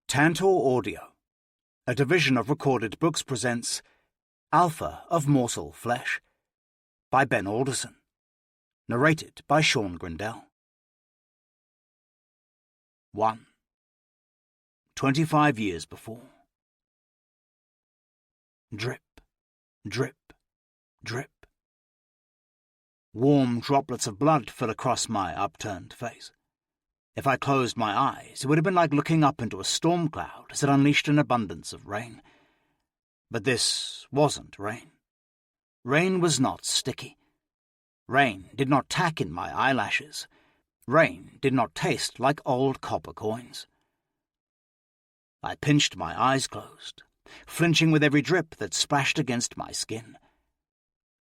Tantor Audio, a division of Recorded Books, presents Alpha of Morsel Flesh by Ben Alderson, narrated by Sean Grindell. 1. 25 years before. Drip, drip, drip. Warm droplets of blood fell across my upturned face. If I closed my eyes, it would have been like looking up into a storm cloud as it unleashed an abundance of rain. But this wasn't rain. Rain was not sticky. Rain did not tack in my eyelashes. Rain did not taste like old copper coins. I pinched my eyes closed, flinching with every drip that splashed against my skin.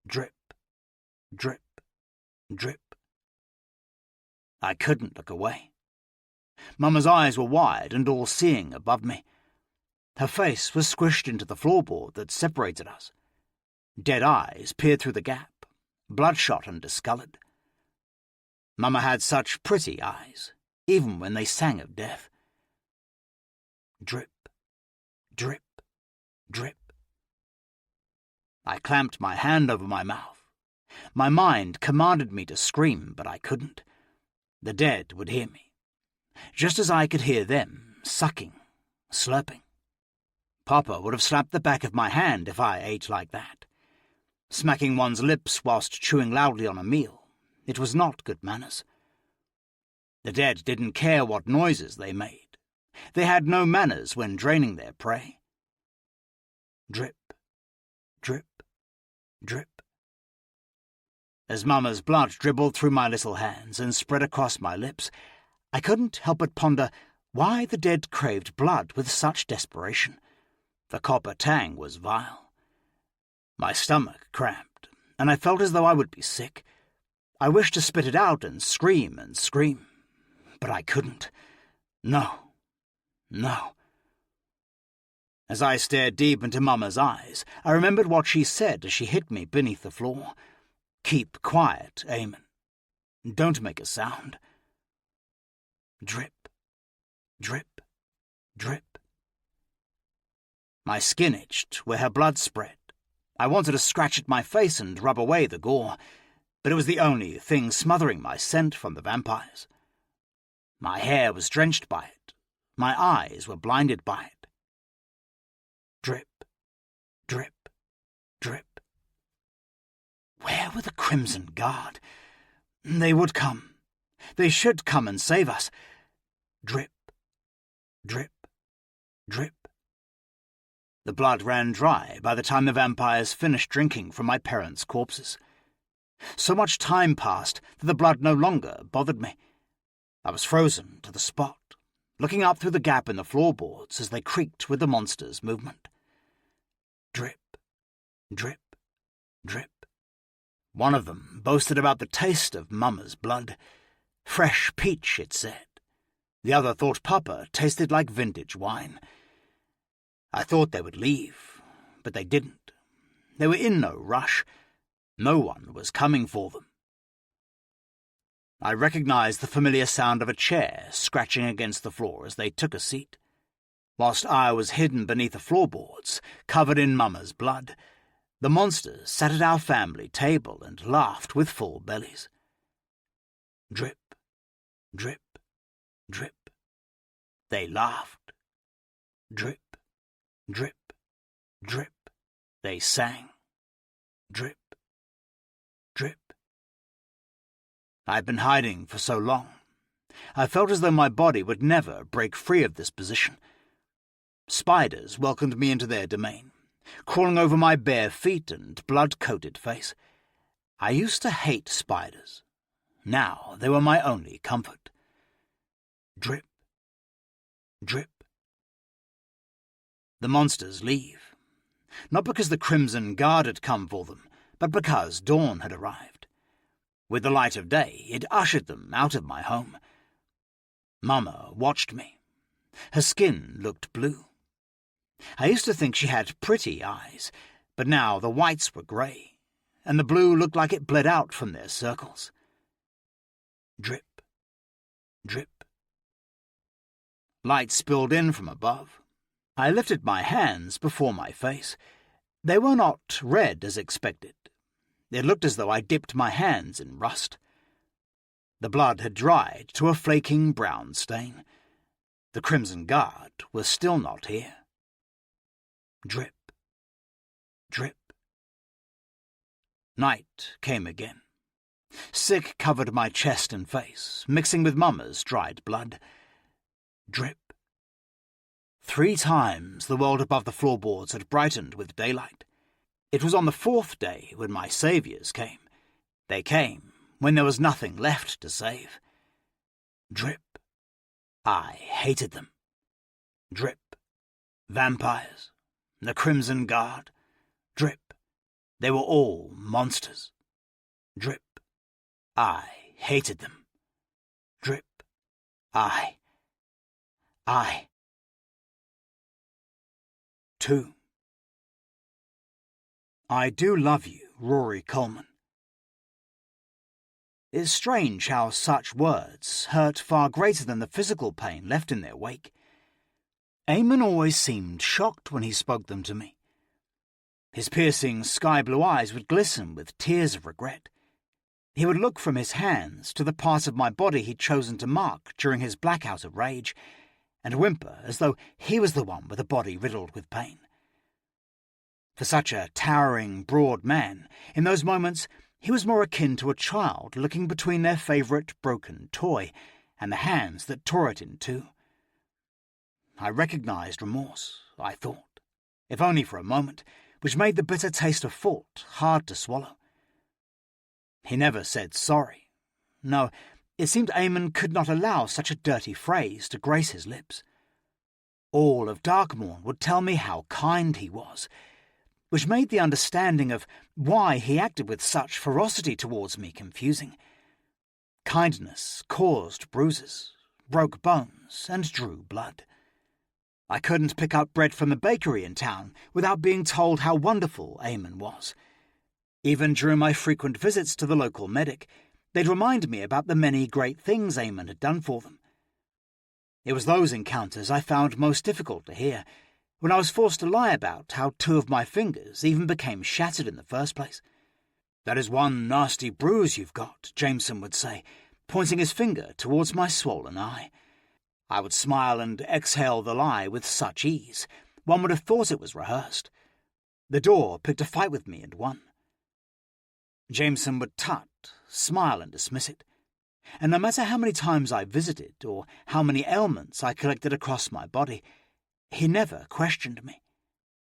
Drip, drip, drip. I couldn't look away. Mama's eyes were wide and all-seeing above me. Her face was squished into the floorboard that separated us. Dead eyes peered through the gap, bloodshot and discoloured. Mama had such pretty eyes, even when they sang of death. Drip, drip, drip. I clamped my hand over my mouth. My mind commanded me to scream, but I couldn't. The dead would hear me, just as I could hear them sucking, slurping. Papa would have slapped the back of my hand if I ate like that. Smacking one's lips whilst chewing loudly on a meal, it was not good manners. The dead didn't care what noises they made. They had no manners when draining their prey. Drip, drip, drip. As Mama's blood dribbled through my little hands and spread across my lips, I couldn't help but ponder why the dead craved blood with such desperation. The copper tang was vile. My stomach cramped, and I felt as though I would be sick. I wished to spit it out and scream, but I couldn't. No, no. As I stared deep into Mama's eyes, I remembered what she said as she hit me beneath the floor. Keep quiet, Eamon. Don't make a sound. Drip, drip, drip. My skin itched where her blood spread. I wanted to scratch at my face and rub away the gore, but it was the only thing smothering my scent from the vampires. My hair was drenched by it. My eyes were blinded by it. Drip, drip, drip. Where were the Crimson Guard? They would come. They should come and save us. Drip, drip, drip. The blood ran dry by the time the vampires finished drinking from my parents' corpses. So much time passed that the blood no longer bothered me. I was frozen to the spot, looking up through the gap in the floorboards as they creaked with the monster's movement. Drip, drip, drip. One of them boasted about the taste of Mama's blood. Fresh peach, it said. The other thought Papa tasted like vintage wine. I thought they would leave, but they didn't. They were in no rush. No one was coming for them. I recognized the familiar sound of a chair scratching against the floor as they took a seat. Whilst I was hidden beneath the floorboards, covered in Mama's blood, the monsters sat at our family table and laughed with full bellies. Drip, drip, drip. They laughed. Drip, drip, drip. They sang. Drip, drip. I'd been hiding for so long. I felt as though my body would never break free of this position. Spiders welcomed me into their domain, crawling over my bare feet and blood-coated face. I used to hate spiders. Now they were my only comfort. Drip, drip. The monsters leave. Not because the Crimson Guard had come for them, but because dawn had arrived. With the light of day, it ushered them out of my home. Mama watched me. Her skin looked blue. I used to think she had pretty eyes, but now the whites were grey, and the blue looked like it bled out from their circles. Drip, drip. Light spilled in from above. I lifted my hands before my face. They were not red as expected. It looked as though I dipped my hands in rust. The blood had dried to a flaking brown stain. The Crimson Guard was still not here. Drip. Drip. Night came again. Sick covered my chest and face, mixing with Mama's dried blood. Drip. 3 times the world above the floorboards had brightened with daylight. It was on the 4th day when my saviours came. They came when there was nothing left to save. Drip. I hated them. Drip. Vampires. The Crimson Guard. Drip. They were all monsters. Drip. I hated them. Drip. I. 2. I do love you, Rhory Coleman. It's strange how such words hurt far greater than the physical pain left in their wake. Eamon always seemed shocked when he spoke them to me. His piercing sky-blue eyes would glisten with tears of regret. He would look from his hands to the part of my body he'd chosen to mark during his blackout of rage, and whimper as though he was the one with a body riddled with pain. For such a towering, broad man, in those moments he was more akin to a child looking between their favourite broken toy and the hands that tore it in two. I recognised remorse, I thought, if only for a moment, which made the bitter taste of fault hard to swallow. He never said sorry. No, it seemed Eamon could not allow such a dirty phrase to grace his lips. All of Darkmourn would tell me how kind he was, which made the understanding of why he acted with such ferocity towards me confusing. Kindness caused bruises, broke bones, and drew blood. I couldn't pick up bread from the bakery in town without being told how wonderful Eamon was. Even during my frequent visits to the local medic, they'd remind me about the many great things Eamon had done for them. It was those encounters I found most difficult to hear, when I was forced to lie about how 2 of my fingers even became shattered in the first place. "That is one nasty bruise you've got," Jameson would say, pointing his finger towards my swollen eye. I would smile and exhale the lie with such ease, one would have thought it was rehearsed. The door picked a fight with me and won. Jameson would tut, smile and dismiss it, and no matter how many times I visited or how many ailments I collected across my body, he never questioned me,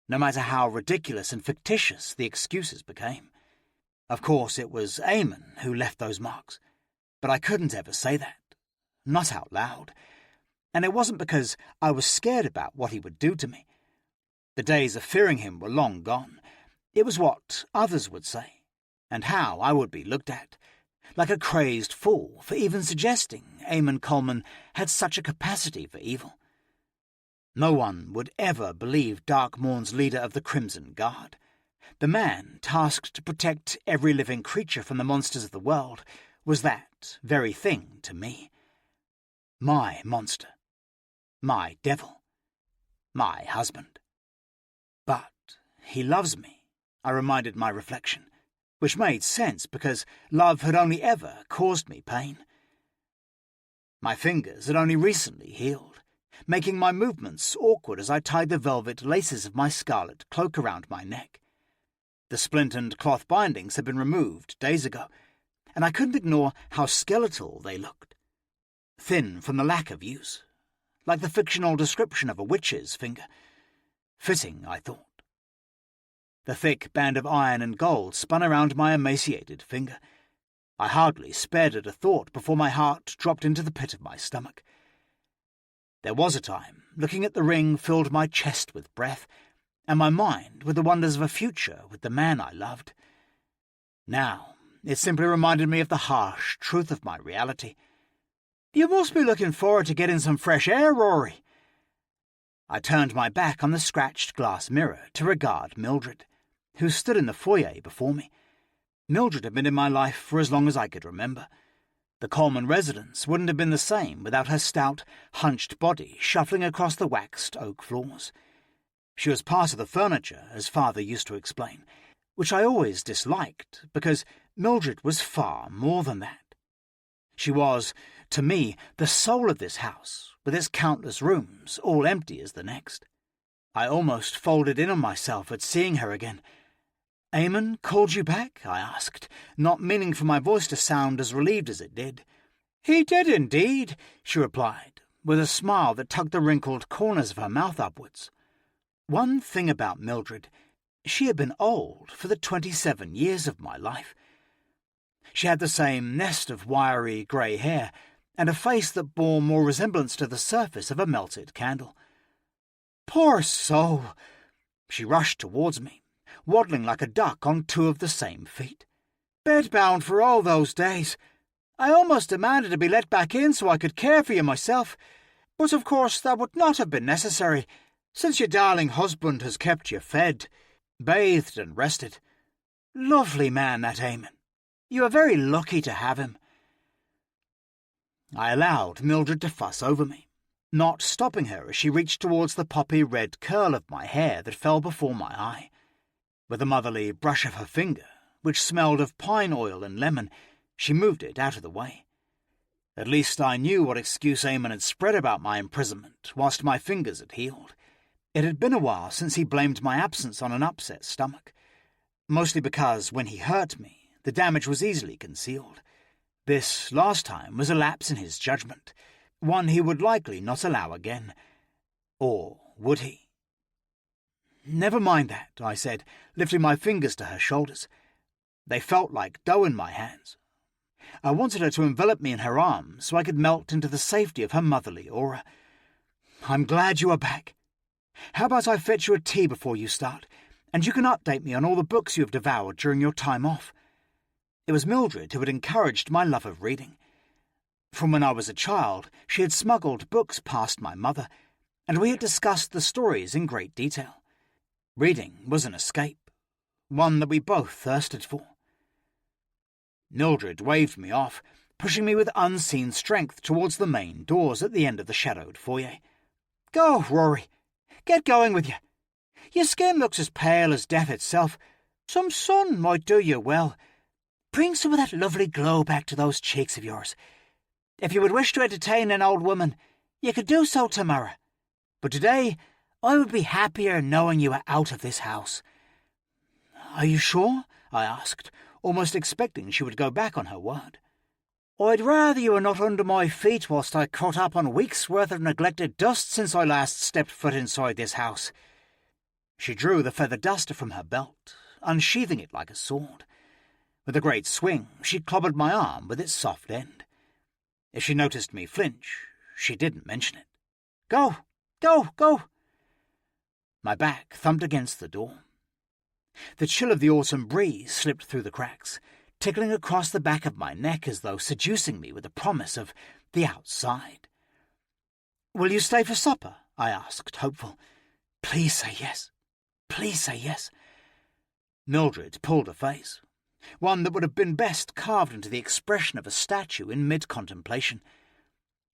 no matter how ridiculous and fictitious the excuses became. Of course, it was Eamon who left those marks, but I couldn't ever say that, not out loud, and it wasn't because I was scared about what he would do to me. The days of fearing him were long gone. It was what others would say, and how I would be looked at, like a crazed fool for even suggesting Eamon Coleman had such a capacity for evil. No one would ever believe Darkmourn's leader of the Crimson Guard. The man tasked to protect every living creature from the monsters of the world was that very thing to me. My monster. My devil. My husband. But he loves me, I reminded my reflection, which made sense because love had only ever caused me pain. My fingers had only recently healed, making my movements awkward as I tied the velvet laces of my scarlet cloak around my neck. The splintered cloth bindings had been removed days ago, and I couldn't ignore how skeletal they looked. Thin from the lack of use, like the fictional description of a witch's finger. Fitting, I thought. The thick band of iron and gold spun around my emaciated finger. I hardly spared it a thought before my heart dropped into the pit of my stomach. There was a time looking at the ring filled my chest with breath, and my mind with the wonders of a future with the man I loved. Now it simply reminded me of the harsh truth of my reality. "You must be looking forward to getting some fresh air, Rhory." I turned my back on the scratched glass mirror to regard Mildred, who stood in the foyer before me. Mildred had been in my life for as long as I could remember. The Coleman residence wouldn't have been the same without her stout, hunched body shuffling across the waxed oak floors. She was part of the furniture, as Father used to explain, which I always disliked because Mildred was far more than that. She was, to me, the soul of this house, with its countless rooms, all empty as the next. I almost folded in on myself at seeing her again. "Eamon called you back?" I asked, not meaning for my voice to sound as relieved as it did. "He did indeed," she replied, with a smile that tugged the wrinkled corners of her mouth upwards. One thing about Mildred, she had been old for the 27 years of my life. She had the same nest of wiry grey hair, and a face that bore more resemblance to the surface of a melted candle. "Poor soul!" She rushed towards me, waddling like a duck on two of the same feet. "Bedbound for all those days. I almost demanded to be let back in so I could care for you myself, but of course that would not have been necessary, since your darling husband has kept you fed, bathed and rested. Lovely man, that Eamon. You are very lucky to have him." I allowed Mildred to fuss over me, not stopping her as she reached towards the poppy-red curl of my hair that fell before my eye. With a motherly brush of her finger, which smelled of pine oil and lemon, she moved it out of the way. At least I knew what excuse Eamon had spread about my imprisonment whilst my fingers had healed. It had been a while since he blamed my absence on an upset stomach, mostly because, when he hurt me, the damage was easily concealed. This last time was a lapse in his judgment, one he would likely not allow again. Or would he? "Never mind that," I said, lifting my fingers to her shoulders. They felt like dough in my hands. I wanted her to envelop me in her arms so I could melt into the safety of her motherly aura. "I'm glad you are back. How about I fetch you a tea before you start, and you can update me on all the books you have devoured during your time off?" It was Mildred who had encouraged my love of reading. From when I was a child, she had smuggled books past my mother, and we had discussed the stories in great detail. Reading was an escape, one that we both thirsted for. Mildred waved me off, pushing me with unseen strength towards the main doors at the end of the shadowed foyer. "Go, Rhory. Get going with you. Your skin looks as pale as death itself. Some sun might do you well. Bring some of that lovely glow back to those cheeks of yours. If you would wish to entertain an old woman, you could do so tomorrow. But today, I would be happier knowing you are out of this house." "Are you sure?" I asked, almost expecting she would go back on her word. "I'd rather you were not under my feet whilst I caught up on weeks' worth of neglected dust since I last stepped foot inside this house." She drew the feather duster from her belt, unsheathing it like a sword. With a great swing, she clobbered my arm with its soft end. If she noticed me flinch, she didn't mention it. "Go, go, go!" My back thumped against the door. The chill of the autumn breeze slipped through the cracks, tickling across the back of my neck as though seducing me with the promise of the outside. "Will you stay for supper?" I asked, hopeful. "Please say yes. Please say yes." Mildred pulled a face, one that would have been best carved into the expression of a statue in mid-contemplation.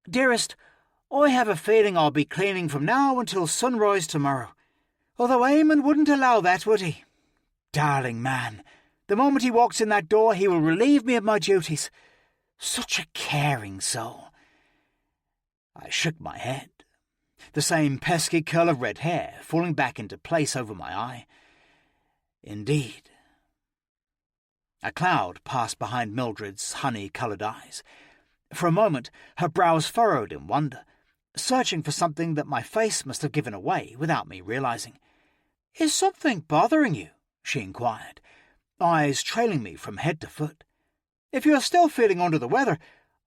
"Dearest, I have a feeling I'll be cleaning from now until sunrise tomorrow. Although Eamon wouldn't allow that, would he? Darling man, the moment he walks in that door he will relieve me of my duties. Such a caring soul." I shook my head, the same pesky curl of red hair falling back into place over my eye. Indeed. A cloud passed behind Mildred's honey-coloured eyes. For a moment her brows furrowed in wonder, searching for something that my face must have given away without me realising. "Is something bothering you?" she inquired, eyes trailing me from head to foot. "If you are still feeling under the weather,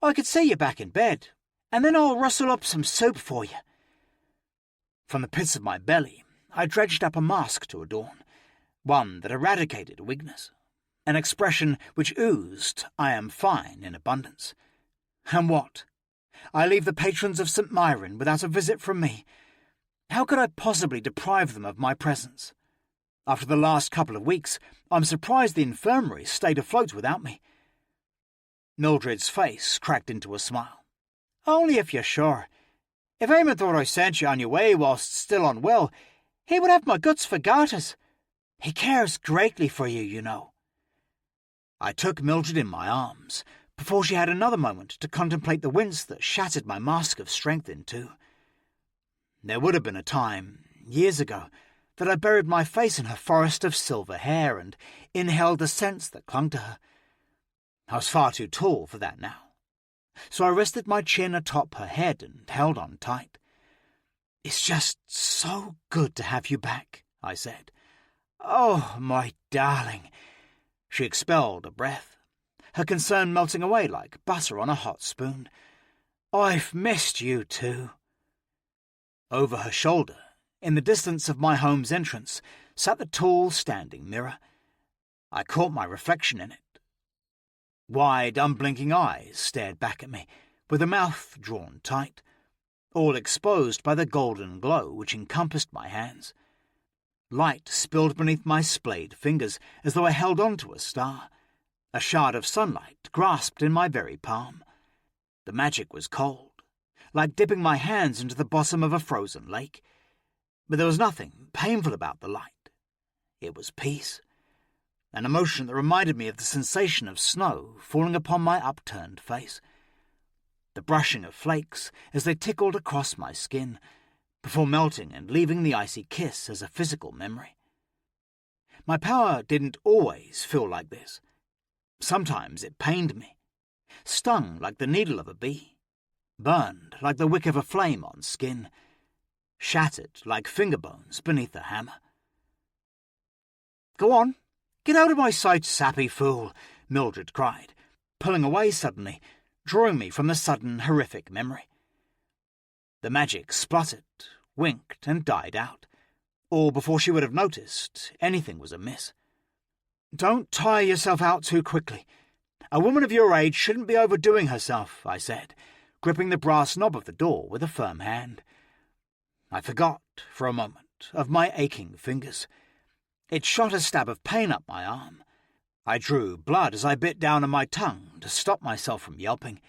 I could see you back in bed, and then I'll rustle up some soup for you." From the pits of my belly, I dredged up a mask to adorn, one that eradicated weakness, an expression which oozed "I am fine" in abundance. And what? I leave the patrons of St. Myron without a visit from me. How could I possibly deprive them of my presence? After the last couple of weeks, I'm surprised the Infirmary stayed afloat without me. Mildred's face cracked into a smile. "Only if you're sure. If Eamon thought I sent you on your way whilst still unwell, he would have my guts for garters. He cares greatly for you, you know." I took Mildred in my arms, before she had another moment to contemplate the wince that shattered my mask of strength in two. There would have been a time, years ago, that I buried my face in her forest of silver hair and inhaled the scents that clung to her. I was far too tall for that now, so I rested my chin atop her head and held on tight. "It's just so good to have you back," I said. "Oh, my darling." She expelled a breath, her concern melting away like butter on a hot spoon. "I've missed you too." Over her shoulder, in the distance of my home's entrance, sat the tall standing mirror. I caught my reflection in it. Wide, unblinking eyes stared back at me, with a mouth drawn tight, all exposed by the golden glow which encompassed my hands. Light spilled beneath my splayed fingers as though I held on to a star, a shard of sunlight grasped in my very palm. The magic was cold, like dipping my hands into the bottom of a frozen lake, but there was nothing painful about the light. It was peace, an emotion that reminded me of the sensation of snow falling upon my upturned face, the brushing of flakes as they tickled across my skin, before melting and leaving the icy kiss as a physical memory. My power didn't always feel like this. Sometimes it pained me, stung like the needle of a bee, burned like the wick of a flame on skin, shattered like finger bones beneath a hammer. "Go on, get out of my sight, sappy fool," Mildred cried, pulling away suddenly, drawing me from the sudden horrific memory. The magic spluttered, winked, and died out, all before she would have noticed anything was amiss. "Don't tire yourself out too quickly. A woman of your age shouldn't be overdoing herself," I said, gripping the brass knob of the door with a firm hand. I forgot, for a moment, of my aching fingers. It shot a stab of pain up my arm. I drew blood as I bit down on my tongue to stop myself from yelping.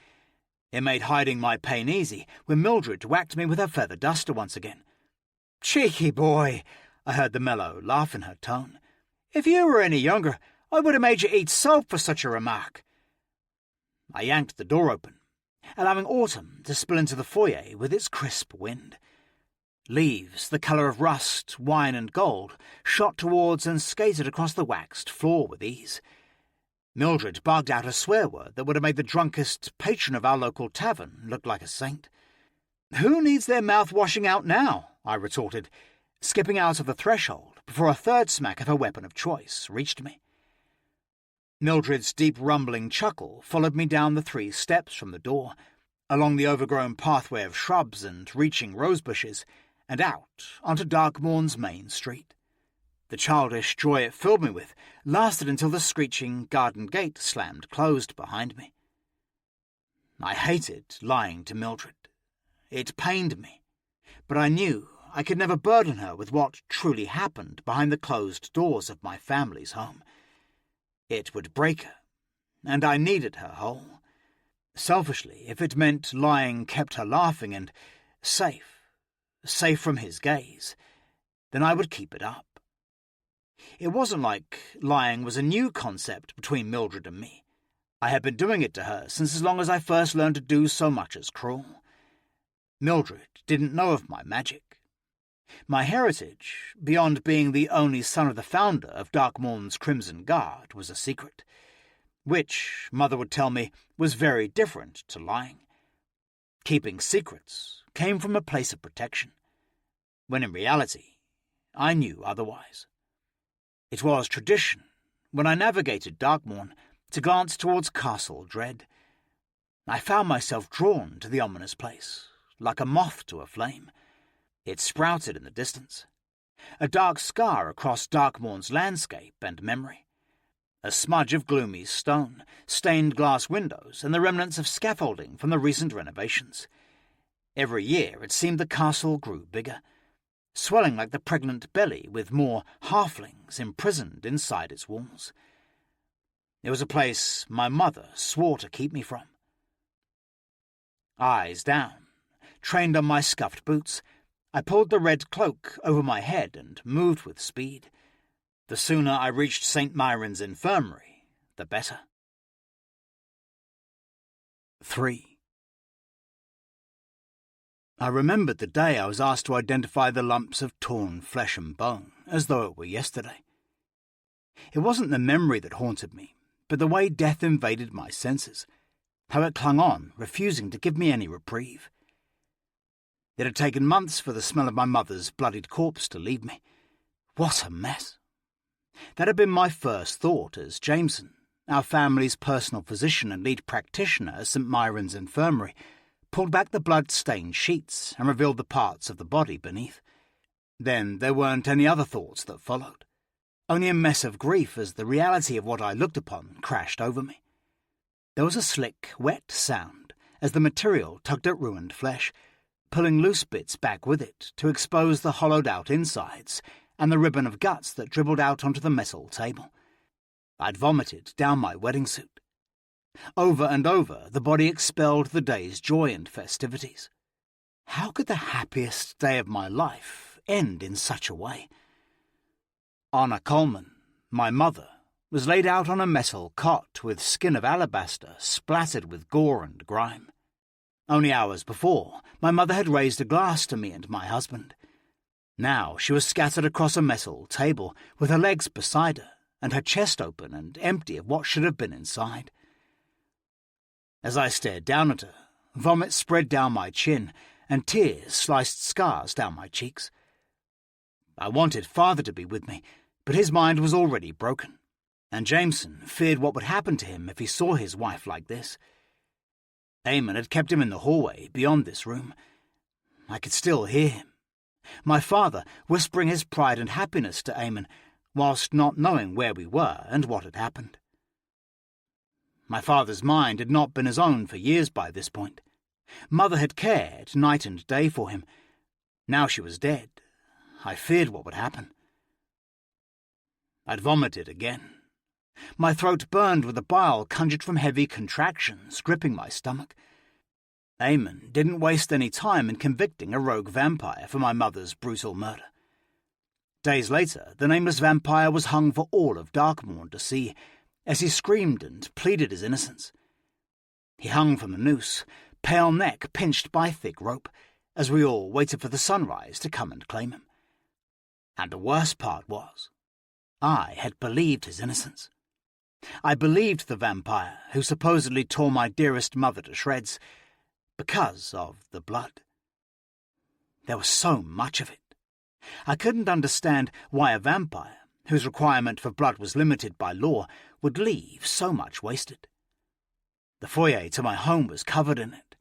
It made hiding my pain easy when Mildred whacked me with her feather duster once again. "Cheeky boy," I heard the mellow laugh in her tone. "If you were any younger, I would have made you eat soap for such a remark." I yanked the door open, allowing autumn to spill into the foyer with its crisp wind. Leaves, the colour of rust, wine and gold, shot towards and skated across the waxed floor with ease. Mildred barked out a swear word that would have made the drunkest patron of our local tavern look like a saint. "Who needs their mouth washing out now?" I retorted, skipping out of the threshold before a third smack of her weapon of choice reached me. Mildred's deep rumbling chuckle followed me down the 3 steps from the door, along the overgrown pathway of shrubs and reaching rose bushes, and out onto Darkmourn's main street. The childish joy it filled me with lasted until the screeching garden gate slammed closed behind me. I hated lying to Mildred. It pained me, but I knew I could never burden her with what truly happened behind the closed doors of my family's home. It would break her, and I needed her whole. Selfishly, if it meant lying kept her laughing and safe from his gaze, then I would keep it up. It wasn't like lying was a new concept between Mildred and me. I had been doing it to her since as long as I first learned to do so much as crawl. Mildred didn't know of my magic. My heritage, beyond being the only son of the founder of Darkmourn's Crimson Guard, was a secret, which, Mother would tell me, was very different to lying. Keeping secrets came from a place of protection, when in reality I knew otherwise. It was tradition, when I navigated Darkmourn, to glance towards Castle Dread. I found myself drawn to the ominous place, like a moth to a flame. It sprouted in the distance, a dark scar across Darkmourn's landscape and memory, a smudge of gloomy stone, stained glass windows, and the remnants of scaffolding from the recent renovations. Every year it seemed the castle grew bigger, swelling like the pregnant belly with more halflings imprisoned inside its walls. It was a place my mother swore to keep me from. Eyes down, trained on my scuffed boots, I pulled the red cloak over my head and moved with speed. The sooner I reached St. Myron's Infirmary, the better. 3. I remembered the day I was asked to identify the lumps of torn flesh and bone, as though it were yesterday. It wasn't the memory that haunted me, but the way death invaded my senses, how it clung on, refusing to give me any reprieve. It had taken months for the smell of my mother's bloodied corpse to leave me. What a mess! That had been my first thought as Jameson, our family's personal physician and lead practitioner at St. Myron's Infirmary, pulled back the blood-stained sheets and revealed the parts of the body beneath. Then there weren't any other thoughts that followed, only a mess of grief as the reality of what I looked upon crashed over me. There was a slick, wet sound as the material tugged at ruined flesh, pulling loose bits back with it to expose the hollowed-out insides and the ribbon of guts that dribbled out onto the metal table. I'd vomited down my wedding suit. Over and over, the body expelled the day's joy and festivities. How could the happiest day of my life end in such a way? Rhory Coleman, my mother, was laid out on a metal cot with skin of alabaster splattered with gore and grime. Only hours before, my mother had raised a glass to me and my husband. Now she was scattered across a metal table, with her legs beside her, and her chest open and empty of what should have been inside. As I stared down at her, vomit spread down my chin, and tears sliced scars down my cheeks. I wanted father to be with me, but his mind was already broken, and Jameson feared what would happen to him if he saw his wife like this. Eamon had kept him in the hallway beyond this room. I could still hear him. My father whispering his pride and happiness to Eamon, whilst not knowing where we were and what had happened. My father's mind had not been his own for years by this point. Mother had cared night and day for him. Now she was dead. I feared what would happen. I'd vomited again. My throat burned with the bile conjured from heavy contractions gripping my stomach. Eamon didn't waste any time in convicting a rogue vampire for my mother's brutal murder. Days later, the nameless vampire was hung for all of Darkmourn to see, as he screamed and pleaded his innocence. He hung from a noose, pale neck pinched by thick rope, as we all waited for the sunrise to come and claim him. And the worst part was, I had believed his innocence. I believed the vampire who supposedly tore my dearest mother to shreds because of the blood. There was so much of it. I couldn't understand why a vampire, whose requirement for blood was limited by law, would leave so much wasted. The foyer to my home was covered in it.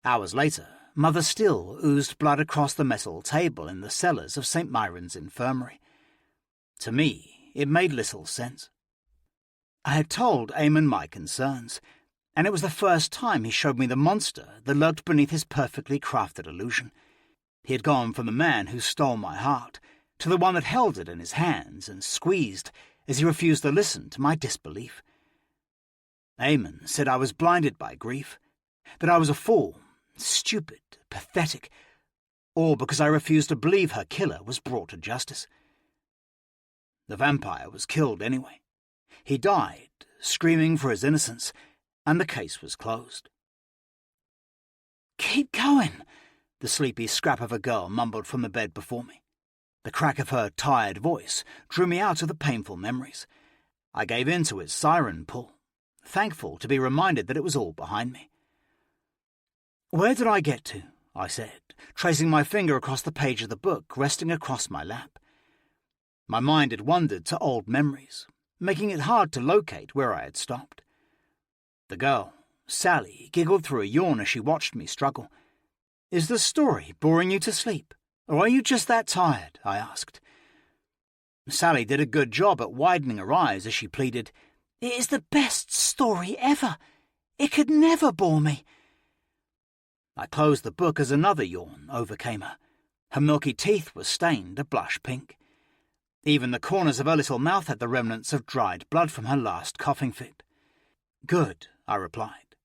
Hours later, Mother still oozed blood across the metal table in the cellars of St. Myron's Infirmary. To me, it made little sense. I had told Eamon my concerns, and it was the first time he showed me the monster that lurked beneath his perfectly crafted illusion. He had gone from the man who stole my heart to the one that held it in his hands and squeezed as he refused to listen to my disbelief. Eamon said I was blinded by grief, that I was a fool, stupid, pathetic, all because I refused to believe her killer was brought to justice. The vampire was killed anyway. He died, screaming for his innocence, and the case was closed. "Keep going," the sleepy scrap of a girl mumbled from the bed before me. The crack of her tired voice drew me out of the painful memories. I gave in to its siren pull, thankful to be reminded that it was all behind me. "Where did I get to?" I said, tracing my finger across the page of the book resting across my lap. My mind had wandered to old memories, making it hard to locate where I had stopped. The girl, Sally, giggled through a yawn as she watched me struggle. "Is the story boring you to sleep, or are you just that tired?" I asked. Sally did a good job at widening her eyes as she pleaded, "It is the best story ever. It could never bore me." I closed the book as another yawn overcame her. Her milky teeth were stained a blush pink. Even the corners of her little mouth had the remnants of dried blood from her last coughing fit. "Good," I replied.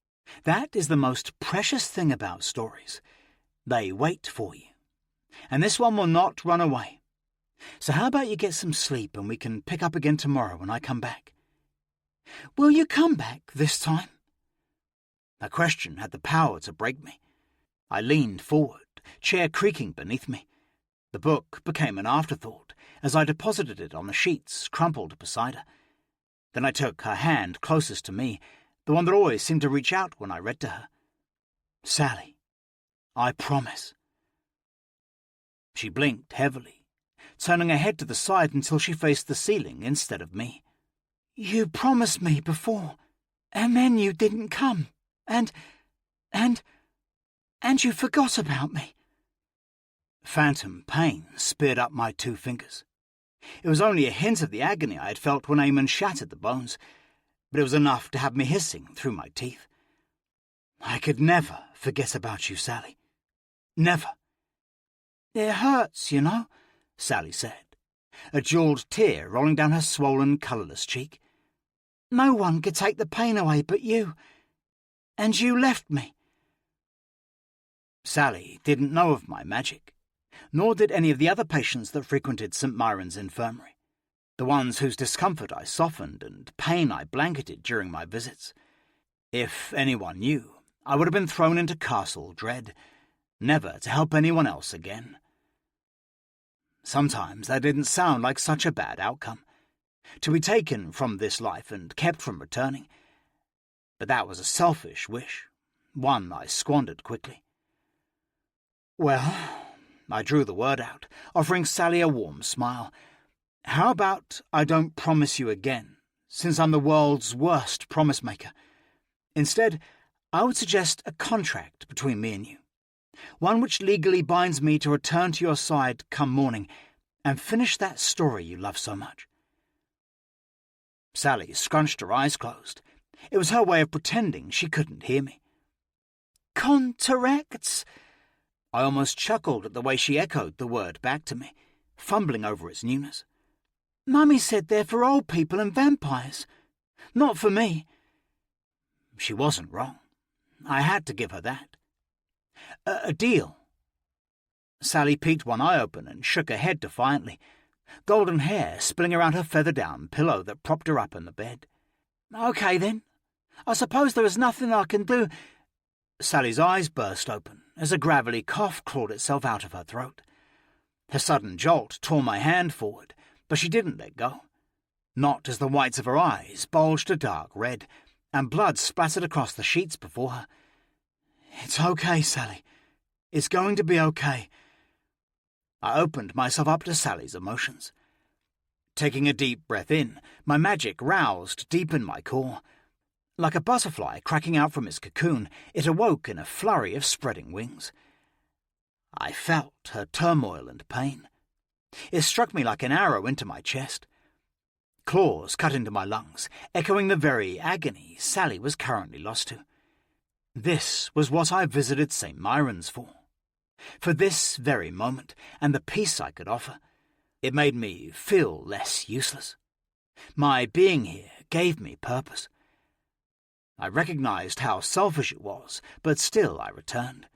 "That is the most precious thing about stories. They wait for you. And this one will not run away. So how about you get some sleep and we can pick up again tomorrow when I come back?" "Will you come back this time?" Her question had the power to break me. I leaned forward, chair creaking beneath me. The book became an afterthought as I deposited it on the sheets crumpled beside her. Then I took her hand closest to me, the one that always seemed to reach out when I read to her. "Sally, I promise." She blinked heavily, turning her head to the side until she faced the ceiling instead of me. "You promised me before, and then you didn't come, and you forgot about me." Phantom pain speared up my 2 fingers. It was only a hint of the agony I had felt when Eamon shattered the bones, but it was enough to have me hissing through my teeth. "I could never forget about you, Sally. Never." "It hurts, you know," Sally said, a jewelled tear rolling down her swollen, colourless cheek. "No one could take the pain away but you. And you left me." Sally didn't know of my magic, nor did any of the other patients that frequented St. Myron's Infirmary, the ones whose discomfort I softened and pain I blanketed during my visits. If anyone knew, I would have been thrown into Castle Dread, never to help anyone else again. Sometimes that didn't sound like such a bad outcome, to be taken from this life and kept from returning. But that was a selfish wish, one I squandered quickly. "Well," I drew the word out, offering Sally a warm smile, "how about I don't promise you again, since I'm the world's worst promise-maker? Instead, I would suggest a contract between me and you, one which legally binds me to return to your side come morning and finish that story you love so much." Sally scrunched her eyes closed. It was her way of pretending she couldn't hear me. "Contracts?" I almost chuckled at the way she echoed the word back to me, fumbling over its newness. "Mummy said they're for old people and vampires. Not for me." She wasn't wrong. I had to give her that. A deal." Sally peeked one eye open and shook her head defiantly, golden hair spilling around her feather-down pillow that propped her up in the bed. "Okay, then. I suppose there is nothing I can do—" Sally's eyes burst open as a gravelly cough clawed itself out of her throat. Her sudden jolt tore my hand forward, but she didn't let go. Not as the whites of her eyes bulged a dark red, and blood splattered across the sheets before her. "It's okay, Sally. It's going to be okay." I opened myself up to Sally's emotions. Taking a deep breath in, my magic roused deep in my core. Like a butterfly cracking out from its cocoon, it awoke in a flurry of spreading wings. I felt her turmoil and pain. It struck me like an arrow into my chest. Claws cut into my lungs, echoing the very agony Sally was currently lost to. This was what I visited St. Myron's for this very moment and the peace I could offer. It made me feel less useless. My being here gave me purpose. I recognized how selfish it was, but still I returned.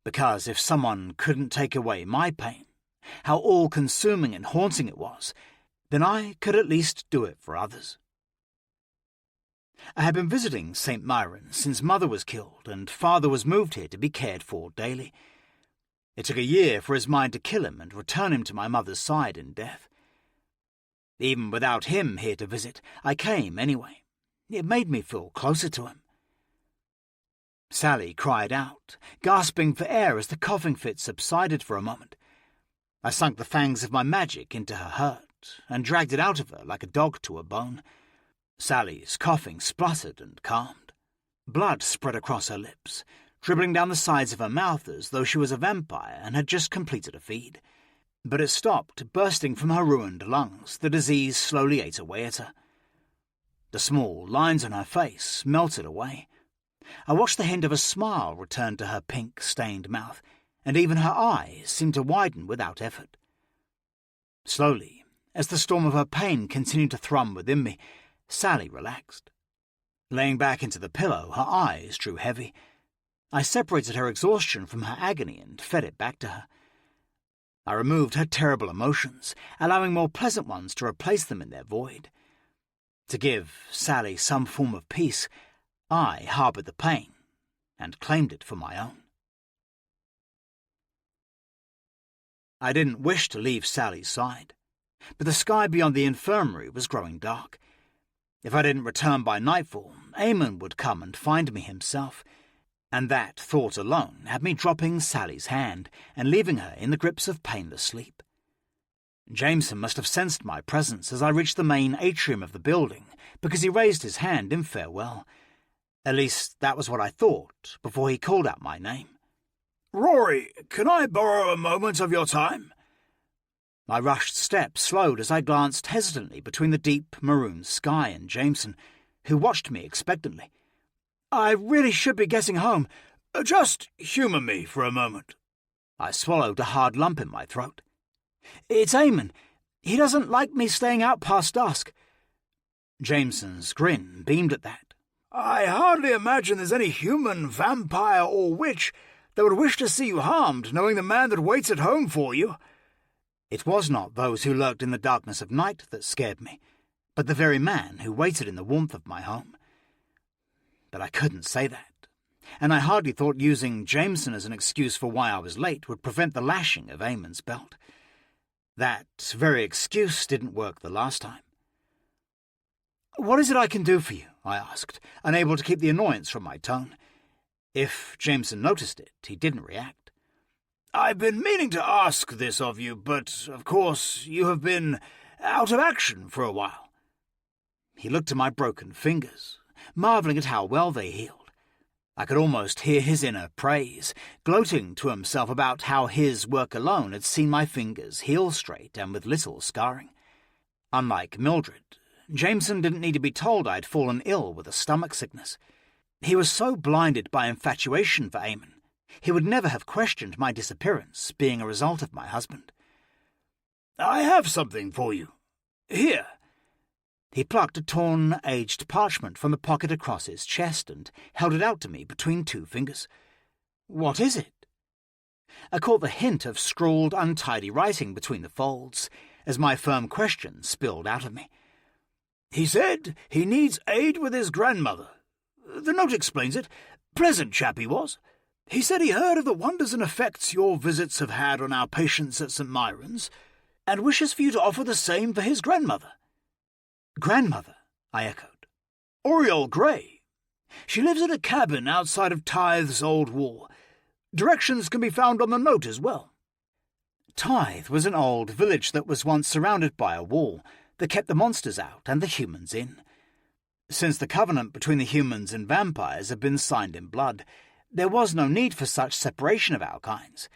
Because if someone couldn't take away my pain, how all-consuming and haunting it was, then I could at least do it for others. I had been visiting St. Myron since Mother was killed and Father was moved here to be cared for daily. It took a year for his mind to kill him and return him to my mother's side in death. Even without him here to visit, I came anyway. It made me feel closer to him. Sally cried out, gasping for air as the coughing fit subsided for a moment. I sunk the fangs of my magic into her hurt and dragged it out of her like a dog to a bone. Sally's coughing spluttered and calmed. Blood spread across her lips, dribbling down the sides of her mouth as though she was a vampire and had just completed a feed. But it stopped, bursting from her ruined lungs. The disease slowly ate away at her. The small lines on her face melted away. I watched the hint of a smile return to her pink-stained mouth, and even her eyes seemed to widen without effort. Slowly, As the storm of her pain continued to thrum within me, Sally relaxed. Laying back into the pillow, her eyes drew heavy. I separated her exhaustion from her agony and fed it back to her. I removed her terrible emotions, allowing more pleasant ones to replace them in their void. To give Sally some form of peace, I harboured the pain and claimed it for my own. I didn't wish to leave Sally's side, but the sky beyond the infirmary was growing dark. If I didn't return by nightfall, Eamon would come and find me himself, and that thought alone had me dropping Sally's hand and leaving her in the grips of painless sleep. Jameson must have sensed my presence as I reached the main atrium of the building, because he raised his hand in farewell. At least that was what I thought before he called out my name. "Rhory, can I borrow a moment of your time?" My rushed steps slowed as I glanced hesitantly between the deep maroon sky and Jameson, who watched me expectantly. "I really should be getting home. Just humour me for a moment." I swallowed a hard lump in my throat. "It's Eamon. He doesn't like me staying out past dusk." Jameson's grin beamed at that. "I hardly imagine there's any human, vampire, or witch that would wish to see you harmed, knowing the man that waits at home for you." It was not those who lurked in the darkness of night that scared me, but the very man who waited in the warmth of my home. But I couldn't say that, and I hardly thought using Jameson as an excuse for why I was late would prevent the lashing of Eamon's belt. That very excuse didn't work the last time. "What is it I can do for you?" I asked, unable to keep the annoyance from my tone. If Jameson noticed it, he didn't react. "I've been meaning to ask this of you, but, of course, you have been out of action for a while." He looked at my broken fingers, marvelling at how well they healed. I could almost hear his inner praise, gloating to himself about how his work alone had seen my fingers heal straight and with little scarring. Unlike Mildred, Jameson didn't need to be told I'd fallen ill with a stomach sickness. He was so blinded by infatuation for Eamon, he would never have questioned my disappearance being a result of my husband. "I have something for you. Here." He plucked a torn, aged parchment from the pocket across his chest and held it out to me between two fingers. "What is it?" I caught the hint of scrawled, untidy writing between the folds, as my firm question spilled out of me. "He said he needs aid with his grandmother. The note explains it. Pleasant chap he was. He said he heard of the wonders and effects your visits have had on our patients at St. Myron's, and wishes for you to offer the same for his grandmother." "Grandmother?" I echoed. "Oriole Grey. She lives in a cabin outside of Tythe's old wall. Directions can be found on the note as well." Tythe was an old village that was once surrounded by a wall that kept the monsters out and the humans in. Since the covenant between the humans and vampires had been signed in blood, there was no need for such separation of our kinds,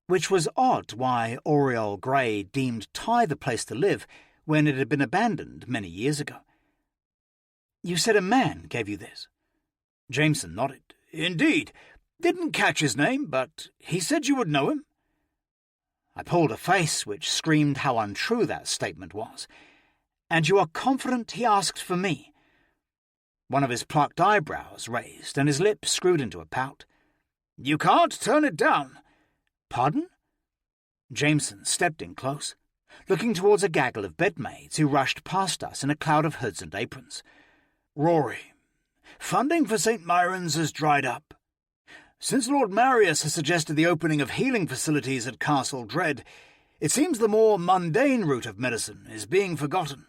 which was odd why Oriole Grey deemed Tythe a place to live when it had been abandoned many years ago. "You said a man gave you this?" Jameson nodded. "Indeed. Didn't catch his name, but he said you would know him." I pulled a face which screamed how untrue that statement was. "And you are confident he asked for me?" One of his plucked eyebrows raised and his lips screwed into a pout. "You can't turn it down." "Pardon?" Jameson stepped in close, looking towards a gaggle of bedmaids who rushed past us in a cloud of hoods and aprons. "Rhory, funding for St. Myron's has dried up. Since Lord Marius has suggested the opening of healing facilities at Castle Dread, it seems the more mundane route of medicine is being forgotten."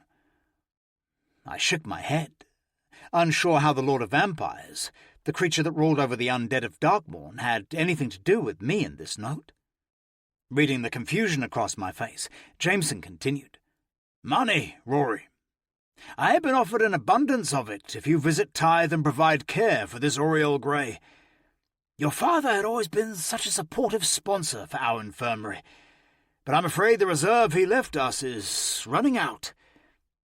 I shook my head, unsure how the Lord of Vampires, the creature that ruled over the undead of Darkmourn, had anything to do with me in this note. Reading the confusion across my face, Jameson continued. "Money, Rhory. I have been offered an abundance of it if you visit Tythe and provide care for this Oriole Grey. Your father had always been such a supportive sponsor for our infirmary, but I'm afraid the reserve he left us is running out.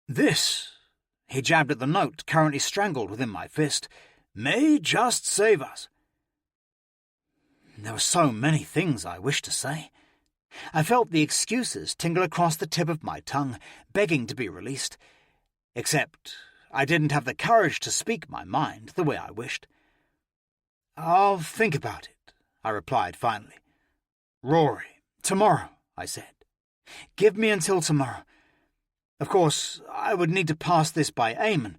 This," he jabbed at the note currently strangled within my fist, "may just save us." There were so many things I wished to say, I felt the excuses tingle across the tip of my tongue, begging to be released. Except I didn't have the courage to speak my mind the way I wished. "I'll think about it," I replied finally. "Rhory, tomorrow," I said. "Give me until tomorrow. Of course, I would need to pass this by Eamon.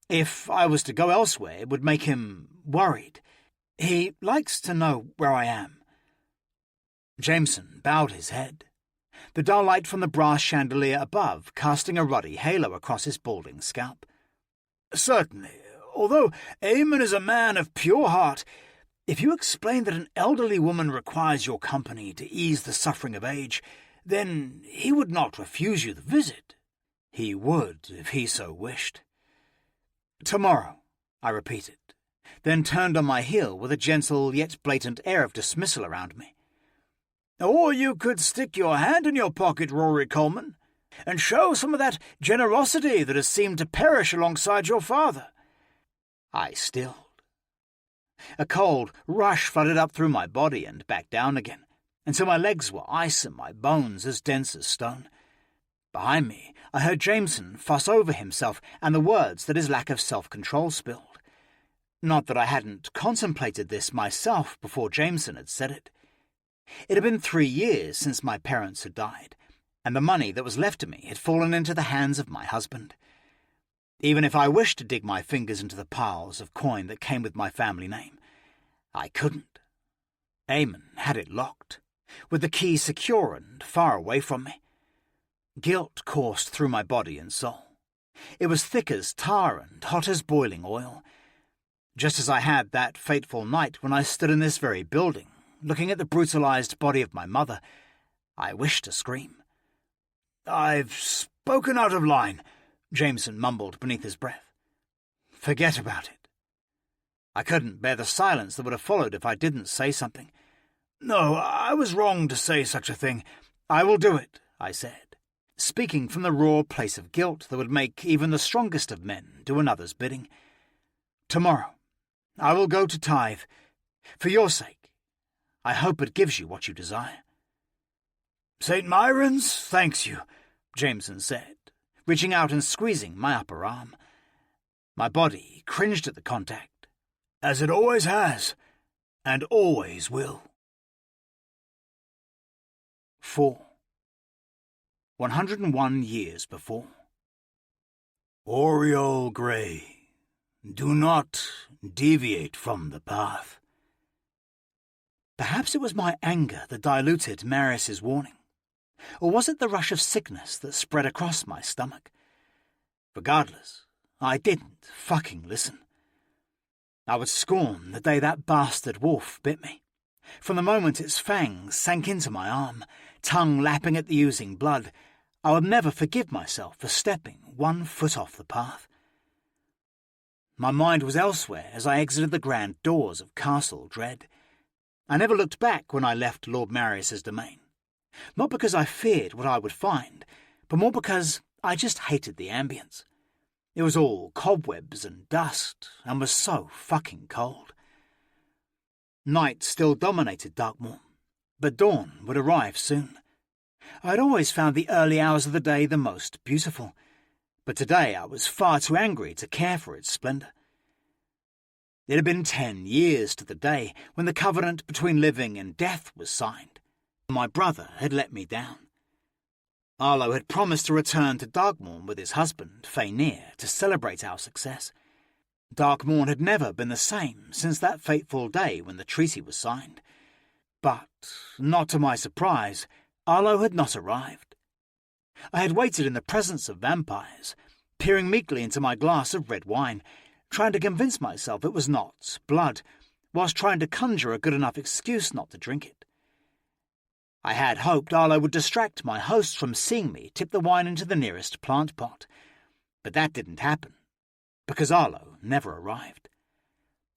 If I was to go elsewhere, it would make him worried. He likes to know where I am." Jameson bowed his head, the dull light from the brass chandelier above casting a ruddy halo across his balding scalp. "Certainly, although Eamon is a man of pure heart, if you explain that an elderly woman requires your company to ease the suffering of age, then he would not refuse you the visit. He would, if he so wished." "Tomorrow," I repeated, then turned on my heel with a gentle yet blatant air of dismissal around me. "Or you could stick your hand in your pocket, Rhory Coleman, and show some of that generosity that has seemed to perish alongside your father." I stilled. A cold rush flooded up through my body and back down again, until my legs were ice and my bones as dense as stone. Behind me, I heard Jameson fuss over himself and the words that his lack of self-control spilled. Not that I hadn't contemplated this myself before Jameson had said it. It had been 3 years since my parents had died, and the money that was left to me had fallen into the hands of my husband. Even if I wished to dig my fingers into the piles of coin that came with my family name, I couldn't. Eamon had it locked, with the key secure and far away from me. Guilt coursed through my body and soul. It was thick as tar and hot as boiling oil, just as I had that fateful night when I stood in this very building, looking at the brutalized body of my mother. I wished to scream. "I've spoken out of line," Jameson mumbled beneath his breath. "Forget about it." I couldn't bear the silence that would have followed if I didn't say something. "No, I was wrong to say such a thing. I will do it," I said, speaking from the raw place of guilt that would make even the strongest of men do another's bidding. "Tomorrow, I will go to tithe. For your sake. I hope it gives you what you desire." "St. Myron's thanks you," Jameson said, reaching out and squeezing my upper arm. My body cringed at the contact, as it always has, and always will. 4. 101 years before. "Oriole Grey, do not deviate from the path." Perhaps it was my anger that diluted Marius's warning, or was it the rush of sickness that spread across my stomach? Regardless, I didn't fucking listen. I would scorn the day that bastard wolf bit me. From the moment its fangs sank into my arm, tongue lapping at the oozing blood, I would never forgive myself for stepping 1 foot off the path. My mind was elsewhere as I exited the grand doors of Castle Dread. I never looked back when I left Lord Marius's domain. Not because I feared what I would find, but more because I just hated the ambience. It was all cobwebs and dust, and was so fucking cold. Night still dominated Darkmourn, but dawn would arrive soon. I'd always found the early hours of the day the most beautiful, but today I was far too angry to care for its splendour. It had been 10 years to the day when the covenant between living and death was signed. My brother had let me down. Arlo had promised to return to Darkmourn with his husband, Faenir, to celebrate our success. Darkmourn had never been the same since that fateful day when the treaty was signed. But, not to my surprise, Arlo had not arrived. I had waited in the presence of vampires, peering meekly into my glass of red wine, trying to convince myself it was not blood, whilst trying to conjure a good enough excuse not to drink it. I had hoped Arlo would distract my host from seeing me tip the wine into the nearest plant pot, but that didn't happen, because Arlo never arrived.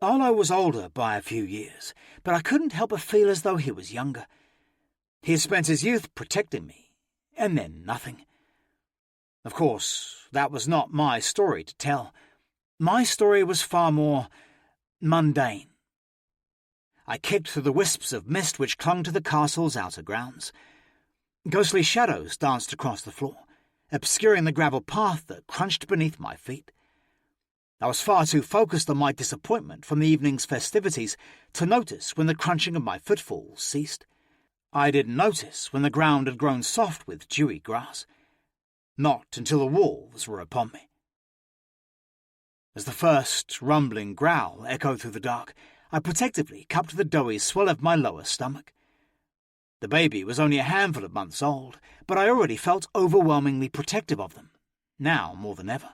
Arlo was older by a few years, but I couldn't help but feel as though he was younger. He had spent his youth protecting me, and then nothing. Of course, that was not my story to tell. My story was far more mundane. I kicked through the wisps of mist which clung to the castle's outer grounds. Ghostly shadows danced across the floor, obscuring the gravel path that crunched beneath my feet. I was far too focused on my disappointment from the evening's festivities to notice when the crunching of my footfalls ceased. I didn't notice when the ground had grown soft with dewy grass. Not until the wolves were upon me. As the first rumbling growl echoed through the dark, I protectively cupped the doughy swell of my lower stomach. The baby was only a handful of months old, but I already felt overwhelmingly protective of them, now more than ever.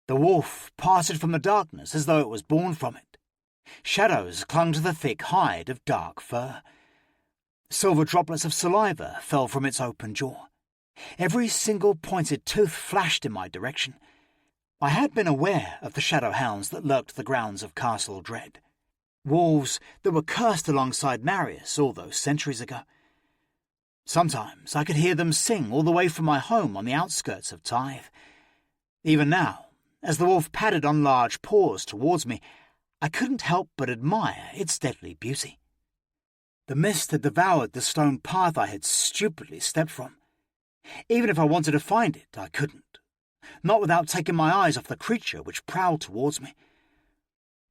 The wolf parted from the darkness as though it was born from it. Shadows clung to the thick hide of dark fur. Silver droplets of saliva fell from its open jaw. Every single pointed tooth flashed in my direction. I had been aware of the shadow hounds that lurked the grounds of Castle Dread. Wolves that were cursed alongside Marius all those centuries ago. Sometimes I could hear them sing all the way from my home on the outskirts of Tithe. Even now, as the wolf padded on large paws towards me, I couldn't help but admire its deadly beauty. The mist had devoured the stone path I had stupidly stepped from. Even if I wanted to find it, I couldn't. Not without taking my eyes off the creature which prowled towards me.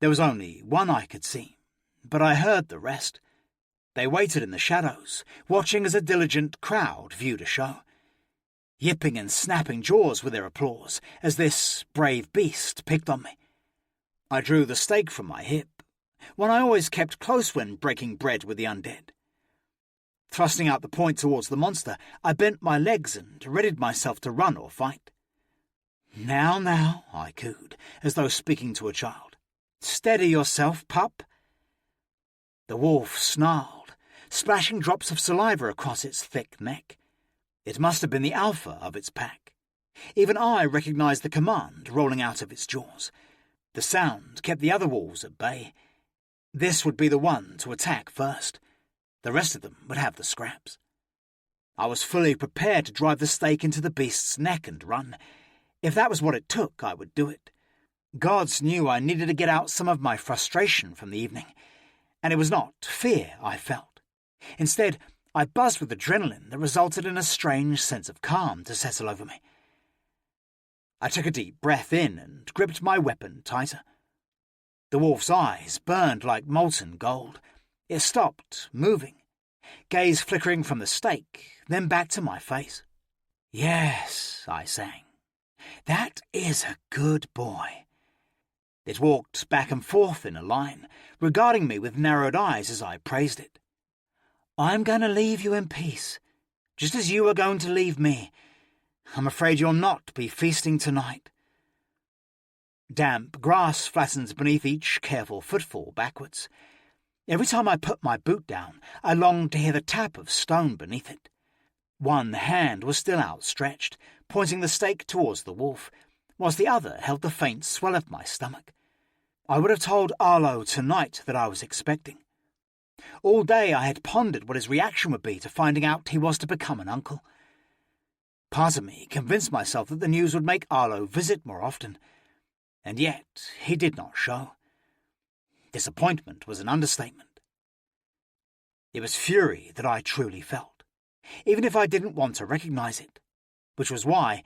There was only one I could see, but I heard the rest. They waited in the shadows, watching as a diligent crowd viewed a show, yipping and snapping jaws with their applause as this brave beast picked on me. I drew the stake from my hip, one I always kept close when breaking bread with the undead. Thrusting out the point towards the monster, I bent my legs and readied myself to run or fight. Now, I cooed, as though speaking to a child. Steady yourself, pup. The wolf snarled, splashing drops of saliva across its thick neck. It must have been the alpha of its pack. Even I recognized the command rolling out of its jaws. The sound kept the other wolves at bay. This would be the one to attack first. The rest of them would have the scraps. I was fully prepared to drive the stake into the beast's neck and run. If that was what it took, I would do it. Gods knew I needed to get out some of my frustration from the evening, and it was not fear I felt. Instead, I buzzed with adrenaline that resulted in a strange sense of calm to settle over me. I took a deep breath in and gripped my weapon tighter. The wolf's eyes burned like molten gold. It stopped, moving, gaze flickering from the stake, then back to my face. Yes, I sang. That is a good boy. It walked back and forth in a line, regarding me with narrowed eyes as I praised it. I'm going to leave you in peace, just as you are going to leave me. I'm afraid you'll not be feasting tonight. Damp grass flattened beneath each careful footfall backwards. Every time I put my boot down, I longed to hear the tap of stone beneath it. One hand was still outstretched, pointing the stake towards the wolf, whilst the other held the faint swell of my stomach. I would have told Arlo tonight that I was expecting. All day I had pondered what his reaction would be to finding out he was to become an uncle. Part of me convinced myself that the news would make Arlo visit more often, and yet he did not show. Disappointment was an understatement. It was fury that I truly felt, even if I didn't want to recognize it, which was why,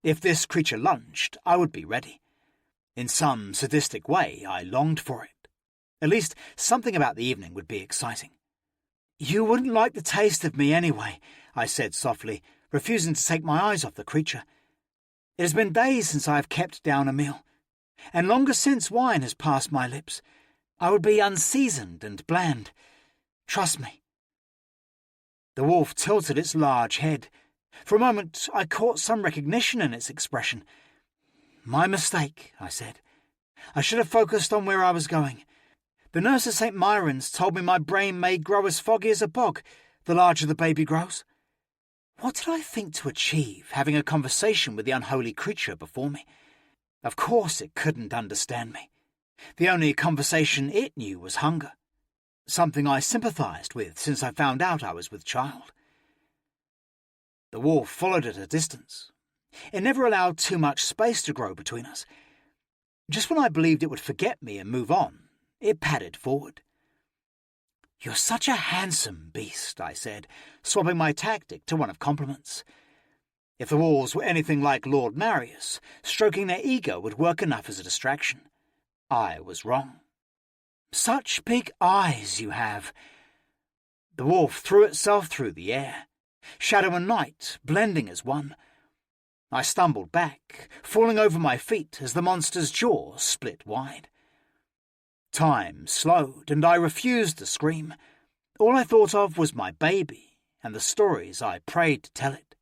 if this creature lunged, I would be ready. In some sadistic way, I longed for it. At least something about the evening would be exciting. You wouldn't like the taste of me anyway, I said softly, refusing to take my eyes off the creature. It has been days since I have kept down a meal, and longer since wine has passed my lips. I would be unseasoned and bland. Trust me. The wolf tilted its large head. For a moment I caught some recognition in its expression. My mistake, I said. I should have focused on where I was going. The nurse at St. Myron's told me my brain may grow as foggy as a bog the larger the baby grows. What did I think to achieve having a conversation with the unholy creature before me? Of course it couldn't understand me. The only conversation it knew was hunger, something I sympathized with since I found out I was with child. The wolf followed at a distance. It never allowed too much space to grow between us. Just when I believed it would forget me and move on, it padded forward. "You're such a handsome beast," I said, swapping my tactic to one of compliments. If the wolves were anything like Lord Marius, stroking their ego would work enough as a distraction. I was wrong. "Such big eyes you have." The wolf threw itself through the air, shadow and night blending as one. I stumbled back, falling over my feet as the monster's jaw split wide. Time slowed, and I refused to scream. All I thought of was my baby and the stories I prayed to tell it.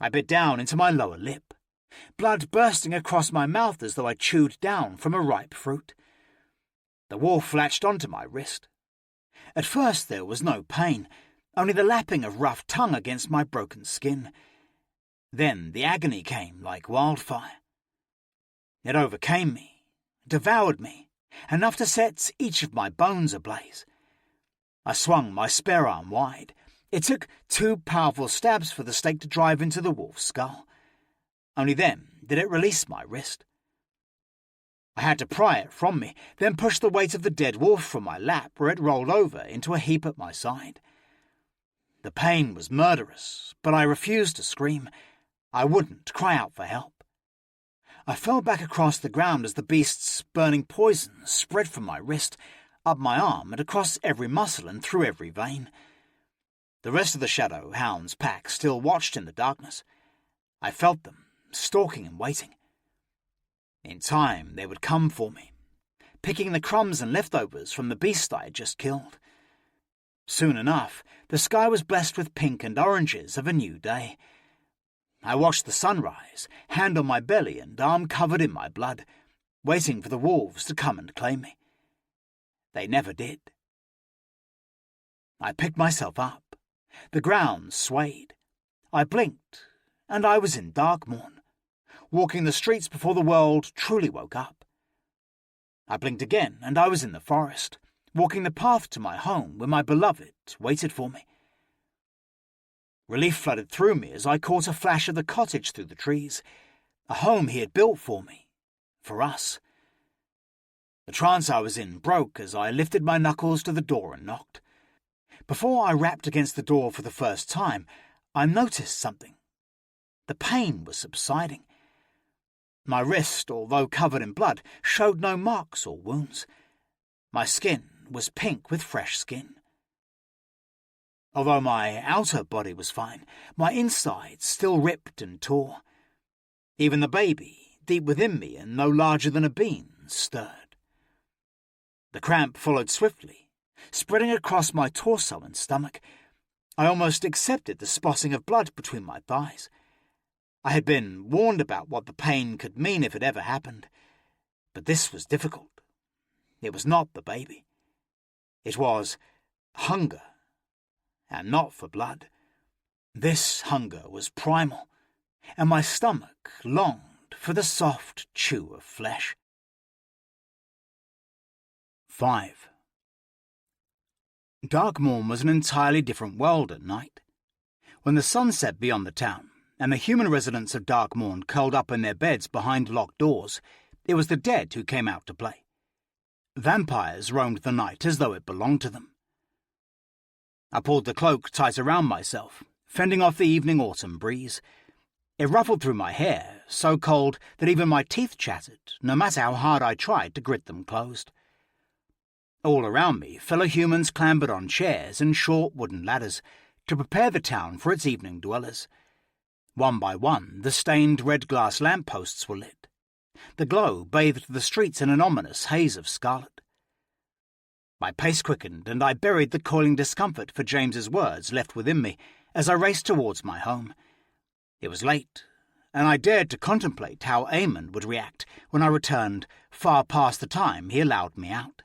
I bit down into my lower lip, blood bursting across my mouth as though I chewed down from a ripe fruit. The wolf latched onto my wrist. At first there was no pain, only the lapping of rough tongue against my broken skin. Then the agony came like wildfire. It overcame me, devoured me, enough to set each of my bones ablaze. I swung my spare arm wide. It took 2 powerful stabs for the stake to drive into the wolf's skull. Only then did it release my wrist. I had to pry it from me, then push the weight of the dead wolf from my lap where it rolled over into a heap at my side. The pain was murderous, but I refused to scream. I wouldn't cry out for help. I fell back across the ground as the beast's burning poison spread from my wrist, up my arm and across every muscle and through every vein. The rest of the Shadow Hound's pack still watched in the darkness. I felt them, stalking and waiting. In time they would come for me, picking the crumbs and leftovers from the beast I had just killed. Soon enough, the sky was blessed with pink and oranges of a new day. I watched the sunrise, hand on my belly and arm covered in my blood, waiting for the wolves to come and claim me. They never did. I picked myself up. The ground swayed. I blinked, and I was in Darkmourn, walking the streets before the world truly woke up. I blinked again, and I was in the forest, walking the path to my home where my beloved waited for me. Relief flooded through me as I caught a flash of the cottage through the trees, a home he had built for me, for us. The trance I was in broke as I lifted my knuckles to the door and knocked. Before I rapped against the door for the first time, I noticed something. The pain was subsiding. My wrist, although covered in blood, showed no marks or wounds. My skin was pink with fresh skin. Although my outer body was fine, my insides still ripped and tore. Even the baby, deep within me and no larger than a bean, stirred. The cramp followed swiftly, spreading across my torso and stomach. I almost accepted the spotting of blood between my thighs. I had been warned about what the pain could mean if it ever happened, but this was difficult. It was not the baby. It was hunger, and not for blood. This hunger was primal, and my stomach longed for the soft chew of flesh. 5. Darkmourn was an entirely different world at night. When the sun set beyond the town, and the human residents of Darkmourn curled up in their beds behind locked doors, it was the dead who came out to play. Vampires roamed the night as though it belonged to them. I pulled the cloak tight around myself, fending off the evening autumn breeze. It ruffled through my hair, so cold that even my teeth chattered, no matter how hard I tried to grit them closed. All around me, fellow humans clambered on chairs and short wooden ladders to prepare the town for its evening dwellers. One by one, the stained red glass lampposts were lit. The glow bathed the streets in an ominous haze of scarlet. My pace quickened, and I buried the coiling discomfort for James's words left within me as I raced towards my home. It was late, and I dared to contemplate how Eamon would react when I returned far past the time he allowed me out.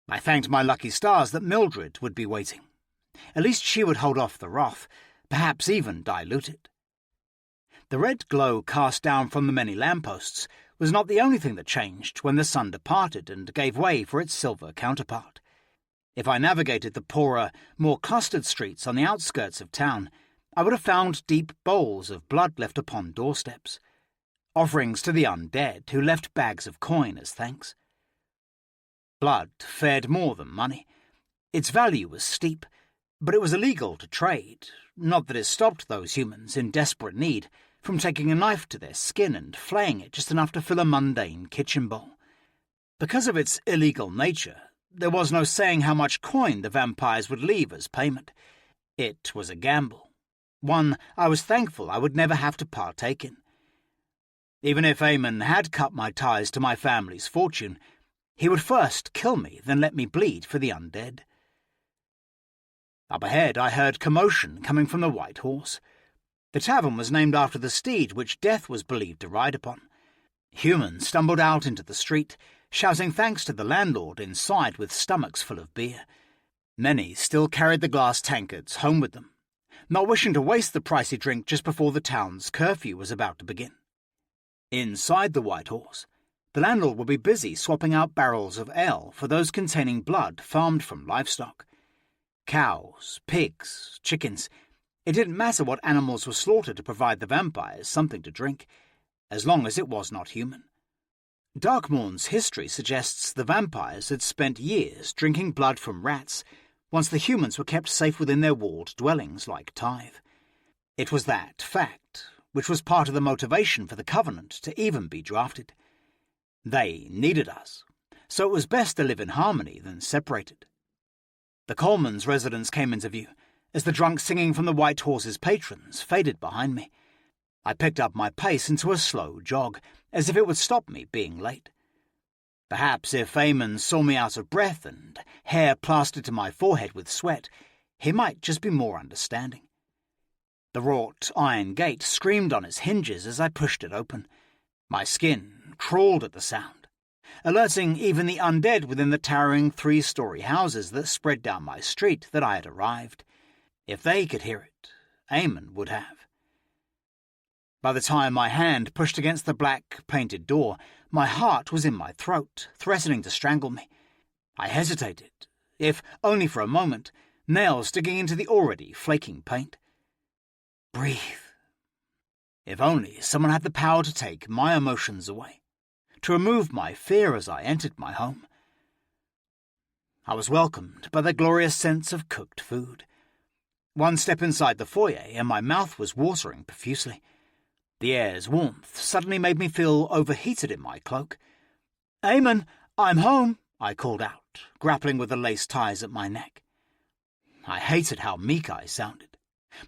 I thanked my lucky stars that Mildred would be waiting. At least she would hold off the wrath, perhaps even dilute it. The red glow cast down from the many lampposts was not the only thing that changed when the sun departed and gave way for its silver counterpart. If I navigated the poorer, more clustered streets on the outskirts of town, I would have found deep bowls of blood left upon doorsteps, offerings to the undead who left bags of coin as thanks. Blood fared more than money. Its value was steep, but it was illegal to trade, not that it stopped those humans in desperate need from taking a knife to their skin and flaying it just enough to fill a mundane kitchen bowl. Because of its illegal nature, there was no saying how much coin the vampires would leave as payment. It was a gamble, one I was thankful I would never have to partake in. Even if Eamon had cut my ties to my family's fortune, he would first kill me, then let me bleed for the undead. Up ahead I heard commotion coming from the White Horse. The tavern was named after the steed which Death was believed to ride upon. Humans stumbled out into the street, shouting thanks to the landlord inside with stomachs full of beer. Many still carried the glass tankards home with them, not wishing to waste the pricey drink just before the town's curfew was about to begin. Inside the White Horse, the landlord would be busy swapping out barrels of ale for those containing blood farmed from livestock. Cows, pigs, chickens. It didn't matter what animals were slaughtered to provide the vampires something to drink, as long as it was not human. Darkmourn's history suggests the vampires had spent years drinking blood from rats once the humans were kept safe within their walled dwellings like tithe. It was that fact which was part of the motivation for the Covenant to even be drafted. They needed us, so it was best to live in harmony than separated. The Colemans' residence came into view as the drunk singing from the White Horse's patrons faded behind me. I picked up my pace into a slow jog, as if it would stop me being late. Perhaps if Eamon saw me out of breath and hair plastered to my forehead with sweat, he might just be more understanding. The wrought iron gate screamed on its hinges as I pushed it open. My skin crawled at the sound, alerting even the undead within the towering 3-story houses that spread down my street that I had arrived. If they could hear it, Eamon would have. By the time my hand pushed against the black painted door, my heart was in my throat, threatening to strangle me. I hesitated, if only for a moment, nails digging into the already flaking paint. Breathe. If only someone had the power to take my emotions away, to remove my fear as I entered my home. I was welcomed by the glorious sense of cooked food. One step inside the foyer and my mouth was watering profusely. The air's warmth suddenly made me feel overheated in my cloak. "Eamon, I'm home," I called out, grappling with the lace ties at my neck. I hated how meek I sounded.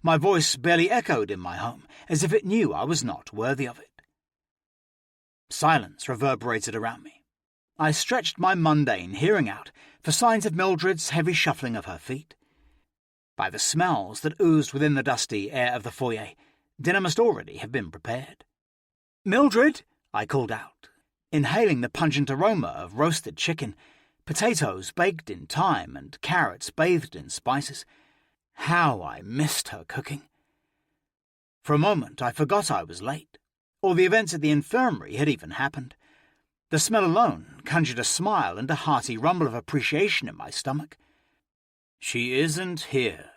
My voice barely echoed in my home, as if it knew I was not worthy of it. Silence reverberated around me. I stretched my mundane hearing out for signs of Mildred's heavy shuffling of her feet. By the smells that oozed within the dusty air of the foyer, dinner must already have been prepared. "Mildred," I called out, inhaling the pungent aroma of roasted chicken, potatoes baked in thyme and carrots bathed in spices. How I missed her cooking. For a moment I forgot I was late, or the events at the infirmary had even happened. The smell alone conjured a smile and a hearty rumble of appreciation in my stomach. "She isn't here,"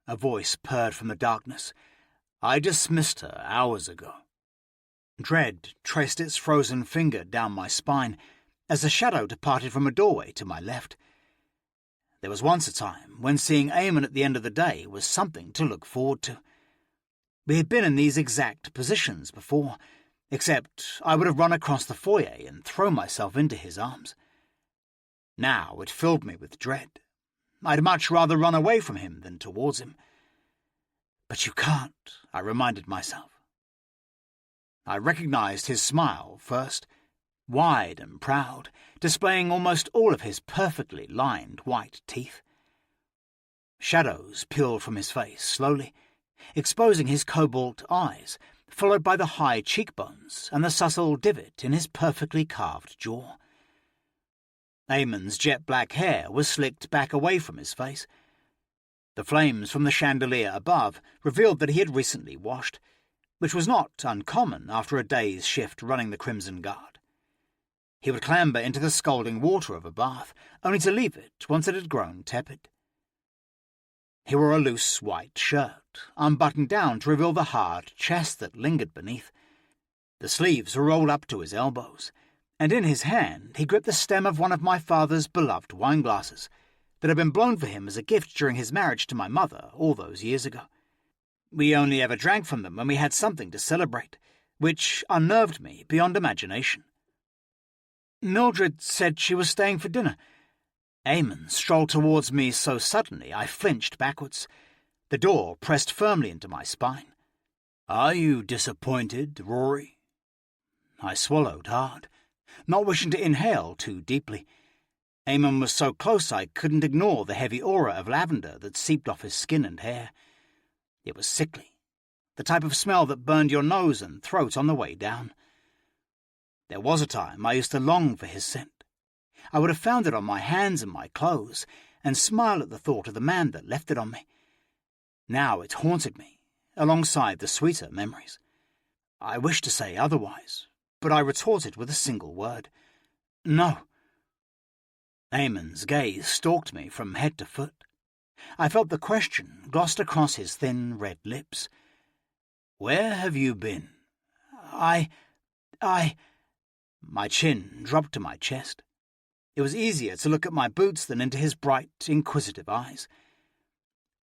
a voice purred from the darkness. "I dismissed her hours ago." Dread traced its frozen finger down my spine as a shadow departed from a doorway to my left. There was once a time when seeing Eamon at the end of the day was something to look forward to. We had been in these exact positions before, except I would have run across the foyer and thrown myself into his arms. Now it filled me with dread. I'd much rather run away from him than towards him. "But you can't," I reminded myself. I recognized his smile first, wide and proud, displaying almost all of his perfectly lined white teeth. Shadows peeled from his face slowly, exposing his cobalt eyes, followed by the high cheekbones and the subtle divot in his perfectly carved jaw. Eamon's jet-black hair was slicked back away from his face. The flames from the chandelier above revealed that he had recently washed, which was not uncommon after a day's shift running the Crimson Guard. He would clamber into the scalding water of a bath, only to leave it once it had grown tepid. He wore a loose white shirt, unbuttoned down to reveal the hard chest that lingered beneath. The sleeves were rolled up to his elbows, and in his hand he gripped the stem of one of my father's beloved wineglasses that had been blown for him as a gift during his marriage to my mother all those years ago. We only ever drank from them when we had something to celebrate, which unnerved me beyond imagination. Mildred said she was staying for dinner. Eamon strolled towards me so suddenly I flinched backwards. The door pressed firmly into my spine. "Are you disappointed, Rhory?" I swallowed hard, not wishing to inhale too deeply. Eamon was so close I couldn't ignore the heavy aura of lavender that seeped off his skin and hair. It was sickly, the type of smell that burned your nose and throat on the way down. There was a time I used to long for his scent. I would have found it on my hands and my clothes, and smile at the thought of the man that left it on me. Now it haunted me, alongside the sweeter memories. I wished to say otherwise, but I retorted with a single word. "No." Eamon's gaze stalked me from head to foot. I felt the question glossed across his thin red lips. "Where have you been?" I... My chin dropped to my chest. It was easier to look at my boots than into his bright, inquisitive eyes.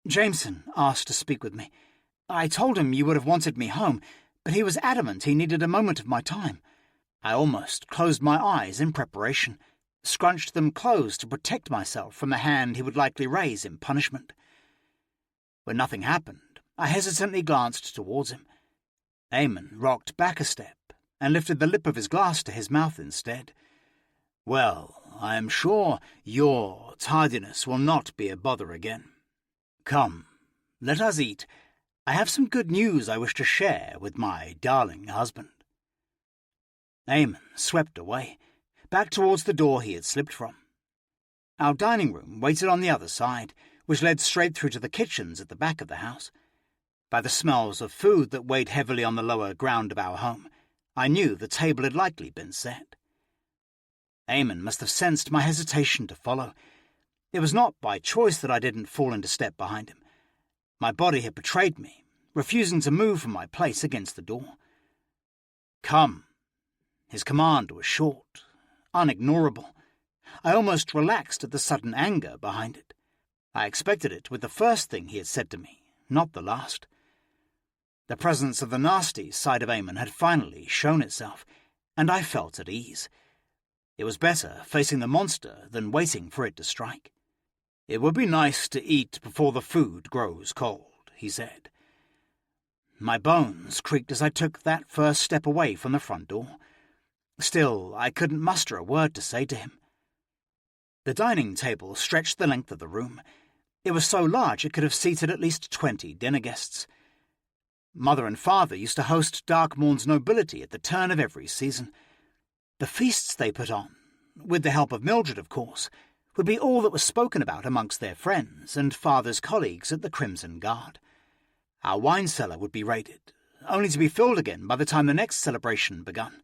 "Jameson asked to speak with me. I told him you would have wanted me home, but he was adamant he needed a moment of my time." I almost closed my eyes in preparation, scrunched them closed to protect myself from the hand he would likely raise in punishment. When nothing happened, I hesitantly glanced towards him. Eamon rocked back a step and lifted the lip of his glass to his mouth instead. "Well, I am sure your tardiness will not be a bother again. Come, let us eat. I have some good news I wish to share with my darling husband." Eamon swept away, back towards the door he had slipped from. Our dining room waited on the other side, which led straight through to the kitchens at the back of the house. By the smells of food that weighed heavily on the lower ground of our home, I knew the table had likely been set. Eamon must have sensed my hesitation to follow. It was not by choice that I didn't fall into step behind him. My body had betrayed me, refusing to move from my place against the door. "Come." His command was short, unignorable. I almost relaxed at the sudden anger behind it. I expected it with the first thing he had said to me, not the last. The presence of the nasty side of Eamon had finally shown itself, and I felt at ease. It was better facing the monster than waiting for it to strike. "It would be nice to eat before the food grows cold," he said. My bones creaked as I took that first step away from the front door. Still, I couldn't muster a word to say to him. The dining table stretched the length of the room. It was so large it could have seated at least 20 dinner guests. Mother and father used to host Darkmourn's nobility at the turn of every season. The feasts they put on, with the help of Mildred, of course, would be all that was spoken about amongst their friends and father's colleagues at the Crimson Guard. Our wine cellar would be raided, only to be filled again by the time the next celebration begun.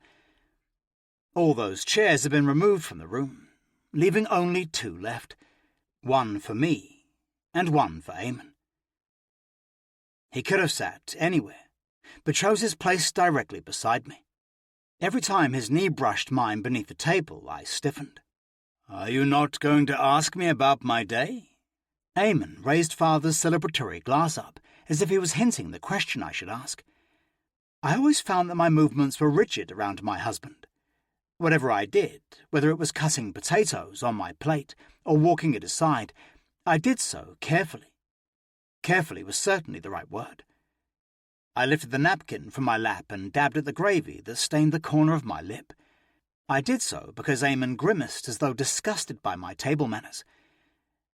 All those chairs had been removed from the room, leaving only 2 left, one for me and one for Eamon. He could have sat anywhere, but chose his place directly beside me. Every time his knee brushed mine beneath the table, I stiffened. "Are you not going to ask me about my day?" Eamon raised father's celebratory glass up, as if he was hinting the question I should ask. I always found that my movements were rigid around my husband. Whatever I did, whether it was cutting potatoes on my plate or walking at his side, I did so carefully. Carefully was certainly the right word. I lifted the napkin from my lap and dabbed at the gravy that stained the corner of my lip. I did so because Eamon grimaced as though disgusted by my table manners.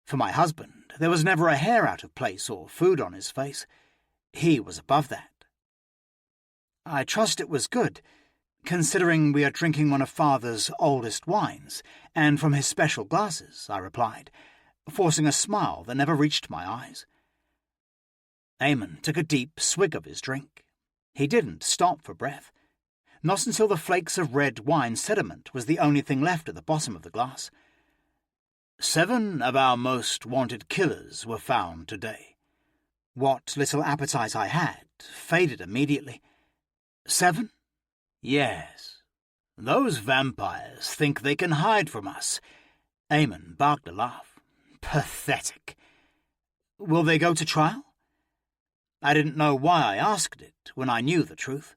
For my husband, there was never a hair out of place or food on his face. He was above that. "I trust it was good, considering we are drinking one of father's oldest wines, and from his special glasses," I replied, forcing a smile that never reached my eyes. Eamon took a deep swig of his drink. He didn't stop for breath. Not until the flakes of red wine sediment was the only thing left at the bottom of the glass. 7 of our most wanted killers were found today. What little appetite I had faded immediately. 7? Yes, Those vampires think they can hide from us. Eamon barked a laugh. Pathetic. Will they go to trial? I didn't know why I asked it when I knew the truth.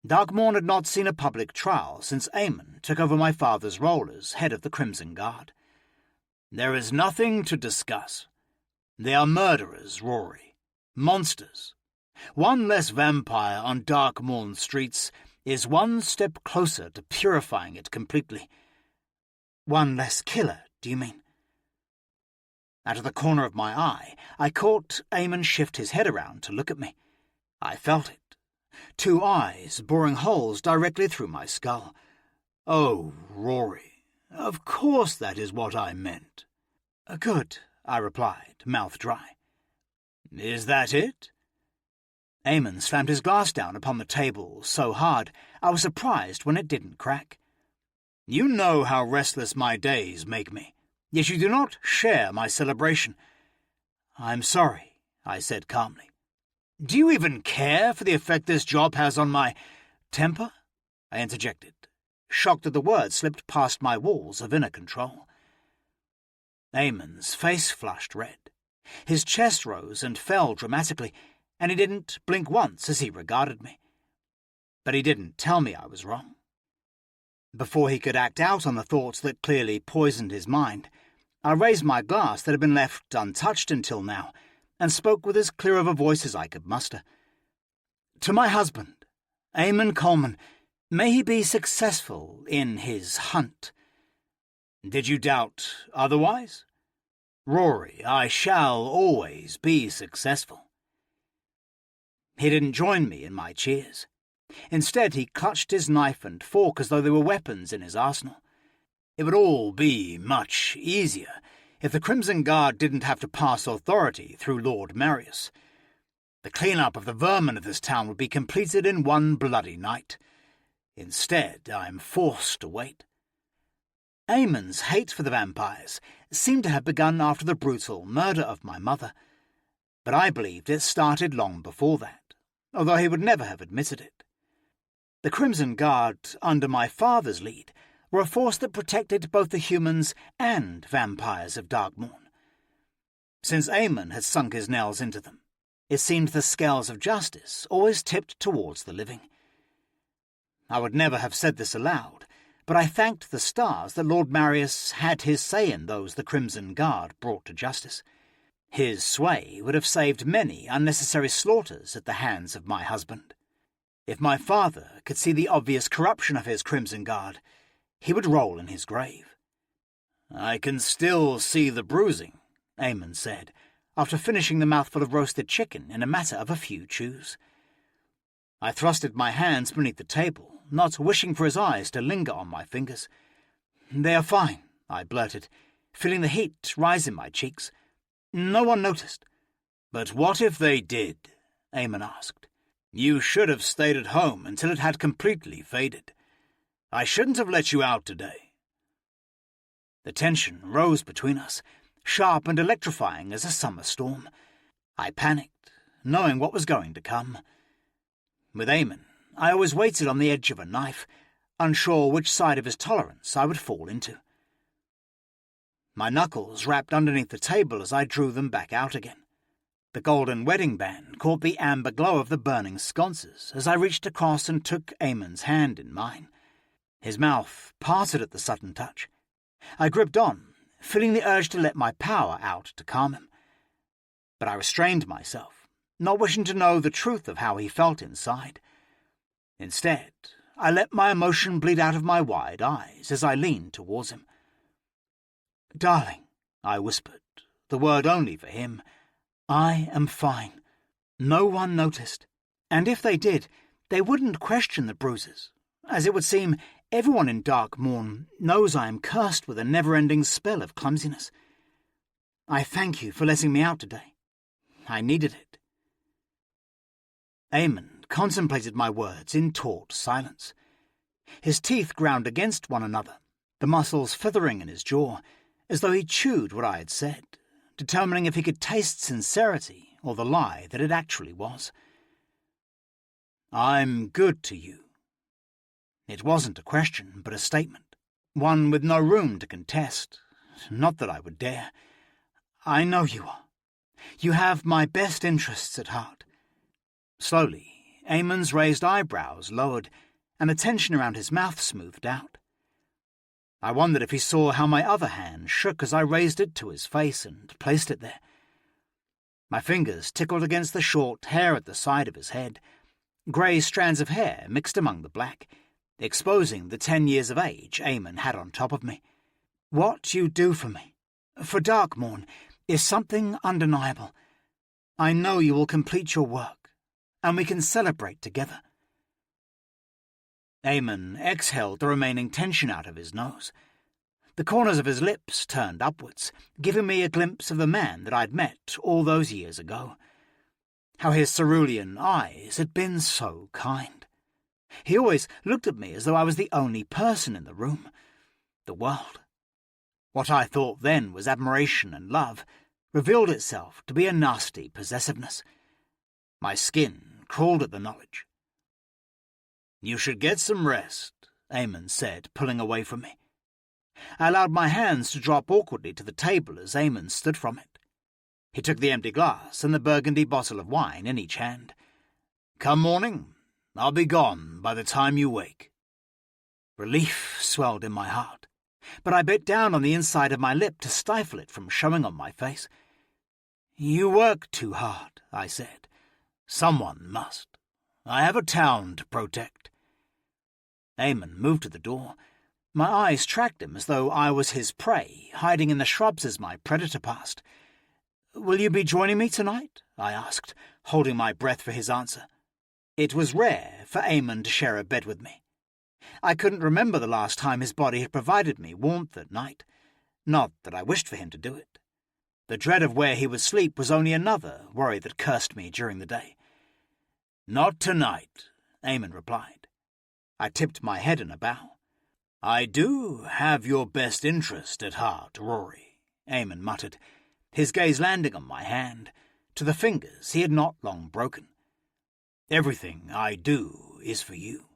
Darkmourn had not seen a public trial since Eamon took over my father's role as head of the Crimson Guard. There is nothing to discuss. They are murderers, Rhory. Monsters. One less vampire on Darkmourn streets is one step closer to purifying it completely. One less killer, do you mean? Out of the corner of my eye, I caught Eamon shift his head around to look at me. I felt it. 2 eyes boring holes directly through my skull. Oh, Rhory, of course that is what I meant. Good, I replied, mouth dry. Is that it? Eamon slammed his glass down upon the table so hard I was surprised when it didn't crack. You know how restless my days make me, yet you do not share my celebration. I'm sorry, I said calmly. Do you even care for the effect this job has on my temper? I interjected, shocked that the words slipped past my walls of inner control. Eamon's face flushed red. His chest rose and fell dramatically, and he didn't blink once as he regarded me. But he didn't tell me I was wrong. Before he could act out on the thoughts that clearly poisoned his mind, I raised my glass that had been left untouched until now, and spoke with as clear of a voice as I could muster. To my husband, Rhory Coleman, may he be successful in his hunt. Did you doubt otherwise? Rhory, I shall always be successful. He didn't join me in my cheers. Instead, he clutched his knife and fork as though they were weapons in his arsenal. It would all be much easier if the Crimson Guard didn't have to pass authority through Lord Marius. The clean-up of the vermin of this town would be completed in one bloody night. Instead, I am forced to wait. Eamon's hate for the vampires seemed to have begun after the brutal murder of my mother, but I believed it started long before that, although he would never have admitted it. The Crimson Guard, under my father's lead, were a force that protected both the humans and vampires of Darkmourn. Since Eamon had sunk his nails into them, it seemed the scales of justice always tipped towards the living. I would never have said this aloud, but I thanked the stars that Lord Marius had his say in those the Crimson Guard brought to justice. His sway would have saved many unnecessary slaughters at the hands of my husband. If my father could see the obvious corruption of his Crimson Guard, he would roll in his grave. I can still see the bruising, Eamon said, after finishing the mouthful of roasted chicken in a matter of a few chews. I thrusted my hands beneath the table, not wishing for his eyes to linger on my fingers. They are fine, I blurted, feeling the heat rise in my cheeks. No one noticed. But what if they did? Eamon asked. You should have stayed at home until it had completely faded. I shouldn't have let you out today. The tension rose between us, sharp and electrifying as a summer storm. I panicked, knowing what was going to come. With Eamon, I always waited on the edge of a knife, unsure which side of his tolerance I would fall into. My knuckles wrapped underneath the table as I drew them back out again. The golden wedding band caught the amber glow of the burning sconces as I reached across and took Eamon's hand in mine. His mouth parted at the sudden touch. I gripped on, feeling the urge to let my power out to calm him. But I restrained myself, not wishing to know the truth of how he felt inside. Instead, I let my emotion bleed out of my wide eyes as I leaned towards him. Darling, I whispered, the word only for him, I am fine. No one noticed, and if they did, they wouldn't question the bruises, as it would seem everyone in Darkmourn knows I am cursed with a never-ending spell of clumsiness. I thank you for letting me out today. I needed it. Eamon contemplated my words in taut silence. His teeth ground against one another, the muscles feathering in his jaw, as though he chewed what I had said, determining if he could taste sincerity or the lie that it actually was. I'm good to you. It wasn't a question, but a statement, one with no room to contest. Not that I would dare. I know you are. You have my best interests at heart. Slowly, Eamon's raised eyebrows lowered, and the tension around his mouth smoothed out. I wondered if he saw how my other hand shook as I raised it to his face and placed it there. My fingers tickled against the short hair at the side of his head, grey strands of hair mixed among the black, exposing the 10 years of age Eamon had on top of me. What you do for me, for Darkmourn, is something undeniable. I know you will complete your work, and we can celebrate together. Eamon exhaled the remaining tension out of his nose. The corners of his lips turned upwards, giving me a glimpse of the man that I'd met all those years ago. How his cerulean eyes had been so kind. He always looked at me as though I was the only person in the room, the world. What I thought then was admiration and love revealed itself to be a nasty possessiveness. My skin crawled at the knowledge. "You should get some rest," Eamon said, pulling away from me. I allowed my hands to drop awkwardly to the table as Eamon stood from it. He took the empty glass and the burgundy bottle of wine in each hand. "Come morning, I'll be gone by the time you wake." Relief swelled in my heart, but I bit down on the inside of my lip to stifle it from showing on my face. "You work too hard," I said. "Someone must. I have a town to protect." Eamon moved to the door. My eyes tracked him as though I was his prey, hiding in the shrubs as my predator passed. "Will you be joining me tonight?" I asked, holding my breath for his answer. It was rare for Eamon to share a bed with me. I couldn't remember the last time his body had provided me warmth at night. Not that I wished for him to do it. The dread of where he would sleep was only another worry that cursed me during the day. "Not tonight," Eamon replied. I tipped my head in a bow. "I do have your best interest at heart, Rhory," Eamon muttered, his gaze landing on my hand, to the fingers he had not long broken. "Everything I do is for you."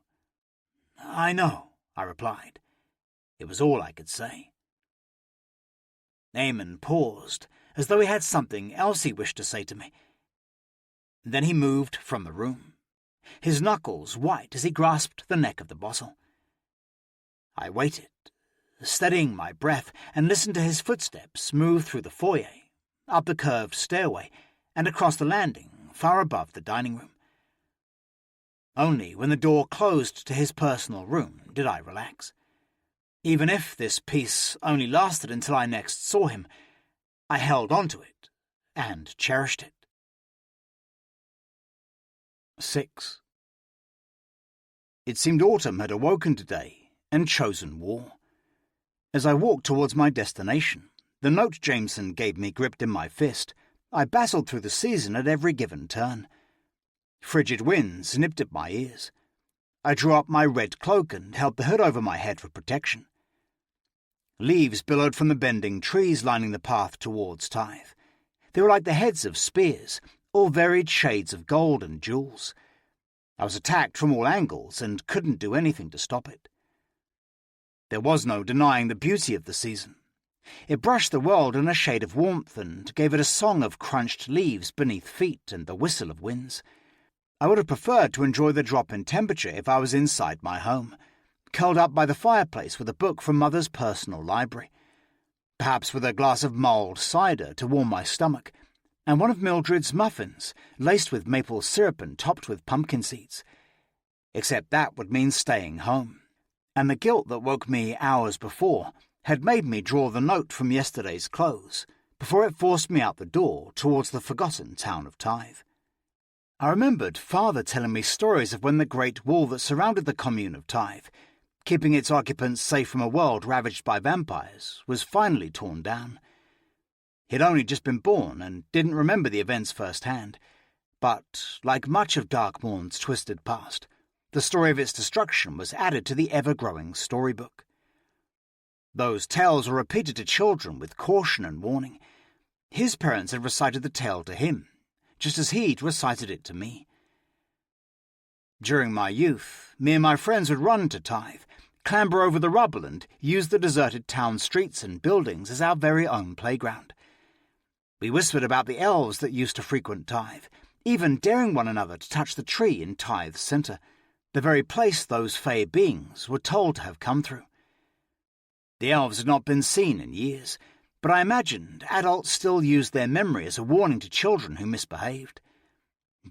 "I know," I replied. It was all I could say. Eamon paused, as though he had something else he wished to say to me. Then he moved from the room, his knuckles white as he grasped the neck of the bottle. I waited, steadying my breath, and listened to his footsteps move through the foyer, up the curved stairway, and across the landing far above the dining room. Only when the door closed to his personal room did I relax. Even if this peace only lasted until I next saw him, I held on to it and cherished it. 6. It seemed autumn had awoken today and chosen war. As I walked towards my destination, the note Jameson gave me gripped in my fist, I battled through the season at every given turn. Frigid winds nipped at my ears. I drew up my red cloak and held the hood over my head for protection. Leaves billowed from the bending trees lining the path towards Tithe. They were like the heads of spears, all varied shades of gold and jewels. I was attacked from all angles and couldn't do anything to stop it. There was no denying the beauty of the season. It brushed the world in a shade of warmth and gave it a song of crunched leaves beneath feet and the whistle of winds. I would have preferred to enjoy the drop in temperature if I was inside my home, curled up by the fireplace with a book from Mother's personal library, perhaps with a glass of mulled cider to warm my stomach, and one of Mildred's muffins, laced with maple syrup and topped with pumpkin seeds. Except that would mean staying home, and the guilt that woke me hours before had made me draw the note from yesterday's clothes before it forced me out the door towards the forgotten town of Tithe. I remembered Father telling me stories of when the great wall that surrounded the commune of Tithe, keeping its occupants safe from a world ravaged by vampires, was finally torn down. He'd only just been born and didn't remember the events firsthand, but, like much of Darkmourn's twisted past, the story of its destruction was added to the ever-growing storybook. Those tales were repeated to children with caution and warning. His parents had recited the tale to him, just as he'd recited it to me. During my youth, me and my friends would run to Tithe, clamber over the rubble and use the deserted town streets and buildings as our very own playground. We whispered about the elves that used to frequent Tithe, even daring one another to touch the tree in Tithe's centre, the very place those fey beings were told to have come through. The elves had not been seen in years, but I imagined adults still used their memory as a warning to children who misbehaved.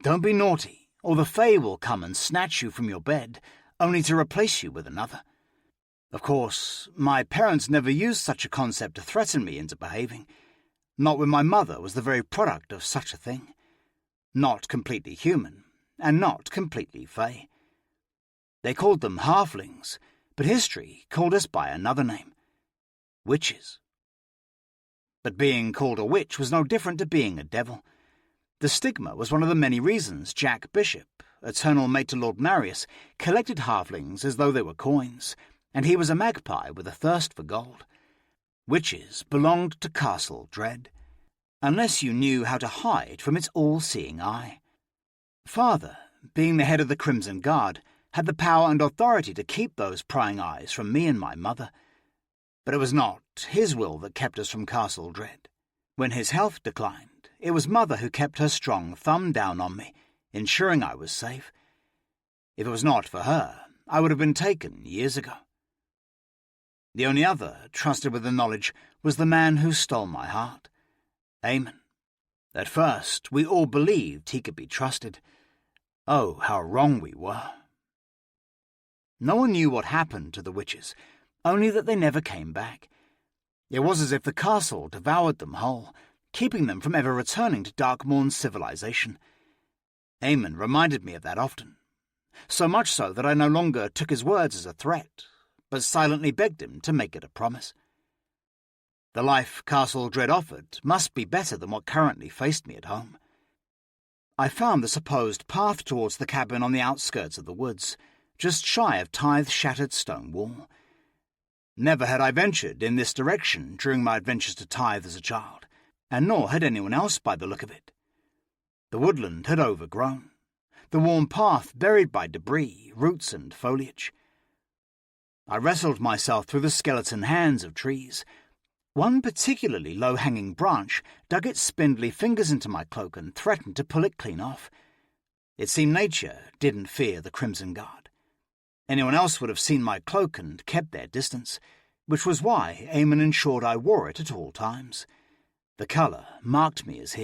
Don't be naughty, or the fey will come and snatch you from your bed, only to replace you with another. Of course, my parents never used such a concept to threaten me into behaving, not when my mother was the very product of such a thing. Not completely human, and not completely fey. They called them halflings, but history called us by another name: witches. But being called a witch was no different to being a devil. The stigma was one of the many reasons Jack Bishop, eternal mate to Lord Marius, collected halflings as though they were coins, and he was a magpie with a thirst for gold. Witches belonged to Castle Dread, unless you knew how to hide from its all-seeing eye. Father, being the head of the Crimson Guard, had the power and authority to keep those prying eyes from me and my mother, but it was not his will that kept us from Castle Dread. When his health declined, it was Mother who kept her strong thumb down on me, ensuring I was safe. If it was not for her, I would have been taken years ago. The only other trusted with the knowledge was the man who stole my heart, Eamon. At first, we all believed he could be trusted. Oh, how wrong we were. No one knew what happened to the witches, only that they never came back. It was as if the castle devoured them whole, keeping them from ever returning to Darkmourn's civilization. Eamon reminded me of that often, so much so that I no longer took his words as a threat, but silently begged him to make it a promise. The life Castle Dread offered must be better than what currently faced me at home. I found the supposed path towards the cabin on the outskirts of the woods, just shy of Tithe's shattered stone wall. Never had I ventured in this direction during my adventures to Tithe as a child, and nor had anyone else by the look of it. The woodland had overgrown, the warm path buried by debris, roots and foliage. I wrestled myself through the skeleton hands of trees. One particularly low-hanging branch dug its spindly fingers into my cloak and threatened to pull it clean off. It seemed nature didn't fear the Crimson Guard. Anyone else would have seen my cloak and kept their distance, which was why Eamon ensured I wore it at all times. The colour marked me as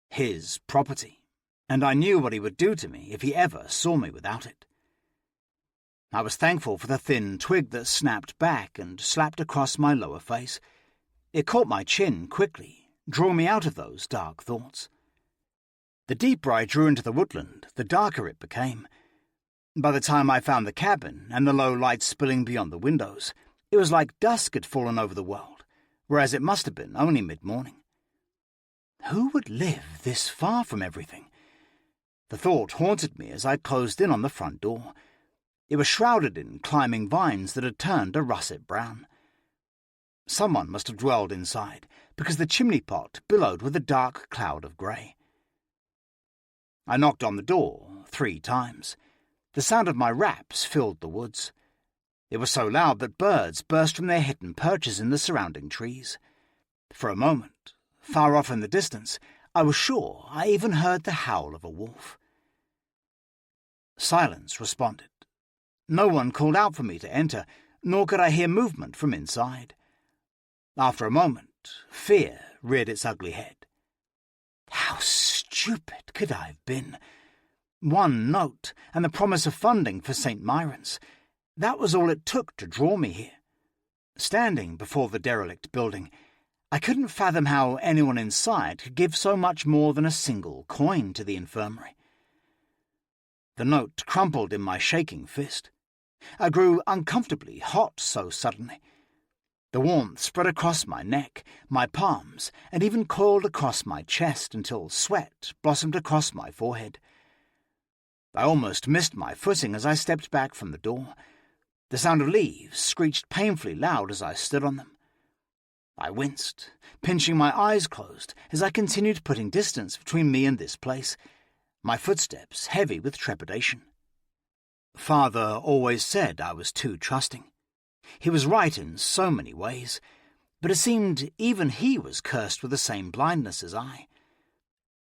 his property, and I knew what he would do to me if he ever saw me without it. I was thankful for the thin twig that snapped back and slapped across my lower face. It caught my chin quickly, drawing me out of those dark thoughts. The deeper I drew into the woodland, the darker it became. By the time I found the cabin and the low light spilling beyond the windows, it was like dusk had fallen over the world, whereas it must have been only mid-morning. Who would live this far from everything? The thought haunted me as I closed in on the front door. It was shrouded in climbing vines that had turned a russet brown. Someone must have dwelled inside, because the chimney pot billowed with a dark cloud of grey. I knocked on the door 3 times. The sound of my raps filled the woods. It was so loud that birds burst from their hidden perches in the surrounding trees. For a moment, far off in the distance, I was sure I even heard the howl of a wolf. Silence responded. No one called out for me to enter, nor could I hear movement from inside. After a moment, fear reared its ugly head. How stupid could I have been? One note, and the promise of funding for St. Myron's. That was all it took to draw me here. Standing before the derelict building, I couldn't fathom how anyone inside could give so much more than a single coin to the infirmary. The note crumpled in my shaking fist. I grew uncomfortably hot so suddenly. The warmth spread across my neck, my palms, and even coiled across my chest until sweat blossomed across my forehead. I almost missed my footing as I stepped back from the door. The sound of leaves screeched painfully loud as I stood on them. I winced, pinching my eyes closed as I continued putting distance between me and this place, my footsteps heavy with trepidation. Father always said I was too trusting. He was right in so many ways, but it seemed even he was cursed with the same blindness as I.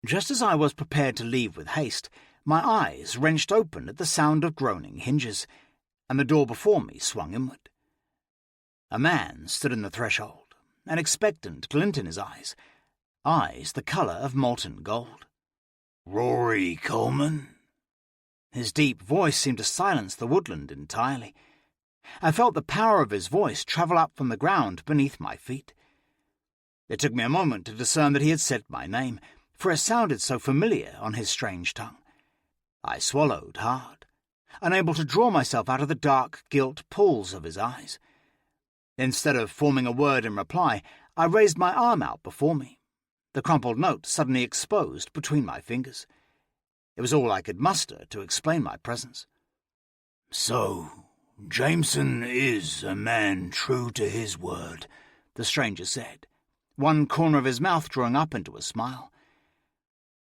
Just as I was prepared to leave with haste, my eyes wrenched open at the sound of groaning hinges, and the door before me swung inward. A man stood in the threshold, an expectant glint in his eyes the colour of molten gold. "Rhory Coleman?" His deep voice seemed to silence the woodland entirely. I felt the power of his voice travel up from the ground beneath my feet. It took me a moment to discern that he had said my name, for it sounded so familiar on his strange tongue. I swallowed hard, unable to draw myself out of the dark gilt pools of his eyes. Instead of forming a word in reply, I raised my arm out before me, the crumpled note suddenly exposed between my fingers. It was all I could muster to explain my presence. "So, Jameson is a man true to his word," the stranger said, one corner of his mouth drawing up into a smile.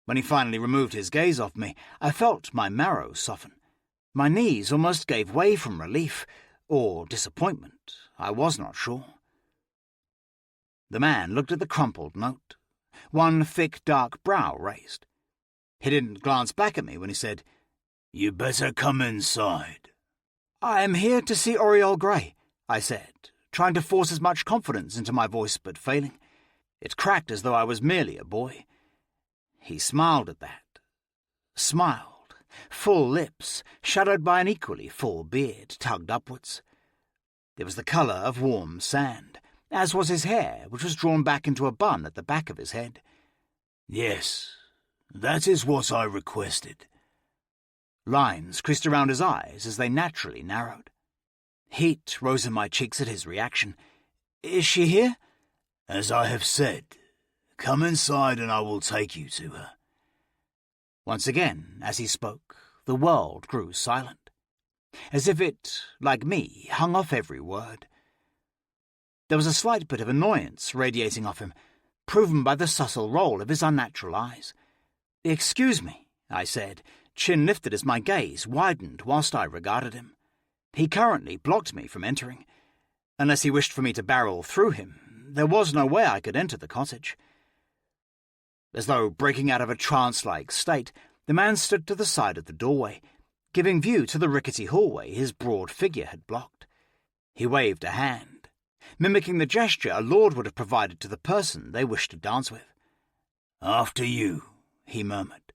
When he finally removed his gaze off me, I felt my marrow soften. My knees almost gave way from relief, or disappointment, I was not sure. The man looked at the crumpled note, one thick dark brow raised. He didn't glance back at me when he said, "You better come inside." "I am here to see Oriole Grey," I said, trying to force as much confidence into my voice but failing. It cracked as though I was merely a boy. He smiled at that. Smiled, full lips, shadowed by an equally full beard tugged upwards. It was the colour of warm sand, as was his hair, which was drawn back into a bun at the back of his head. "Yes, that is what I requested." Lines creased around his eyes as they naturally narrowed. Heat rose in my cheeks at his reaction. "Is she here?" "As I have said, come inside and I will take you to her." Once again, as he spoke, the world grew silent, as if it, like me, hung off every word. There was a slight bit of annoyance radiating off him, proven by the subtle roll of his unnatural eyes. "Excuse me," I said, chin lifted as my gaze widened whilst I regarded him. He currently blocked me from entering. Unless he wished for me to barrel through him, there was no way I could enter the cottage. As though breaking out of a trance-like state, the man stood to the side of the doorway, giving view to the rickety hallway his broad figure had blocked. He waved a hand, mimicking the gesture a lord would have provided to the person they wished to dance with. "After you," he murmured.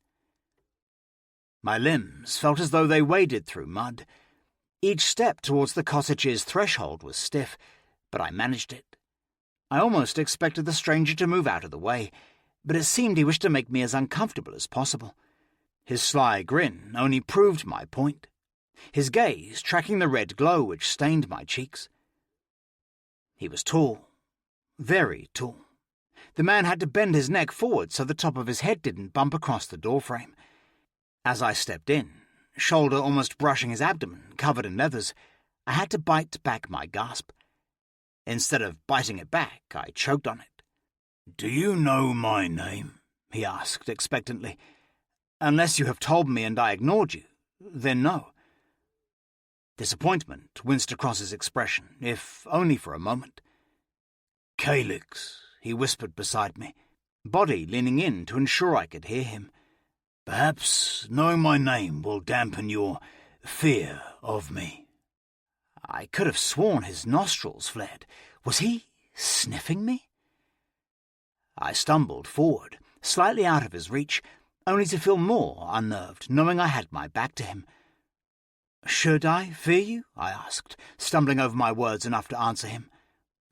My limbs felt as though they waded through mud. Each step towards the cottage's threshold was stiff, but I managed it. I almost expected the stranger to move out of the way, but it seemed he wished to make me as uncomfortable as possible. His sly grin only proved my point, his gaze tracking the red glow which stained my cheeks. He was tall, very tall. The man had to bend his neck forward so the top of his head didn't bump across the doorframe. As I stepped in, shoulder almost brushing his abdomen, covered in leathers, I had to bite back my gasp. Instead of biting it back, I choked on it. "Do you know my name?" he asked expectantly. "Unless you have told me and I ignored you, then no." Disappointment winced across his expression, if only for a moment. "Calyx," he whispered beside me, body leaning in to ensure I could hear him. "Perhaps knowing my name will dampen your fear of me." I could have sworn his nostrils flared. Was he sniffing me? I stumbled forward, slightly out of his reach, only to feel more unnerved, knowing I had my back to him. "Should I fear you?" I asked, stumbling over my words enough to answer him.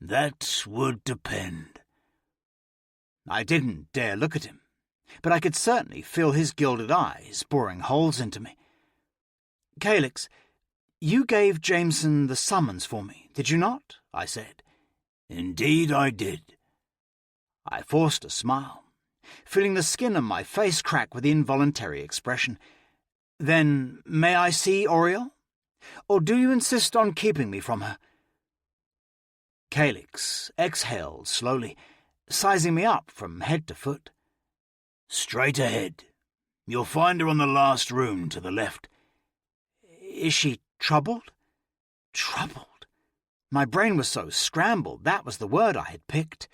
"That would depend." I didn't dare look at him, but I could certainly feel his gilded eyes boring holes into me. "Calyx, you gave Jameson the summons for me, did you not?" I said. "Indeed I did." I forced a smile, feeling the skin on my face crack with the involuntary expression. "Then may I see Oriole? Or do you insist on keeping me from her?" Calyx exhaled slowly, sizing me up from head to foot. "Straight ahead. You'll find her on the last room to the left." Is she troubled? Troubled? My brain was so scrambled, that was the word I had picked.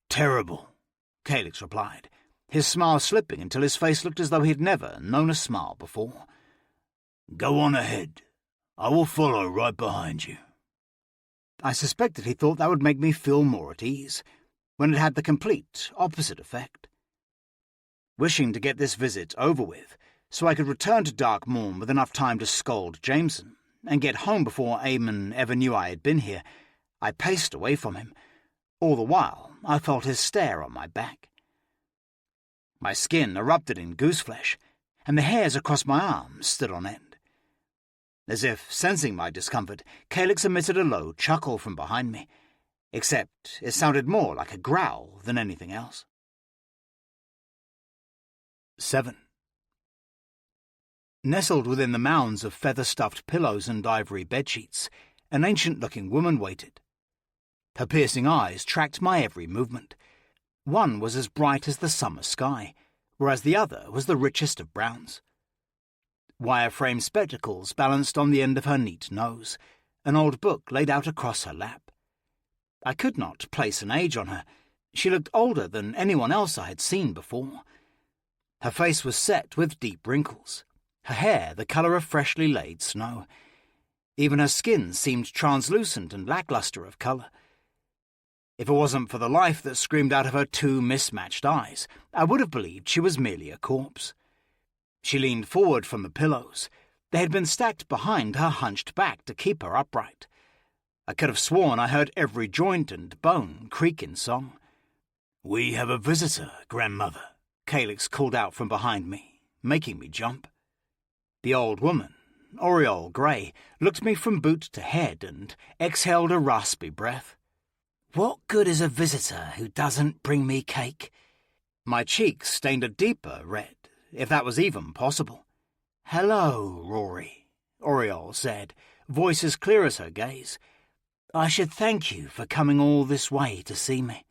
Terrible, Calyx replied, his smile slipping until his face looked as though he had never known a smile before. Go on ahead. I will follow right behind you. I suspected he thought that would make me feel more at ease, when it had the complete opposite effect. Wishing to get this visit over with, so I could return to Darkmourn with enough time to scold Jameson, and get home before Eamon ever knew I had been here, I paced away from him. All the while, I felt his stare on my back. My skin erupted in gooseflesh, and the hairs across my arms stood on end. As if sensing my discomfort, Calyx emitted a low chuckle from behind me, except it sounded more like a growl than anything else. 7. Nestled within the mounds of feather-stuffed pillows and ivory bedsheets, an ancient-looking woman waited. Her piercing eyes tracked my every movement. One was as bright as the summer sky, whereas the other was the richest of browns. Wire-frame spectacles balanced on the end of her neat nose, an old book laid out across her lap. I could not place an age on her. She looked older than anyone else I had seen before. Her face was set with deep wrinkles, her hair the colour of freshly laid snow. Even her skin seemed translucent and lacklustre of colour. If it wasn't for the life that screamed out of her two mismatched eyes, I would have believed she was merely a corpse. She leaned forward from the pillows. They had been stacked behind her hunched back to keep her upright. I could have sworn I heard every joint and bone creak in song. "We have a visitor, grandmother," Calyx called out from behind me, making me jump. The old woman, aureole grey, looked me from boot to head and exhaled a raspy breath. "What good is a visitor who doesn't bring me cake?" My cheeks stained a deeper red, if that was even possible. "Hello, Rhory," Aureole said, voice as clear as her gaze. "I should thank you for coming all this way to see me."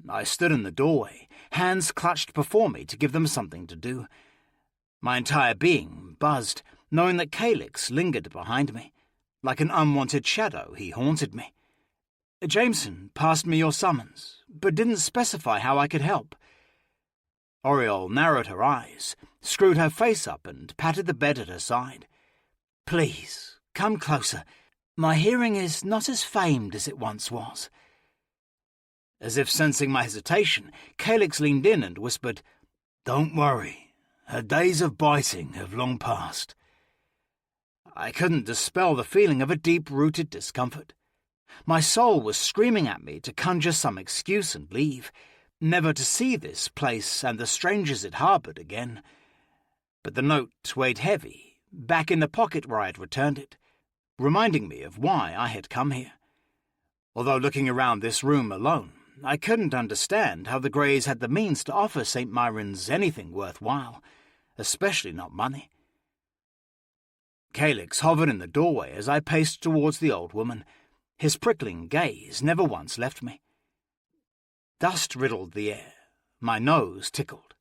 I stood in the doorway, hands clutched before me to give them something to do. My entire being buzzed, knowing that Calyx lingered behind me. Like an unwanted shadow, he haunted me. Jameson passed me your summons, but didn't specify how I could help. Aureole narrowed her eyes, screwed her face up and patted the bed at her side. "Please, come closer. My hearing is not as famed as it once was." As if sensing my hesitation, Calyx leaned in and whispered, "Don't worry. Her days of biting have long passed." I couldn't dispel the feeling of a deep-rooted discomfort. My soul was screaming at me to conjure some excuse and leave, never to see this place and the strangers it harboured again. But the note weighed heavy, back in the pocket where I had returned it, reminding me of why I had come here. Although looking around this room alone, I couldn't understand how the Greys had the means to offer St. Myrons anything worthwhile, especially not money. Calyx hovered in the doorway as I paced towards the old woman. His prickling gaze never once left me. Dust riddled the air. My nose tickled.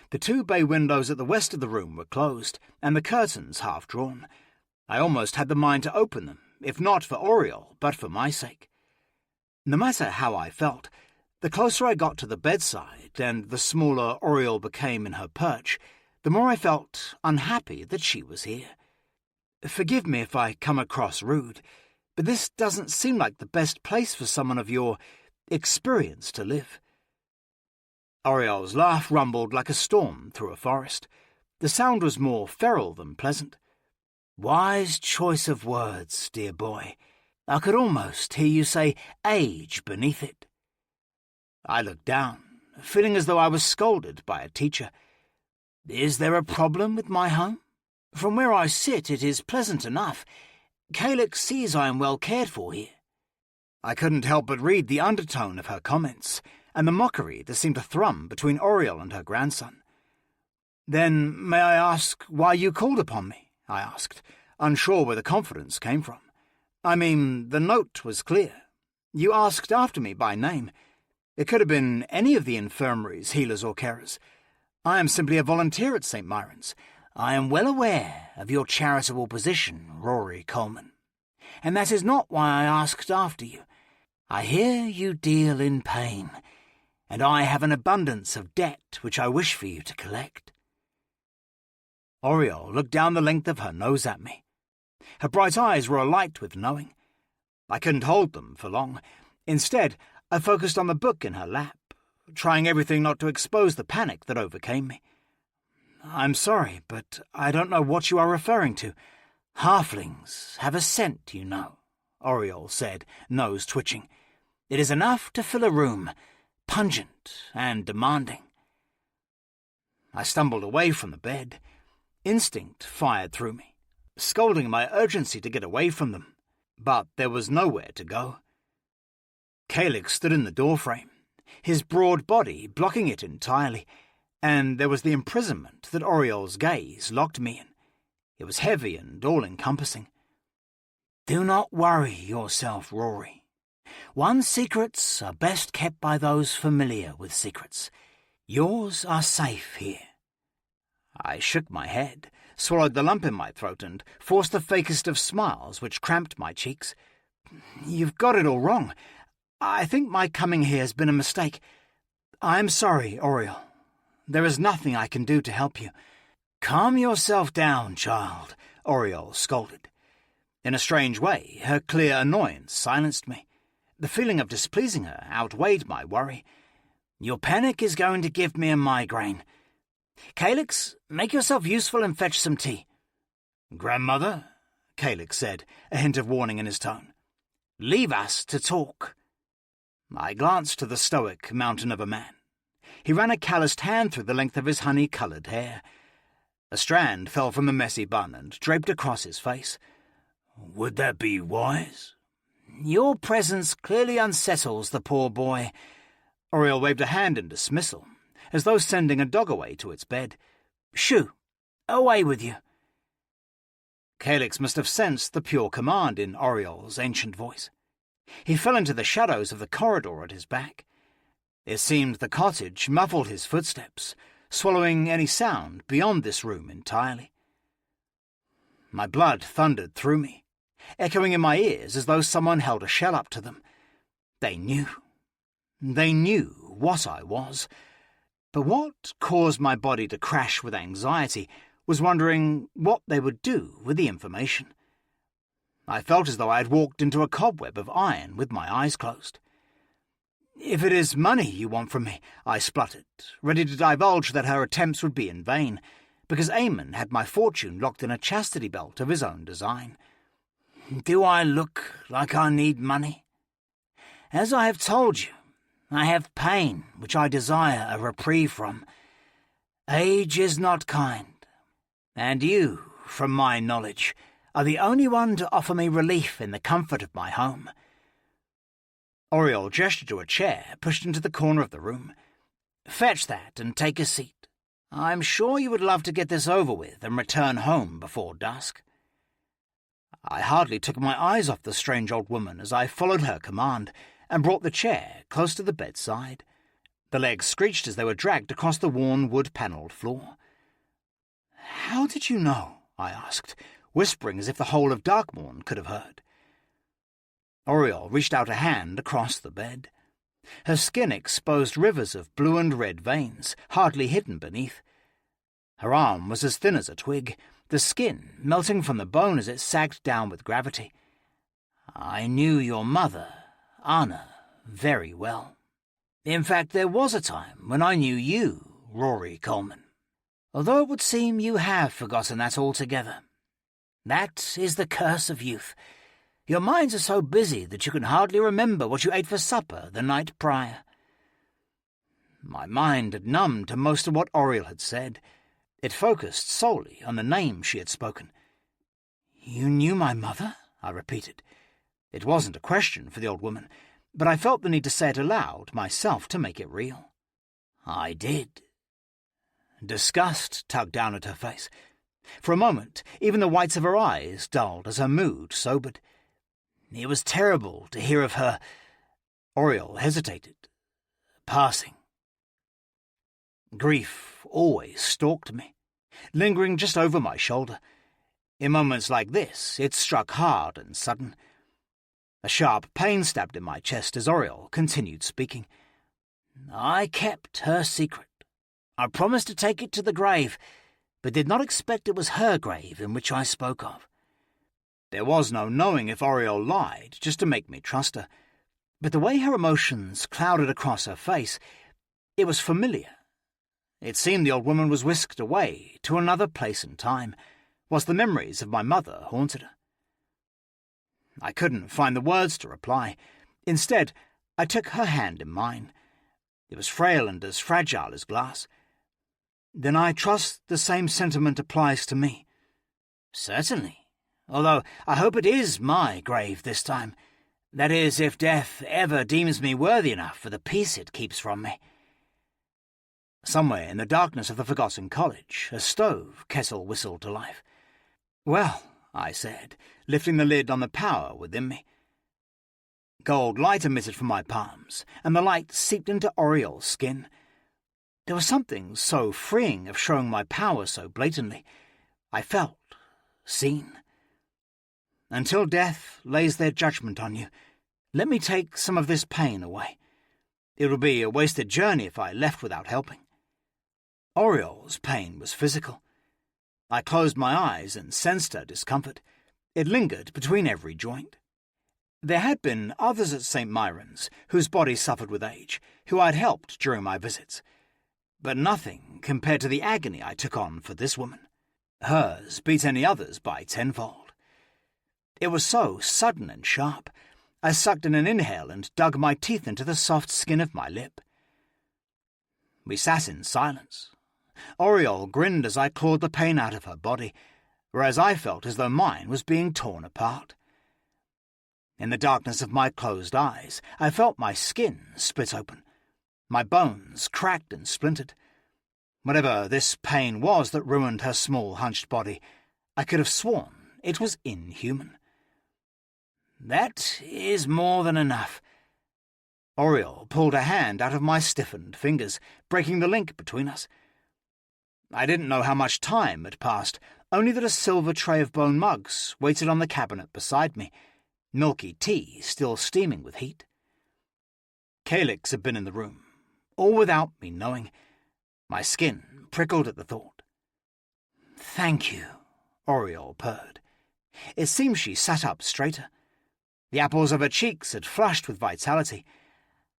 The two bay windows at the west of the room were closed, and the curtains half drawn. I almost had the mind to open them, if not for Aureole, but for my sake. No matter how I felt, the closer I got to the bedside and the smaller Aureole became in her perch, the more I felt unhappy that she was here. Forgive me if I come across rude, but this doesn't seem like the best place for someone of your experience to live." Aureole's laugh rumbled like a storm through a forest. The sound was more feral than pleasant. "Wise choice of words, dear boy. I could almost hear you say age beneath it." I looked down, feeling as though I was scolded by a teacher. "Is there a problem with my home? From where I sit it is pleasant enough. Calyx sees I am well cared for here." I couldn't help but read the undertone of her comments, and the mockery that seemed to thrum between Aureole and her grandson. "Then may I ask why you called upon me?" I asked, unsure where the confidence came from. "I mean, the note was clear. You asked after me by name. It could have been any of the Infirmary's healers or carers. I am simply a volunteer at St. Myrons. I am well aware of your charitable position, Rhory Coleman, and that is not why I asked after you. I hear you deal in pain, and I have an abundance of debt which I wish for you to collect. Oriole looked down the length of her nose at me. Her bright eyes were alight with knowing. I couldn't hold them for long. Instead, I focused on the book in her lap, trying everything not to expose the panic that overcame me. I'm sorry, but I don't know what you are referring to. Halflings have a scent, you know, Oriole said, nose twitching. It is enough to fill a room, pungent and demanding. I stumbled away from the bed. Instinct fired through me, scolding my urgency to get away from them, but there was nowhere to go. Calix stood in the doorframe, his broad body blocking it entirely, and there was the imprisonment that Oriole's gaze locked me in. It was heavy and all-encompassing. Do not worry yourself, Rhory. One's secrets are best kept by those familiar with secrets. Yours are safe here. I shook my head, swallowed the lump in my throat, and forced the fakest of smiles which cramped my cheeks. You've got it all wrong. I think my coming here has been a mistake. I am sorry, Oriole. There is nothing I can do to help you. Calm yourself down, child, Oriole scolded. In a strange way, her clear annoyance silenced me. The feeling of displeasing her outweighed my worry. Your panic is going to give me a migraine. Calix, make yourself useful and fetch some tea. Grandmother, Calix said, a hint of warning in his tone. Leave us to talk. I glanced to the stoic mountain of a man. He ran a calloused hand through the length of his honey-coloured hair. A strand fell from the messy bun and draped across his face. Would that be wise? Your presence clearly unsettles the poor boy. Oriole waved a hand in dismissal, as though sending a dog away to its bed. Shoo! Away with you! Calix must have sensed the pure command in Oriole's ancient voice. He fell into the shadows of the corridor at his back. It seemed the cottage muffled his footsteps, swallowing any sound beyond this room entirely. My blood thundered through me, echoing in my ears as though someone held a shell up to them. They knew. They knew what I was. But what caused my body to crash with anxiety was wondering what they would do with the information. I felt as though I had walked into a cobweb of iron with my eyes closed. If it is money you want from me, I spluttered, ready to divulge that her attempts would be in vain, because Eamon had my fortune locked in a chastity belt of his own design. Do I look like I need money? As I have told you, I have pain which I desire a reprieve from. Age is not kind, and you, from my knowledge, are the only one to offer me relief in the comfort of my home. Oriole gestured to a chair pushed into the corner of the room. Fetch that and take a seat. I'm sure you would love to get this over with and return home before dusk. I hardly took my eyes off the strange old woman as I followed her command and brought the chair close to the bedside. The legs screeched as they were dragged across the worn wood-panelled floor. How did you know? I asked, whispering as if the whole of Darkmourn could have heard. Oriole reached out a hand across the bed. Her skin exposed rivers of blue and red veins, hardly hidden beneath. Her arm was as thin as a twig, the skin melting from the bone as it sagged down with gravity. I knew your mother, Anna, very well. In fact, there was a time when I knew you, Rhory Coleman. Although it would seem you have forgotten that altogether. That is the curse of youth. Your minds are so busy that you can hardly remember what you ate for supper the night prior. My mind had numbed to most of what Oriole had said. It focused solely on the name she had spoken. You knew my mother? I repeated. It wasn't a question for the old woman, but I felt the need to say it aloud myself to make it real. I did. Disgust tugged down at her face. For a moment, even the whites of her eyes dulled as her mood sobered. It was terrible to hear of her. Oriole hesitated. Passing. Grief always stalked me. lingering just over my shoulder. In moments like this, it struck hard and sudden. A sharp pain stabbed in my chest as Oriel continued speaking. I kept her secret. I promised to take it to the grave, but did not expect it was her grave in which I spoke of. There was no knowing if Oriel lied just to make me trust her, but the way her emotions clouded across her face, it was familiar. It seemed the old woman was whisked away to another place and time, whilst the memories of my mother haunted her. I couldn't find the words to reply. Instead, I took her hand in mine. It was frail and as fragile as glass. Then I trust the same sentiment applies to me. Certainly, although I hope it is my grave this time. That is, if death ever deems me worthy enough for the peace it keeps from me. Somewhere in the darkness of the forgotten college, a stove kettle whistled to life. Well, I said, lifting the lid on the power within me. Gold light emitted from my palms, and the light seeped into Oriel's skin. There was something so freeing of showing my power so blatantly. I felt seen. Until death lays their judgment on you, let me take some of this pain away. It would be a wasted journey if I left without helping. Oriel's pain was physical. I closed my eyes and sensed her discomfort. It lingered between every joint. There had been others at St. Myron's whose bodies suffered with age, who I had helped during my visits. But nothing compared to the agony I took on for this woman. Hers beat any others by tenfold. It was so sudden and sharp. I sucked in an inhale and dug my teeth into the soft skin of my lip. We sat in silence. Oriel grinned as I clawed the pain out of her body, whereas I felt as though mine was being torn apart. In the darkness of my closed eyes, I felt my skin split open. My bones cracked and splintered. Whatever this pain was that ruined her small, hunched body, I could have sworn it was inhuman. That is more than enough. Oriel pulled a hand out of my stiffened fingers, breaking the link between us. I didn't know how much time had passed, only that a silver tray of bone mugs waited on the cabinet beside me, milky tea still steaming with heat. Calyx had been in the room, all without me knowing. My skin prickled at the thought. "Thank you," Oriel purred. It seemed she sat up straighter. The apples of her cheeks had flushed with vitality.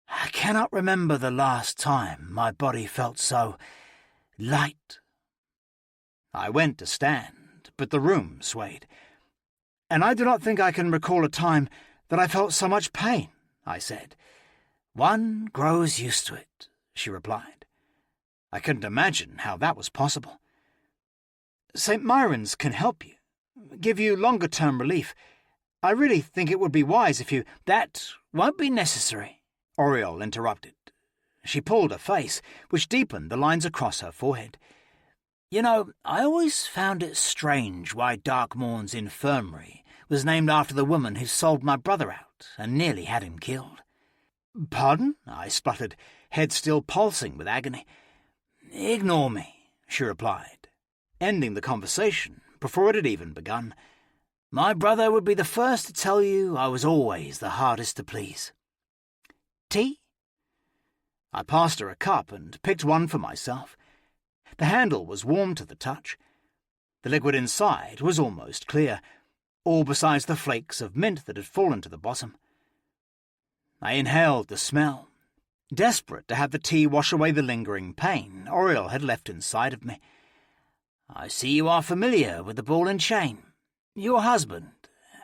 I cannot remember the last time my body felt so light. I went to stand, but the room swayed. And I do not think I can recall a time that I felt so much pain, I said. One grows used to it, she replied. I couldn't imagine how that was possible. St. Myron's can help you, give you longer-term relief. I really think it would be wise if you— That won't be necessary, Oriel interrupted. She pulled her face, which deepened the lines across her forehead. You know, I always found it strange why Darkmourn's Infirmary was named after the woman who sold my brother out and nearly had him killed. Pardon? I spluttered, head still pulsing with agony. Ignore me, she replied, ending the conversation before it had even begun. My brother would be the first to tell you I was always the hardest to please. Tea? I passed her a cup and picked one for myself. The handle was warm to the touch. The liquid inside was almost clear, all besides the flakes of mint that had fallen to the bottom. I inhaled the smell, desperate to have the tea wash away the lingering pain Oriel had left inside of me. I see you are familiar with the ball and chain. Your husband,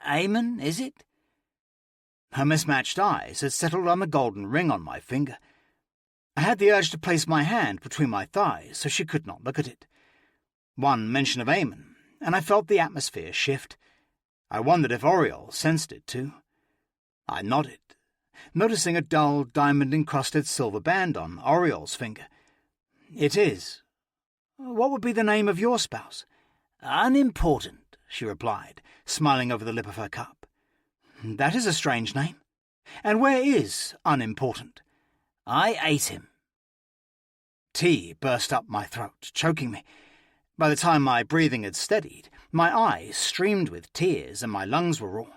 Eamon, is it? Her mismatched eyes had settled on the golden ring on my finger. I had the urge to place my hand between my thighs so she could not look at it. One mention of Eamon, and I felt the atmosphere shift. I wondered if Oriel sensed it too. I nodded, noticing a dull, diamond-encrusted silver band on Oriel's finger. It is. What would be the name of your spouse? Unimportant, she replied, smiling over the lip of her cup. That is a strange name. And where is Unimportant? I ate him. Tea burst up my throat, choking me. By the time my breathing had steadied, my eyes streamed with tears and my lungs were raw.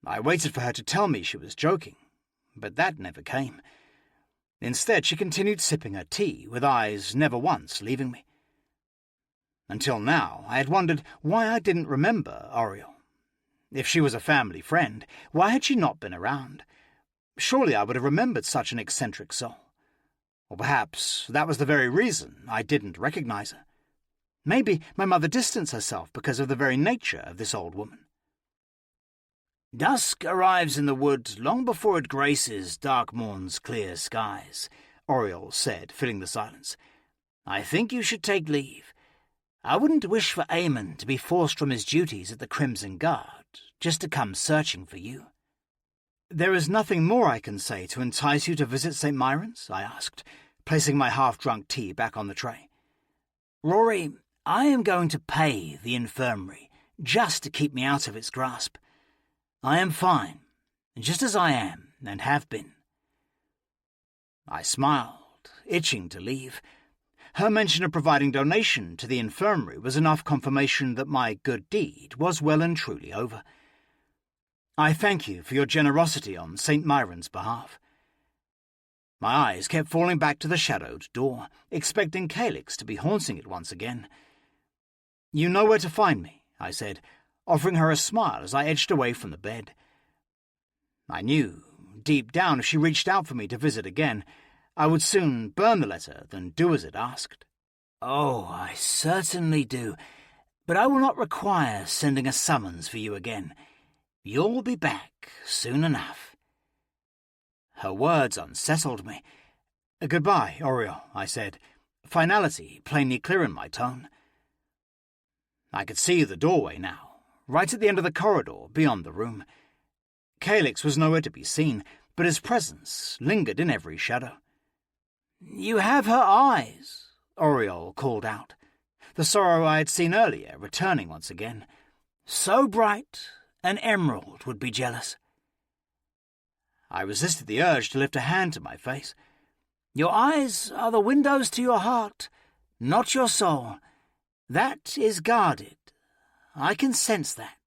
I waited for her to tell me she was joking, but that never came. Instead, she continued sipping her tea, with eyes never once leaving me. Until now, I had wondered why I didn't remember Oriel. If she was a family friend, why had she not been around? Surely I would have remembered such an eccentric soul. Or perhaps that was the very reason I didn't recognize her. Maybe my mother distanced herself because of the very nature of this old woman. Dusk arrives in the wood long before it graces Darkmourn's clear skies, Oriel said, filling the silence. I think you should take leave. I wouldn't wish for Eamon to be forced from his duties at the Crimson Guard, just to come searching for you. There is nothing more I can say to entice you to visit St. Myron's? I asked, placing my half-drunk tea back on the tray. Rhory, I am going to pay the Infirmary just to keep me out of its grasp. I am fine, just as I am and have been. I smiled, itching to leave. Her mention of providing donation to the Infirmary was enough confirmation that my good deed was well and truly over. I thank you for your generosity on St. Myron's behalf. My eyes kept falling back to the shadowed door, expecting Calyx to be haunting it once again. You know where to find me, I said, offering her a smile as I edged away from the bed. I knew, deep down, if she reached out for me to visit again, I would soon burn the letter than do as it asked. Oh, I certainly do, but I will not require sending a summons for you again. You'll be back soon enough. Her words unsettled me. Goodbye, Oriel, I said, finality plainly clear in my tone. I could see the doorway now, right at the end of the corridor beyond the room. Calyx was nowhere to be seen, but his presence lingered in every shadow. You have her eyes, Oriel called out, the sorrow I had seen earlier returning once again. So bright, an emerald would be jealous. I resisted the urge to lift a hand to my face. Your eyes are the windows to your heart, not your soul. That is guarded. I can sense that.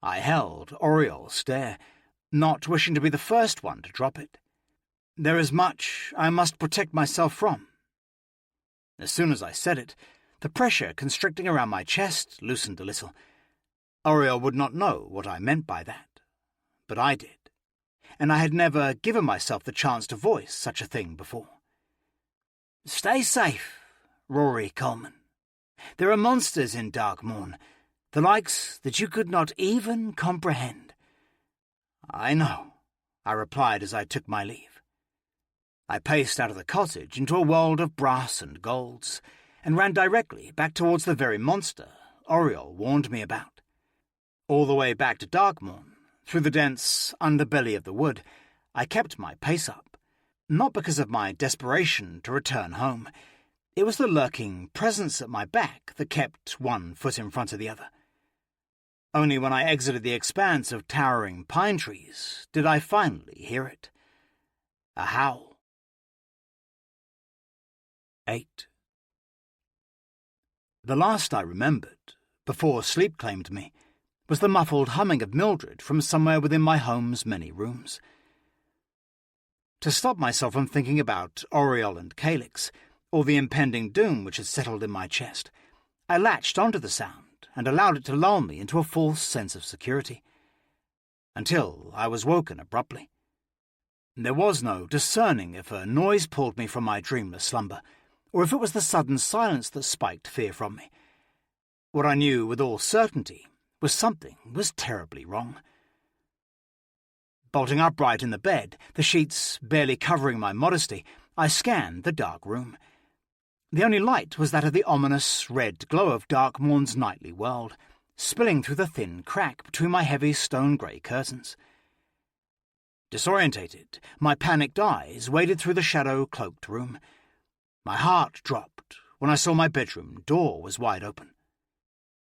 I held Oriel's stare, not wishing to be the first one to drop it. There is much I must protect myself from. As soon as I said it, the pressure constricting around my chest loosened a little. Oriel would not know what I meant by that, but I did, and I had never given myself the chance to voice such a thing before. Stay safe, Rhory Coleman. There are monsters in Darkmourn, the likes that you could not even comprehend. I know, I replied as I took my leave. I paced out of the cottage into a world of brass and golds, and ran directly back towards the very monster Oriel warned me about. All the way back to Darkmourn, through the dense underbelly of the wood, I kept my pace up, not because of my desperation to return home. It was the lurking presence at my back that kept one foot in front of the other. Only when I exited the expanse of towering pine trees did I finally hear it. A howl. 8. The last I remembered, before sleep claimed me, was the muffled humming of Mildred from somewhere within my home's many rooms. To stop myself from thinking about Oriel and Calyx, or the impending doom which had settled in my chest, I latched onto the sound and allowed it to lull me into a false sense of security, until I was woken abruptly. There was no discerning if a noise pulled me from my dreamless slumber, or if it was the sudden silence that spiked fear from me. What I knew with all certainty was something was terribly wrong. Bolting upright in the bed, the sheets barely covering my modesty, I scanned the dark room. The only light was that of the ominous red glow of Darkmourn's nightly world, spilling through the thin crack between my heavy stone-grey curtains. Disorientated, my panicked eyes waded through the shadow-cloaked room. My heart dropped when I saw my bedroom door was wide open.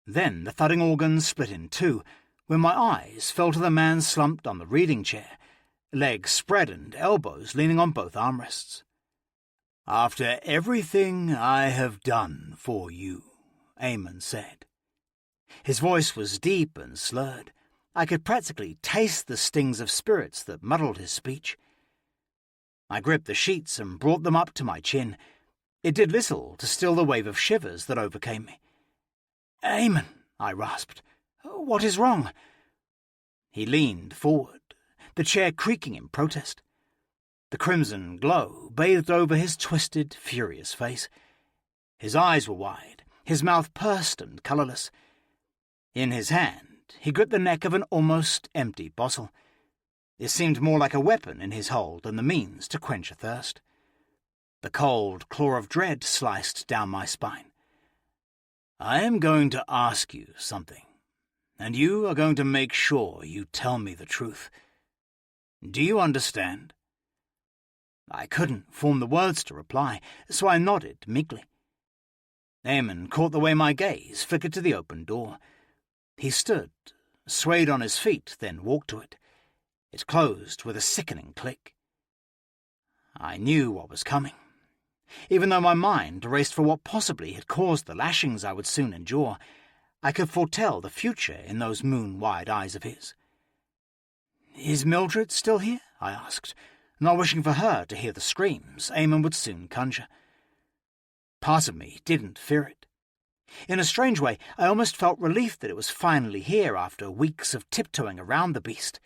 Then the thudding organ split in two, when my eyes fell to the man slumped on the reading chair, legs spread and elbows leaning on both armrests. After everything I have done for you," Eamon said. His voice was deep and slurred. I could practically taste the stings of spirits that muddled his speech. I gripped the sheets and brought them up to my chin. It did little to still the wave of shivers that overcame me. "Eamon," I rasped, "what is wrong?" He leaned forward, the chair creaking in protest. The crimson glow bathed over his twisted, furious face. His eyes were wide, his mouth pursed and colourless. In his hand, he gripped the neck of an almost empty bottle. It seemed more like a weapon in his hold than the means to quench a thirst. The cold claw of dread sliced down my spine. "I am going to ask you something, and you are going to make sure you tell me the truth. Do you understand?" I couldn't form the words to reply, so I nodded meekly. Eamon caught the way my gaze flickered to the open door. He stood, swayed on his feet, then walked to it. It closed with a sickening click. I knew what was coming. Even though my mind raced for what possibly had caused the lashings I would soon endure, I could foretell the future in those moon-wide eyes of his. "Is Mildred still here?" I asked, not wishing for her to hear the screams Eamon would soon conjure. Part of me didn't fear it. In a strange way, I almost felt relief that it was finally here after weeks of tiptoeing around the beast.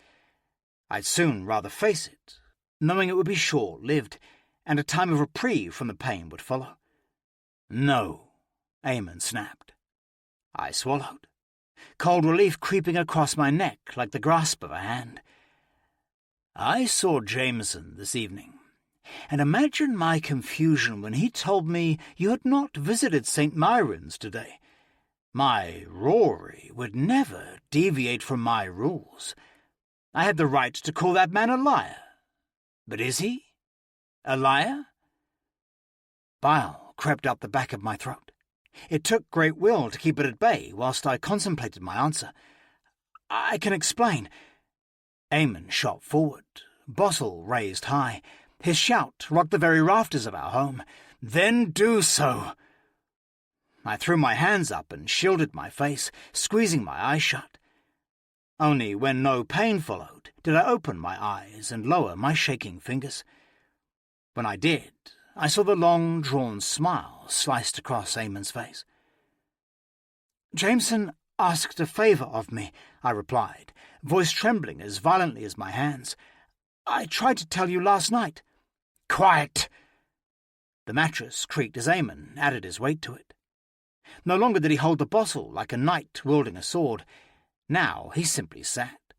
I'd soon rather face it, knowing it would be short-lived, and a time of reprieve from the pain would follow. "No," Eamon snapped. I swallowed, cold relief creeping across my neck like the grasp of a hand. "I saw Jameson this evening, and imagine my confusion when he told me you had not visited St. Myron's today. My Rhory would never deviate from my rules. I had the right to call that man a liar. But is he? A liar?" Bile crept up the back of my throat. It took great will to keep it at bay whilst I contemplated my answer. "I can explain." Eamon shot forward, bottle raised high. His shout rocked the very rafters of our home. "Then do so." I threw my hands up and shielded my face, squeezing my eyes shut. Only when no pain followed did I open my eyes and lower my shaking fingers. When I did, I saw the long, drawn smile sliced across Eamon's face. "Jameson asked a favour of me," I replied, voice trembling as violently as my hands. "I tried to tell you last night." "Quiet!" The mattress creaked as Eamon added his weight to it. No longer did he hold the bottle like a knight wielding a sword. Now he simply sat.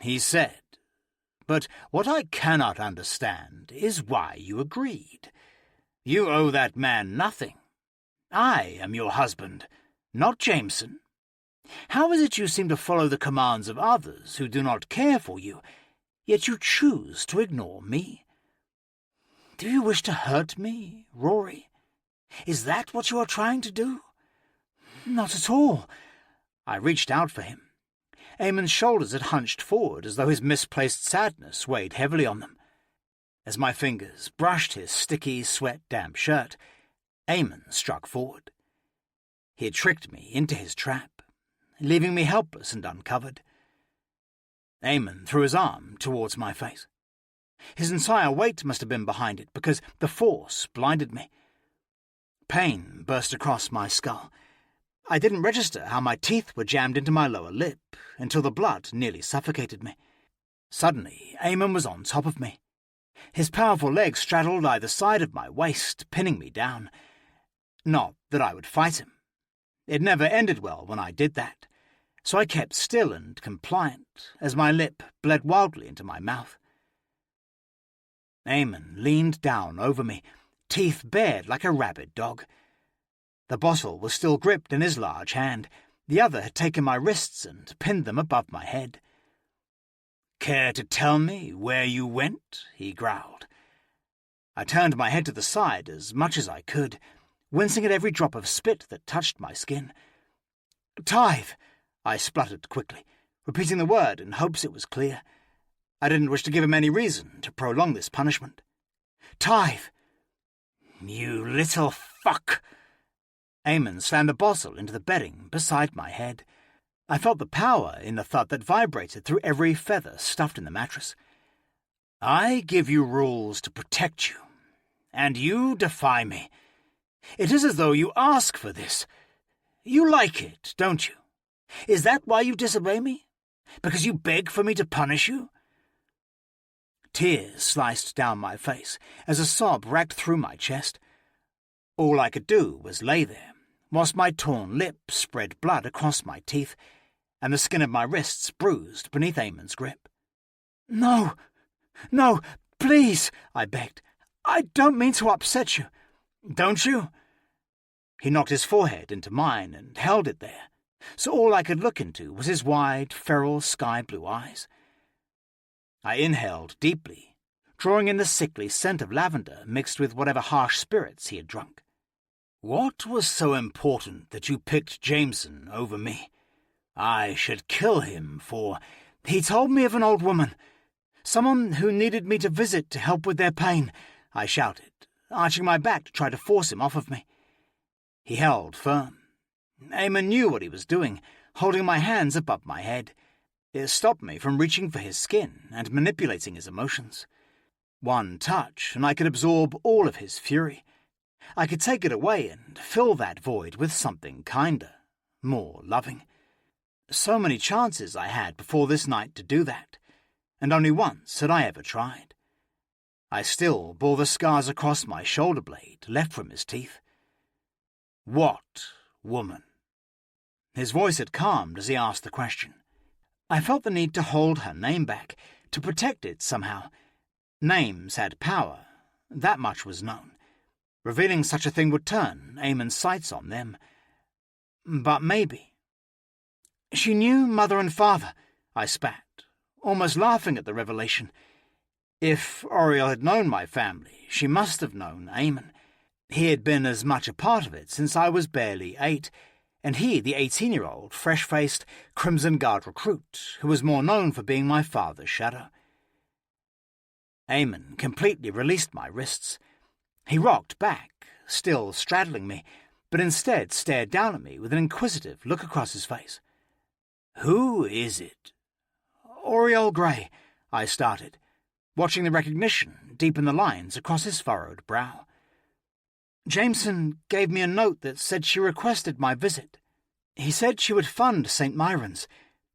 He said, "But what I cannot understand is why you agreed. You owe that man nothing. I am your husband, not Jameson. How is it you seem to follow the commands of others who do not care for you, yet you choose to ignore me? Do you wish to hurt me, Rhory? Is that what you are trying to do?" "Not at all." I reached out for him. Eamon's shoulders had hunched forward as though his misplaced sadness weighed heavily on them. As my fingers brushed his sticky, sweat-damp shirt, Eamon struck forward. He had tricked me into his trap, leaving me helpless and uncovered. Eamon threw his arm towards my face. His entire weight must have been behind it, because the force blinded me. Pain burst across my skull. I didn't register how my teeth were jammed into my lower lip until the blood nearly suffocated me. Suddenly, Eamon was on top of me. His powerful legs straddled either side of my waist, pinning me down. Not that I would fight him. It never ended well when I did that, so I kept still and compliant as my lip bled wildly into my mouth. Eamon leaned down over me, teeth bared like a rabid dog. The bottle was still gripped in his large hand. The other had taken my wrists and pinned them above my head. "Care to tell me where you went?" he growled. I turned my head to the side as much as I could, wincing at every drop of spit that touched my skin. "Tithe," I spluttered quickly, repeating the word in hopes it was clear. I didn't wish to give him any reason to prolong this punishment. "Tithe." "You little fuck!" Eamon slammed a bottle into the bedding beside my head. I felt the power in the thud that vibrated through every feather stuffed in the mattress. I give you rules to protect you, and you defy me. It is as though you ask for this. You like it, don't you? Is that why you disobey me? Because you beg for me to punish you? Tears sliced down my face as a sob racked through my chest. All I could do was lay there, whilst my torn lips spread blood across my teeth, and the skin of my wrists bruised beneath Eamon's grip. No, please, I begged. I don't mean to upset you. Don't you? He knocked his forehead into mine and held it there, so all I could look into was his wide, feral sky-blue eyes. I inhaled deeply, drawing in the sickly scent of lavender mixed with whatever harsh spirits he had drunk. What was so important that you picked Jameson over me? I should kill him for... He told me of an old woman, someone who needed me to visit to help with their pain, I shouted, arching my back to try to force him off of me. He held firm. Eamon knew what he was doing, holding my hands above my head. It stopped me from reaching for his skin and manipulating his emotions. One touch, and I could absorb all of his fury. I could take it away and fill that void with something kinder, more loving. So many chances I had before this night to do that, and only once had I ever tried. I still bore the scars across my shoulder blade left from his teeth. What woman? His voice had calmed as he asked the question. I felt the need to hold her name back, to protect it somehow. Names had power, that much was known. Revealing such a thing would turn Eamon's sights on them. But maybe. She knew mother and father, I spat, almost laughing at the revelation. If Oriel had known my family, she must have known Eamon. He had been as much a part of it since I was barely 8, and he the 18-year-old, fresh-faced, Crimson Guard recruit, who was more known for being my father's shadow. Eamon completely released my wrists. He rocked back, still straddling me, but instead stared down at me with an inquisitive look across his face. Who is it? Oriel Grey, I started, watching the recognition deepen the lines across his furrowed brow. Jameson gave me a note that said she requested my visit. He said she would fund St. Myron's,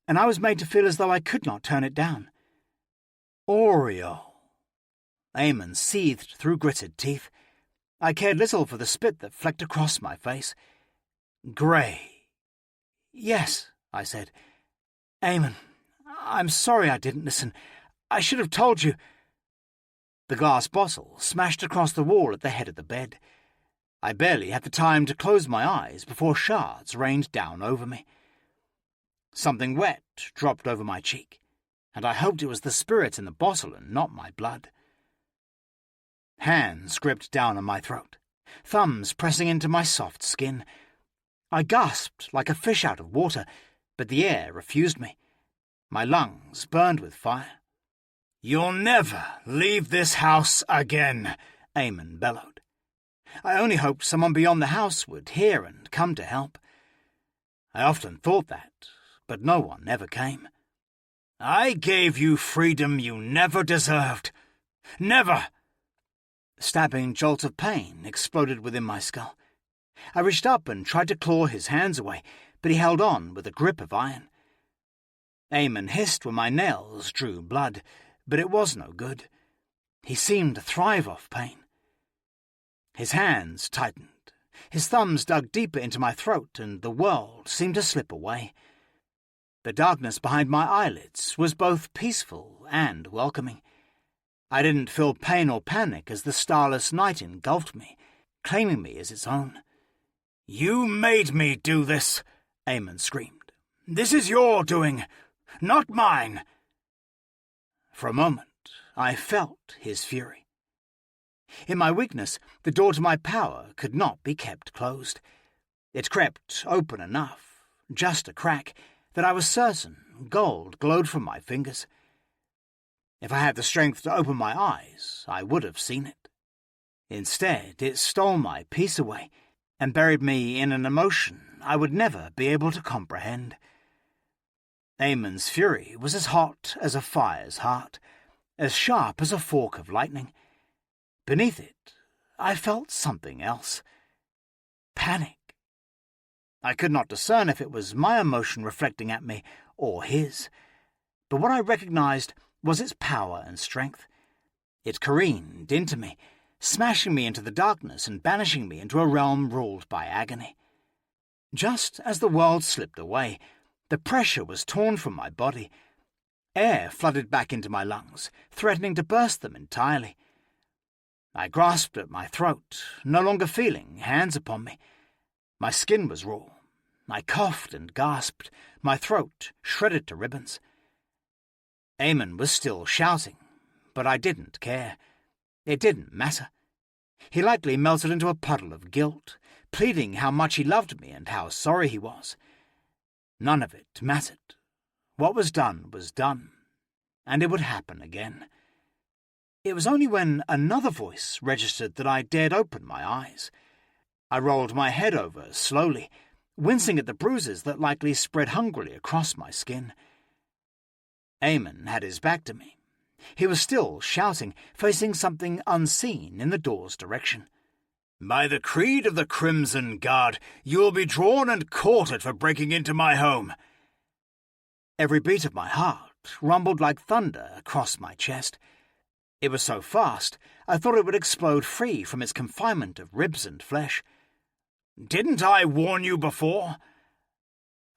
and I was made to feel as though I could not turn it down. Oriel. Eamon seethed through gritted teeth. I cared little for the spit that flecked across my face. Grey. Yes, I said. Eamon, I'm sorry I didn't listen. I should have told you. The glass bottle smashed across the wall at the head of the bed. I barely had the time to close my eyes before shards rained down over me. Something wet dropped over my cheek, and I hoped it was the spirit in the bottle and not my blood. Hands gripped down on my throat, thumbs pressing into my soft skin. I gasped like a fish out of water, but the air refused me. My lungs burned with fire. You'll never leave this house again, Eamon bellowed. I only hoped someone beyond the house would hear and come to help. I often thought that, but no one ever came. I gave you freedom you never deserved. Never! A stabbing jolt of pain exploded within my skull. I reached up and tried to claw his hands away, but he held on with a grip of iron. Eamon hissed when my nails drew blood, but it was no good. He seemed to thrive off pain. His hands tightened. His thumbs dug deeper into my throat, and the world seemed to slip away. The darkness behind my eyelids was both peaceful and welcoming. I didn't feel pain or panic as the starless night engulfed me, claiming me as its own. You made me do this, Eamon screamed. This is your doing, not mine. For a moment, I felt his fury. In my weakness, the door to my power could not be kept closed. It crept open enough, just a crack, that I was certain gold glowed from my fingers. If I had the strength to open my eyes, I would have seen it. Instead, it stole my peace away, and buried me in an emotion I would never be able to comprehend. Eamon's fury was as hot as a fire's heart, as sharp as a fork of lightning. Beneath it, I felt something else. Panic. I could not discern if it was my emotion reflecting at me or his, but what I recognized was its power and strength. It careened into me, smashing me into the darkness and banishing me into a realm ruled by agony. Just as the world slipped away, the pressure was torn from my body. Air flooded back into my lungs, threatening to burst them entirely. I grasped at my throat, no longer feeling hands upon me. My skin was raw. I coughed and gasped, my throat shredded to ribbons. Eamon was still shouting, but I didn't care. It didn't matter. He likely melted into a puddle of guilt, pleading how much he loved me and how sorry he was. None of it mattered. What was done, and it would happen again. It was only when another voice registered that I dared open my eyes. I rolled my head over slowly, wincing at the bruises that likely spread hungrily across my skin. Eamon had his back to me. He was still shouting, facing something unseen in the door's direction. "By the creed of the Crimson Guard, you will be drawn and quartered for breaking into my home." Every beat of my heart rumbled like thunder across my chest. It was so fast, I thought it would explode free from its confinement of ribs and flesh. "Didn't I warn you before?"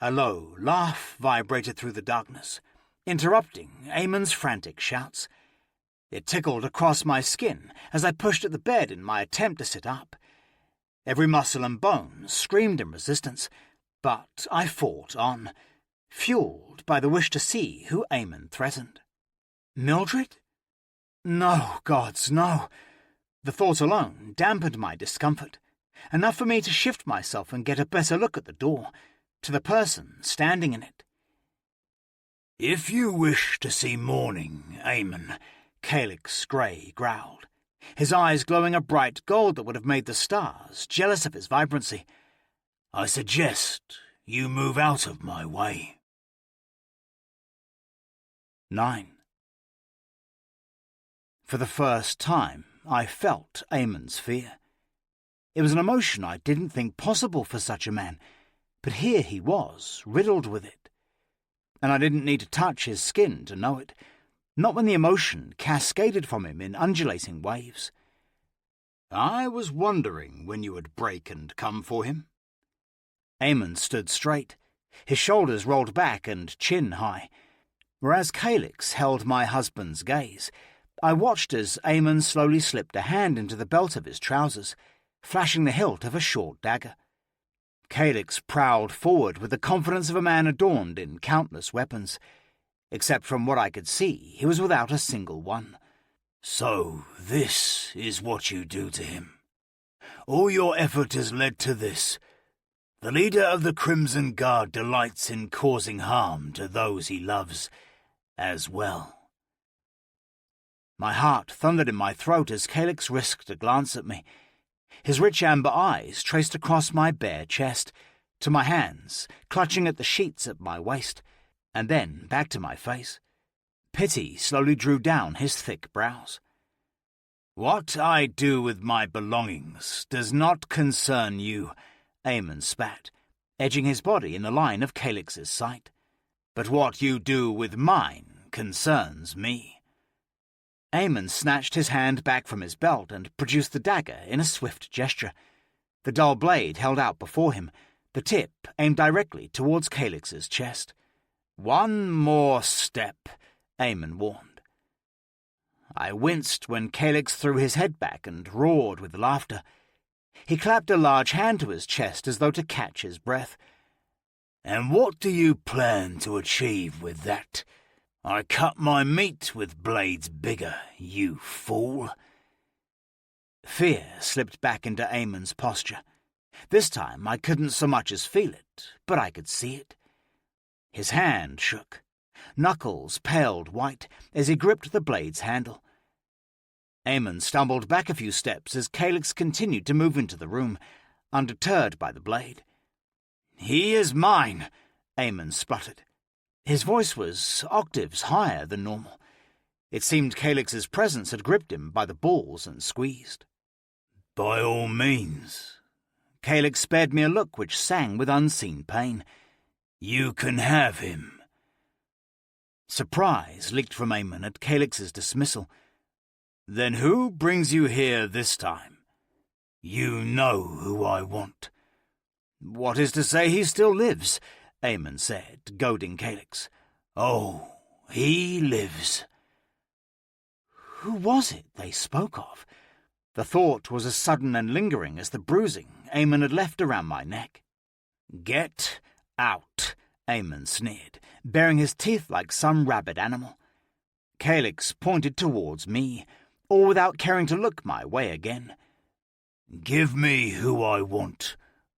A low laugh vibrated through the darkness, interrupting Eamon's frantic shouts. It tickled across my skin as I pushed at the bed in my attempt to sit up. Every muscle and bone screamed in resistance, but I fought on, fueled by the wish to see who Eamon threatened. Mildred? No, gods, no. The thought alone dampened my discomfort, enough for me to shift myself and get a better look at the door, to the person standing in it. "If you wish to see morning, Eamon," Calyx Grey growled, his eyes glowing a bright gold that would have made the stars jealous of his vibrancy, "I suggest you move out of my way." 9. For the first time, I felt Eamon's fear. It was an emotion I didn't think possible for such a man, but here he was, riddled with it. And I didn't need to touch his skin to know it, not when the emotion cascaded from him in undulating waves. "I was wondering when you would break and come for him." Eamon stood straight, his shoulders rolled back and chin high. Whereas Calyx held my husband's gaze, I watched as Eamon slowly slipped a hand into the belt of his trousers, flashing the hilt of a short dagger. Calyx prowled forward with the confidence of a man adorned in countless weapons. Except from what I could see, he was without a single one. "So this is what you do to him. All your effort has led to this. The leader of the Crimson Guard delights in causing harm to those he loves as well." My heart thundered in my throat as Calyx risked a glance at me. His rich amber eyes traced across my bare chest, to my hands, clutching at the sheets at my waist, and then back to my face. Pity slowly drew down his thick brows. "What I do with my belongings does not concern you," Eamon spat, edging his body in the line of Calyx's sight. "But what you do with mine concerns me." Eamon snatched his hand back from his belt and produced the dagger in a swift gesture. The dull blade held out before him, the tip aimed directly towards Calyx's chest. "One more step," Eamon warned. I winced when Calyx threw his head back and roared with laughter. He clapped a large hand to his chest as though to catch his breath. "And what do you plan to achieve with that? I cut my meat with blades bigger, you fool." Fear slipped back into Eamon's posture. This time I couldn't so much as feel it, but I could see it. His hand shook. Knuckles paled white as he gripped the blade's handle. Eamon stumbled back a few steps as Calyx continued to move into the room, undeterred by the blade. "He is mine," Eamon spluttered. His voice was octaves higher than normal. It seemed Calyx's presence had gripped him by the balls and squeezed. "By all means." Calyx spared me a look which sang with unseen pain. "You can have him." Surprise leaked from Eamon at Calyx's dismissal. "Then who brings you here this time?" "You know who I want." "What is to say he still lives?" Eamon said, goading Calyx. "Oh, he lives." Who was it they spoke of? The thought was as sudden and lingering as the bruising Eamon had left around my neck. "Get out," Eamon sneered, baring his teeth like some rabid animal. Calyx pointed towards me, all without caring to look my way again. "Give me who I want,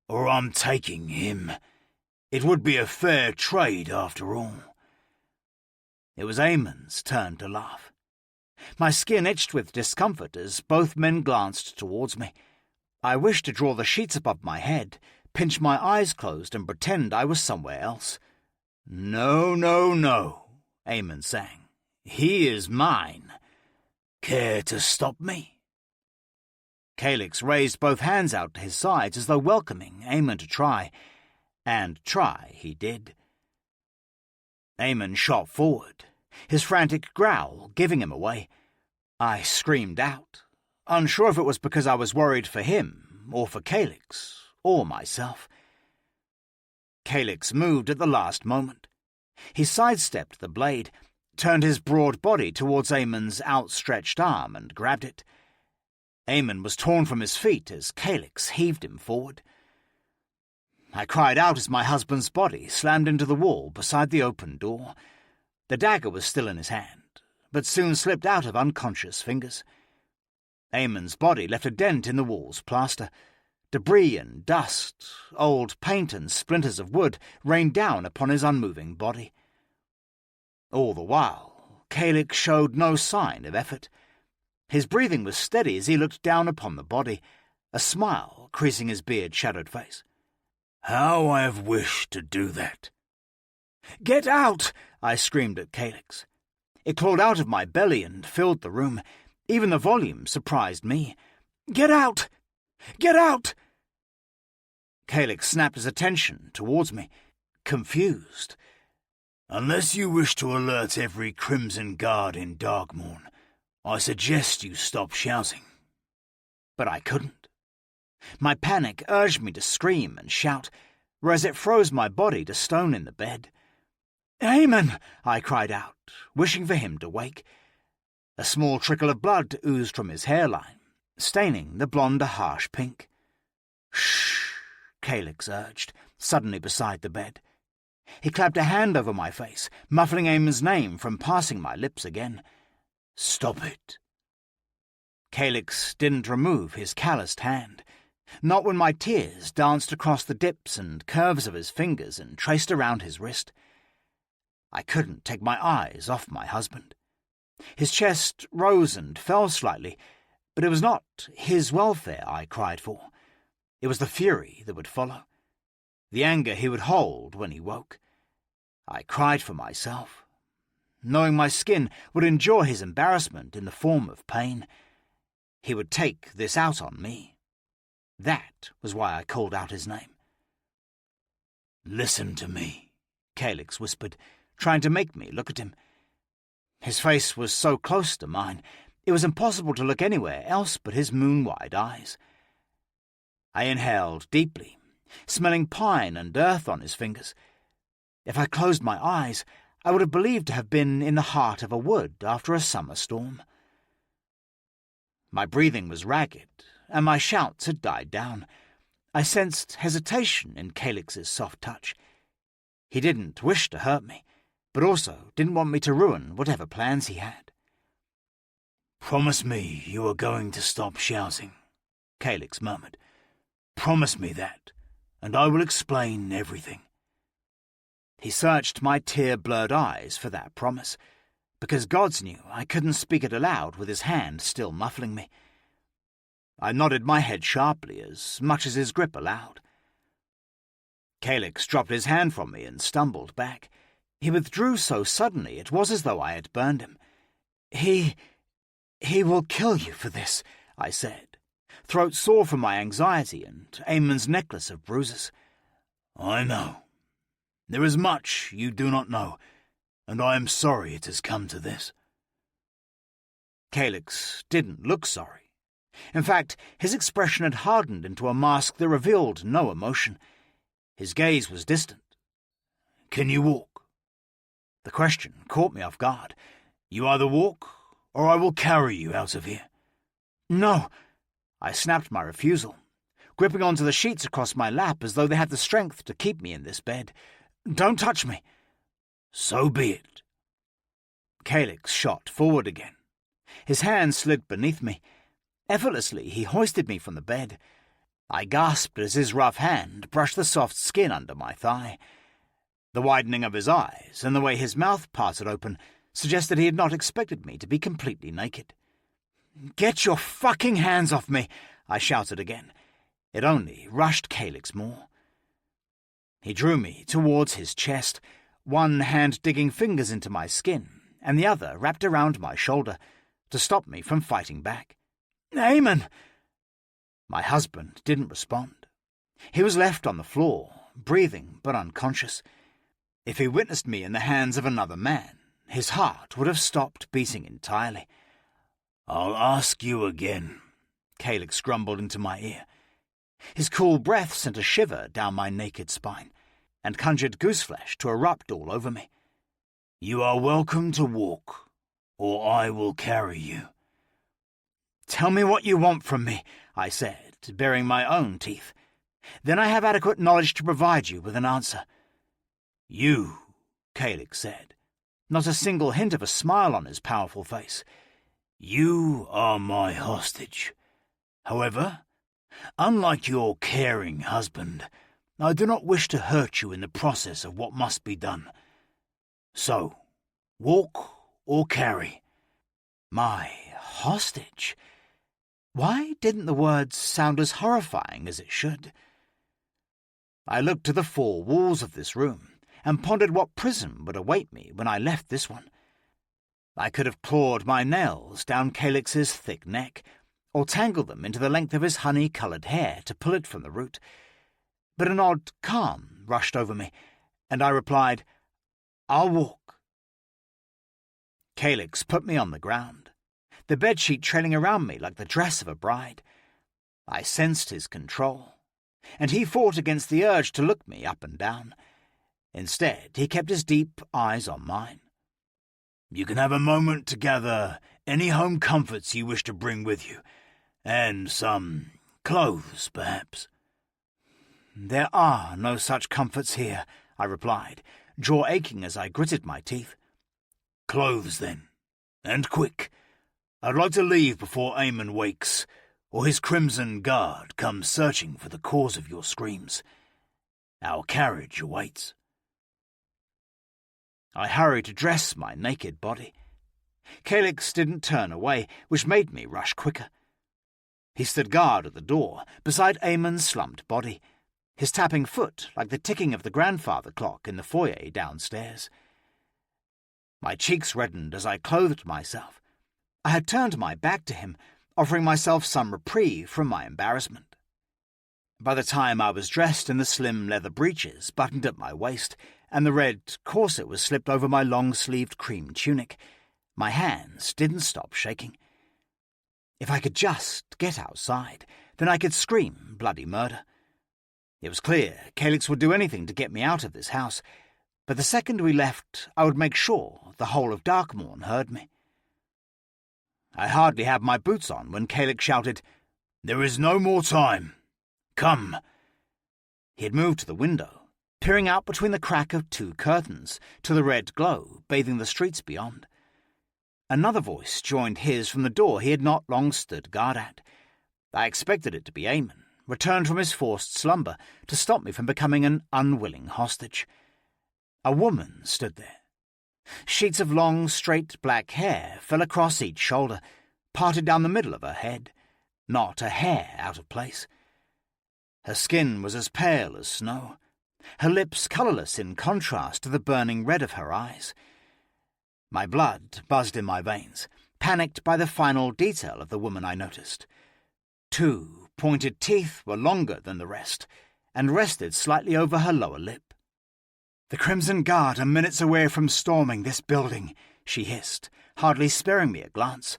or I'm taking him. It would be a fair trade, after all." It was Eamon's turn to laugh. My skin itched with discomfort as both men glanced towards me. I wished to draw the sheets above my head, pinch my eyes closed and pretend I was somewhere else. "No, no, no," Eamon sang. "He is mine. Care to stop me?" Calyx raised both hands out to his sides as though welcoming Eamon to try, and try he did. Eamon shot forward, his frantic growl giving him away. I screamed out, unsure if it was because I was worried for him, or for Calyx, or myself. Calyx moved at the last moment. He sidestepped the blade, turned his broad body towards Eamon's outstretched arm and grabbed it. Eamon was torn from his feet as Calyx heaved him forward. I cried out as my husband's body slammed into the wall beside the open door. The dagger was still in his hand, but soon slipped out of unconscious fingers. Eamon's body left a dent in the wall's plaster. Debris and dust, old paint and splinters of wood rained down upon his unmoving body. All the while, Calyx showed no sign of effort. His breathing was steady as he looked down upon the body, a smile creasing his beard-shadowed face. "How I have wished to do that." "Get out!" I screamed at Calyx. It clawed out of my belly and filled the room. Even the volume surprised me. "Get out! Get out!" Calyx snapped his attention towards me, confused. "Unless you wish to alert every Crimson Guard in Darkmourn, I suggest you stop shouting." But I couldn't. My panic urged me to scream and shout, whereas it froze my body to stone in the bed. "Eamon!" I cried out, wishing for him to wake. A small trickle of blood oozed from his hairline, staining the blonde a harsh pink. "Shh," Calyx urged, suddenly beside the bed. He clapped a hand over my face, muffling Eamon's name from passing my lips again. "Stop it." Calyx didn't remove his calloused hand, not when my tears danced across the dips and curves of his fingers and traced around his wrist. I couldn't take my eyes off my husband. His chest rose and fell slightly, but it was not his welfare I cried for. It was the fury that would follow, the anger he would hold when he woke. I cried for myself, knowing my skin would endure his embarrassment in the form of pain. He would take this out on me. That was why I called out his name. "Listen to me," Calyx whispered, trying to make me look at him. His face was so close to mine, it was impossible to look anywhere else but his moon-wide eyes. I inhaled deeply, smelling pine and earth on his fingers. If I closed my eyes, I would have believed to have been in the heart of a wood after a summer storm. My breathing was ragged, and my shouts had died down. I sensed hesitation in Calyx's soft touch. He didn't wish to hurt me, but also didn't want me to ruin whatever plans he had. "Promise me you are going to stop shouting," Calyx murmured. "Promise me that, and I will explain everything." He searched my tear-blurred eyes for that promise, because gods knew I couldn't speak it aloud with his hand still muffling me. I nodded my head sharply, as much as his grip allowed. Calyx dropped his hand from me and stumbled back. He withdrew so suddenly it was as though I had burned him. He will kill you for this, I said, throat sore from my anxiety and Eamon's necklace of bruises. I know. There is much you do not know, and I am sorry it has come to this. Calyx didn't look sorry. In fact, his expression had hardened into a mask that revealed no emotion. His gaze was distant. Can you walk? The question caught me off guard. You either walk, or I will carry you out of here. No, I snapped my refusal, gripping onto the sheets across my lap as though they had the strength to keep me in this bed. Don't touch me. So be it. Calyx shot forward again. His hand slid beneath me. Effortlessly, he hoisted me from the bed. I gasped as his rough hand brushed the soft skin under my thigh. The widening of his eyes and the way his mouth parted open suggested he had not expected me to be completely naked. "Get your fucking hands off me!" I shouted again. It only rushed Calyx more. He drew me towards his chest, one hand digging fingers into my skin and the other wrapped around my shoulder to stop me from fighting back. "Eamon!" My husband didn't respond. He was left on the floor, breathing but unconscious. If he witnessed me in the hands of another man, his heart would have stopped beating entirely. "I'll ask you again," Calyx grumbled into my ear. His cool breath sent a shiver down my naked spine and conjured gooseflesh to erupt all over me. "You are welcome to walk, or I will carry you." "Tell me what you want from me," I said, baring my own teeth. "Then I have adequate knowledge to provide you with an answer." "You," Calyx said, not a single hint of a smile on his powerful face. "You are my hostage. However, unlike your caring husband, I do not wish to hurt you in the process of what must be done. So, walk or carry." My hostage? Why didn't the words sound as horrifying as it should? I looked to the four walls of this room and pondered what prison would await me when I left this one. I could have clawed my nails down Calyx's thick neck, or tangled them into the length of his honey-coloured hair to pull it from the root. But an odd calm rushed over me, and I replied, "I'll walk." Calyx put me on the ground, the bedsheet trailing around me like the dress of a bride. I sensed his control, and he fought against the urge to look me up and down. Instead, he kept his deep eyes on mine. "You can have a moment to gather any home comforts you wish to bring with you, and some clothes, perhaps." "There are no such comforts here," I replied, jaw aching as I gritted my teeth. "Clothes, then, and quick. I'd like to leave before Eamon wakes, or his Crimson Guard comes searching for the cause of your screams. Our carriage awaits." I hurried to dress my naked body. Calyx didn't turn away, which made me rush quicker. He stood guard at the door, beside Eamon's slumped body, his tapping foot like the ticking of the grandfather clock in the foyer downstairs. My cheeks reddened as I clothed myself. I had turned my back to him, offering myself some reprieve from my embarrassment. By the time I was dressed in the slim leather breeches buttoned at my waist, and the red corset was slipped over my long-sleeved cream tunic, my hands didn't stop shaking. If I could just get outside, then I could scream bloody murder. It was clear Calyx would do anything to get me out of this house, but the second we left, I would make sure the whole of Darkmourn heard me. I hardly had my boots on when Calyx shouted, "There is no more time. Come." He had moved to the window, peering out between the crack of two curtains to the red glow bathing the streets beyond. Another voice joined his from the door he had not long stood guard at. I expected it to be Eamon, returned from his forced slumber to stop me from becoming an unwilling hostage. A woman stood there. Sheets of long, straight black hair fell across each shoulder, parted down the middle of her head. not a hair out of place. Her skin was as pale as snow, her lips colourless in contrast to the burning red of her eyes. My blood buzzed in my veins, panicked by the final detail of the woman I noticed. 2 pointed teeth were longer than the rest, and rested slightly over her lower lip. "The Crimson Guard are minutes away from storming this building," she hissed, hardly sparing me a glance.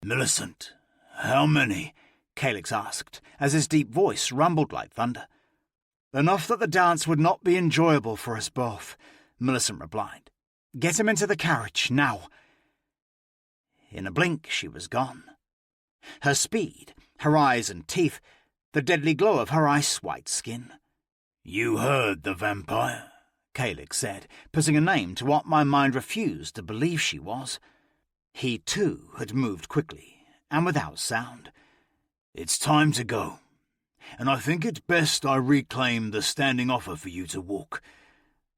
"Millicent, how many?" Calyx asked, as his deep voice rumbled like thunder. "Enough that the dance would not be enjoyable for us both," Millicent replied. "Get him into the carriage, now." In a blink she was gone. Her speed, her eyes and teeth, the deadly glow of her ice-white skin. "You heard the vampire," Calyx said, putting a name to what my mind refused to believe she was. He, too, had moved quickly, and without sound. "It's time to go, and I think it's best I reclaim the standing offer for you to walk.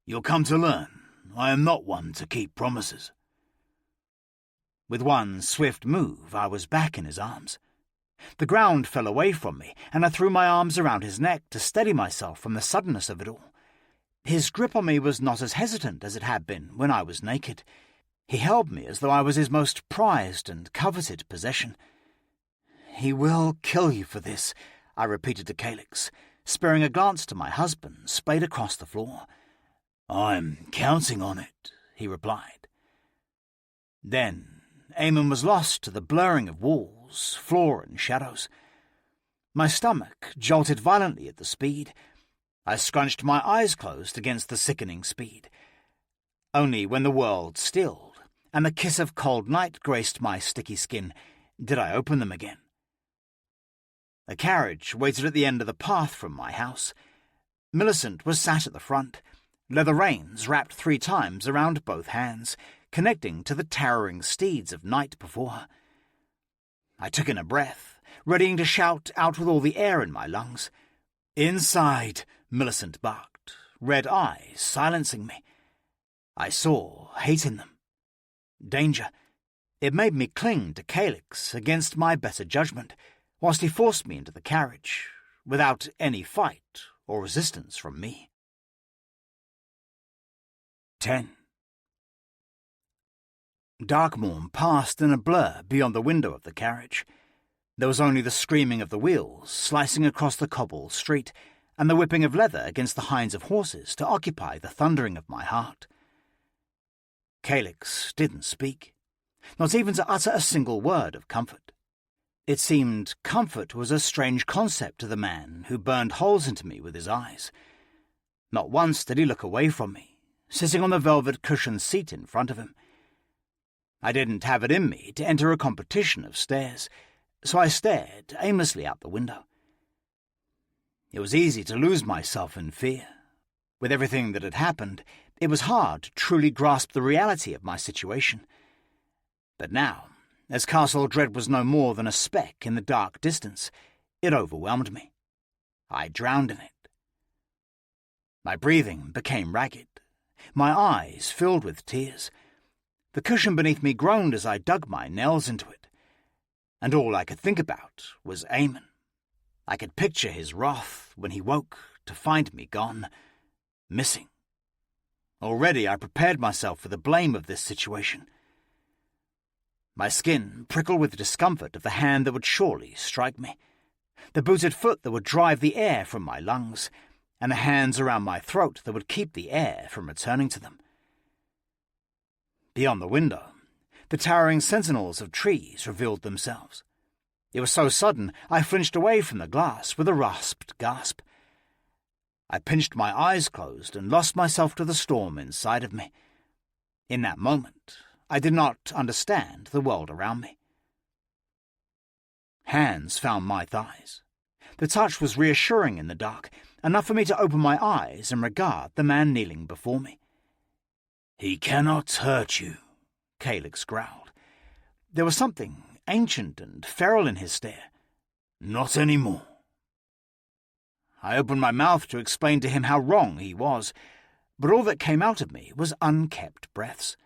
You'll come to learn I am not one to keep promises." With one swift move, I was back in his arms. The ground fell away from me, and I threw my arms around his neck to steady myself from the suddenness of it all. His grip on me was not as hesitant as it had been when I was naked. He held me as though I was his most prized and coveted possession. "He will kill you for this," I repeated to Calyx, sparing a glance to my husband, splayed across the floor. "I'm counting on it," he replied. Then Eamon was lost to the blurring of walls, floor and shadows. My stomach jolted violently at the speed. I scrunched my eyes closed against the sickening speed. Only when the world stilled and the kiss of cold night graced my sticky skin did I open them again. A carriage waited at the end of the path from my house. Millicent was sat at the front, leather reins wrapped 3 times around both hands, connecting to the towering steeds of night before her. I took in a breath, readying to shout out with all the air in my lungs. "Inside," Millicent barked, red eyes silencing me. I saw hate in them. Danger. It made me cling to Calyx against my better judgment, whilst he forced me into the carriage, without any fight or resistance from me. 10. Darkmourn passed in a blur beyond the window of the carriage. There was only the screaming of the wheels slicing across the cobbled street, and the whipping of leather against the hinds of horses to occupy the thundering of my heart. Calyx didn't speak, not even to utter a single word of comfort. It seemed comfort was a strange concept to the man who burned holes into me with his eyes. Not once did he look away from me, sitting on the velvet cushioned seat in front of him. I didn't have it in me to enter a competition of stares, so I stared aimlessly out the window. It was easy to lose myself in fear. With everything that had happened, it was hard to truly grasp the reality of my situation. But now, as Castle Dread was no more than a speck in the dark distance, it overwhelmed me. I drowned in it. My breathing became ragged. My eyes filled with tears. The cushion beneath me groaned as I dug my nails into it. And all I could think about was Eamon. I could picture his wrath when he woke to find me gone, missing. Already I prepared myself for the blame of this situation. My skin prickled with discomfort of the hand that would surely strike me, the booted foot that would drive the air from my lungs, and the hands around my throat that would keep the air from returning to them. Beyond the window, the towering sentinels of trees revealed themselves. It was so sudden I flinched away from the glass with a rasped gasp. I pinched my eyes closed and lost myself to the storm inside of me. In that moment, I did not understand the world around me. Hands found my thighs. The touch was reassuring in the dark, enough for me to open my eyes and regard the man kneeling before me. "He cannot hurt you," Calyx growled. There was something ancient and feral in his stare. "Not anymore." I opened my mouth to explain to him how wrong he was, but all that came out of me was unkept breaths.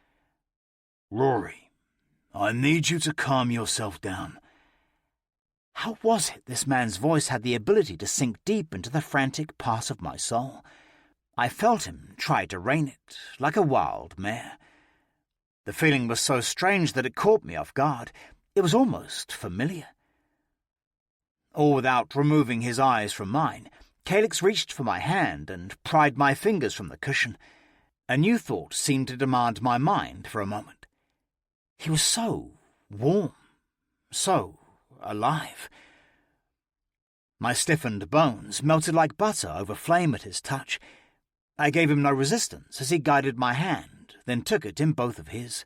"Rhory, I need you to calm yourself down." How was it this man's voice had the ability to sink deep into the frantic part of my soul? I felt him try to rein it, like a wild mare. The feeling was so strange that it caught me off guard. It was almost familiar. All without removing his eyes from mine, Calyx reached for my hand and pried my fingers from the cushion. A new thought seemed to demand my mind for a moment. He was so warm, so alive. My stiffened bones melted like butter over flame at his touch. I gave him no resistance as he guided my hand, then took it in both of his.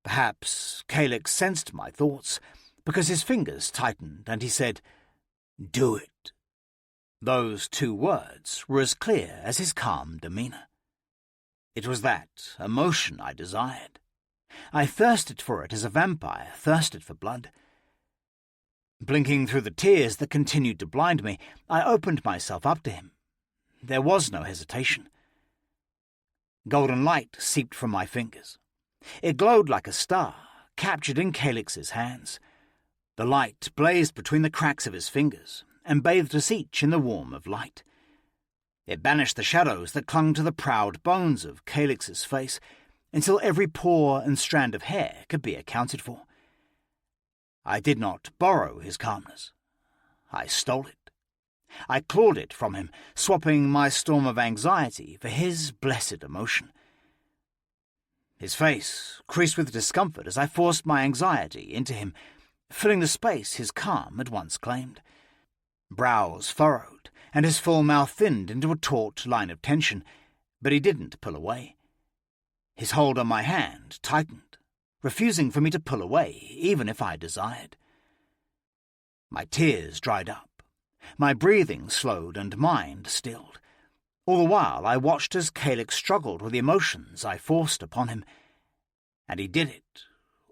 Perhaps Calyx sensed my thoughts, because his fingers tightened and he said, "Do it." Those two words were as clear as his calm demeanour. It was that emotion I desired. I thirsted for it as a vampire thirsted for blood. Blinking through the tears that continued to blind me, I opened myself up to him. There was no hesitation. Golden light seeped from my fingers. It glowed like a star, captured in Calyx's hands. The light blazed between the cracks of his fingers and bathed us each in the warmth of light. It banished the shadows that clung to the proud bones of Calyx's face until every pore and strand of hair could be accounted for. I did not borrow his calmness. I stole it. I clawed it from him, swapping my storm of anxiety for his blessed emotion. His face creased with discomfort as I forced my anxiety into him, filling the space his calm had once claimed. Brows furrowed, and his full mouth thinned into a taut line of tension, but he didn't pull away. His hold on my hand tightened, refusing for me to pull away, even if I desired. My tears dried up. My breathing slowed and mind stilled. All the while I watched as Calyx struggled with the emotions I forced upon him. And he did it,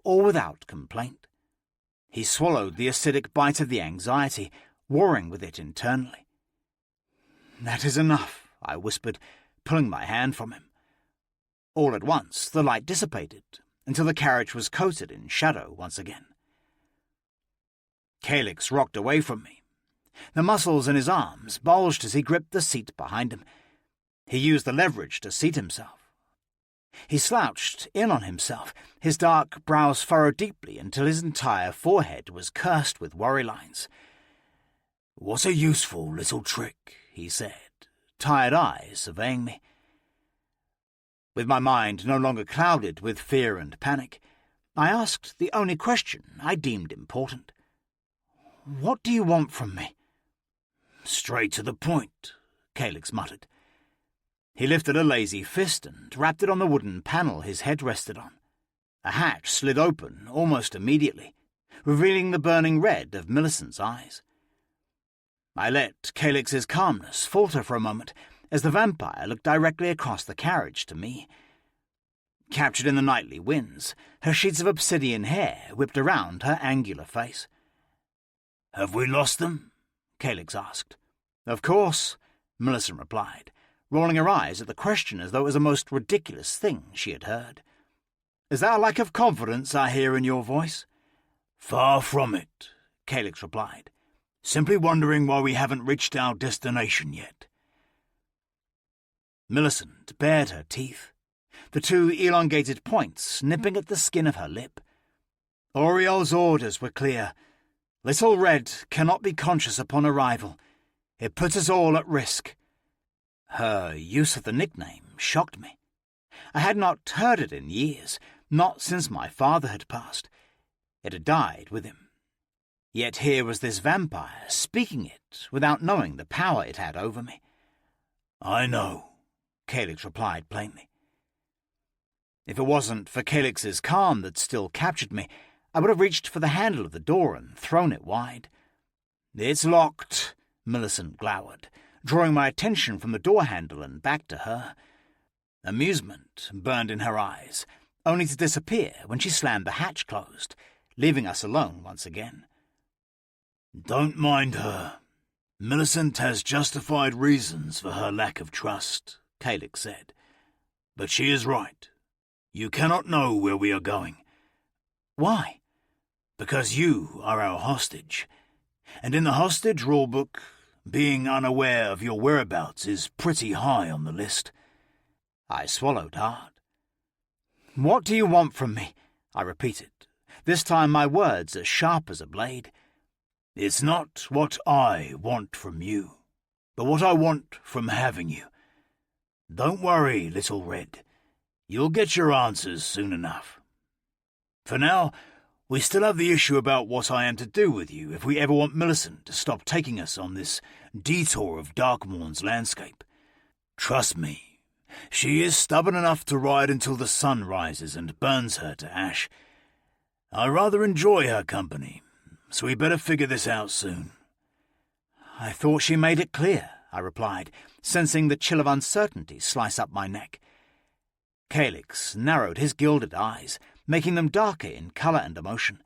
all without complaint. He swallowed the acidic bite of the anxiety, warring with it internally. "That is enough," I whispered, pulling my hand from him. All at once the light dissipated, until the carriage was coated in shadow once again. Calyx rocked away from me. The muscles in his arms bulged as he gripped the seat behind him. He used the leverage to seat himself. He slouched in on himself, his dark brows furrowed deeply until his entire forehead was cursed with worry lines. "What a useful little trick," he said, tired eyes surveying me. With my mind no longer clouded with fear and panic, I asked the only question I deemed important. "What do you want from me?" "Straight to the point," Calyx muttered. He lifted a lazy fist and rapped it on the wooden panel his head rested on. A hatch slid open almost immediately, revealing the burning red of Millicent's eyes. I let Calyx's calmness falter for a moment as the vampire looked directly across the carriage to me. Captured in the nightly winds, her sheets of obsidian hair whipped around her angular face. "Have we lost them?" Calyx asked. "Of course," Millicent replied, rolling her eyes at the question as though it was the most ridiculous thing she had heard. "Is that a lack of confidence I hear in your voice?" "Far from it," Calyx replied. "Simply wondering why we haven't reached our destination yet." Millicent bared her teeth, the two elongated points nipping at the skin of her lip. Auriel's orders were clear. Little Red cannot be conscious upon arrival. It puts us all at risk. Her use of the nickname shocked me. I had not heard it in years, not since my father had passed. It had died with him. Yet here was this vampire speaking it without knowing the power it had over me. "I know," Calyx replied plainly. If it wasn't for Calyx's calm that still captured me, I would have reached for the handle of the door and thrown it wide. "It's locked," Millicent glowered, drawing my attention from the door handle and back to her. Amusement burned in her eyes, only to disappear when she slammed the hatch closed, leaving us alone once again. "Don't mind her. Millicent has justified reasons for her lack of trust," Calyx said. "But she is right. You cannot know where we are going." "Why?" Because you are our hostage, and in the hostage rulebook, being unaware of your whereabouts is pretty high on the list. I swallowed hard. What do you want from me? I repeated, this time my words as sharp as a blade. It's not what I want from you, but what I want from having you. Don't worry, Little Red. You'll get your answers soon enough. For now, we still have the issue about what I am to do with you if we ever want Millicent to stop taking us on this detour of Darkmourn's landscape. Trust me, she is stubborn enough to ride until the sun rises and burns her to ash. I rather enjoy her company, so we better figure this out soon. I thought she made it clear, I replied, sensing the chill of uncertainty slice up my neck. Calyx narrowed his gilded eyes, making them darker in colour and emotion.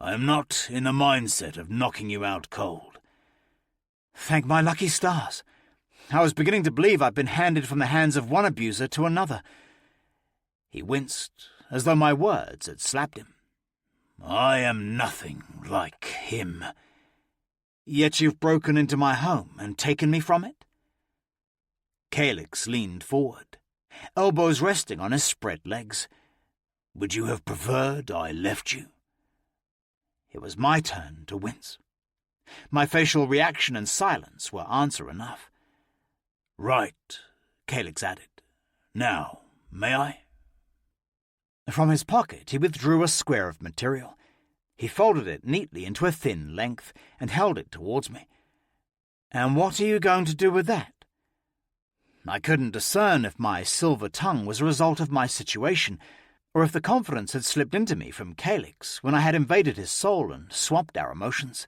I am not in the mindset of knocking you out cold. Thank my lucky stars. I was beginning to believe I'd been handed from the hands of one abuser to another. He winced, as though my words had slapped him. I am nothing like him. Yet you've broken into my home and taken me from it? Calyx leaned forward, elbows resting on his spread legs. Would you have preferred I left you? It was my turn to wince. My facial reaction and silence were answer enough. Right, Calyx added. Now, may I? From his pocket he withdrew a square of material. He folded it neatly into a thin length and held it towards me. And what are you going to do with that? I couldn't discern if my silver tongue was a result of my situation, or if the confidence had slipped into me from Calyx when I had invaded his soul and swamped our emotions.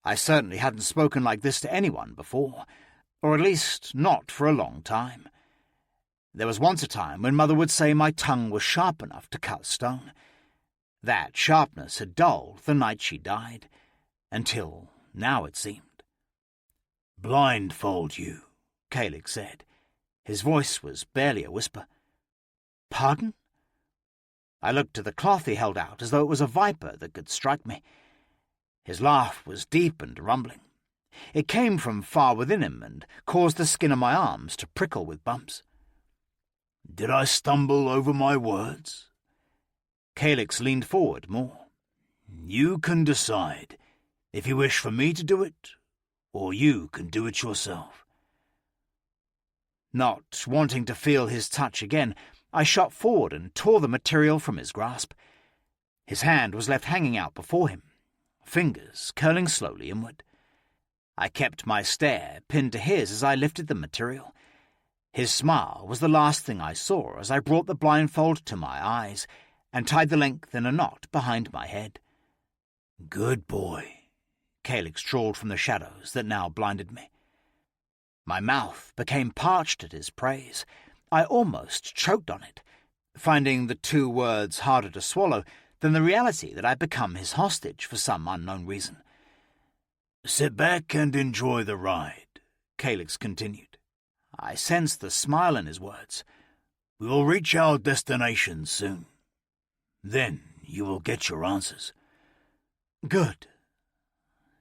I certainly hadn't spoken like this to anyone before, or at least not for a long time. There was once a time when Mother would say my tongue was sharp enough to cut stone. That sharpness had dulled the night she died, until now it seemed. Blindfold you, Calyx said. His voice was barely a whisper. Pardon? I looked to the cloth he held out as though it was a viper that could strike me. His laugh was deep and rumbling. It came from far within him and caused the skin of my arms to prickle with bumps. Did I stumble over my words? Calyx leaned forward more. You can decide if you wish for me to do it, or you can do it yourself. Not wanting to feel his touch again, I shot forward and tore the material from his grasp. His hand was left hanging out before him, fingers curling slowly inward. I kept my stare pinned to his as I lifted the material. His smile was the last thing I saw as I brought the blindfold to my eyes and tied the length in a knot behind my head. Good boy, Calyx drawled from the shadows that now blinded me. My mouth became parched at his praise. I almost choked on it, finding the two words harder to swallow than the reality that I'd become his hostage for some unknown reason. Sit back and enjoy the ride, Calyx continued. I sensed the smile in his words. We will reach our destination soon. Then you will get your answers. Good.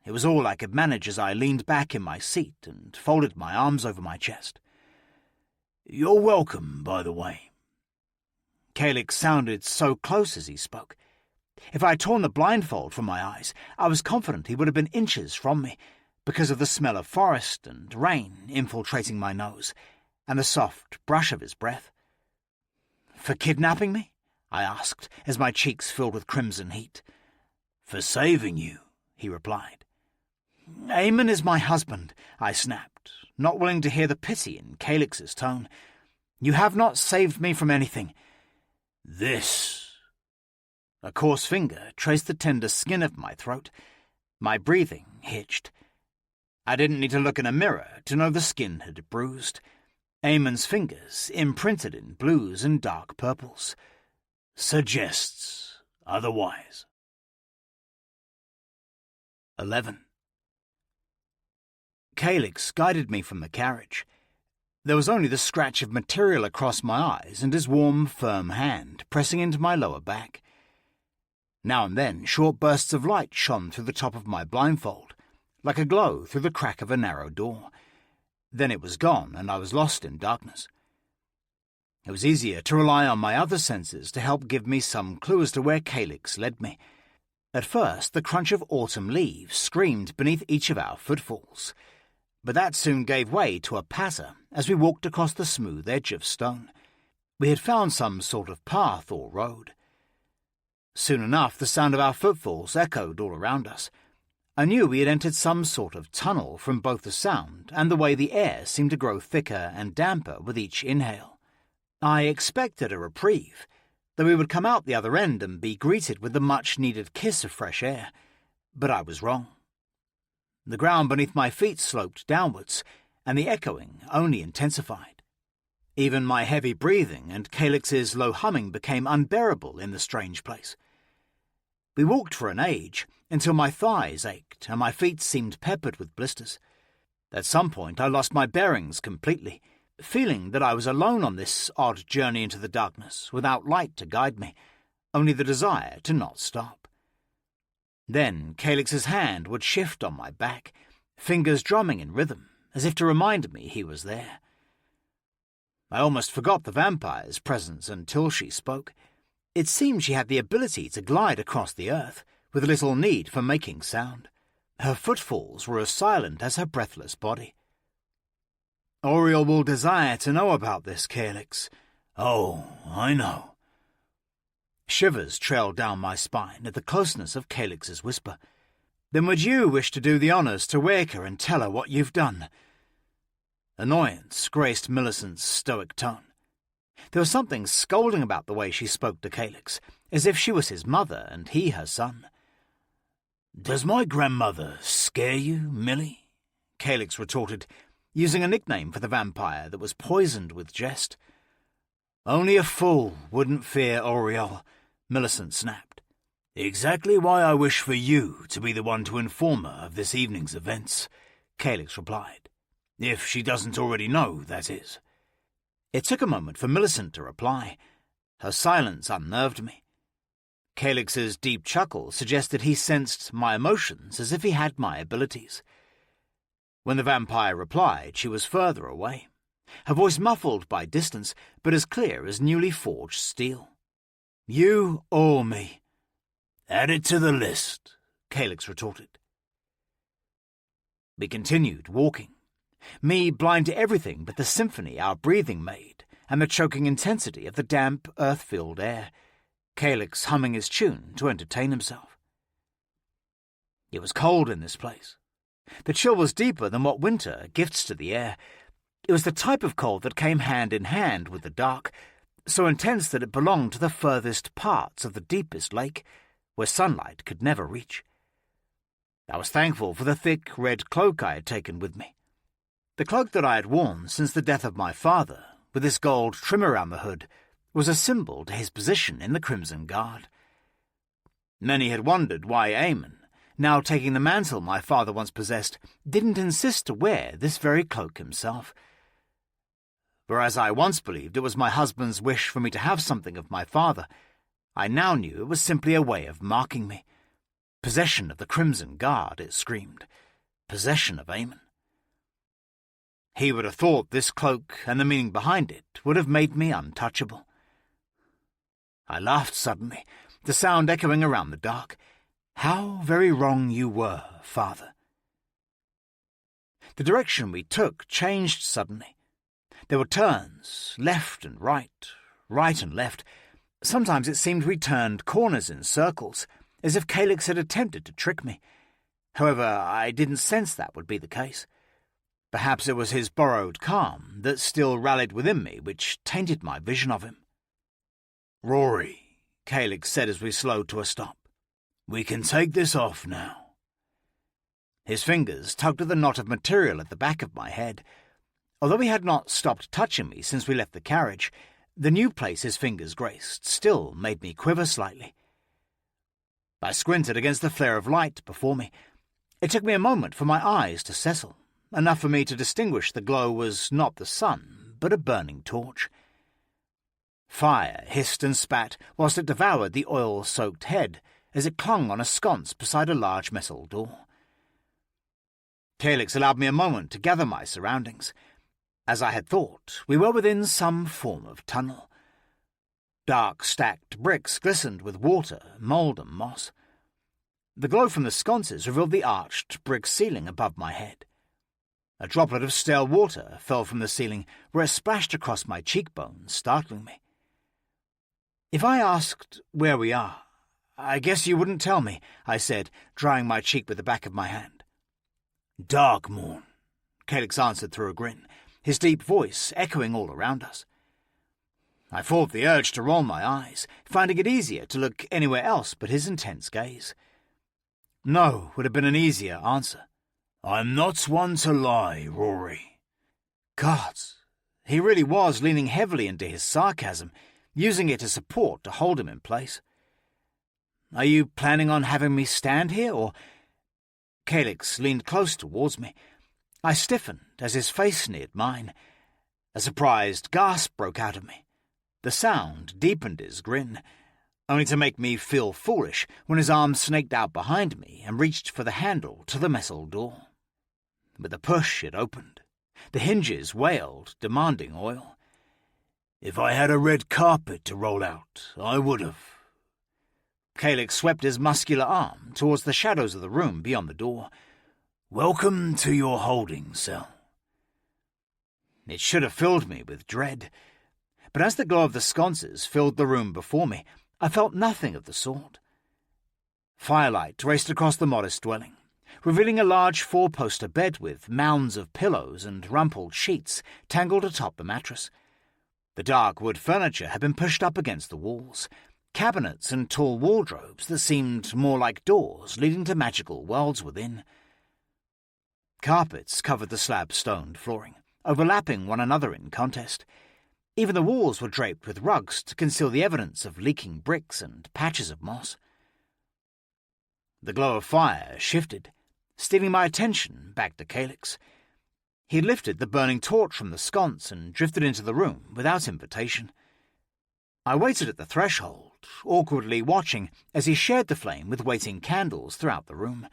It was all I could manage as I leaned back in my seat and folded my arms over my chest. You're welcome, by the way. Calyx sounded so close as he spoke. If I had torn the blindfold from my eyes, I was confident he would have been inches from me, because of the smell of forest and rain infiltrating my nose, and the soft brush of his breath. For kidnapping me? I asked, as my cheeks filled with crimson heat. For saving you, he replied. Eamon is my husband, I snapped, not willing to hear the pity in Calyx's tone. You have not saved me from anything. This. A coarse finger traced the tender skin of my throat. My breathing hitched. I didn't need to look in a mirror to know the skin had bruised. Eamon's fingers, imprinted in blues and dark purples, suggests otherwise. 11. Calyx guided me from the carriage. There was only the scratch of material across my eyes and his warm, firm hand pressing into my lower back. Now and then short bursts of light shone through the top of my blindfold, like a glow through the crack of a narrow door. Then it was gone, and I was lost in darkness. It was easier to rely on my other senses to help give me some clue as to where Calyx led me. At first, the crunch of autumn leaves screamed beneath each of our footfalls, but that soon gave way to a patter as we walked across the smooth edge of stone. We had found some sort of path or road. Soon enough, the sound of our footfalls echoed all around us. I knew we had entered some sort of tunnel from both the sound and the way the air seemed to grow thicker and damper with each inhale. I expected a reprieve, that we would come out the other end and be greeted with the much-needed kiss of fresh air, but I was wrong. The ground beneath my feet sloped downwards, and the echoing only intensified. Even my heavy breathing and Calyx's low humming became unbearable in the strange place. We walked for an age, until my thighs ached and my feet seemed peppered with blisters. At some point I lost my bearings completely, feeling that I was alone on this odd journey into the darkness, without light to guide me, only the desire to not stop. Then Calyx's hand would shift on my back, fingers drumming in rhythm, as if to remind me he was there. I almost forgot the vampire's presence until she spoke. It seemed she had the ability to glide across the earth, with little need for making sound. Her footfalls were as silent as her breathless body. "Auriel will desire to know about this, Calyx." "Oh, I know." Shivers trailed down my spine at the closeness of Calyx's whisper. "Then would you wish to do the honours to wake her and tell her what you've done?" Annoyance graced Millicent's stoic tone. There was something scolding about the way she spoke to Calyx, as if she was his mother and he her son. "Does my grandmother scare you, Millie?" Calyx retorted, using a nickname for the vampire that was poisoned with jest. "Only a fool wouldn't fear Auriel," Millicent snapped. "Exactly why I wish for you to be the one to inform her of this evening's events," Calyx replied. "If she doesn't already know, that is." It took a moment for Millicent to reply. Her silence unnerved me. Calyx's deep chuckle suggested he sensed my emotions as if he had my abilities. When the vampire replied, she was further away, her voice muffled by distance, but as clear as newly forged steel. "You or me?" "Add it to the list," Calyx retorted. We continued walking, me blind to everything but the symphony our breathing made and the choking intensity of the damp, earth-filled air, Calyx humming his tune to entertain himself. It was cold in this place. The chill was deeper than what winter gifts to the air. It was the type of cold that came hand in hand with the dark, so intense that it belonged to the furthest parts of the deepest lake, where sunlight could never reach. I was thankful for the thick red cloak I had taken with me. The cloak that I had worn since the death of my father, with this gold trim around the hood, was a symbol to his position in the Crimson Guard. Many had wondered why Eamon, now taking the mantle my father once possessed, didn't insist to wear this very cloak himself. Whereas I once believed it was my husband's wish for me to have something of my father, I now knew it was simply a way of marking me. Possession of the Crimson Guard, it screamed. Possession of Eamon. He would have thought this cloak and the meaning behind it would have made me untouchable. I laughed suddenly, the sound echoing around the dark. "How very wrong you were, Father." The direction we took changed suddenly. There were turns, left and right and left. Sometimes it seemed we turned corners in circles, as if Calyx had attempted to trick me. However, I didn't sense that would be the case. Perhaps it was his borrowed calm that still rallied within me, which tainted my vision of him. "Rhory," Calyx said as we slowed to a stop. "We can take this off now." His fingers tugged at the knot of material at the back of my head. Although he had not stopped touching me since we left the carriage, the new place his fingers graced still made me quiver slightly. I squinted against the flare of light before me. It took me a moment for my eyes to settle, enough for me to distinguish the glow was not the sun, but a burning torch. Fire hissed and spat whilst it devoured the oil-soaked head, as it clung on a sconce beside a large metal door. Calyx allowed me a moment to gather my surroundings. As I had thought, we were within some form of tunnel. Dark, stacked bricks glistened with water, mould and moss. The glow from the sconces revealed the arched brick ceiling above my head. A droplet of stale water fell from the ceiling, where it splashed across my cheekbones, startling me. "If I asked where we are, I guess you wouldn't tell me," I said, drying my cheek with the back of my hand. "Darkmourn," Calyx answered through a grin, his deep voice echoing all around us. I fought the urge to roll my eyes, finding it easier to look anywhere else but his intense gaze. No would have been an easier answer. "I'm not one to lie, Rhory." Gods, he really was leaning heavily into his sarcasm, using it as support to hold him in place. "Are you planning on having me stand here, or—" Calyx leaned close towards me. I stiffened as his face neared mine. A surprised gasp broke out of me. The sound deepened his grin, only to make me feel foolish when his arm snaked out behind me and reached for the handle to the metal door. With a push, it opened. The hinges wailed, demanding oil. "If I had a red carpet to roll out, I would have." Calyx swept his muscular arm towards the shadows of the room beyond the door. "Welcome to your holding cell." It should have filled me with dread, but as the glow of the sconces filled the room before me, I felt nothing of the sort. Firelight raced across the modest dwelling, revealing a large four-poster bed with mounds of pillows and rumpled sheets tangled atop the mattress. The dark wood furniture had been pushed up against the walls, cabinets and tall wardrobes that seemed more like doors leading to magical worlds within. Carpets covered the slab-stoned flooring, overlapping one another in contest. Even the walls were draped with rugs to conceal the evidence of leaking bricks and patches of moss. The glow of fire shifted, stealing my attention back to Calyx. He lifted the burning torch from the sconce and drifted into the room without invitation. I waited at the threshold, awkwardly watching as he shared the flame with waiting candles throughout the room.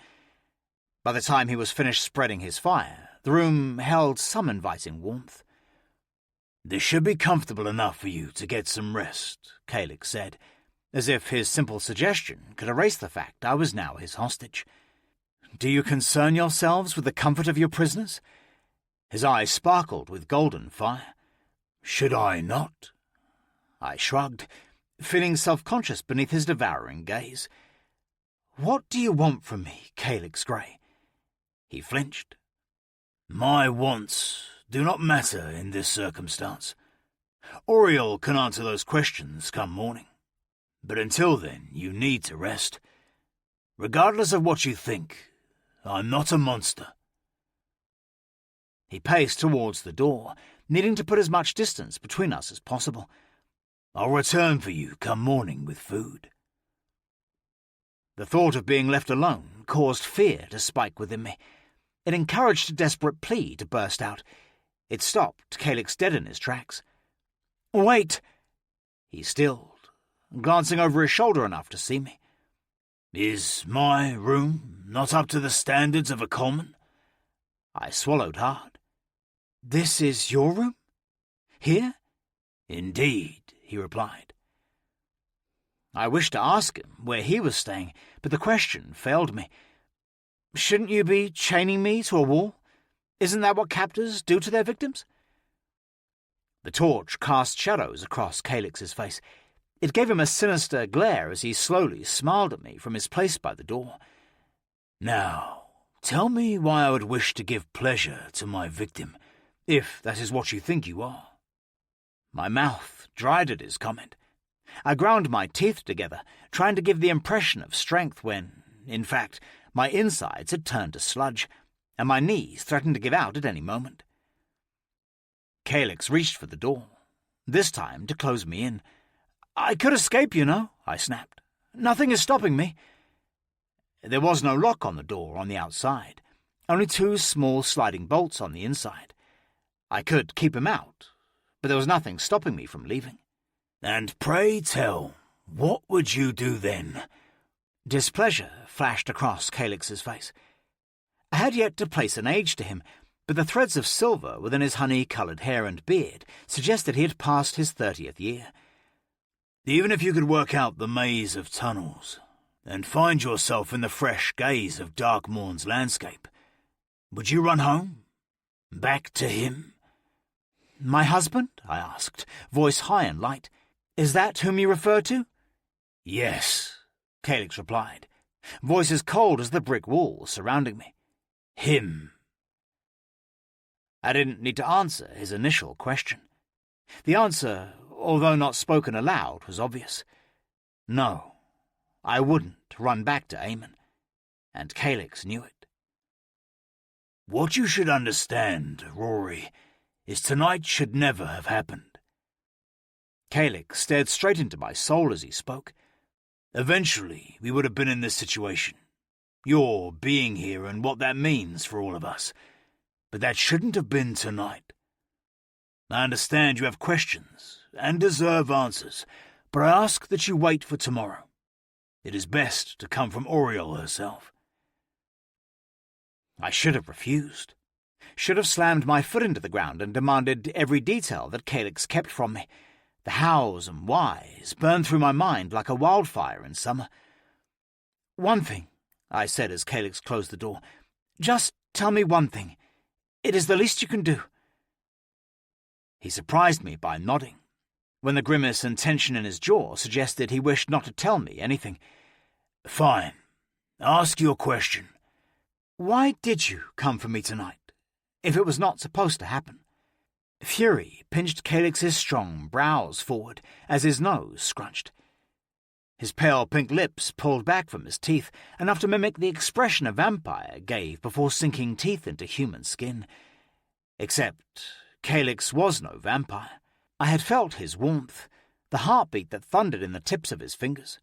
By the time he was finished spreading his fire, the room held some inviting warmth. "This should be comfortable enough for you to get some rest," Calyx said, as if his simple suggestion could erase the fact I was now his hostage. "Do you concern yourselves with the comfort of your prisoners?" His eyes sparkled with golden fire. "Should I not?" I shrugged, feeling self-conscious beneath his devouring gaze. "What do you want from me, Calyx Grey?" He flinched. "My wants do not matter in this circumstance. Oriel can answer those questions come morning. But until then, you need to rest. Regardless of what you think, I'm not a monster." He paced towards the door, needing to put as much distance between us as possible. "I'll return for you come morning with food." The thought of being left alone caused fear to spike within me. It encouraged a desperate plea to burst out. It stopped Calyx dead in his tracks. "Wait!" He stilled, glancing over his shoulder enough to see me. "Is my room not up to the standards of a Coleman?" I swallowed hard. "This is your room? Here?" "Indeed," he replied. I wished to ask him where he was staying, but the question failed me. "Shouldn't you be chaining me to a wall? Isn't that what captors do to their victims?" The torch cast shadows across Calyx's face. It gave him a sinister glare as he slowly smiled at me from his place by the door. "Now, tell me why I would wish to give pleasure to my victim, if that is what you think you are." My mouth dried at his comment. I ground my teeth together, trying to give the impression of strength when, in fact, my insides had turned to sludge, and my knees threatened to give out at any moment. Calyx reached for the door, this time to close me in. "I could escape, you know," I snapped. "Nothing is stopping me." There was no lock on the door on the outside, only two small sliding bolts on the inside. I could keep him out, but there was nothing stopping me from leaving. "And pray tell, what would you do then?" Displeasure flashed across Calyx's face. I had yet to place an age to him, but the threads of silver within his honey-coloured hair and beard suggested he had passed his 30th year. Even if you could work out the maze of tunnels and find yourself in the fresh gaze of Darkmourn's landscape, would you run home? Back to him? My husband? I asked, voice high and light. Is that whom you refer to? Yes, Calyx replied, voice as cold as the brick walls surrounding me. Him. I didn't need to answer his initial question. The answer, although not spoken aloud, was obvious. No, I wouldn't run back to Eamon, and Calyx knew it. What you should understand, Rhory, is tonight should never have happened. Calyx stared straight into my soul as he spoke. Eventually, we would have been in this situation. Your being here and what that means for all of us. But that shouldn't have been tonight. I understand you have questions and deserve answers, but I ask that you wait for tomorrow. It is best to come from Oriole herself. I should have refused. Should have slammed my foot into the ground and demanded every detail that Calyx kept from me. The hows and whys burned through my mind like a wildfire in summer. One thing, I said as Calyx closed the door. Just tell me one thing. It is the least you can do. He surprised me by nodding, when the grimace and tension in his jaw suggested he wished not to tell me anything. Fine. Ask your question. Why did you come for me tonight, if it was not supposed to happen? Fury pinched Calyx's strong brows forward as his nose scrunched. His pale pink lips pulled back from his teeth, enough to mimic the expression a vampire gave before sinking teeth into human skin. Except Calyx was no vampire. I had felt his warmth, the heartbeat that thundered in the tips of his fingers.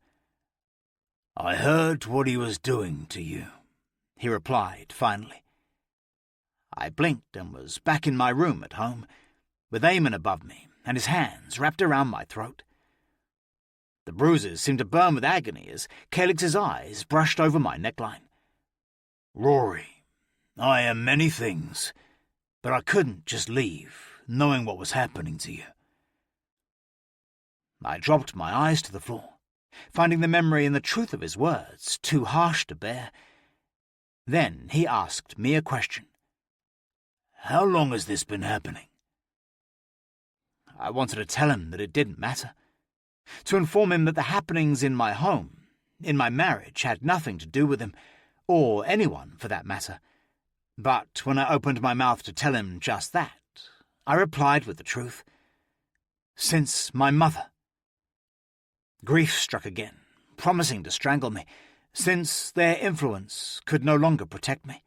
I heard what he was doing to you, he replied finally. I blinked and was back in my room at home, with Eamon above me and his hands wrapped around my throat. The bruises seemed to burn with agony as Calyx's eyes brushed over my neckline. Rhory, I am many things, but I couldn't just leave, knowing what was happening to you. I dropped my eyes to the floor, finding the memory and the truth of his words too harsh to bear. Then he asked me a question. How long has this been happening? I wanted to tell him that it didn't matter. To inform him that the happenings in my home, in my marriage, had nothing to do with him, or anyone for that matter. But when I opened my mouth to tell him just that, I replied with the truth. Since my mother. Grief struck again, promising to strangle me, since their influence could no longer protect me.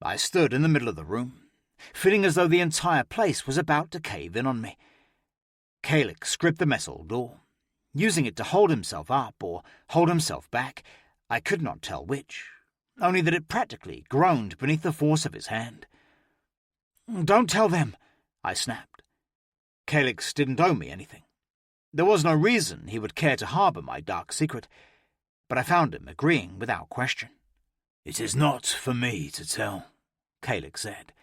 I stood in the middle of the room, feeling as though the entire place was about to cave in on me. Calyx gripped the mess-hall door, using it to hold himself up or hold himself back. I could not tell which, only that it practically groaned beneath the force of his hand. Don't tell them, I snapped. Calyx didn't owe me anything. There was no reason he would care to harbour my dark secret, but I found him agreeing without question. It is not for me to tell, Calyx said.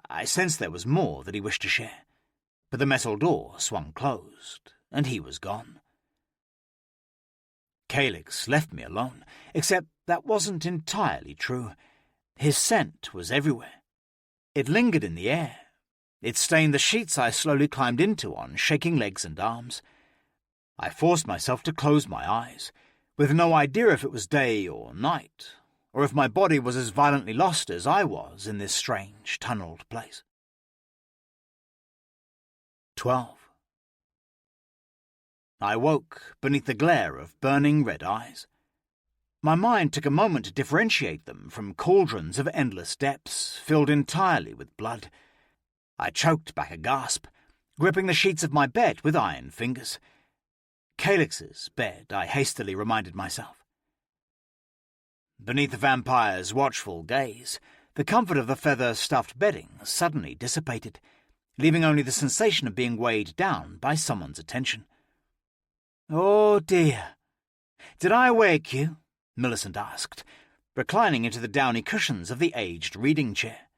I sensed there was more that he wished to share, but the metal door swung closed, and he was gone. Calyx left me alone, except that wasn't entirely true. His scent was everywhere. It lingered in the air. It stained the sheets I slowly climbed into on shaking legs and arms. I forced myself to close my eyes, with no idea if it was day or night, or if my body was as violently lost as I was in this strange, tunnelled place. 12. I woke beneath the glare of burning red eyes. My mind took a moment to differentiate them from cauldrons of endless depths filled entirely with blood. I choked back a gasp, gripping the sheets of my bed with iron fingers. Calyx's bed, I hastily reminded myself. Beneath the vampire's watchful gaze, the comfort of the feather-stuffed bedding suddenly dissipated, leaving only the sensation of being weighed down by someone's attention. Oh dear, "Did I wake you?" Millicent asked, reclining into the downy cushions of the aged reading chair.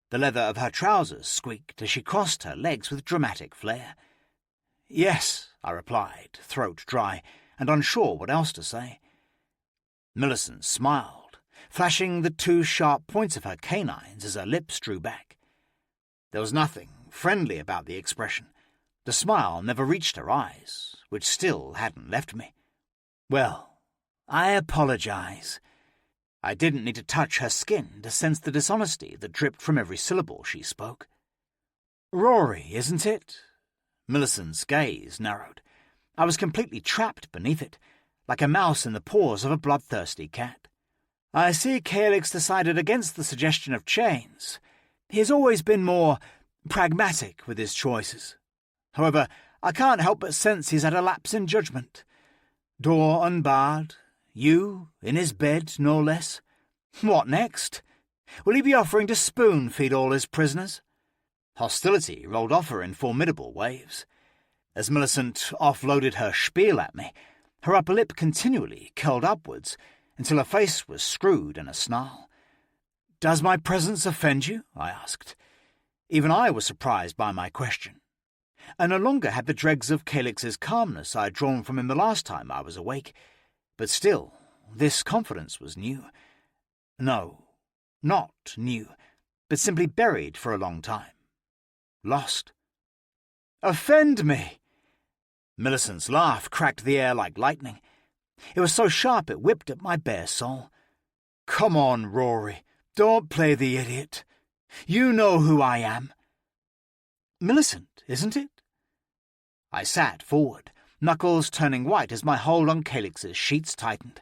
The leather of her trousers squeaked as she crossed her legs with dramatic flair. "Yes," I replied, throat dry, and unsure what else to say. Millicent smiled, flashing the two sharp points of her canines as her lips drew back. There was nothing friendly about the expression. The smile never reached her eyes, which still hadn't left me. "Well, I apologize." I didn't need to touch her skin to sense the dishonesty that dripped from every syllable she spoke. "Rhory, isn't it?" Millicent's gaze narrowed. I was completely trapped beneath it, like a mouse in the paws of a bloodthirsty cat. "I see Caelix decided against the suggestion of chains. He has always been more pragmatic with his choices. However, I can't help but sense he's had a lapse in judgment. Door unbarred, you in his bed, no less. What next? Will he be offering to spoon-feed all his prisoners?" Hostility rolled off her in formidable waves. As Millicent offloaded her spiel at me, her upper lip continually curled upwards until her face was screwed in a snarl. "Does my presence offend you?" I asked. Even I was surprised by my question. I no longer had the dregs of Caelix's calmness I had drawn from him the last time I was awake, but still, this confidence was new. No, not new, but simply buried for a long time. Lost. "Offend me!" Millicent's laugh cracked the air like lightning. It was so sharp it whipped at my bare soul. "Come on, Rhory, don't play the idiot. You know who I am." "Millicent, isn't it?" I sat forward, knuckles turning white as my hold on Caelix's sheets tightened.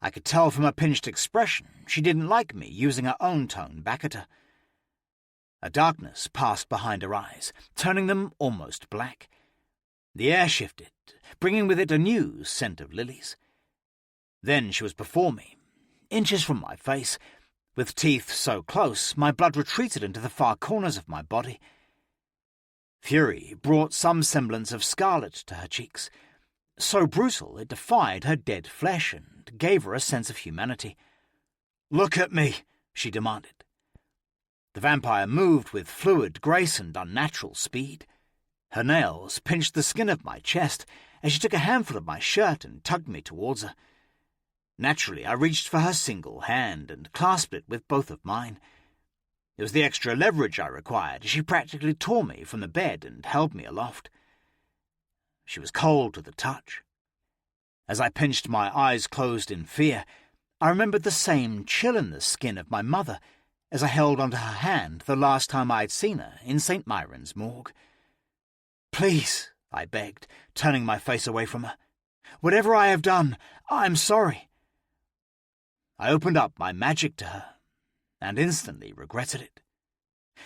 I could tell from her pinched expression she didn't like me using her own tone back at her. A darkness passed behind her eyes, turning them almost black. The air shifted, bringing with it a new scent of lilies. Then she was before me, inches from my face. With teeth so close, my blood retreated into the far corners of my body. Fury brought some semblance of scarlet to her cheeks, so brutal it defied her dead flesh and gave her a sense of humanity. "Look at me," she demanded. The vampire moved with fluid grace and unnatural speed. Her nails pinched the skin of my chest as she took a handful of my shirt and tugged me towards her. Naturally, I reached for her single hand and clasped it with both of mine. It was the extra leverage I required as she practically tore me from the bed and held me aloft. She was cold to the touch. As I pinched my eyes closed in fear, I remembered the same chill in the skin of my mother as I held onto her hand the last time I had seen her in St. Myron's morgue. "Please," I begged, turning my face away from her. "Whatever I have done, I'm sorry." I opened up my magic to her, and instantly regretted it.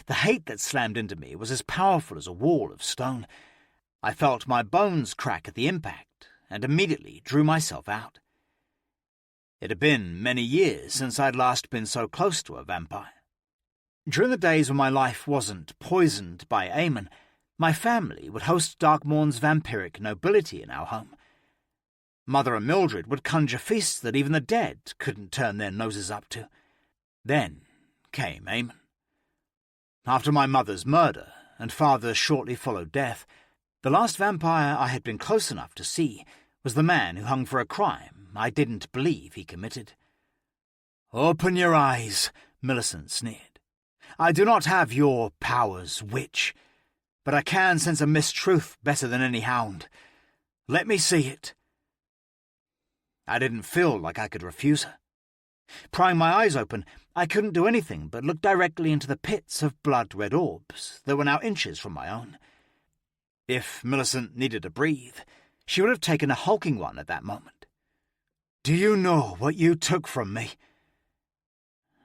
The hate that slammed into me was as powerful as a wall of stone. I felt my bones crack at the impact, and immediately drew myself out. It had been many years since I'd last been so close to a vampire. During the days when my life wasn't poisoned by Aemon, my family would host Darkmourn's vampiric nobility in our home. Mother and Mildred would conjure feasts that even the dead couldn't turn their noses up to. Then came Aemon. After my mother's murder and father's shortly followed death, the last vampire I had been close enough to see was the man who hung for a crime I didn't believe he committed. "Open your eyes," Millicent sneered. "I do not have your powers, witch, but I can sense a mistruth better than any hound. Let me see it." I didn't feel like I could refuse her. Prying my eyes open, I couldn't do anything but look directly into the pits of blood-red orbs that were now inches from my own. If Millicent needed to breathe, she would have taken a hulking one at that moment. "Do you know what you took from me?"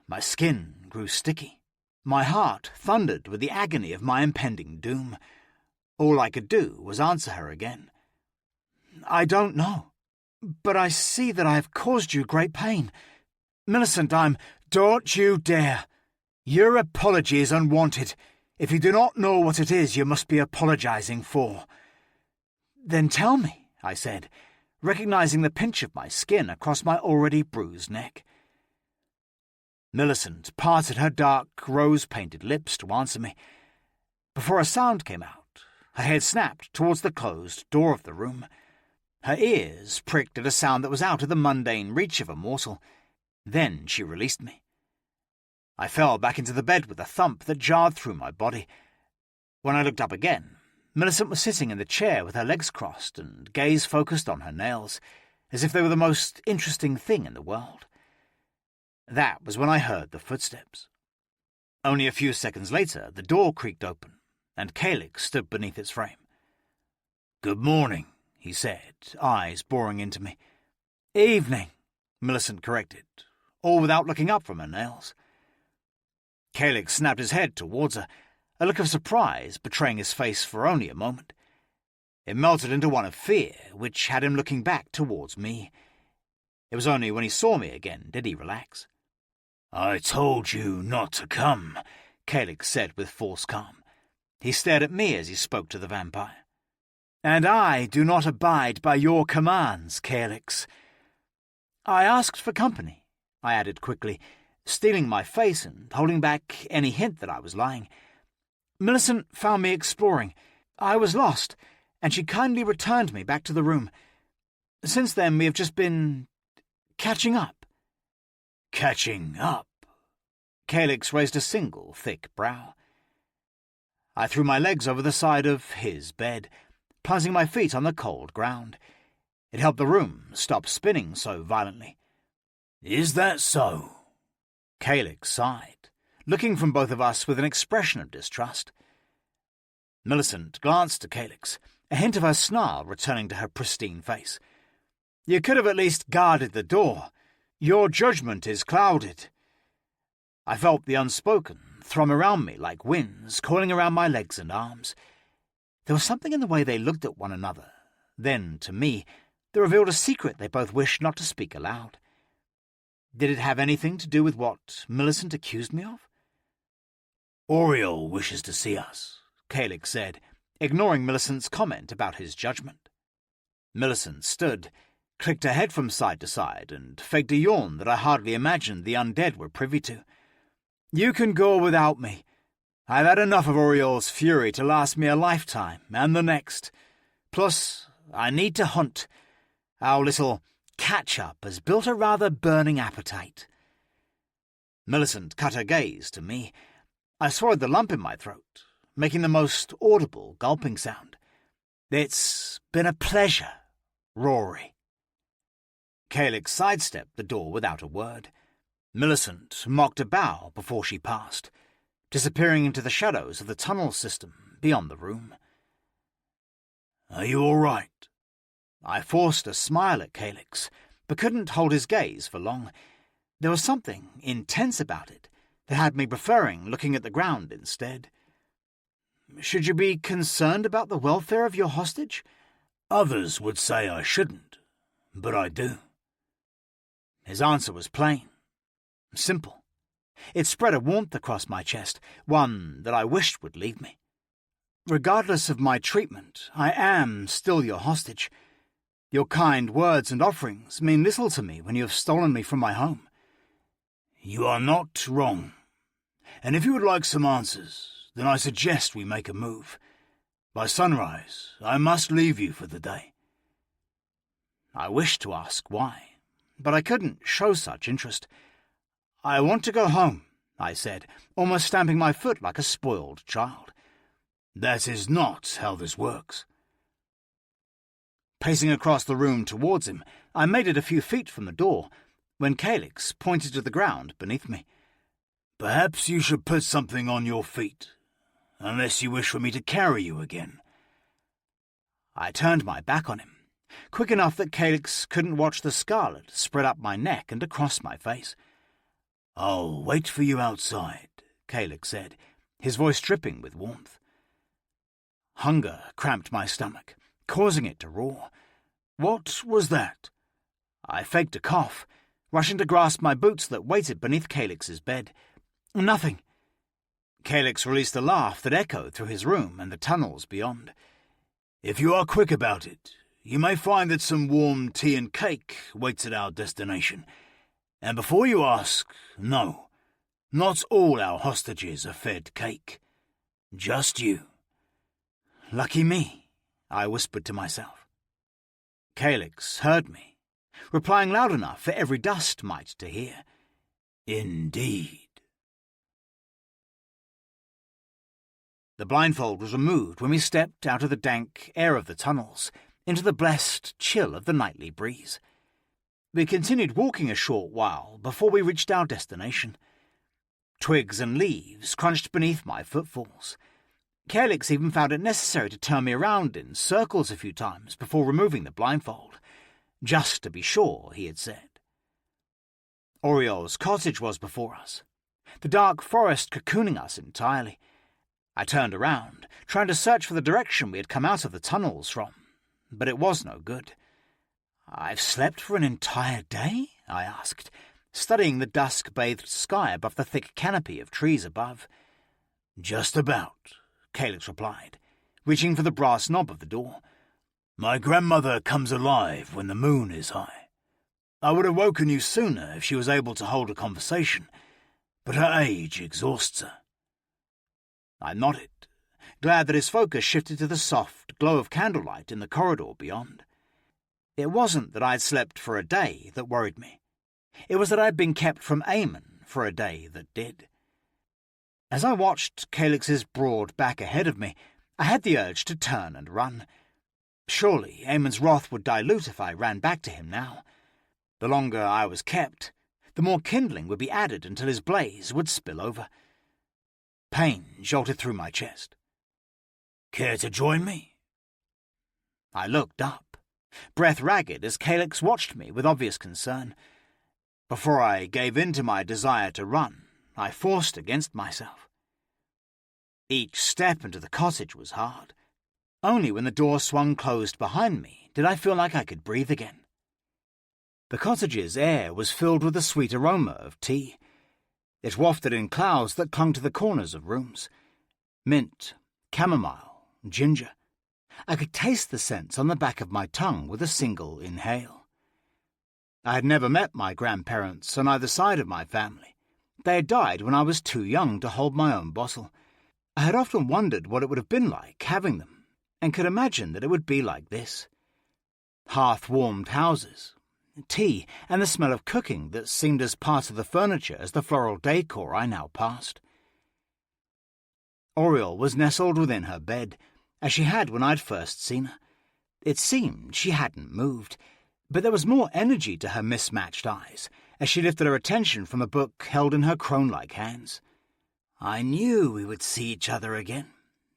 My skin grew sticky. My heart thundered with the agony of my impending doom. All I could do was answer her again. "I don't know, but I see that I have caused you great pain. Millicent, Don't you dare! Your apology is unwanted. If you do not know what it is you must be apologizing for." "Then tell me," I said, recognizing the pinch of my skin across my already bruised neck. Millicent parted her dark, rose-painted lips to answer me. Before a sound came out, her head snapped towards the closed door of the room. Her ears pricked at a sound that was out of the mundane reach of a mortal. Then she released me. I fell back into the bed with a thump that jarred through my body. When I looked up again, Millicent was sitting in the chair with her legs crossed and gaze focused on her nails, as if they were the most interesting thing in the world. That was when I heard the footsteps. Only a few seconds later, the door creaked open, and Calyx stood beneath its frame. "Good morning," he said, eyes boring into me. "Evening," Millicent corrected, all without looking up from her nails. Calyx snapped his head towards her, a look of surprise betraying his face for only a moment. It melted into one of fear, which had him looking back towards me. It was only when he saw me again did he relax. "I told you not to come," Calyx said with false calm. He stared at me as he spoke to the vampire. "And I do not abide by your commands, Calyx." "I asked for company," I added quickly, steeling my face and holding back any hint that I was lying. "Millicent found me exploring. I was lost, and she kindly returned me back to the room. Since then we have just been catching up." "Catching up?" Calyx raised a single, thick brow. I threw my legs over the side of his bed, planting my feet on the cold ground. It helped the room stop spinning so violently. "Is that so?" Calyx sighed, looking from both of us with an expression of distrust. Millicent glanced at Calyx, a hint of her snarl returning to her pristine face. "You could have at least guarded the door. Your judgment is clouded." I felt the unspoken thrum around me like winds coiling around my legs and arms. There was something in the way they looked at one another, then, to me, that revealed a secret they both wished not to speak aloud. Did it have anything to do with what Millicent accused me of? "Oriole wishes to see us," Calyx said, ignoring Millicent's comment about his judgment. Millicent stood, clicked her head from side to side, and faked a yawn that I hardly imagined the undead were privy to. "You can go without me. I've had enough of Oriole's fury to last me a lifetime, and the next. Plus, I need to hunt. Our little catch-up has built a rather burning appetite." Millicent cut her gaze to me. I swallowed the lump in my throat, making the most audible gulping sound. "It's been a pleasure, Rhory." Calyx sidestepped the door without a word. Millicent mocked a bow before she passed, disappearing into the shadows of the tunnel system beyond the room. "Are you all right?" I forced a smile at Calyx, but couldn't hold his gaze for long. There was something intense about it that had me preferring looking at the ground instead. "Should you be concerned about the welfare of your hostage?" "Others would say I shouldn't, but I do." His answer was plain, simple. It spread a warmth across my chest, one that I wished would leave me. "Regardless of my treatment, I am still your hostage. Your kind words and offerings mean little to me when you have stolen me from my home." "You are not wrong. And if you would like some answers, then I suggest we make a move. By sunrise, I must leave you for the day." I wished to ask why, but I couldn't show such interest. "I want to go home," I said, almost stamping my foot like a spoiled child. "That is not how this works." Pacing across the room towards him, I made it a few feet from the door, when Calyx pointed to the ground beneath me. "Perhaps you should put something on your feet, unless you wish for me to carry you again." I turned my back on him, quick enough that Calyx couldn't watch the scarlet spread up my neck and across my face. "I'll wait for you outside," Calyx said, his voice dripping with warmth. Hunger cramped my stomach, causing it to roar. "What was that?" I faked a cough, rushing to grasp my boots that waited beneath Calyx's bed. "Nothing." Calyx released a laugh that echoed through his room and the tunnels beyond. "If you are quick about it, you may find that some warm tea and cake waits at our destination. And before you ask, no, not all our hostages are fed cake. Just you." "Lucky me," I whispered to myself. Calyx heard me, replying loud enough for every dust mite to hear. "Indeed." The blindfold was removed when we stepped out of the dank air of the tunnels into the blessed chill of the nightly breeze. We continued walking a short while before we reached our destination. Twigs and leaves crunched beneath my footfalls. Calyx even found it necessary to turn me around in circles a few times before removing the blindfold, just to be sure, he had said. Oriol's cottage was before us, the dark forest cocooning us entirely. I turned around, trying to search for the direction we had come out of the tunnels from, but it was no good. "I've slept for an entire day?" I asked, studying the dusk-bathed sky above the thick canopy of trees above. "Just about," Calyx replied, reaching for the brass knob of the door. "My grandmother comes alive when the moon is high. I would have woken you sooner if she was able to hold a conversation, but her age exhausts her." I nodded, glad that his focus shifted to the soft glow of candlelight in the corridor beyond. It wasn't that I had slept for a day that worried me. It was that I had been kept from Eamon for a day that did. As I watched Calyx's broad back ahead of me, I had the urge to turn and run. Surely Eamon's wrath would dilute if I ran back to him now. The longer I was kept, the more kindling would be added until his blaze would spill over. Pain jolted through my chest. "Care to join me?" I looked up, breath ragged as Calyx watched me with obvious concern. Before I gave in to my desire to run, I forced against myself. Each step into the cottage was hard. Only when the door swung closed behind me did I feel like I could breathe again. The cottage's air was filled with the sweet aroma of tea. It wafted in clouds that clung to the corners of rooms. Mint, chamomile, ginger. I could taste the scents on the back of my tongue with a single inhale. I had never met my grandparents on either side of my family. They had died when I was too young to hold my own bottle. I had often wondered what it would have been like having them, and could imagine that it would be like this. Hearth-warmed houses, tea, and the smell of cooking that seemed as part of the furniture as the floral decor I now passed. Oriol was nestled within her bed, as she had when I'd first seen her. It seemed she hadn't moved, but there was more energy to her mismatched eyes as she lifted her attention from a book held in her crone-like hands. "I knew we would see each other again,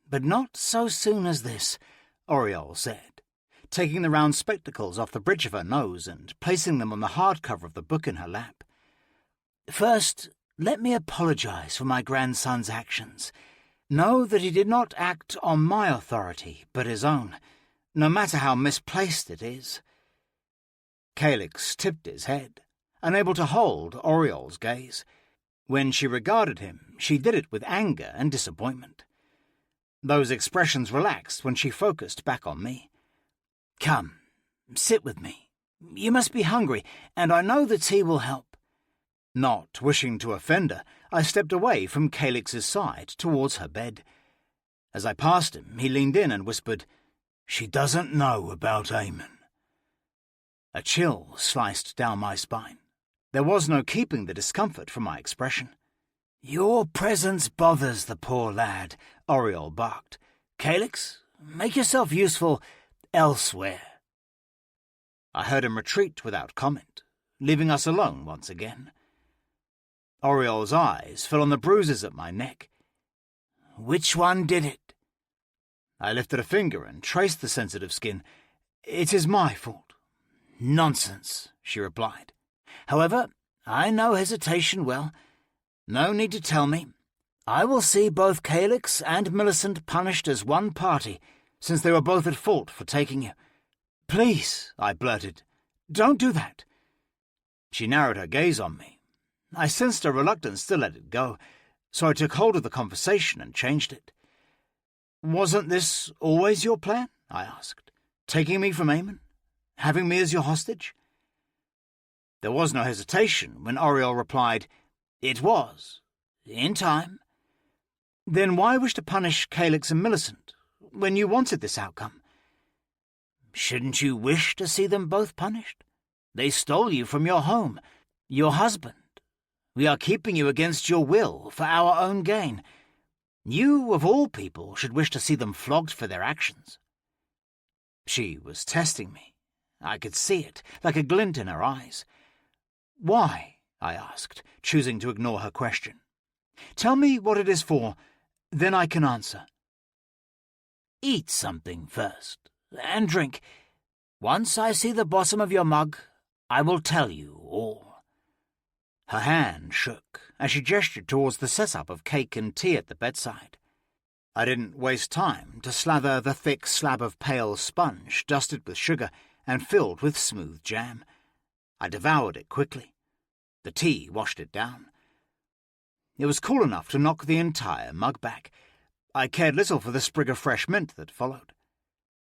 but not so soon as this," Oriol said, taking the round spectacles off the bridge of her nose and placing them on the hardcover of the book in her lap. "First, let me apologize for my grandson's actions. Know that he did not act on my authority, but his own, no matter how misplaced it is." Calyx tipped his head, unable to hold Oriol's gaze. When she regarded him, she did it with anger and disappointment. Those expressions relaxed when she focused back on me. "Come, sit with me. You must be hungry, and I know the tea will help." Not wishing to offend her, I stepped away from Calyx's side towards her bed. As I passed him, he leaned in and whispered, "She doesn't know about Eamon." A chill sliced down my spine. There was no keeping the discomfort from my expression. "Your presence bothers the poor lad," Oriol barked. "Calyx, make yourself useful elsewhere." I heard him retreat without comment, leaving us alone once again. Oriol's eyes fell on the bruises at my neck. "Which one did it?" I lifted a finger and traced the sensitive skin. "It is my fault." "Nonsense," she replied. "However, I know hesitation well. No need to tell me. I will see both Calyx and Millicent punished as one party, since they were both at fault for taking you." "Please," I blurted, "don't do that." She narrowed her gaze on me. I sensed a reluctance to let it go, so I took hold of the conversation and changed it. "Wasn't this always your plan?" I asked. Taking me from Eamon? Having me as your hostage? There was no hesitation when Oriel replied, "It was. In time." Then why wish to punish Calyx and Millicent when you wanted this outcome? Shouldn't you wish to see them both punished? They stole you from your home, your husband. We are keeping you against your will for our own gain. You, of all people, should wish to see them flogged for their actions. She was testing me. I could see it, like a glint in her eyes. Why? I asked, choosing to ignore her question. Tell me what it is for, then I can answer. Eat something first, and drink. Once I see the bottom of your mug, I will tell you all. Her hand shook as she gestured towards the setup of cake and tea at the bedside. I didn't waste time to slather the thick slab of pale sponge dusted with sugar and filled with smooth jam. I devoured it quickly. The tea washed it down. It was cool enough to knock the entire mug back. I cared little for the sprig of fresh mint that followed.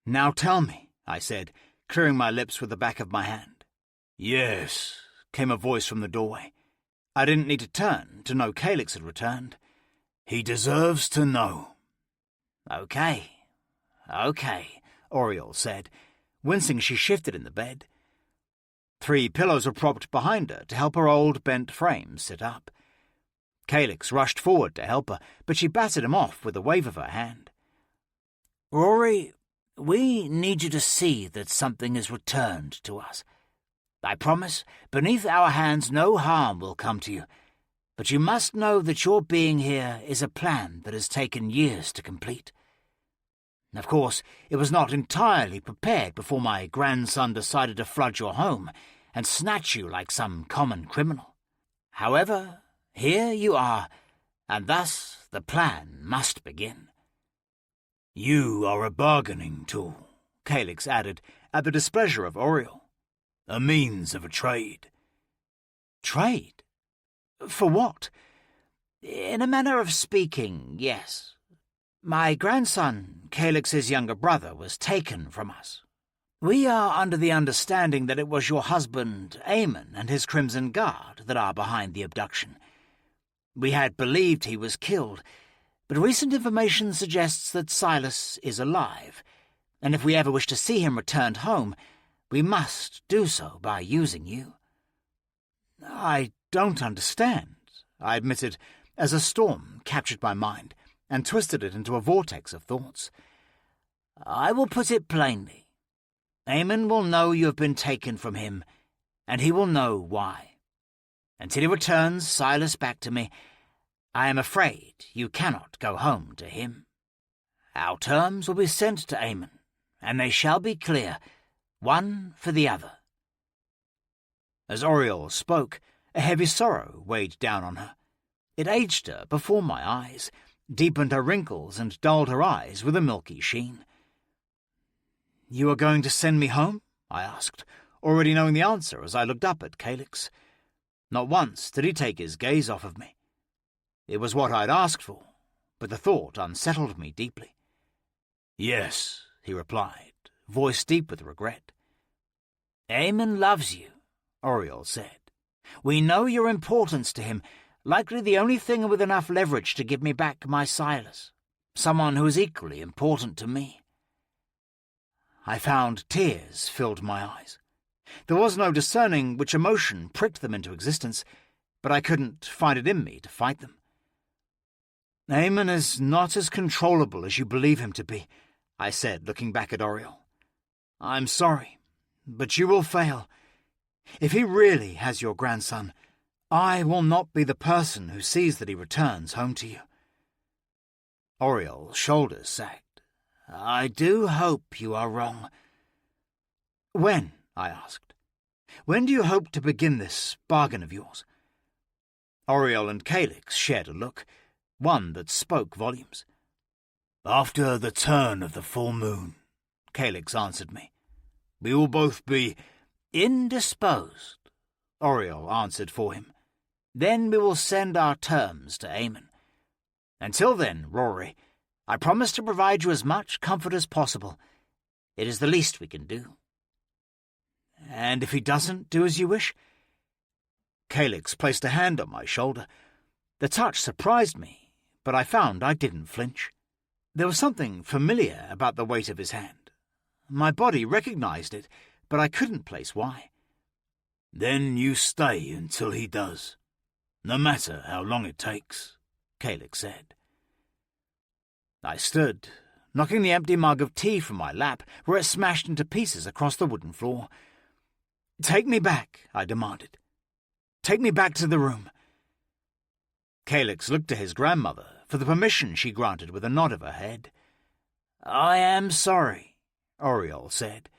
Now tell me, I said, clearing my lips with the back of my hand. Yes, came a voice from the doorway. I didn't need to turn to know Calyx had returned. He deserves to know. Okay, Oriel said. Wincing, she shifted in the bed. 3 pillows were propped behind her to help her old bent frame sit up. Calyx rushed forward to help her, but she batted him off with a wave of her hand. Rhory, we need you to see that something is returned to us. I promise, beneath our hands no harm will come to you, but you must know that your being here is a plan that has taken years to complete. Of course, it was not entirely prepared before my grandson decided to flood your home and snatch you like some common criminal. However, here you are, and thus the plan must begin. You are a bargaining tool, Calyx added, at the displeasure of Oriel. A means of a trade. Trade? For what? In a manner of speaking, yes. My grandson, Calyx's younger brother, was taken from us. We are under the understanding that it was your husband, Eamon, and his Crimson Guard that are behind the abduction. We had believed he was killed, but recent information suggests that Silas is alive, and if we ever wish to see him returned home, we must do so by using you. I don't understand, I admitted, as a storm captured my mind and twisted it into a vortex of thoughts. I will put it plainly. Eamon will know you have been taken from him, and he will know why. Until he returns Silas back to me, I am afraid you cannot go home to him. Our terms will be sent to Eamon, and they shall be clear, one for the other. As Oriel spoke, a heavy sorrow weighed down on her. It aged her before my eyes, deepened her wrinkles, and dulled her eyes with a milky sheen. You are going to send me home? I asked, already knowing the answer as I looked up at Calyx. Not once did he take his gaze off of me. It was what I'd asked for, but the thought unsettled me deeply. Yes, he replied, voice deep with regret. Eamon loves you, Oriel said. We know your importance to him, likely the only thing with enough leverage to give me back my Silas, someone who is equally important to me. I found tears filled my eyes. There was no discerning which emotion pricked them into existence, but I couldn't find it in me to fight them. Eamon is not as controllable as you believe him to be, I said, looking back at Oriel. I'm sorry, but you will fail. If he really has your grandson, I will not be the person who sees that he returns home to you. Oriel's shoulders sagged. I do hope you are wrong. When? I asked. When do you hope to begin this bargain of yours? Oriel and Calyx shared a look, one that spoke volumes. After the turn of the full moon, Calyx answered me. We will both be indisposed, Oriel answered for him. Then we will send our terms to Eamon. Until then, Rhory, I promise to provide you as much comfort as possible. It is the least we can do." "And if he doesn't do as you wish?" Calyx placed a hand on my shoulder. The touch surprised me, but I found I didn't flinch. There was something familiar about the weight of his hand. My body recognized it, but I couldn't place why. "Then you stay until he does, no matter how long it takes," Calyx said. I stood, knocking the empty mug of tea from my lap, where it smashed into pieces across the wooden floor. "Take me back," I demanded. "Take me back to the room." Calyx looked to his grandmother for the permission she granted with a nod of her head. "I am sorry," Oriole said.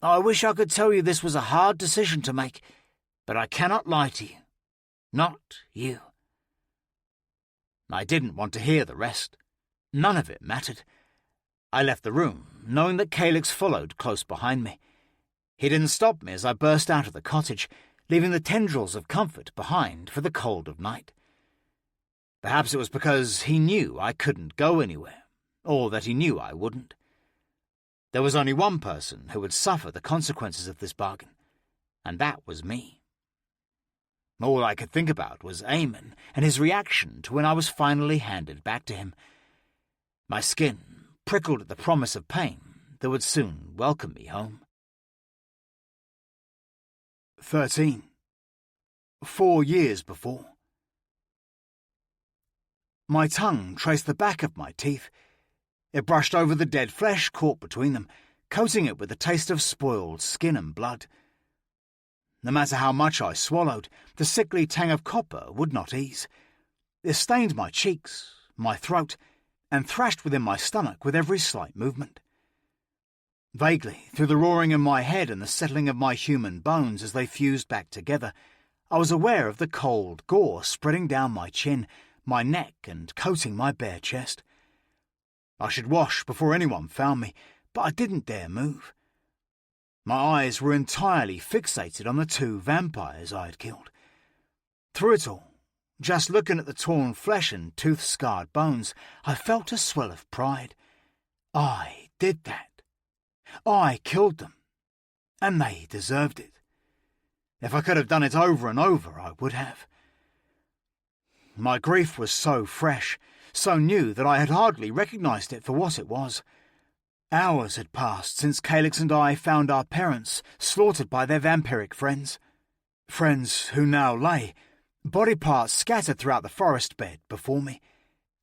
"I wish I could tell you this was a hard decision to make, but I cannot lie to you. Not you." I didn't want to hear the rest. None of it mattered. I left the room, knowing that Calyx followed close behind me. He didn't stop me as I burst out of the cottage, leaving the tendrils of comfort behind for the cold of night. Perhaps it was because he knew I couldn't go anywhere, or that he knew I wouldn't. There was only one person who would suffer the consequences of this bargain, and that was me. All I could think about was Eamon and his reaction to when I was finally handed back to him. My skin prickled at the promise of pain that would soon welcome me home. 13. 4 years before. My tongue traced the back of my teeth. It brushed over the dead flesh caught between them, coating it with the taste of spoiled skin and blood. No matter how much I swallowed, the sickly tang of copper would not ease. It stained my cheeks, my throat, and thrashed within my stomach with every slight movement. Vaguely, through the roaring in my head and the settling of my human bones as they fused back together, I was aware of the cold gore spreading down my chin, my neck, and coating my bare chest. I should wash before anyone found me, but I didn't dare move. My eyes were entirely fixated on the 2 vampires I had killed. Through it all, just looking at the torn flesh and tooth-scarred bones, I felt a swell of pride. I did that. I killed them, and they deserved it. If I could have done it over and over, I would have. My grief was so fresh, so new that I had hardly recognized it for what it was. Hours had passed since Calyx and I found our parents slaughtered by their vampiric friends. Friends who now lay, body parts scattered throughout the forest bed before me,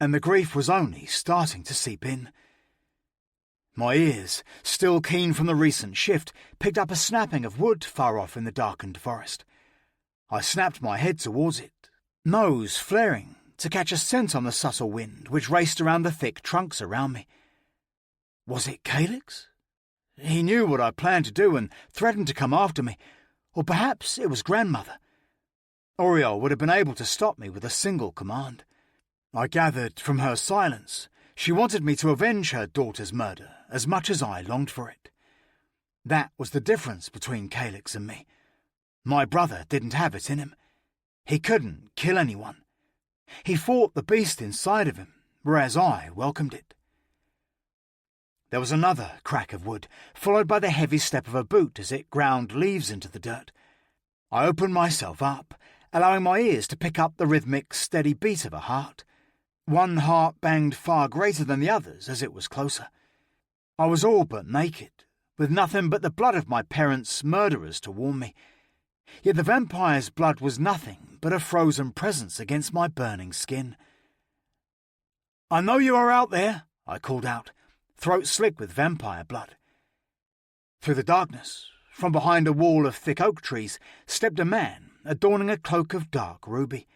and the grief was only starting to seep in. My ears, still keen from the recent shift, picked up a snapping of wood far off in the darkened forest. I snapped my head towards it, nose flaring, to catch a scent on the subtle wind which raced around the thick trunks around me. Was it Calyx? He knew what I planned to do and threatened to come after me, or perhaps it was grandmother. Oriole would have been able to stop me with a single command. I gathered from her silence she wanted me to avenge her daughter's murder as much as I longed for it. That was the difference between Calyx and me. My brother didn't have it in him. He couldn't kill anyone. He fought the beast inside of him, whereas I welcomed it. There was another crack of wood, followed by the heavy step of a boot as it ground leaves into the dirt. I opened myself up, allowing my ears to pick up the rhythmic, steady beat of a heart. One heart banged far greater than the others as it was closer. I was all but naked, with nothing but the blood of my parents' murderers to warm me. Yet the vampire's blood was nothing but a frozen presence against my burning skin. "I know you are out there," I called out, throat slick with vampire blood. Through the darkness, from behind a wall of thick oak trees, stepped a man adorning a cloak of dark ruby.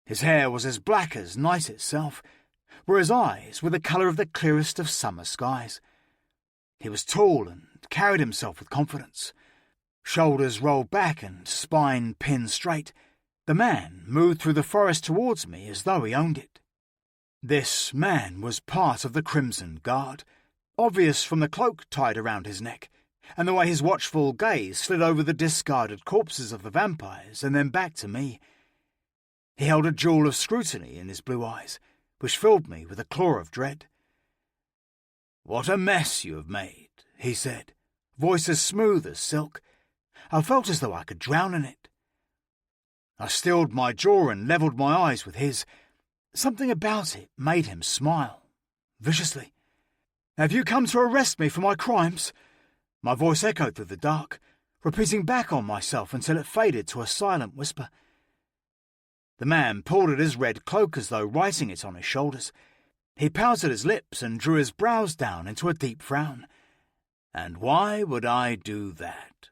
His hair was as black as night itself, where his eyes were the colour of the clearest of summer skies. He was tall and carried himself with confidence. Shoulders rolled back and spine pinned straight, the man moved through the forest towards me as though he owned it. This man was part of the Crimson Guard, obvious from the cloak tied around his neck, and the way his watchful gaze slid over the discarded corpses of the vampires and then back to me. He held a jewel of scrutiny in his blue eyes, which filled me with a claw of dread. "What a mess you have made," he said, voice as smooth as silk. I felt as though I could drown in it. I stilled my jaw and levelled my eyes with his. Something about it made him smile, viciously. "Have you come to arrest me for my crimes?" My voice echoed through the dark, repeating back on myself until it faded to a silent whisper. The man pulled at his red cloak as though writing it on his shoulders. He pouted his lips and drew his brows down into a deep frown. And why would I do that?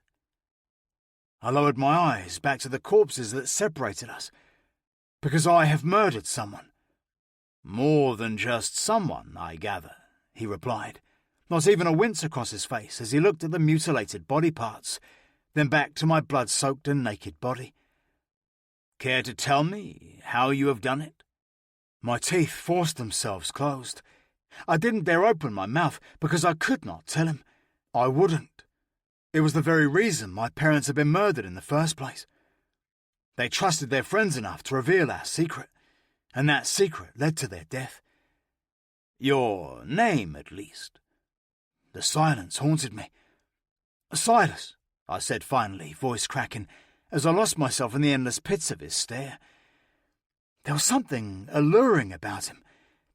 I lowered my eyes back to the corpses that separated us. "Because I have murdered someone." "More than just someone, I gather," he replied, not even a wince across his face as he looked at the mutilated body parts, then back to my blood-soaked and naked body. "Care to tell me how you have done it?" My teeth forced themselves closed. I didn't dare open my mouth because I could not tell him. I wouldn't. It was the very reason my parents had been murdered in the first place. They trusted their friends enough to reveal our secret, and that secret led to their death. "Your name, at least." The silence haunted me. "Silas," I said finally, voice cracking, as I lost myself in the endless pits of his stare. There was something alluring about him.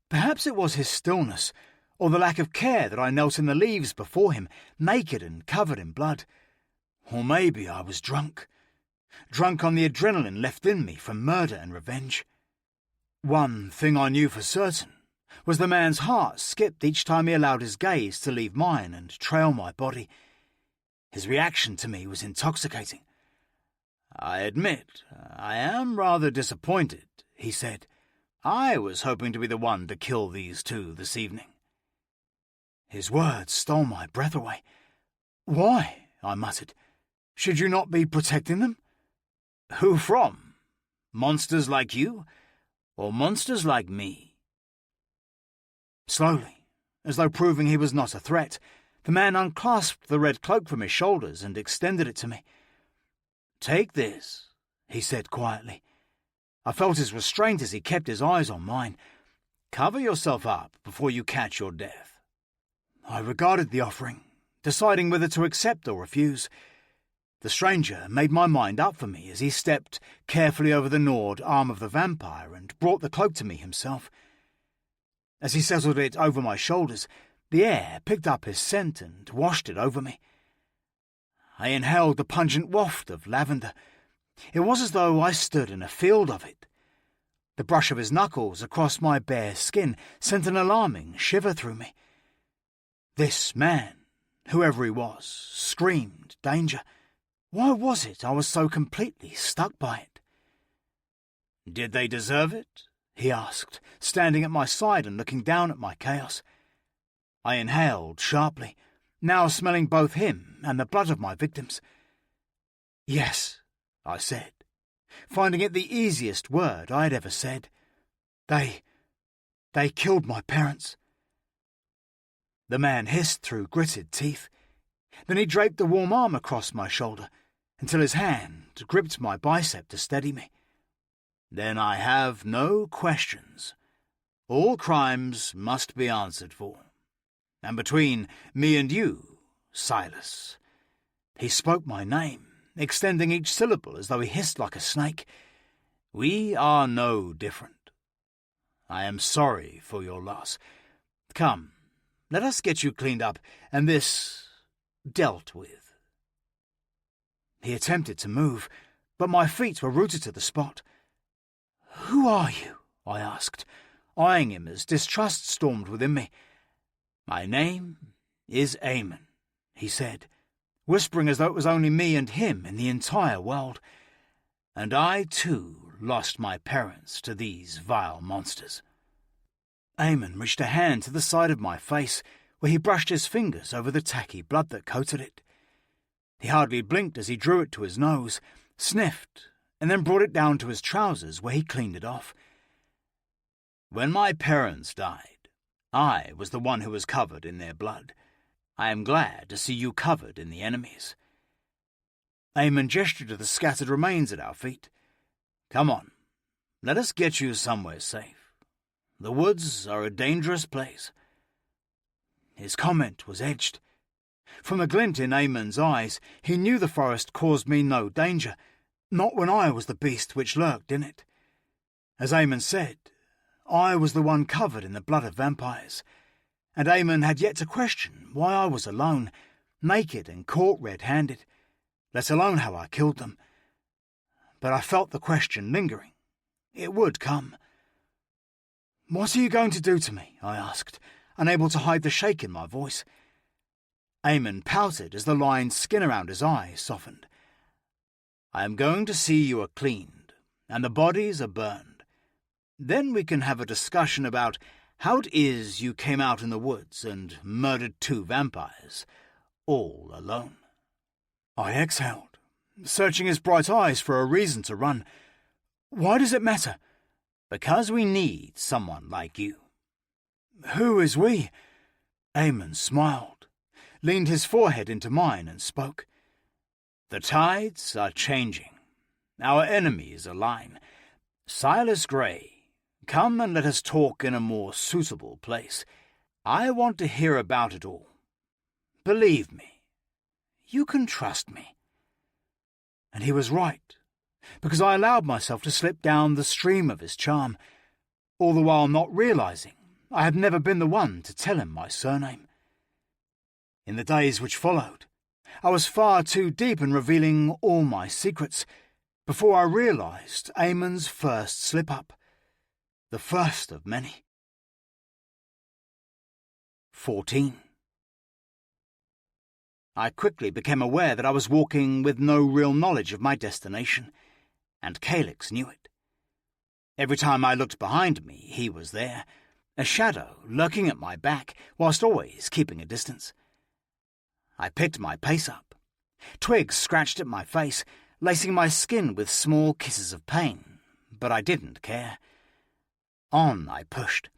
Perhaps it was his stillness, or the lack of care that I knelt in the leaves before him, naked and covered in blood. Or maybe I was drunk. Drunk on the adrenaline left in me from murder and revenge. One thing I knew for certain was the man's heart skipped each time he allowed his gaze to leave mine and trail my body. His reaction to me was intoxicating. "I admit, I am rather disappointed," he said. "I was hoping to be the one to kill these two this evening." His words stole my breath away. "Why?" I muttered. "Should you not be protecting them?" "Who from? Monsters like you, or monsters like me?" Slowly, as though proving he was not a threat, the man unclasped the red cloak from his shoulders and extended it to me. "Take this," he said quietly. I felt his restraint as he kept his eyes on mine. "Cover yourself up before you catch your death." I regarded the offering, deciding whether to accept or refuse. The stranger made my mind up for me as he stepped carefully over the gnawed arm of the vampire and brought the cloak to me himself. As he settled it over my shoulders, the air picked up his scent and washed it over me. I inhaled the pungent waft of lavender. It was as though I stood in a field of it. The brush of his knuckles across my bare skin sent an alarming shiver through me. This man, whoever he was, screamed danger. Why was it I was so completely stuck by it? "Did they deserve it?" he asked, standing at my side and looking down at my chaos. I inhaled sharply, now smelling both him and the blood of my victims. "Yes," I said, finding it the easiest word I had ever said. They killed my parents." The man hissed through gritted teeth. Then he draped a warm arm across my shoulder until his hand gripped my bicep to steady me. "Then I have no questions. All crimes must be answered for. And between me and you, Silas," he spoke my name, extending each syllable as though he hissed like a snake, "we are no different. I am sorry for your loss. Come, let us get you cleaned up and this dealt with." He attempted to move, but my feet were rooted to the spot. "Who are you?" I asked, eyeing him as distrust stormed within me. "My name is Eamon," he said, whispering as though it was only me and him in the entire world. "And I, too, lost my parents to these vile monsters." Eamon reached a hand to the side of my face, where he brushed his fingers over the tacky blood that coated it. He hardly blinked as he drew it to his nose, sniffed, and then brought it down to his trousers, where he cleaned it off. "When my parents died, I was the one who was covered in their blood. I am glad to see you covered in the enemy's." Eamon gestured to the scattered remains at our feet. "Come on, let us get you somewhere safe. The woods are a dangerous place." His comment was edged. From the glint in Eamon's eyes, he knew the forest caused me no danger, not when I was the beast which lurked in it. As Eamon said, I was the one covered in the blood of vampires, and Eamon had yet to question why I was alone, naked and caught red-handed, let alone how I killed them. But I felt the question lingering. It would come. "What are you going to do to me?" I asked, unable to hide the shake in my voice. Eamon pouted as the lined skin around his eyes softened. "I am going to see you are cleaned, and the bodies are burned. Then we can have a discussion about how it is you came out in the woods and murdered 2 vampires, all alone." I exhaled, searching his bright eyes for a reason to run. "Why does it matter?" "Because we need someone like you." "Who is we?" Eamon smiled, leaned his forehead into mine and spoke. "The tides are changing. Our enemies align. Silas Grey, come and let us talk in a more suitable place. I want to hear about it all. Believe me, you can trust me." And he was right, because I allowed myself to slip down the stream of his charm, all the while not realizing I had never been the one to tell him my surname. In the days which followed, I was far too deep in revealing all my secrets before I realized Eamon's first slip-up, the first of many. 14. I quickly became aware that I was walking with no real knowledge of my destination, and Calyx knew it. Every time I looked behind me, he was there, a shadow lurking at my back whilst always keeping a distance. I picked my pace up. Twigs scratched at my face, lacing my skin with small kisses of pain, but I didn't care. On I pushed,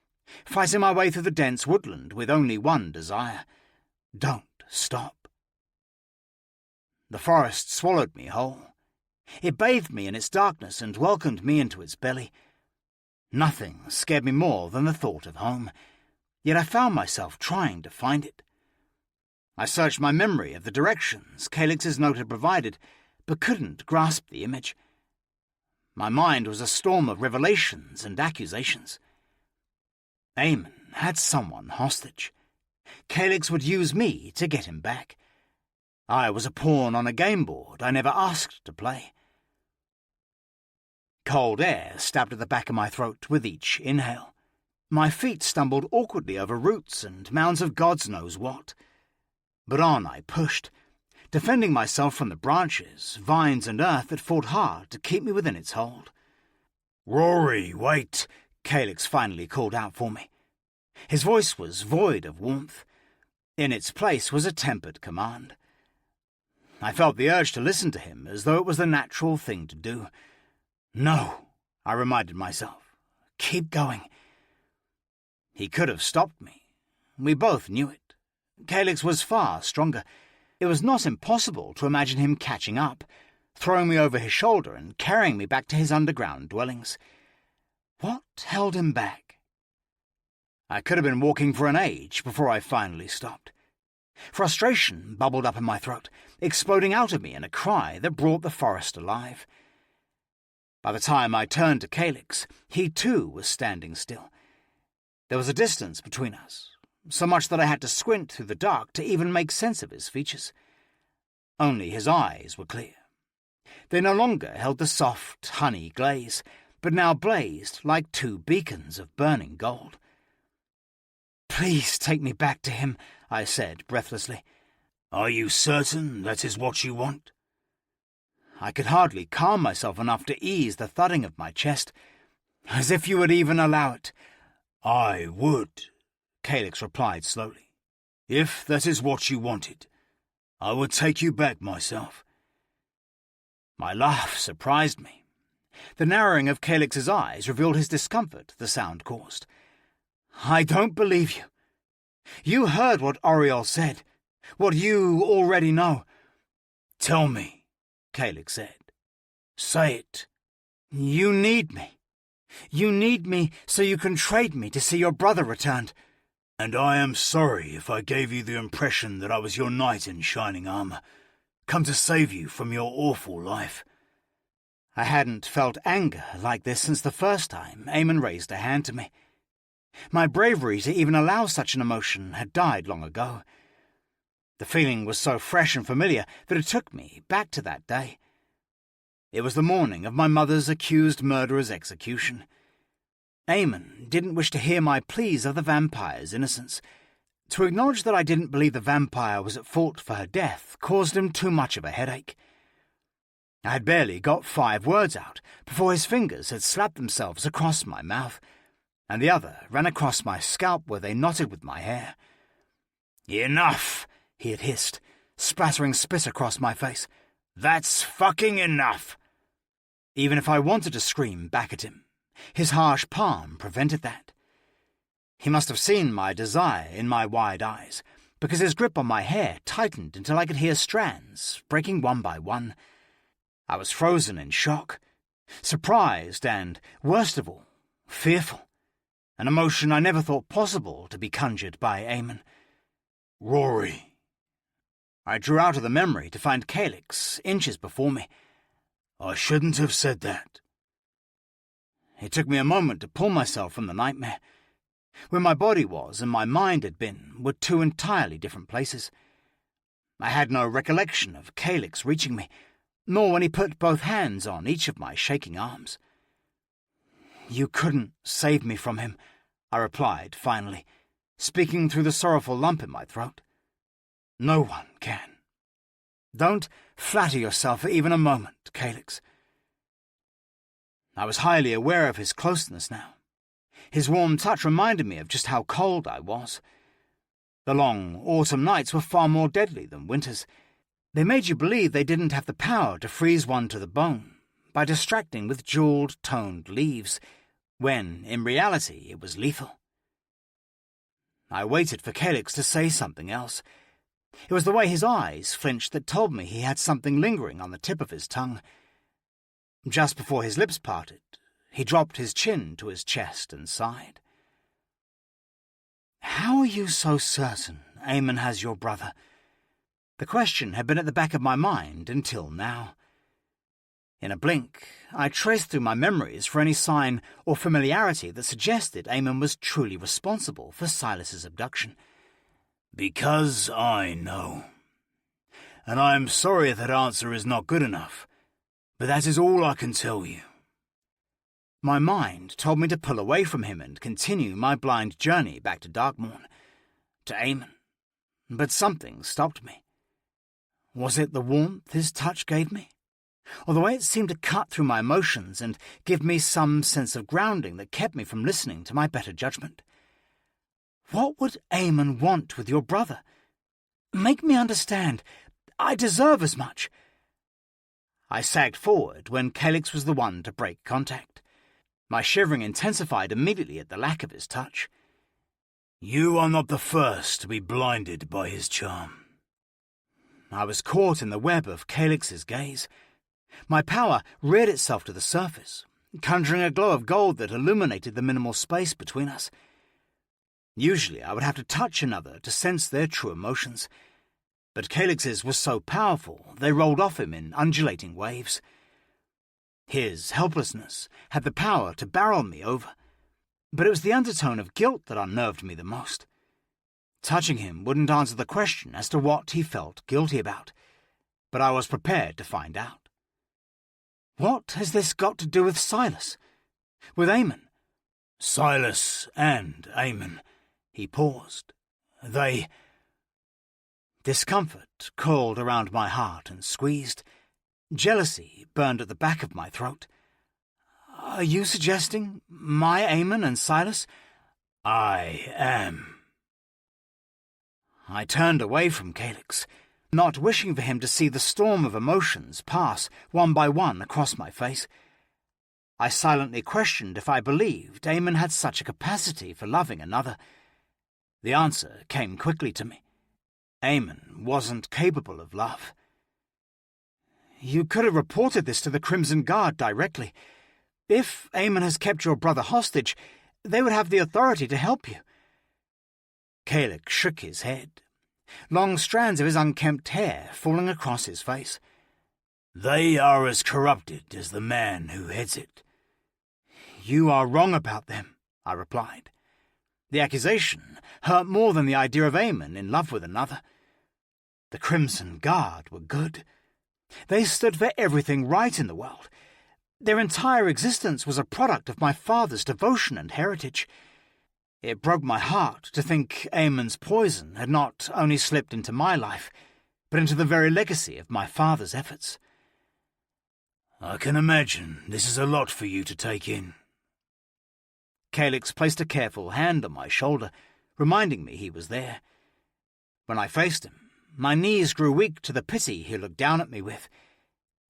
fighting my way through the dense woodland with only one desire: don't stop. The forest swallowed me whole. It bathed me in its darkness and welcomed me into its belly. Nothing scared me more than the thought of home, yet I found myself trying to find it. I searched my memory of the directions Calyx's note had provided, but couldn't grasp the image. My mind was a storm of revelations and accusations. Eamon had someone hostage. Calyx would use me to get him back. I was a pawn on a game board I never asked to play. Cold air stabbed at the back of my throat with each inhale. My feet stumbled awkwardly over roots and mounds of God's knows what. But on I pushed, defending myself from the branches, vines and earth that fought hard to keep me within its hold. "Rhory, wait!" Calyx finally called out for me. His voice was void of warmth. In its place was a tempered command. I felt the urge to listen to him as though it was the natural thing to do. "No," I reminded myself. "Keep going." He could have stopped me. We both knew it. Calyx was far stronger. It was not impossible to imagine him catching up, throwing me over his shoulder and carrying me back to his underground dwellings. What held him back? I could have been walking for an age before I finally stopped. Frustration bubbled up in my throat, exploding out of me in a cry that brought the forest alive. By the time I turned to Calyx, he too was standing still. There was a distance between us, so much that I had to squint through the dark to even make sense of his features. Only his eyes were clear. They no longer held the soft, honey glaze, but now blazed like 2 beacons of burning gold. "Please take me back to him," I said breathlessly. "Are you certain that is what you want?" I could hardly calm myself enough to ease the thudding of my chest. "As if you would even allow it." "I would," Calyx replied slowly. "If that is what you wanted, I would take you back myself." My laugh surprised me. The narrowing of Calyx's eyes revealed his discomfort the sound caused. "I don't believe you. You heard what Oriol said, what you already know." "Tell me," Calyx said. "Say it." "You need me. You need me so you can trade me to see your brother returned." and I am sorry if I gave you the impression that I was your knight in shining armor, come to save you from your awful life." I hadn't felt anger like this since the first time Eamon raised a hand to me. My bravery to even allow such an emotion had died long ago. The feeling was so fresh and familiar that it took me back to that day. It was the morning of my mother's accused murderer's execution. Eamon didn't wish to hear my pleas of the vampire's innocence. To acknowledge that I didn't believe the vampire was at fault for her death caused him too much of a headache. I had barely got 5 words out before his fingers had slapped themselves across my mouth, and the other ran across my scalp where they knotted with my hair. "Enough," he had hissed, splattering spit across my face. "That's fucking enough." Even if I wanted to scream back at him, his harsh palm prevented that. He must have seen my desire in my wide eyes, because his grip on my hair tightened until I could hear strands breaking one by one. I was frozen in shock, surprised and, worst of all, fearful, an emotion I never thought possible to be conjured by Eamon. "Rhory." I drew out of the memory to find Calyx inches before me. "I shouldn't have said that." It took me a moment to pull myself from the nightmare. Where my body was and my mind had been were 2 entirely different places. I had no recollection of Calyx reaching me, nor when he put both hands on each of my shaking arms. "You couldn't save me from him," I replied finally, speaking through the sorrowful lump in my throat. "No one can. Don't flatter yourself for even a moment, Calyx." I was highly aware of his closeness now. His warm touch reminded me of just how cold I was. The long autumn nights were far more deadly than winters. They made you believe they didn't have the power to freeze one to the bone by distracting with jewelled, toned leaves, when, in reality, it was lethal. I waited for Calyx to say something else. It was the way his eyes flinched that told me he had something lingering on the tip of his tongue. Just before his lips parted, he dropped his chin to his chest and sighed. "How are you so certain Eamon has your brother?" The question had been at the back of my mind until now. In a blink, I traced through my memories for any sign or familiarity that suggested Eamon was truly responsible for Silas's abduction. "Because I know. And I am sorry if that answer is not good enough, but that is all I can tell you." My mind told me to pull away from him and continue my blind journey back to Darkmourn, to Eamon, but something stopped me. Was it the warmth his touch gave me? Or the way it seemed to cut through my emotions and give me some sense of grounding that kept me from listening to my better judgment? What would Eamon want with your brother? Make me understand. I deserve as much. I sagged forward when Calyx was the one to break contact. My shivering intensified immediately at the lack of his touch. "You are not the first to be blinded by his charm." I was caught in the web of Calyx's gaze. My power reared itself to the surface, conjuring a glow of gold that illuminated the minimal space between us. Usually I would have to touch another to sense their true emotions, but Calyx's was so powerful they rolled off him in undulating waves. His helplessness had the power to barrel me over, but it was the undertone of guilt that unnerved me the most. Touching him wouldn't answer the question as to what he felt guilty about, but I was prepared to find out. What has this got to do with Silas? With Eamon? "Silas and Eamon." He paused. "They—" Discomfort coiled around my heart and squeezed. Jealousy burned at the back of my throat. "Are you suggesting my Eamon and Silas?" "I am." I turned away from Calyx, not wishing for him to see the storm of emotions pass one by one across my face. I silently questioned if I believed Eamon had such a capacity for loving another. The answer came quickly to me. Eamon wasn't capable of love. "You could have reported this to the Crimson Guard directly. If Eamon has kept your brother hostage, they would have the authority to help you." Caelix shook his head, long strands of his unkempt hair falling across his face. They are as corrupted as the man who heads it. You are wrong about them, I replied. The accusation hurt more than the idea of Aemon in love with another. The Crimson Guard were good. They stood for everything right in the world. Their entire existence was a product of my father's devotion and heritage. It broke my heart to think Aemon's poison had not only slipped into my life, but into the very legacy of my father's efforts. I can imagine this is a lot for you to take in. Caelix placed a careful hand on my shoulder, reminding me he was there. When I faced him, my knees grew weak to the pity he looked down at me with.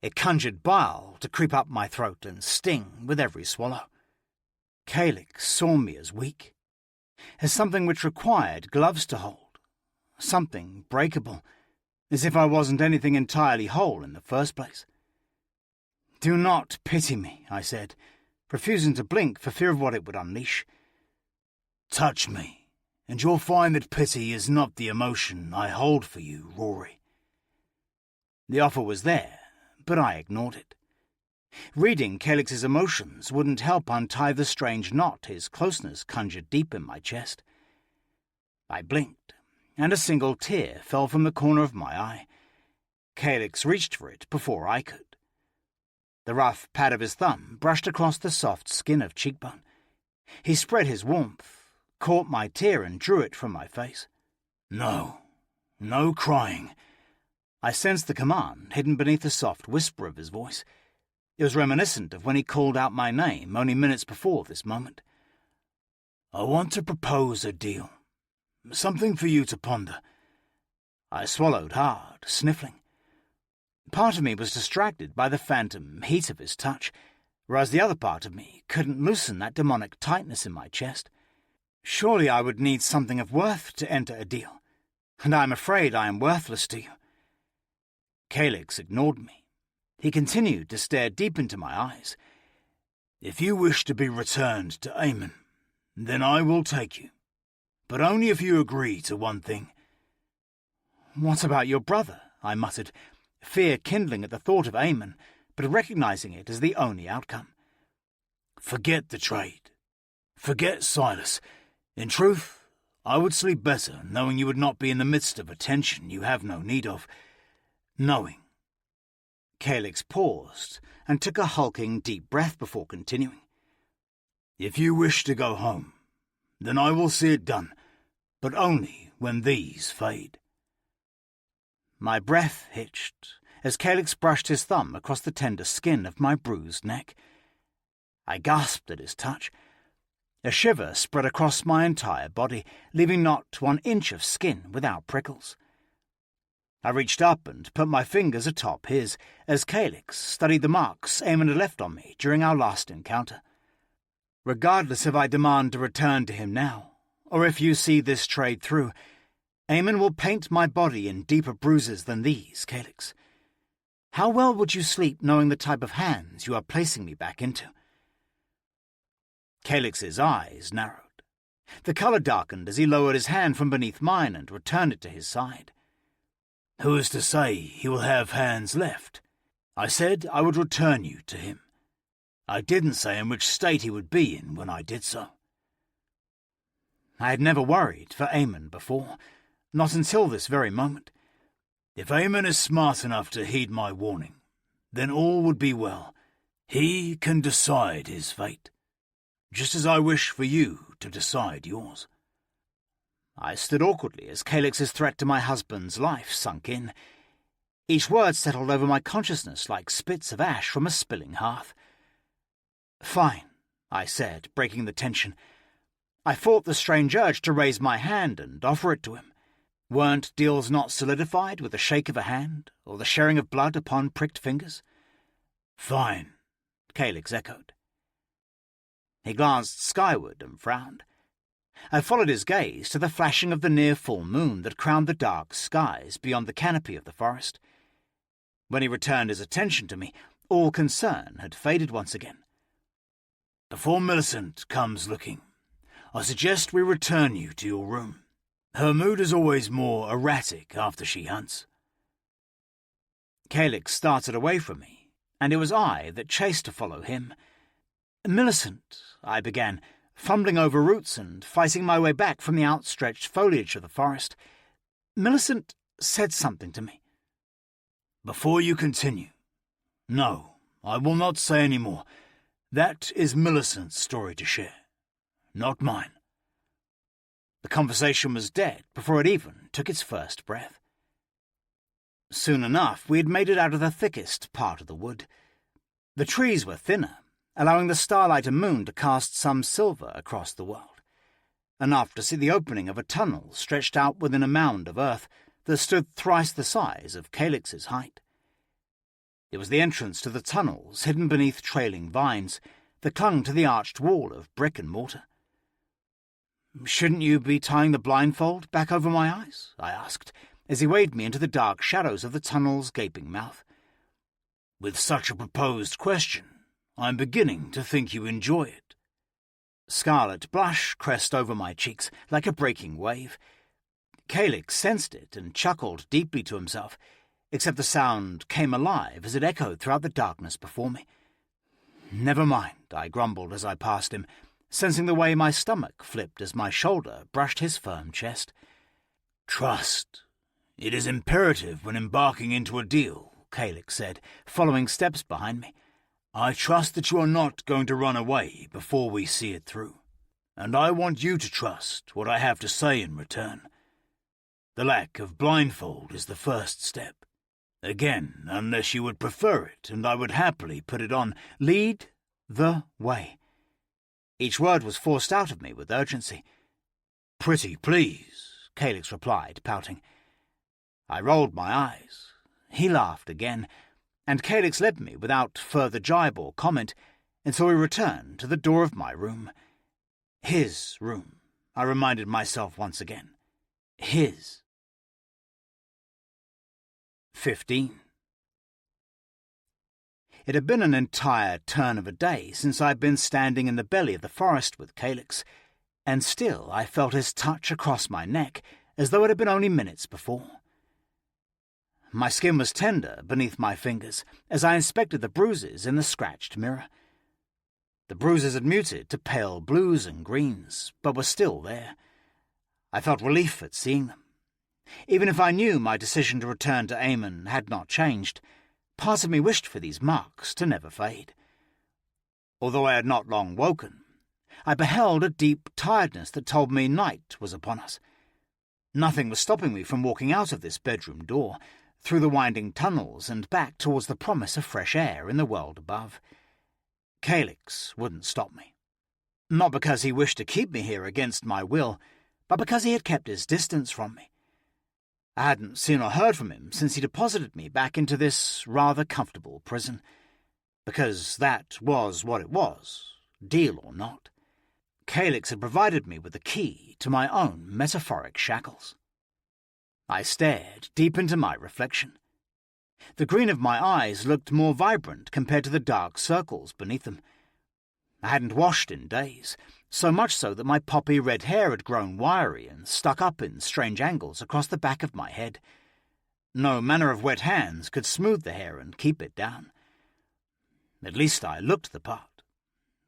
It conjured bile to creep up my throat and sting with every swallow. Caelix saw me as weak, as something which required gloves to hold, something breakable, as if I wasn't anything entirely whole in the first place. "Do not pity me," I said, refusing to blink for fear of what it would unleash. Touch me, and you'll find that pity is not the emotion I hold for you, Rhory. The offer was there, but I ignored it. Reading Caelix's emotions wouldn't help untie the strange knot his closeness conjured deep in my chest. I blinked, and a single tear fell from the corner of my eye. Caelix reached for it before I could. The rough pad of his thumb brushed across the soft skin of cheekbone. He spread his warmth, caught my tear and drew it from my face. No crying. I sensed the command hidden beneath the soft whisper of his voice. It was reminiscent of when he called out my name only minutes before this moment. I want to propose a deal. Something for you to ponder. I swallowed hard, sniffling. Part of me was distracted by the phantom heat of his touch, whereas the other part of me couldn't loosen that demonic tightness in my chest. Surely I would need something of worth to enter a deal, and I am afraid I am worthless to you. Caelix ignored me. He continued to stare deep into my eyes. If you wish to be returned to Aemon, then I will take you, but only if you agree to one thing. What about your brother? I muttered, fear kindling at the thought of Aemon, but recognizing it as the only outcome. Forget the trade. Forget Silas. In truth, I would sleep better knowing you would not be in the midst of a tension you have no need of. Knowing. Caelix paused and took a hulking, deep breath before continuing. If you wish to go home, then I will see it done, but only when these fade. My breath hitched as Caelix brushed his thumb across the tender skin of my bruised neck. I gasped at his touch. A shiver spread across my entire body, leaving not 1 inch of skin without prickles. I reached up and put my fingers atop his as Caelix studied the marks Aemon had left on me during our last encounter. Regardless if I demand to return to him now, or if you see this trade through, Aemon will paint my body in deeper bruises than these, Caelix. How well would you sleep knowing the type of hands you are placing me back into? Caelix's eyes narrowed. The colour darkened as he lowered his hand from beneath mine and returned it to his side. Who is to say he will have hands left? I said I would return you to him. I didn't say in which state he would be in when I did so. I had never worried for Aemon before, not until this very moment. If Aemon is smart enough to heed my warning, then all would be well. He can decide his fate, just as I wish for you to decide yours. I stood awkwardly as Caelix's threat to my husband's life sunk in. Each word settled over my consciousness like spits of ash from a spilling hearth. "Fine," I said, breaking the tension. I fought the strange urge to raise my hand and offer it to him. Weren't deals not solidified with the shake of a hand, or the sharing of blood upon pricked fingers? "Fine," Caelix echoed. He glanced skyward and frowned. I followed his gaze to the flashing of the near full moon that crowned the dark skies beyond the canopy of the forest. When he returned his attention to me, all concern had faded once again. "Before Millicent comes looking, I suggest we return you to your room. Her mood is always more erratic after she hunts." Calyx started away from me, and it was I that chased to follow him. "Millicent," I began, fumbling over roots and fighting my way back from the outstretched foliage of the forest. Millicent said something to me. "Before you continue, no, I will not say any more. That is Millicent's story to share, not mine." The conversation was dead before it even took its first breath. Soon enough, we had made it out of the thickest part of the wood. The trees were thinner, allowing the starlight and moon to cast some silver across the world, enough to see the opening of a tunnel stretched out within a mound of earth that stood thrice the size of Calyx's height. It was the entrance to the tunnels hidden beneath trailing vines that clung to the arched wall of brick and mortar. "Shouldn't you be tying the blindfold back over my eyes?" I asked, as he waved me into the dark shadows of the tunnel's gaping mouth. "With such a proposed question, I'm beginning to think you enjoy it." Scarlet blush crest over my cheeks like a breaking wave. Calyx sensed it and chuckled deeply to himself, except the sound came alive as it echoed throughout the darkness before me. "Never mind," I grumbled as I passed him, sensing the way my stomach flipped as my shoulder brushed his firm chest. "Trust. It is imperative when embarking into a deal," Calyx said, following steps behind me. "I trust that you are not going to run away before we see it through, and I want you to trust what I have to say in return. The lack of blindfold is the first step. Again, unless you would prefer it, and I would happily put it on, lead the way." Each word was forced out of me with urgency. "Pretty please," Calyx replied, pouting. I rolled my eyes. He laughed again, and Calyx led me without further jibe or comment until we returned to the door of my room. His room, I reminded myself once again. His. 15. It had been an entire turn of a day since I'd been standing in the belly of the forest with Calyx, and still I felt his touch across my neck as though it had been only minutes before. My skin was tender beneath my fingers as I inspected the bruises in the scratched mirror. The bruises had muted to pale blues and greens, but were still there. I felt relief at seeing them. Even if I knew my decision to return to Amon had not changed, part of me wished for these marks to never fade. Although I had not long woken, I beheld a deep tiredness that told me night was upon us. Nothing was stopping me from walking out of this bedroom door, through the winding tunnels and back towards the promise of fresh air in the world above. Calyx wouldn't stop me. Not because he wished to keep me here against my will, but because he had kept his distance from me. I hadn't seen or heard from him since he deposited me back into this rather comfortable prison, because that was what it was, deal or not. Calyx had provided me with the key to my own metaphoric shackles. I stared deep into my reflection. The green of my eyes looked more vibrant compared to the dark circles beneath them. I hadn't washed in days, so much so that my poppy red hair had grown wiry and stuck up in strange angles across the back of my head. No manner of wet hands could smooth the hair and keep it down. At least I looked the part.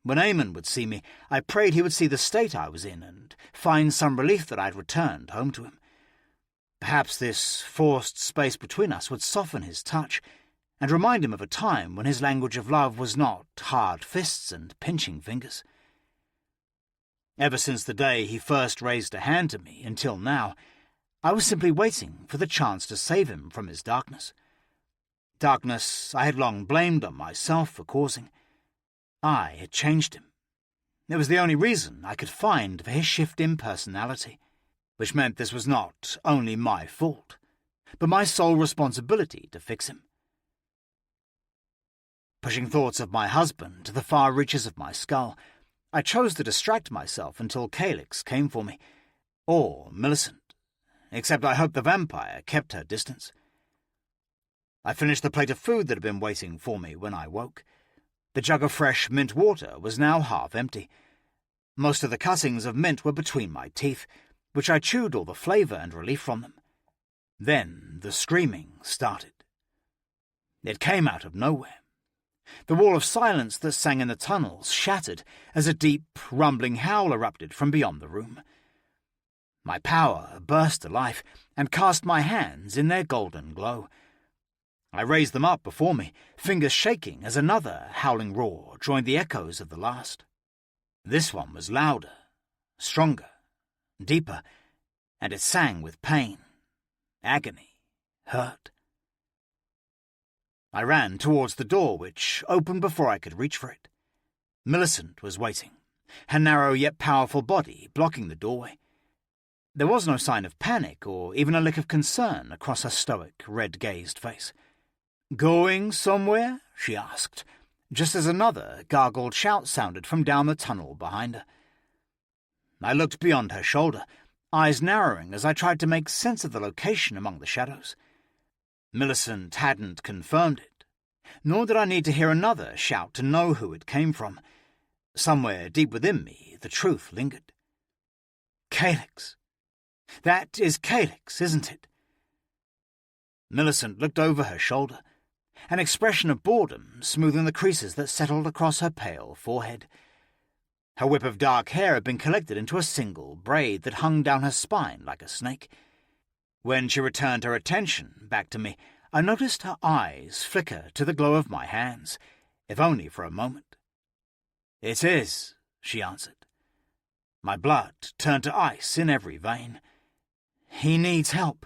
When Amon would see me, I prayed he would see the state I was in and find some relief that I had returned home to him. Perhaps this forced space between us would soften his touch and remind him of a time when his language of love was not hard fists and pinching fingers. Ever since the day he first raised a hand to me until now, I was simply waiting for the chance to save him from his darkness. Darkness I had long blamed on myself for causing. I had changed him. It was the only reason I could find for his shift in personality, which meant this was not only my fault, but my sole responsibility to fix him. Pushing thoughts of my husband to the far reaches of my skull, I chose to distract myself until Calyx came for me, or Millicent, except I hoped the vampire kept her distance. I finished the plate of food that had been waiting for me when I woke. The jug of fresh mint water was now half empty. Most of the cuttings of mint were between my teeth, which I chewed all the flavour and relief from them. Then the screaming started. It came out of nowhere. The wall of silence that sang in the tunnels shattered as a deep, rumbling howl erupted from beyond the room. My power burst to life and cast my hands in their golden glow. I raised them up before me, fingers shaking as another howling roar joined the echoes of the last. This one was louder, stronger, deeper, and it sang with pain, agony, hurt. I ran towards the door, which opened before I could reach for it. Millicent was waiting, her narrow yet powerful body blocking the doorway. There was no sign of panic or even a lick of concern across her stoic, red-gazed face. "Going somewhere?" she asked, just as another gargled shout sounded from down the tunnel behind her. I looked beyond her shoulder, eyes narrowing as I tried to make sense of the location among the shadows. Millicent hadn't confirmed it, nor did I need to hear another shout to know who it came from. Somewhere deep within me, the truth lingered. Calyx. That is Calyx, isn't it? Millicent looked over her shoulder, an expression of boredom smoothing the creases that settled across her pale forehead. Her whip of dark hair had been collected into a single braid that hung down her spine like a snake. When she returned her attention back to me, I noticed her eyes flicker to the glow of my hands, if only for a moment. "It is," she answered. My blood turned to ice in every vein. "He needs help.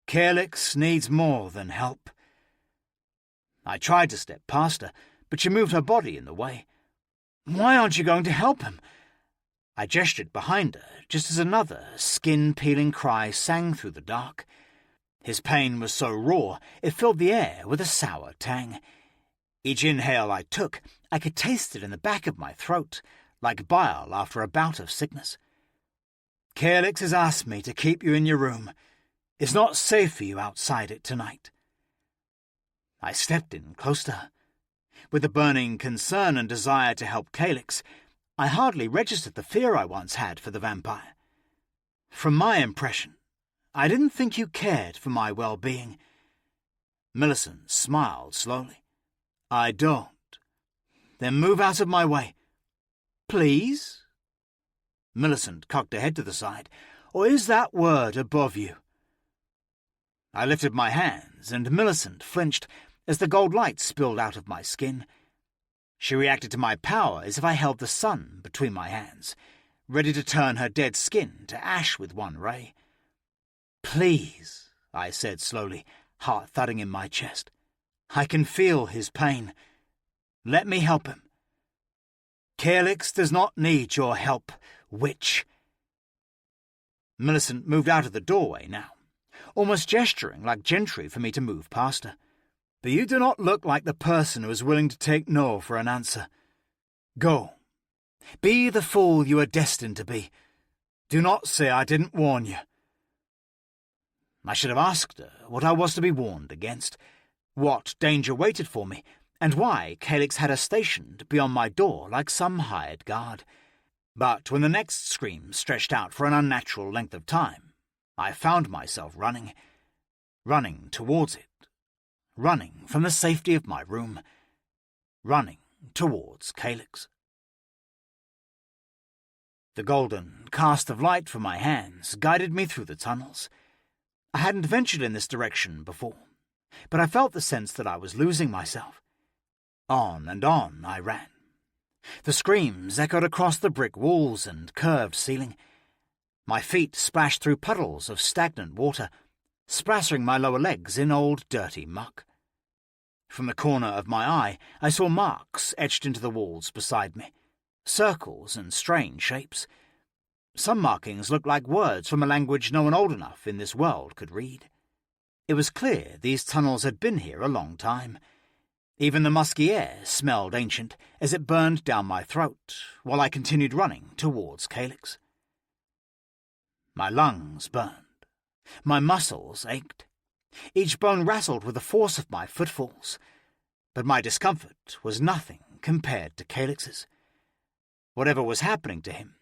Calyx needs more than help." I tried to step past her, but she moved her body in the way. "Why aren't you going to help him?" I gestured behind her, just as another skin-peeling cry sang through the dark. His pain was so raw, it filled the air with a sour tang. Each inhale I took, I could taste it in the back of my throat, like bile after a bout of sickness. "Calyx has asked me to keep you in your room. It's not safe for you outside it tonight." I stepped in close to her. With the burning concern and desire to help Calyx, I hardly registered the fear I once had for the vampire. "From my impression, I didn't think you cared for my well-being." Millicent smiled slowly. "I don't." "Then move out of my way." "Please?" Millicent cocked her head to the side. "Or is that word above you?" I lifted my hands, and Millicent flinched as the gold light spilled out of my skin. She reacted to my power as if I held the sun between my hands, ready to turn her dead skin to ash with one ray. "Please," I said slowly, heart thudding in my chest. "I can feel his pain. Let me help him." "Calyx does not need your help, witch." Millicent moved out of the doorway now, almost gesturing like gentry for me to move past her. "But you do not look like the person who is willing to take no for an answer. Go. Be the fool you are destined to be. Do not say I didn't warn you." I should have asked her what I was to be warned against, what danger waited for me, and why Calyx had her stationed beyond my door like some hired guard. But when the next scream stretched out for an unnatural length of time, I found myself running towards it. Running from the safety of my room, running towards Calyx. The golden cast of light from my hands guided me through the tunnels. I hadn't ventured in this direction before, but I felt the sense that I was losing myself. On and on I ran. The screams echoed across the brick walls and curved ceiling. My feet splashed through puddles of stagnant water, splattering my lower legs in old dirty muck. From the corner of my eye, I saw marks etched into the walls beside me, circles and strange shapes. Some markings looked like words from a language no one old enough in this world could read. It was clear these tunnels had been here a long time. Even the musky air smelled ancient as it burned down my throat while I continued running towards Calyx. My lungs burned. My muscles ached. Each bone rattled with the force of my footfalls, but my discomfort was nothing compared to Calyx's. Whatever was happening to him,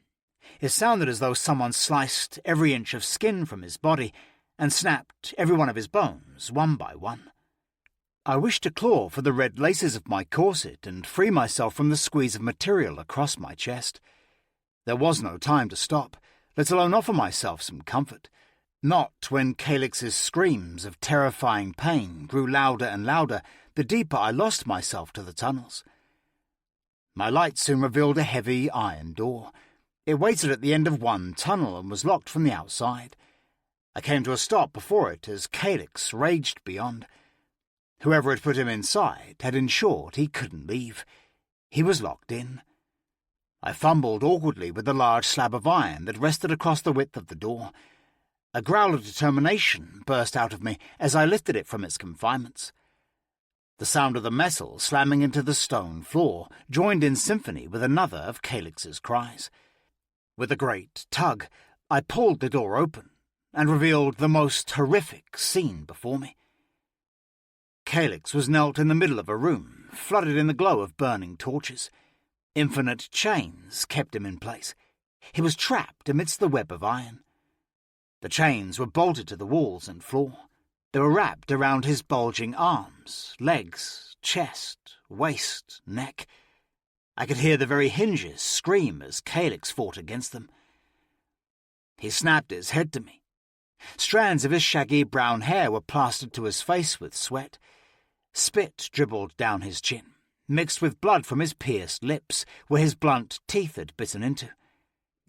It sounded as though someone sliced every inch of skin from his body and snapped every one of his bones, one by one. I wished to claw for the red laces of my corset and free myself from the squeeze of material across my chest. There was no time to stop, let alone offer myself some comfort. Not when Calyx's screams of terrifying pain grew louder and louder, the deeper I lost myself to the tunnels. My light soon revealed a heavy iron door. It waited at the end of one tunnel and was locked from the outside. I came to a stop before it as Calyx raged beyond. Whoever had put him inside had ensured he couldn't leave. He was locked in. I fumbled awkwardly with the large slab of iron that rested across the width of the door. A growl of determination burst out of me as I lifted it from its confinements. The sound of the metal slamming into the stone floor joined in symphony with another of Calyx's cries. With a great tug, I pulled the door open and revealed the most horrific scene before me. Calyx was knelt in the middle of a room, flooded in the glow of burning torches. Infinite chains kept him in place. He was trapped amidst the web of iron. The chains were bolted to the walls and floor. They were wrapped around his bulging arms, legs, chest, waist, neck. I could hear the very hinges scream as Calyx fought against them. He snapped his head to me. Strands of his shaggy brown hair were plastered to his face with sweat. Spit dribbled down his chin, mixed with blood from his pierced lips, where his blunt teeth had bitten into.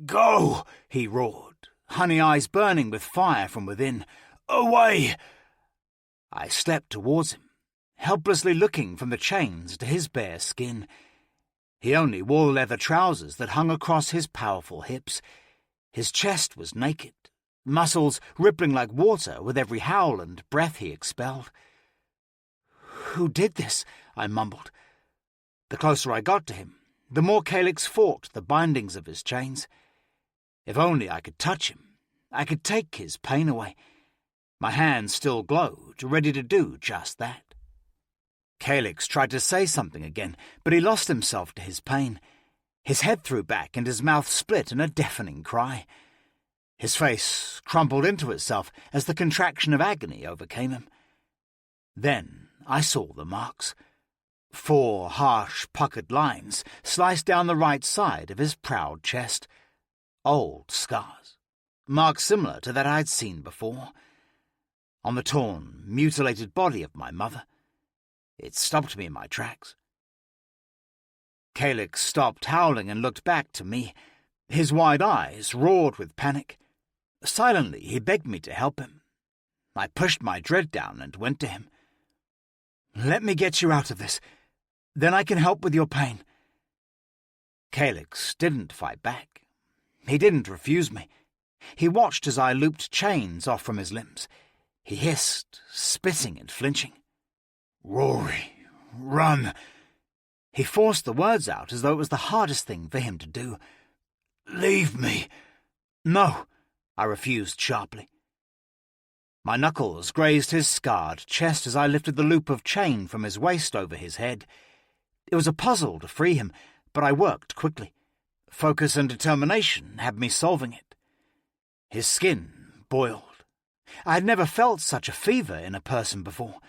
"Go!" he roared, honey eyes burning with fire from within. "Away!" I stepped towards him, helplessly looking from the chains to his bare skin. He only wore leather trousers that hung across his powerful hips. His chest was naked, muscles rippling like water with every howl and breath he expelled. "Who did this?" I mumbled. The closer I got to him, the more Calyx fought the bindings of his chains. If only I could touch him, I could take his pain away. My hands still glowed, ready to do just that. Calyx tried to say something again, but he lost himself to his pain. His head threw back and his mouth split in a deafening cry. His face crumpled into itself as the contraction of agony overcame him. Then I saw the marks. 4 harsh, puckered lines sliced down the right side of his proud chest. Old scars, marks similar to that I'd seen before. On the torn, mutilated body of my mother. It stopped me in my tracks. Calyx stopped howling and looked back to me. His wide eyes roared with panic. Silently, he begged me to help him. I pushed my dread down and went to him. "Let me get you out of this. Then I can help with your pain." Calyx didn't fight back. He didn't refuse me. He watched as I looped chains off from his limbs. He hissed, spitting and flinching. "Rhory, run!" He forced the words out as though it was the hardest thing for him to do. "Leave me." "No," I refused sharply. My knuckles grazed his scarred chest as I lifted the loop of chain from his waist over his head. It was a puzzle to free him, but I worked quickly. Focus and determination had me solving it. His skin boiled. I had never felt such a fever in a person before.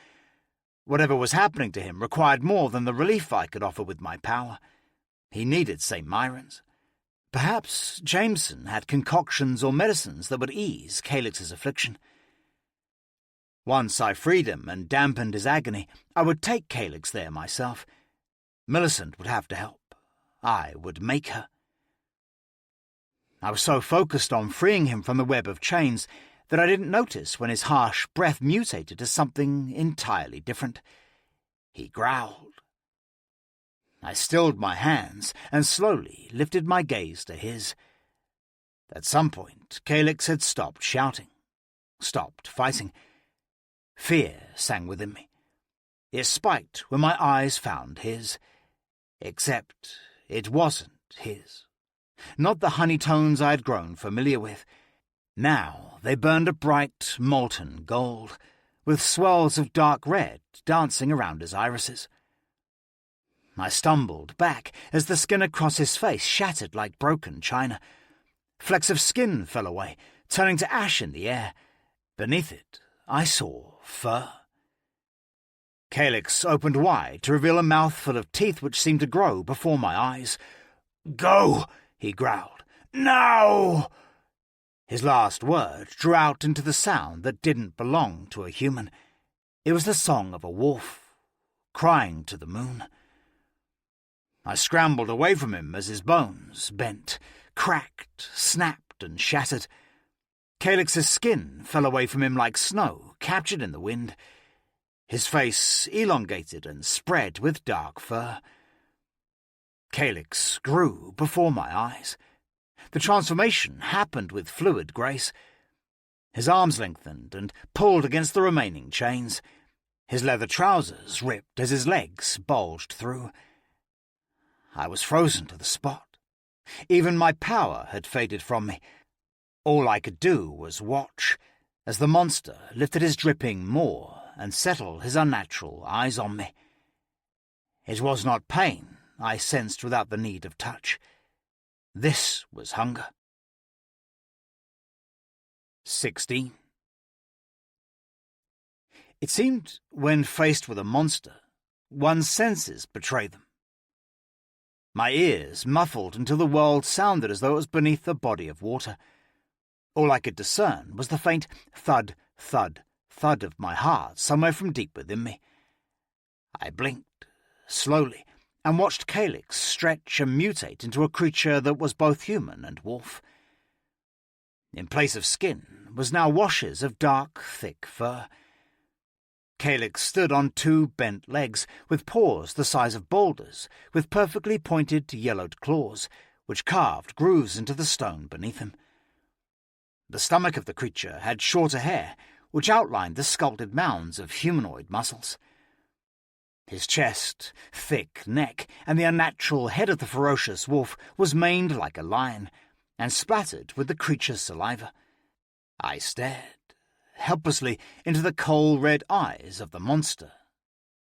Whatever was happening to him required more than the relief I could offer with my power. He needed St. Myron's. Perhaps Jameson had concoctions or medicines that would ease Calyx's affliction. Once I freed him and dampened his agony, I would take Calyx there myself. Millicent would have to help. I would make her. I was so focused on freeing him from the web of chains that I didn't notice when his harsh breath mutated to something entirely different. He growled. I stilled my hands and slowly lifted my gaze to his. At some point, Calyx had stopped shouting, stopped fighting. Fear sang within me. It spiked when my eyes found his. Except it wasn't his. Not the honey tones I had grown familiar with. Now they burned a bright, molten gold, with swirls of dark red dancing around his irises. I stumbled back as the skin across his face shattered like broken china. Flecks of skin fell away, turning to ash in the air. Beneath it, I saw fur. Calyx opened wide to reveal a mouthful of teeth which seemed to grow before my eyes. "Go!" he growled. "Now!" His last word drew out into the sound that didn't belong to a human. It was the song of a wolf, crying to the moon. I scrambled away from him as his bones bent, cracked, snapped, and shattered. Calyx's skin fell away from him like snow captured in the wind. His face elongated and spread with dark fur. Calyx grew before my eyes. The transformation happened with fluid grace. His arms lengthened and pulled against the remaining chains. His leather trousers ripped as his legs bulged through. I was frozen to the spot. Even my power had faded from me. All I could do was watch as the monster lifted his dripping maw and settled his unnatural eyes on me. It was not pain I sensed without the need of touch. This was hunger. 16. It seemed when faced with a monster, one's senses betray them. My ears muffled until the world sounded as though it was beneath a body of water. All I could discern was the faint thud, thud, thud of my heart somewhere from deep within me. I blinked, slowly, and watched Calyx stretch and mutate into a creature that was both human and wolf. In place of skin was now washes of dark, thick fur. Calyx stood on two bent legs, with paws the size of boulders, with perfectly pointed yellowed claws, which carved grooves into the stone beneath him. The stomach of the creature had shorter hair, which outlined the sculpted mounds of humanoid muscles. His chest, thick neck, and the unnatural head of the ferocious wolf was maned like a lion, and splattered with the creature's saliva. I stared helplessly into the coal-red eyes of the monster,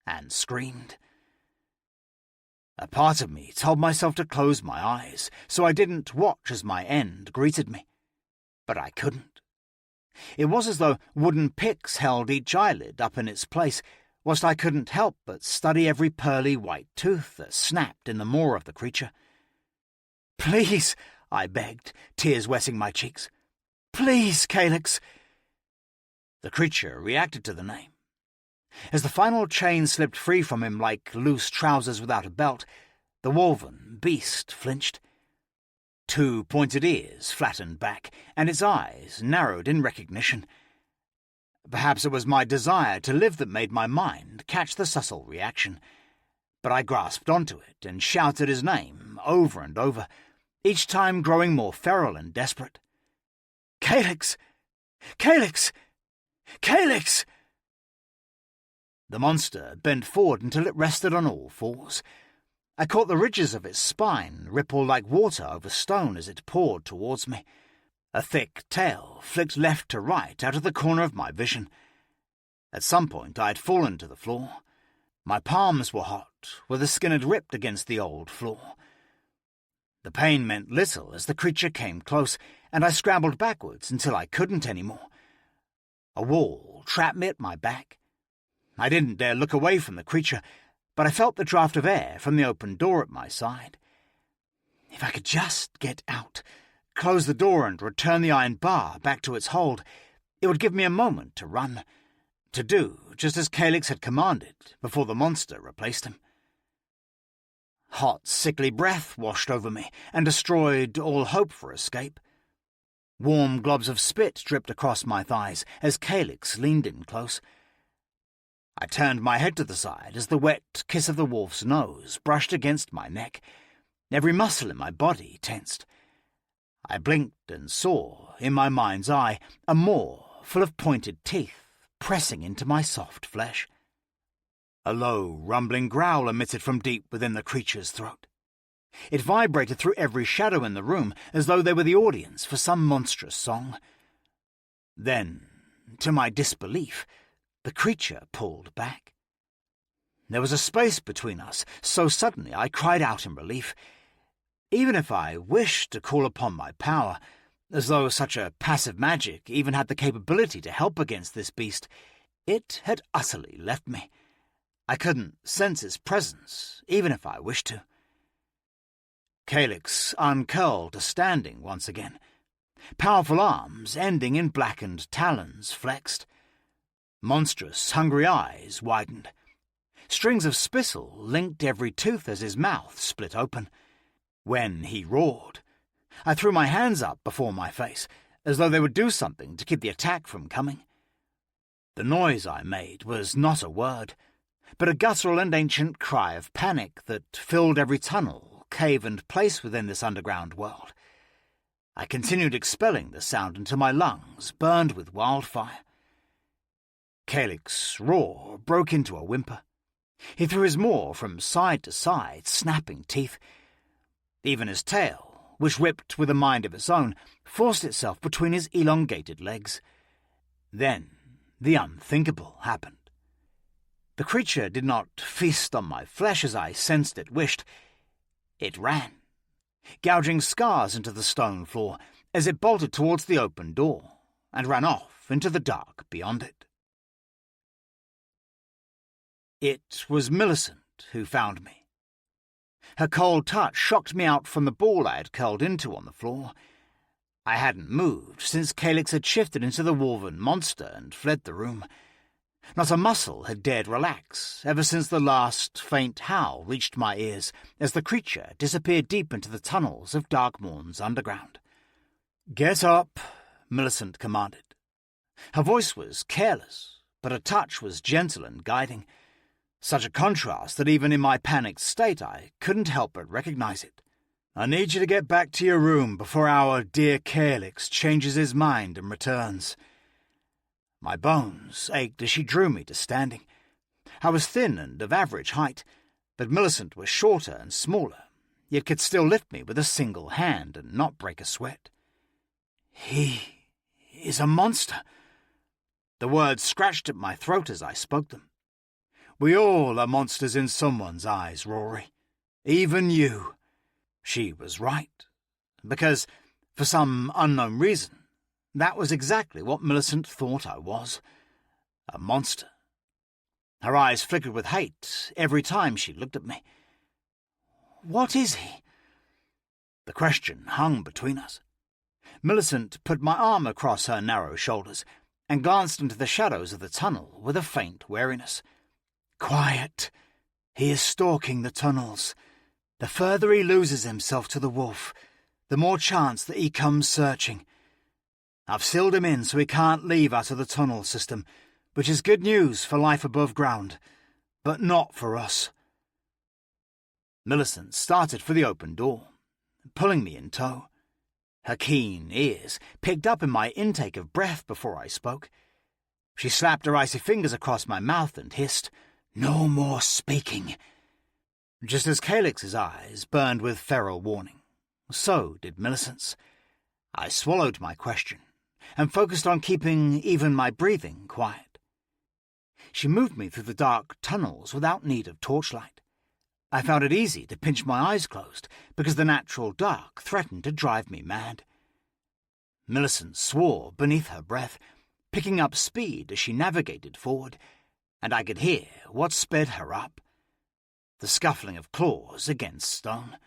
and screamed. A part of me told myself to close my eyes, so I didn't watch as my end greeted me. But I couldn't. It was as though wooden picks held each eyelid up in its place, whilst I couldn't help but study every pearly white tooth that snapped in the maw of the creature. "Please," I begged, tears wetting my cheeks. "Please, Calyx." The creature reacted to the name. As the final chain slipped free from him like loose trousers without a belt, the woven beast flinched. Two pointed ears flattened back, and its eyes narrowed in recognition. Perhaps it was my desire to live that made my mind catch the subtle reaction, but I grasped onto it and shouted his name over and over, each time growing more feral and desperate. "Calyx! Calyx! Calyx!" The monster bent forward until it rested on all fours. I caught the ridges of its spine ripple like water over stone as it poured towards me. A thick tail flicked left to right out of the corner of my vision. At some point I had fallen to the floor. My palms were hot, where the skin had ripped against the old floor. The pain meant little as the creature came close, and I scrambled backwards until I couldn't any more. A wall trapped me at my back. I didn't dare look away from the creature, but I felt the draft of air from the open door at my side. If I could just get out, close the door and return the iron bar back to its hold, it would give me a moment to run, to do just as Calyx had commanded before the monster replaced him. Hot, sickly breath washed over me and destroyed all hope for escape. Warm globs of spit dripped across my thighs as Calyx leaned in close. I turned my head to the side as the wet kiss of the wolf's nose brushed against my neck. Every muscle in my body tensed. I blinked and saw, in my mind's eye, a maw full of pointed teeth pressing into my soft flesh. A low, rumbling growl emitted from deep within the creature's throat. It vibrated through every shadow in the room as though they were the audience for some monstrous song. Then, to my disbelief, the creature pulled back. There was a space between us, so suddenly I cried out in relief. Even if I wished to call upon my power, As though such a passive magic even had the capability to help against this beast, it had utterly left me. I couldn't sense its presence, even if I wished to. Calyx uncurled to standing once again. Powerful arms ending in blackened talons flexed. Monstrous, hungry eyes widened. Strings of spittle linked every tooth as his mouth split open. When he roared, I threw my hands up before my face, as though they would do something to keep the attack from coming. The noise I made was not a word, but a guttural and ancient cry of panic that filled every tunnel, cave and place within this underground world. I continued expelling the sound until my lungs burned with wildfire. Calyx's roar broke into a whimper. He threw his maw from side to side, snapping teeth. Even his tail, which whipped with a mind of its own, forced itself between his elongated legs. Then the unthinkable happened. The creature did not feast on my flesh as I sensed it wished. It ran, gouging scars into the stone floor as it bolted towards the open door and ran off into the dark beyond it. It was Millicent who found me. Her cold touch shocked me out from the ball I had curled into on the floor. I hadn't moved since Calyx had shifted into the woven monster and fled the room. Not a muscle had dared relax ever since the last faint howl reached my ears as the creature disappeared deep into the tunnels of Darkmourn's underground. "Get up," Millicent commanded. Her voice was careless, but her touch was gentle and guiding. Such a contrast that even in my panicked state I couldn't help but recognize it. "I need you to get back to your room before our dear Calyx changes his mind and returns." My bones ached as she drew me to standing. I was thin and of average height, but Millicent was shorter and smaller, yet could still lift me with a single hand and not break a sweat. "He is a monster." The words scratched at my throat as I spoke them. "We all are monsters in someone's eyes, Rhory. Even you." She was right, because, for some unknown reason, that was exactly what Millicent thought I was. A monster. Her eyes flickered with hate every time she looked at me. "What is he?" The question hung between us. Millicent put my arm across her narrow shoulders and glanced into the shadows of the tunnel with a faint wariness. "Quiet. He is stalking the tunnels. The further he loses himself to the wolf, the more chance that he comes searching. I've sealed him in so he can't leave out of the tunnel system, which is good news for life above ground, but not for us." Millicent started for the open door, pulling me in tow. Her keen ears picked up in my intake of breath before I spoke. She slapped her icy fingers across my mouth and hissed, "No more speaking." Just as Calyx's eyes burned with feral warning, so did Millicent's. I swallowed my question and focused on keeping even my breathing quiet. She moved me through the dark tunnels without need of torchlight. I found it easy to pinch my eyes closed because the natural dark threatened to drive me mad. Millicent swore beneath her breath, picking up speed as she navigated forward, and I could hear what sped her up. The scuffling of claws against stone,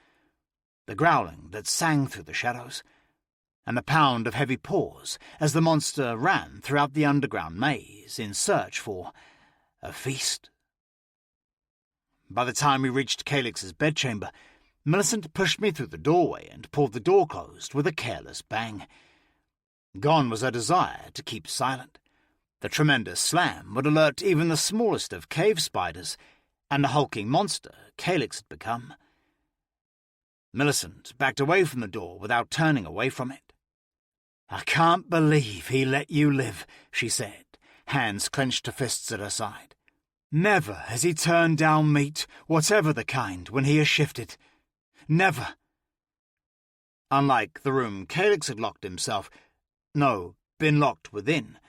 the growling that sang through the shadows, and the pound of heavy paws as the monster ran throughout the underground maze in search for a feast. By the time we reached Calyx's bedchamber, Millicent pushed me through the doorway and pulled the door closed with a careless bang. Gone was her desire to keep silent. The tremendous slam would alert even the smallest of cave spiders, and the hulking monster Calyx had become. Millicent backed away from the door without turning away from it. "I can't believe he let you live," she said, hands clenched to fists at her side. "Never has he turned down meat, whatever the kind, when he has shifted. Never." Unlike the room Calyx had locked himself, been locked within,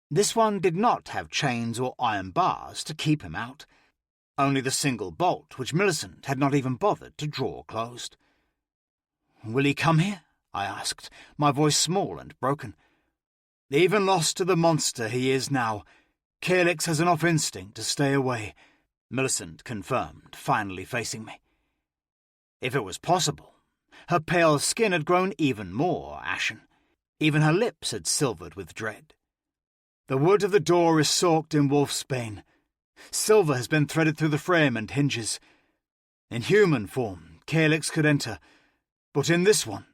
this one did not have chains or iron bars to keep him out. Only the single bolt which Millicent had not even bothered to draw closed. "Will he come here?" I asked, my voice small and broken. Even lost to the monster he is now, Calyx has enough instinct to stay away, Millicent confirmed, finally facing me. If it was possible, her pale skin had grown even more ashen. Even her lips had silvered with dread. The wood of the door is soaked in wolfsbane. Silver has been threaded through the frame and hinges. In human form, Calyx could enter, but in this one,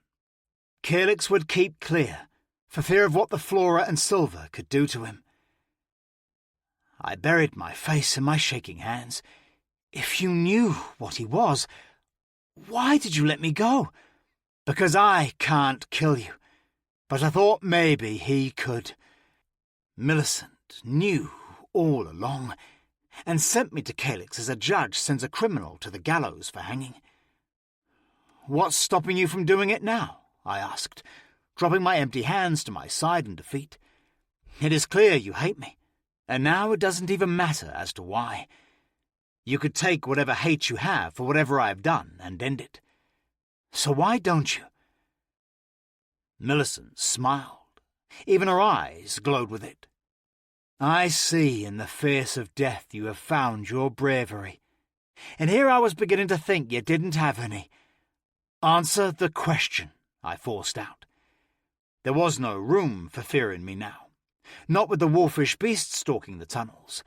Calyx would keep clear, for fear of what the flora and silver could do to him. I buried my face in my shaking hands. If you knew what he was, why did you let me go? Because I can't kill you, but I thought maybe he could. Millicent knew all along, and sent me to Calyx as a judge sends a criminal to the gallows for hanging. What's stopping you from doing it now? I asked, dropping my empty hands to my side in defeat. It is clear you hate me, and now it doesn't even matter as to why. You could take whatever hate you have for whatever I have done and end it. So why don't you? Millicent smiled. Even her eyes glowed with it. I see in the face of death you have found your bravery. And here I was beginning to think you didn't have any. Answer the question, I forced out. There was no room for fear in me now. Not with the wolfish beast stalking the tunnels,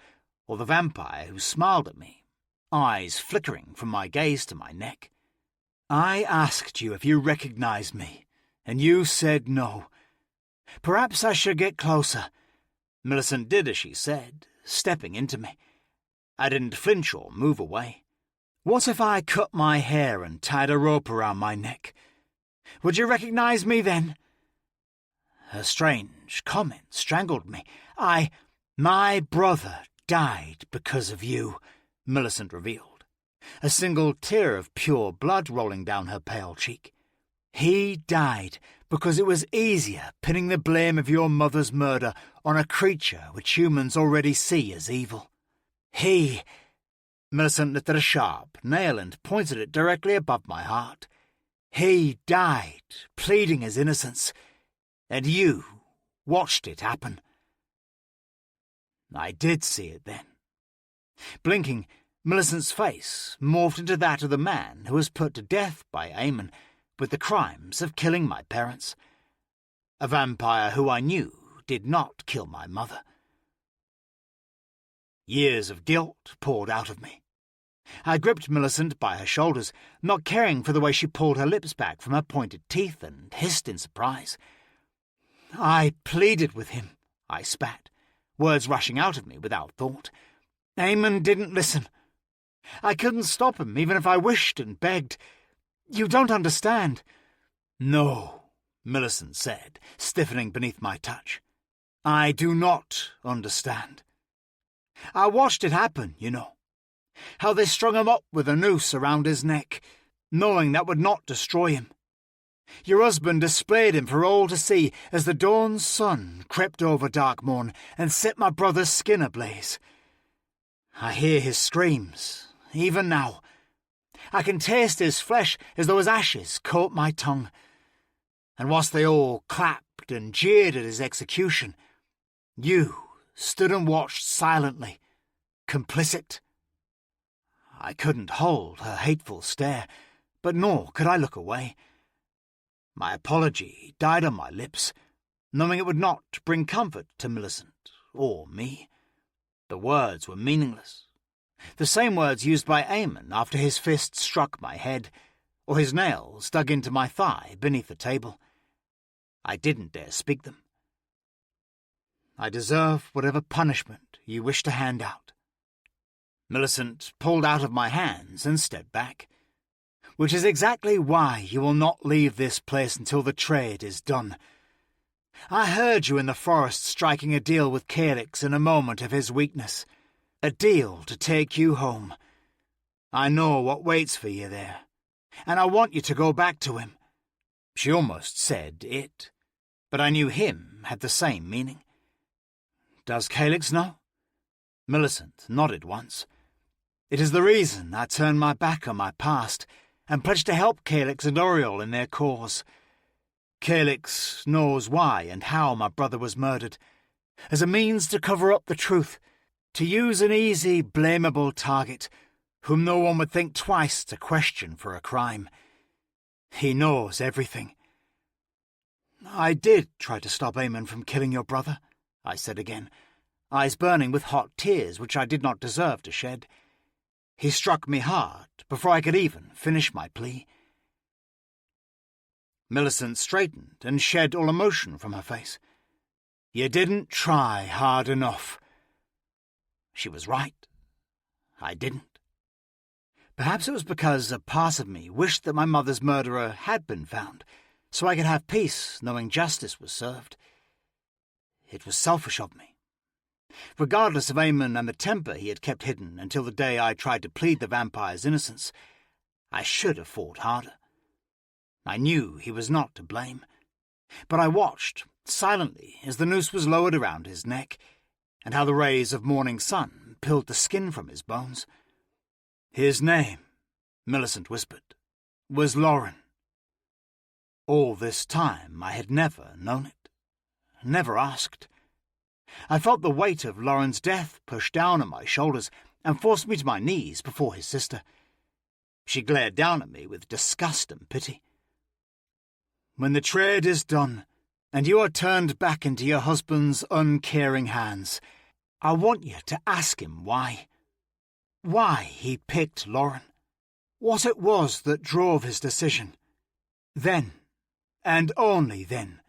or the vampire who smiled at me, eyes flickering from my gaze to my neck. I asked you if you recognized me, and you said no. Perhaps I should get closer. Millicent did as she said, stepping into me. I didn't flinch or move away. What if I cut my hair and tied a rope around my neck? Would you recognize me then? Her strange comment strangled me. My brother died because of you, Millicent revealed, a single tear of pure blood rolling down her pale cheek. He died because it was easier pinning the blame of your mother's murder on a creature which humans already see as evil. Millicent lifted a sharp nail and pointed it directly above my heart. He died, pleading his innocence, and you watched it happen. I did see it then. Blinking, Millicent's face morphed into that of the man who was put to death by Eamon with the crimes of killing my parents. A vampire who I knew did not kill my mother. Years of guilt poured out of me. I gripped Millicent by her shoulders, not caring for the way she pulled her lips back from her pointed teeth and hissed in surprise. I pleaded with him, I spat, words rushing out of me without thought. Eamon didn't listen. I couldn't stop him, even if I wished and begged. You don't understand. No, Millicent said, stiffening beneath my touch. I do not understand. I watched it happen, you know. How they strung him up with a noose around his neck, knowing that would not destroy him. Your husband displayed him for all to see as the dawn's sun crept over Darkmourn and set my brother's skin ablaze. I hear his screams, even now. I can taste his flesh as though his ashes coat my tongue. And whilst they all clapped and jeered at his execution, you stood and watched silently, complicit. I couldn't hold her hateful stare, but nor could I look away. My apology died on my lips, knowing it would not bring comfort to Millicent or me. The words were meaningless. The same words used by Eamon after his fist struck my head, or his nails dug into my thigh beneath the table. I didn't dare speak them. I deserve whatever punishment you wish to hand out. Millicent pulled out of my hands and stepped back, which is exactly why you will not leave this place until the trade is done. I heard you in the forest striking a deal with Calyx in a moment of his weakness. A deal to take you home. I know what waits for you there, and I want you to go back to him. She almost said it, but I knew him had the same meaning. Does Calyx know? Millicent nodded once. It is the reason I turned my back on my past and pledged to help Calyx and Oriole in their cause. Calyx knows why and how my brother was murdered, as a means to cover up the truth, to use an easy, blamable target whom no one would think twice to question for a crime. He knows everything. I did try to stop Eamon from killing your brother, I said again, eyes burning with hot tears which I did not deserve to shed. He struck me hard before I could even finish my plea. Millicent straightened and shed all emotion from her face. You didn't try hard enough. She was right. I didn't. Perhaps it was because a part of me wished that my mother's murderer had been found, so I could have peace knowing justice was served. It was selfish of me. Regardless of Eamon and the temper he had kept hidden until the day I tried to plead the vampire's innocence, I should have fought harder. I knew he was not to blame, but I watched, silently, as the noose was lowered around his neck, and how the rays of morning sun peeled the skin from his bones. His name, Millicent whispered, was Lauren. All this time I had never known it, never asked. I felt the weight of Lauren's death push down on my shoulders and force me to my knees before his sister. She glared down at me with disgust and pity. When the trade is done, and you are turned back into your husband's uncaring hands, I want you to ask him why. Why he picked Lauren. What it was that drove his decision. Then, and only then,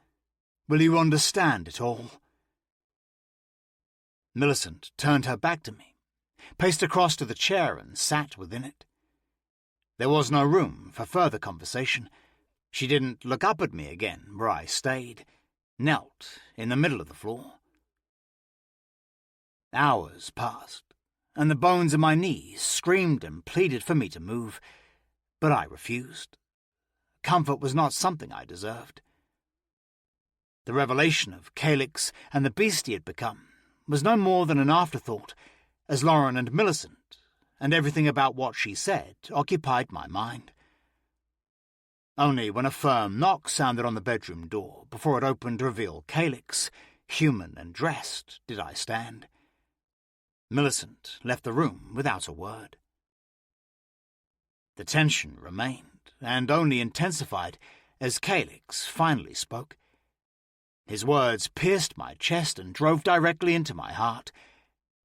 will you understand it all. Millicent turned her back to me, paced across to the chair and sat within it. There was no room for further conversation. She didn't look up at me again where I stayed, knelt in the middle of the floor. Hours passed, and the bones in my knees screamed and pleaded for me to move, but I refused. Comfort was not something I deserved. The revelation of Calyx and the beast he had become was no more than an afterthought, as Lauren and Millicent, and everything about what she said, occupied my mind. Only when a firm knock sounded on the bedroom door before it opened to reveal Calyx, human and dressed, did I stand. Millicent left the room without a word. The tension remained, and only intensified, as Calyx finally spoke. His words pierced my chest and drove directly into my heart,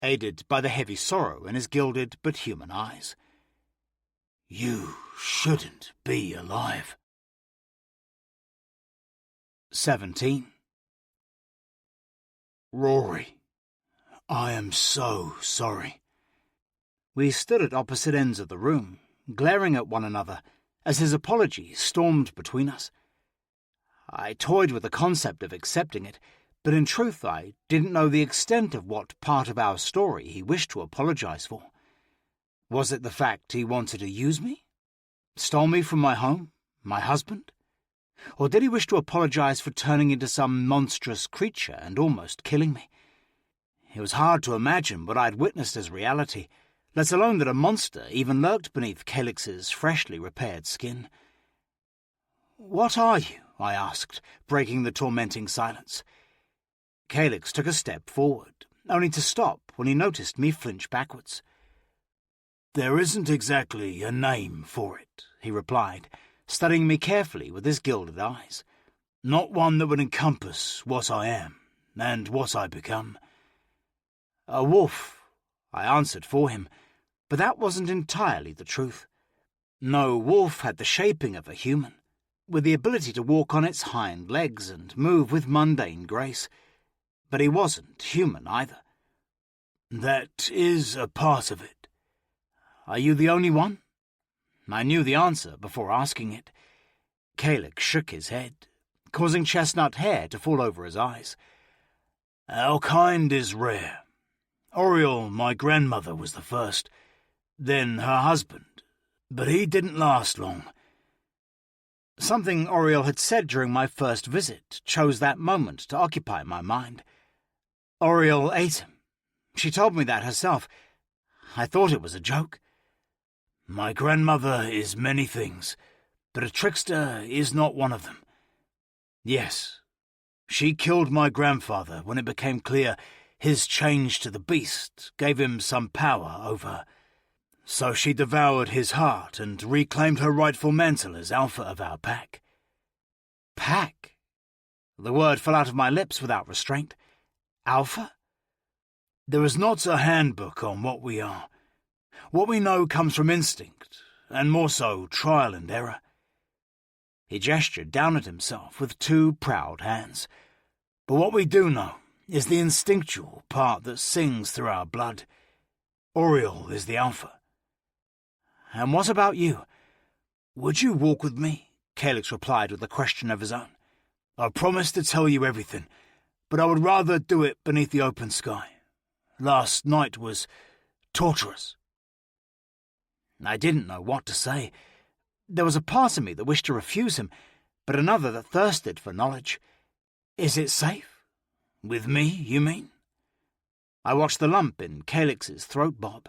aided by the heavy sorrow in his gilded but human eyes. You shouldn't be alive. 17. Rhory, I am so sorry. We stood at opposite ends of the room, glaring at one another, as his apology stormed between us. I toyed with the concept of accepting it, but in truth I didn't know the extent of what part of our story he wished to apologize for. Was it the fact he wanted to use me? Stole me from my home, my husband? Or did he wish to apologize for turning into some monstrous creature and almost killing me? It was hard to imagine what I'd witnessed as reality, let alone that a monster even lurked beneath Calyx's freshly repaired skin. What are you? I asked, breaking the tormenting silence. Calyx took a step forward, only to stop when he noticed me flinch backwards. There isn't exactly a name for it, he replied, studying me carefully with his gilded eyes. Not one that would encompass what I am, and what I become. A wolf, I answered for him, but that wasn't entirely the truth. No wolf had the shaping of a human, with the ability to walk on its hind legs and move with mundane grace, but he wasn't human either. That is a part of it. Are you the only one? I knew the answer before asking it. Calyx shook his head, causing chestnut hair to fall over his eyes. Our kind is rare. Oriel, my grandmother, was the first, then her husband, but he didn't last long. Something Oriel had said during my first visit chose that moment to occupy my mind. Oriel ate him. She told me that herself. I thought it was a joke. My grandmother is many things, but a trickster is not one of them. Yes, she killed my grandfather when it became clear his change to the beast gave him some power over. So she devoured his heart and reclaimed her rightful mantle as alpha of our pack. Pack? The word fell out of my lips without restraint. Alpha? There is not a handbook on what we are. What we know comes from instinct, and more so trial and error. He gestured down at himself with two proud hands. But what we do know is the instinctual part that sings through our blood. Oriole is the alpha. And what about you? Would you walk with me? Calyx replied with a question of his own. I promise to tell you everything, but I would rather do it beneath the open sky. Last night was torturous. I didn't know what to say. There was a part of me that wished to refuse him, but another that thirsted for knowledge. Is it safe? With me, you mean? I watched the lump in Calyx's throat bob.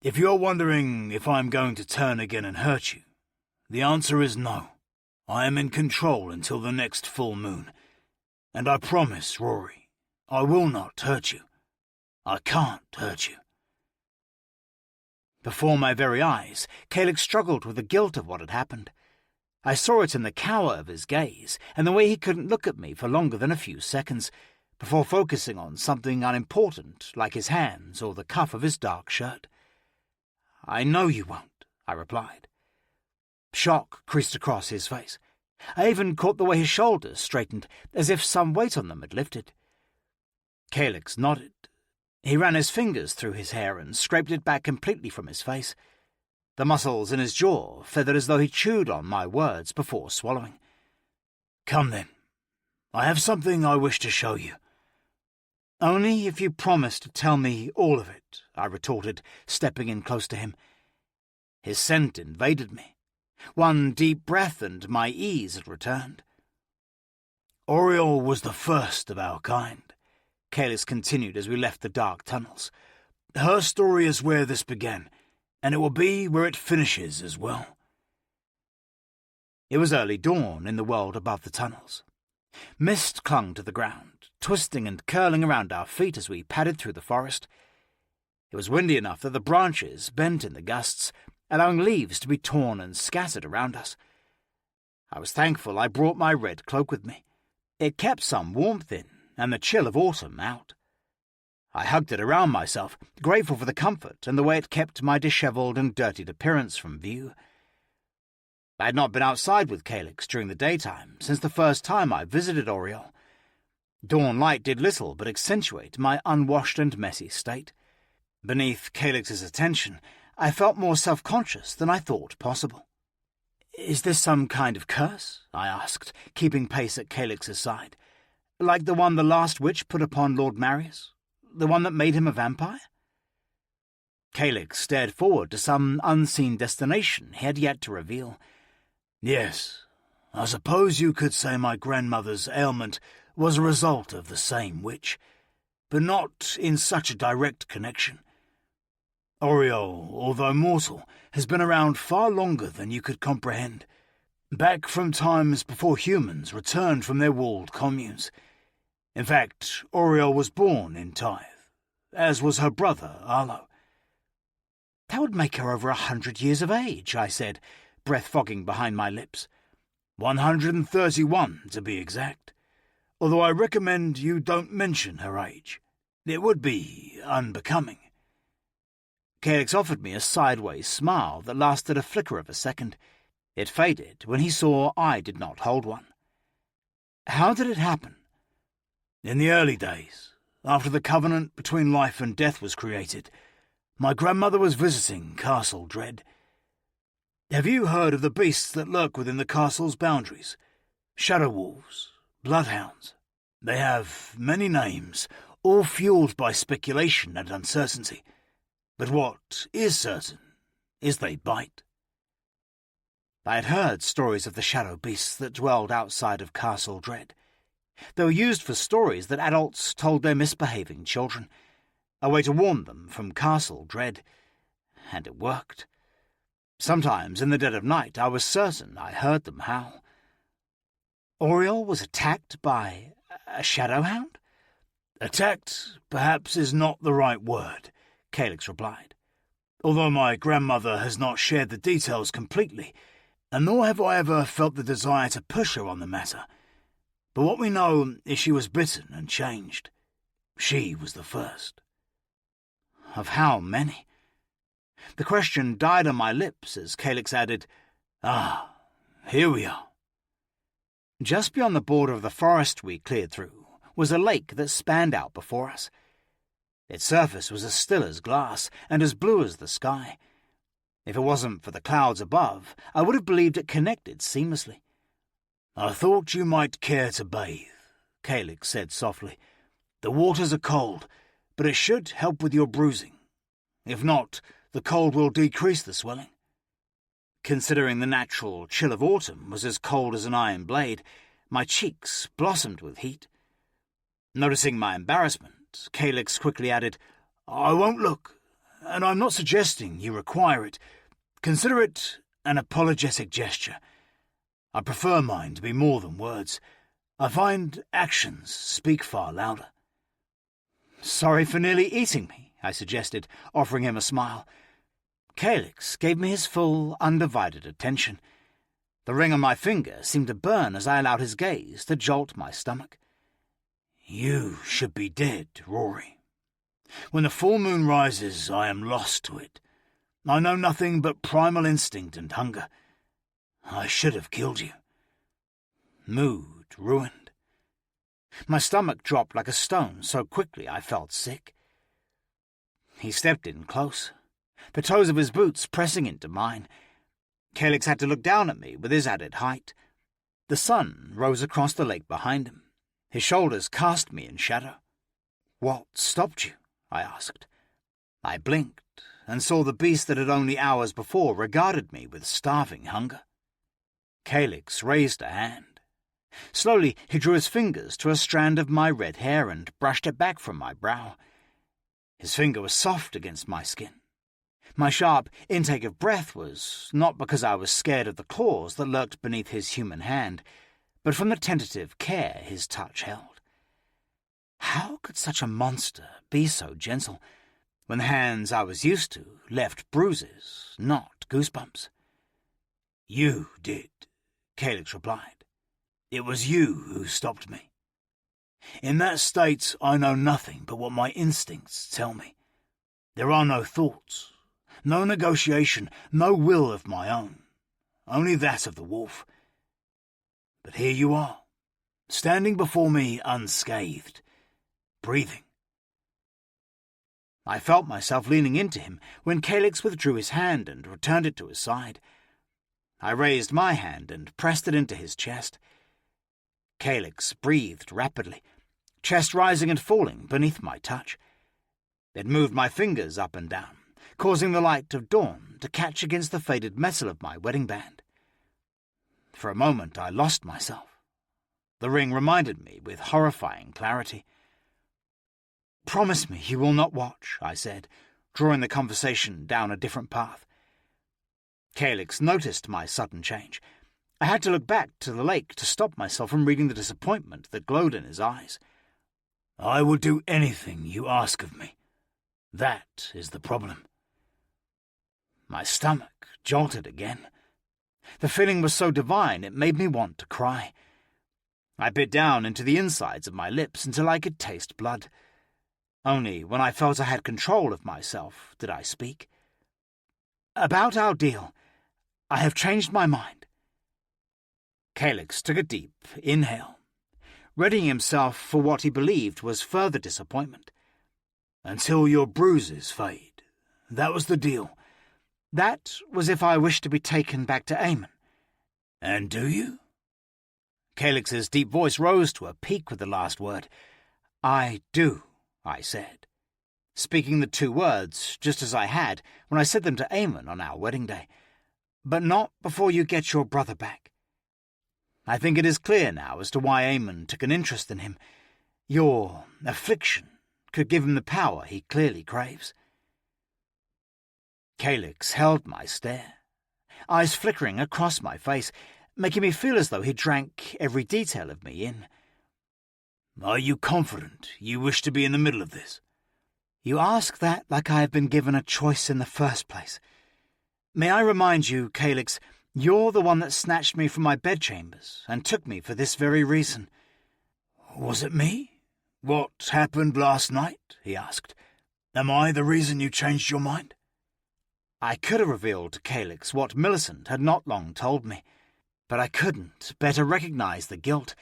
If you're wondering if I'm going to turn again and hurt you, the answer is no. I am in control until the next full moon. And I promise, Rhory, I will not hurt you. I can't hurt you. Before my very eyes, Calyx struggled with the guilt of what had happened. I saw it in the cower of his gaze, and the way he couldn't look at me for longer than a few seconds, before focusing on something unimportant, like his hands or the cuff of his dark shirt. I know you won't, I replied. Shock creased across his face. I even caught the way his shoulders straightened, as if some weight on them had lifted. Calyx nodded. He ran his fingers through his hair and scraped it back completely from his face. The muscles in his jaw feathered as though he chewed on my words before swallowing. Come then. I have something I wish to show you. Only if you promise to tell me all of it, I retorted, stepping in close to him. His scent invaded me. One deep breath and my ease had returned. Oriole was the first of our kind, Calyx continued as we left the dark tunnels. Her story is where this began, and it will be where it finishes as well. It was early dawn in the world above the tunnels. Mist clung to the ground, twisting and curling around our feet as we padded through the forest. It was windy enough that the branches bent in the gusts, allowing leaves to be torn and scattered around us. I was thankful I brought my red cloak with me. It kept some warmth in, and the chill of autumn out. I hugged it around myself, grateful for the comfort and the way it kept my dishevelled and dirtied appearance from view. I had not been outside with Calyx during the daytime since the first time I visited Oriole. Dawn light did little but accentuate my unwashed and messy state. Beneath Calyx's attention, I felt more self-conscious than I thought possible. "Is this some kind of curse?" I asked, keeping pace at Calyx's side. "Like the one the last witch put upon Lord Marius? The one that made him a vampire?" Calyx stared forward to some unseen destination he had yet to reveal. Yes, I suppose you could say my grandmother's ailment was a result of the same witch, but not in such a direct connection. Oriole, although mortal, has been around far longer than you could comprehend, back from times before humans returned from their walled communes. In fact, Oriole was born in Tithe, as was her brother, Arlo. "That would make her over 100 years of age," I said, breath fogging behind my lips. 131, to be exact, although I recommend you don't mention her age. It would be unbecoming. Calyx offered me a sideways smile that lasted a flicker of a second. It faded when he saw I did not hold one. "How did it happen?" In the early days, after the covenant between life and death was created, my grandmother was visiting Castle Dread. Have you heard of the beasts that lurk within the castle's boundaries? Shadow wolves, bloodhounds. They have many names, all fueled by speculation and uncertainty. But what is certain is they bite. I had heard stories of the shadow beasts that dwelled outside of Castle Dread. They were used for stories that adults told their misbehaving children, a way to warn them from Castle Dread, and it worked. Sometimes in the dead of night I was certain I heard them howl. Oriel was attacked by a shadowhound? Attacked, perhaps, is not the right word, Calyx replied. Although my grandmother has not shared the details completely, and nor have I ever felt the desire to push her on the matter. But what we know is she was bitten and changed. She was the first. Of how many? The question died on my lips as Calyx added, "Ah, here we are." Just beyond the border of the forest we cleared through was a lake that spanned out before us. Its surface was as still as glass and as blue as the sky. If it wasn't for the clouds above, I would have believed it connected seamlessly. "I thought you might care to bathe," Calyx said softly. "The waters are cold, but it should help with your bruising. If not, the cold will decrease the swelling." Considering the natural chill of autumn was as cold as an iron blade, my cheeks blossomed with heat. Noticing my embarrassment, Calyx quickly added, "I won't look, and I'm not suggesting you require it. Consider it an apologetic gesture. I prefer mine to be more than words. I find actions speak far louder." "Sorry for nearly eating me," I suggested, offering him a smile. Calyx gave me his full, undivided attention. The ring on my finger seemed to burn as I allowed his gaze to jolt my stomach. "You should be dead, Rhory. When the full moon rises, I am lost to it. I know nothing but primal instinct and hunger. I should have killed you." Mood ruined. My stomach dropped like a stone so quickly I felt sick. He stepped in close, the toes of his boots pressing into mine. Calyx had to look down at me with his added height. The sun rose across the lake behind him. His shoulders cast me in shadow. "What stopped you?" I asked. I blinked and saw the beast that had only hours before regarded me with starving hunger. Calyx raised a hand. Slowly he drew his fingers to a strand of my red hair and brushed it back from my brow. His finger was soft against my skin. My sharp intake of breath was not because I was scared of the claws that lurked beneath his human hand, but from the tentative care his touch held. How could such a monster be so gentle, when the hands I was used to left bruises, not goosebumps? "You did," Calyx replied. "It was you who stopped me. In that state I know nothing but what my instincts tell me. There are no thoughts, no negotiation, no will of my own, only that of the wolf. But here you are, standing before me unscathed, breathing." I felt myself leaning into him when Calyx withdrew his hand and returned it to his side. I raised my hand and pressed it into his chest. Calyx breathed rapidly, chest rising and falling beneath my touch. It moved my fingers up and down, causing the light of dawn to catch against the faded metal of my wedding band. For a moment I lost myself. The ring reminded me with horrifying clarity. "Promise me you will not watch," I said, drawing the conversation down a different path. Calyx noticed my sudden change. I had to look back to the lake to stop myself from reading the disappointment that glowed in his eyes. "I will do anything you ask of me. That is the problem." My stomach jolted again. The feeling was so divine it made me want to cry. I bit down into the insides of my lips until I could taste blood. Only when I felt I had control of myself did I speak. "About our deal, I have changed my mind." Calyx took a deep inhale, readying himself for what he believed was further disappointment. "Until your bruises fade. That was the deal." "That was if I wished to be taken back to Aemon." "And do you?" Calyx's deep voice rose to a peak with the last word. "I do," I said, speaking the two words just as I had when I said them to Aemon on our wedding day. "But not before you get your brother back. I think it is clear now as to why Aemon took an interest in him. Your affliction could give him the power he clearly craves." Calyx held my stare, eyes flickering across my face, making me feel as though he drank every detail of me in. "Are you confident you wish to be in the middle of this?" You ask that like I have been given a choice in the first place. May I remind you, Calyx, you're the one that snatched me from my bedchambers and took me for this very reason. "Was it me? What happened last night?" he asked. "Am I the reason you changed your mind?" I could have revealed to Calyx what Millicent had not long told me, but I couldn't better recognize the guilt,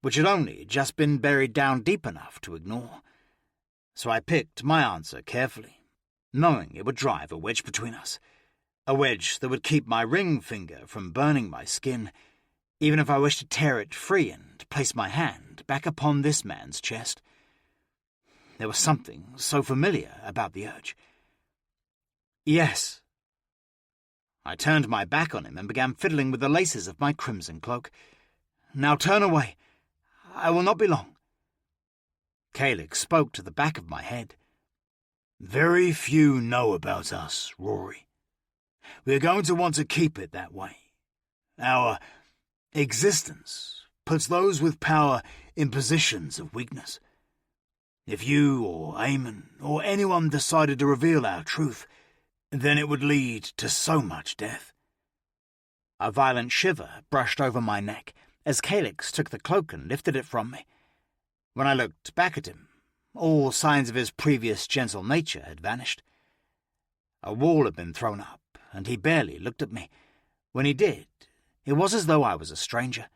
which had only just been buried down deep enough to ignore. So I picked my answer carefully, knowing it would drive a wedge between us, a wedge that would keep my ring finger from burning my skin, even if I wished to tear it free and place my hand back upon this man's chest. There was something so familiar about the urge. "Yes." I turned my back on him and began fiddling with the laces of my crimson cloak. "Now turn away. I will not be long." Calyx spoke to the back of my head. "Very few know about us, Rhory. We are going to want to keep it that way. Our existence puts those with power in positions of weakness. If you or Eamon or anyone decided to reveal our truth, then it would lead to so much death." A violent shiver brushed over my neck as Calyx took the cloak and lifted it from me. When I looked back at him, all signs of his previous gentle nature had vanished. A wall had been thrown up, and he barely looked at me. When he did, it was as though I was a stranger,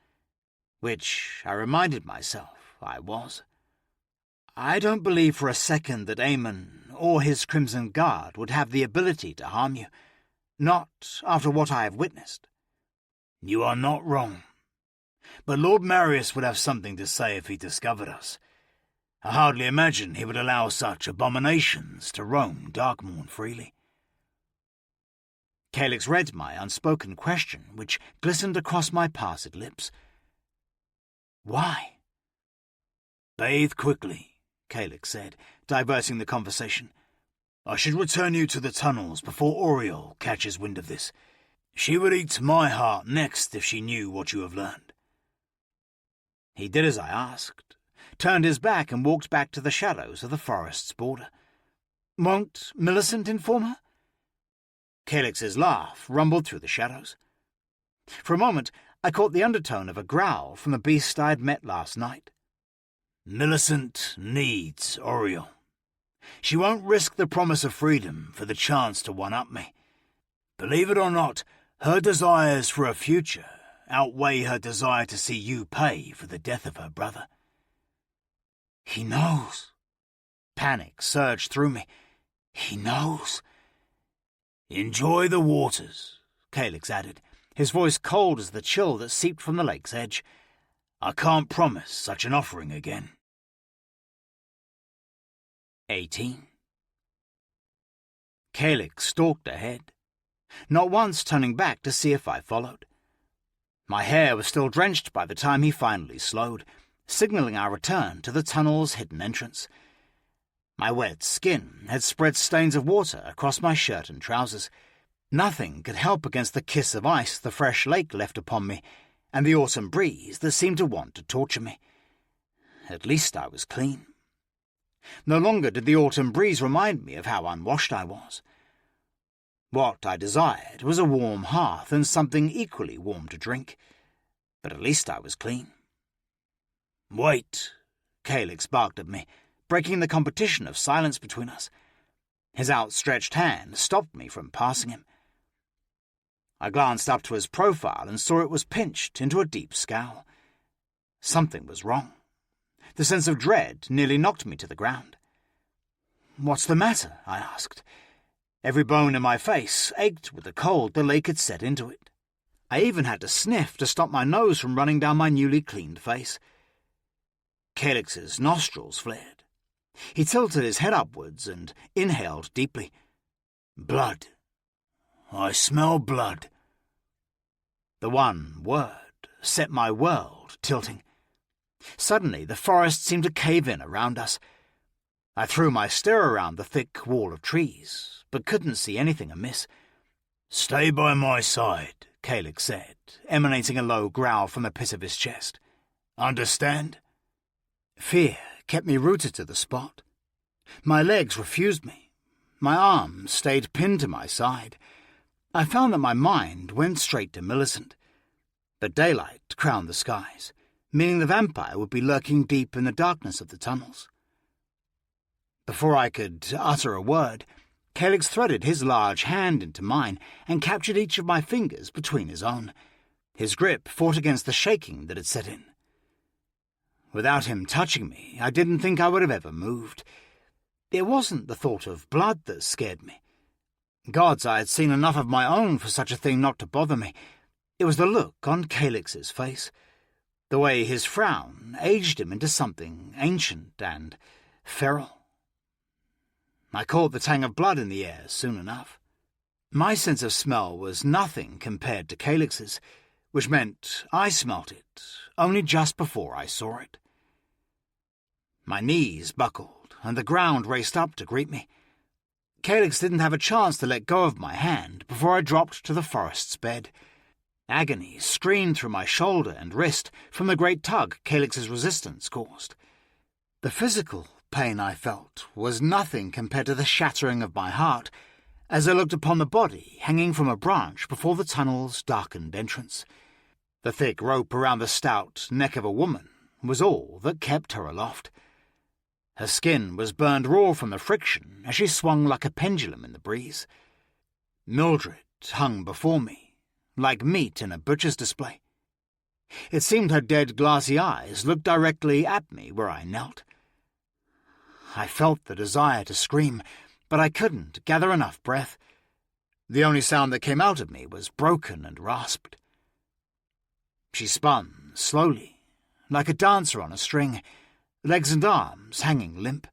which I reminded myself I was. I don't believe for a second that Eamon or his Crimson Guard would have the ability to harm you, not after what I have witnessed. "You are not wrong. But Lord Marius would have something to say if he discovered us. I hardly imagine he would allow such abominations to roam Darkmourn freely." Calyx read my unspoken question, which glistened across my parted lips. "Why?" "Bathe quickly," Calyx said, diverting the conversation. "I should return you to the tunnels before Oriole catches wind of this. She would eat my heart next if she knew what you have learned." He did as I asked, turned his back and walked back to the shadows of the forest's border. "Won't Millicent inform her?" Calyx's laugh rumbled through the shadows. For a moment, I caught the undertone of a growl from the beast I had met last night. "Millicent needs Oriole. She won't risk the promise of freedom for the chance to one-up me. Believe it or not, her desires for a future outweigh her desire to see you pay for the death of her brother." "He knows." Panic surged through me. "He knows." "Enjoy the waters," Calyx added, his voice cold as the chill that seeped from the lake's edge. "I can't promise such an offering again." 18. Calyx stalked ahead, not once turning back to see if I followed. My hair was still drenched by the time he finally slowed, signalling our return to the tunnel's hidden entrance. My wet skin had spread stains of water across my shirt and trousers. Nothing could help against the kiss of ice the fresh lake left upon me, and the autumn breeze that seemed to want to torture me. At least I was clean. No longer did the autumn breeze remind me of how unwashed I was. What I desired was a warm hearth and something equally warm to drink, but at least I was clean. "Wait," Calyx barked at me, breaking the competition of silence between us. His outstretched hand stopped me from passing him. I glanced up to his profile and saw it was pinched into a deep scowl. Something was wrong. The sense of dread nearly knocked me to the ground. "What's the matter?" I asked. Every bone in my face ached with the cold the lake had set into it. I even had to sniff to stop my nose from running down my newly cleaned face. Calyx's nostrils flared. He tilted his head upwards and inhaled deeply. "Blood. I smell blood." The one word set my world tilting. Suddenly the forest seemed to cave in around us. I threw my stare around the thick wall of trees, but couldn't see anything amiss. "Stay by my side," Caelix said, emanating a low growl from the pit of his chest. "Understand?" Fear kept me rooted to the spot. My legs refused me. My arms stayed pinned to my side. I found that my mind went straight to Millicent. But daylight crowned the skies, meaning the vampire would be lurking deep in the darkness of the tunnels. Before I could utter a word, Caelix threaded his large hand into mine and captured each of my fingers between his own. His grip fought against the shaking that had set in. Without him touching me, I didn't think I would have ever moved. It wasn't the thought of blood that scared me. Gods, I had seen enough of my own for such a thing not to bother me. It was the look on Caelix's face. The way his frown aged him into something ancient and feral. I caught the tang of blood in the air soon enough. My sense of smell was nothing compared to Caelix's, which meant I smelt it only just before I saw it. My knees buckled, and the ground raced up to greet me. Caelix didn't have a chance to let go of my hand before I dropped to the forest's bed. Agony screamed through my shoulder and wrist from the great tug Caelix's resistance caused. The physical pain I felt was nothing compared to the shattering of my heart as I looked upon the body hanging from a branch before the tunnel's darkened entrance. The thick rope around the stout neck of a woman was all that kept her aloft. Her skin was burned raw from the friction as she swung like a pendulum in the breeze. Mildred hung before me, like meat in a butcher's display. It seemed her dead glassy eyes looked directly at me where I knelt. I felt the desire to scream, but I couldn't gather enough breath. The only sound that came out of me was broken and rasped. She spun slowly, like a dancer on a string, legs and arms hanging limp.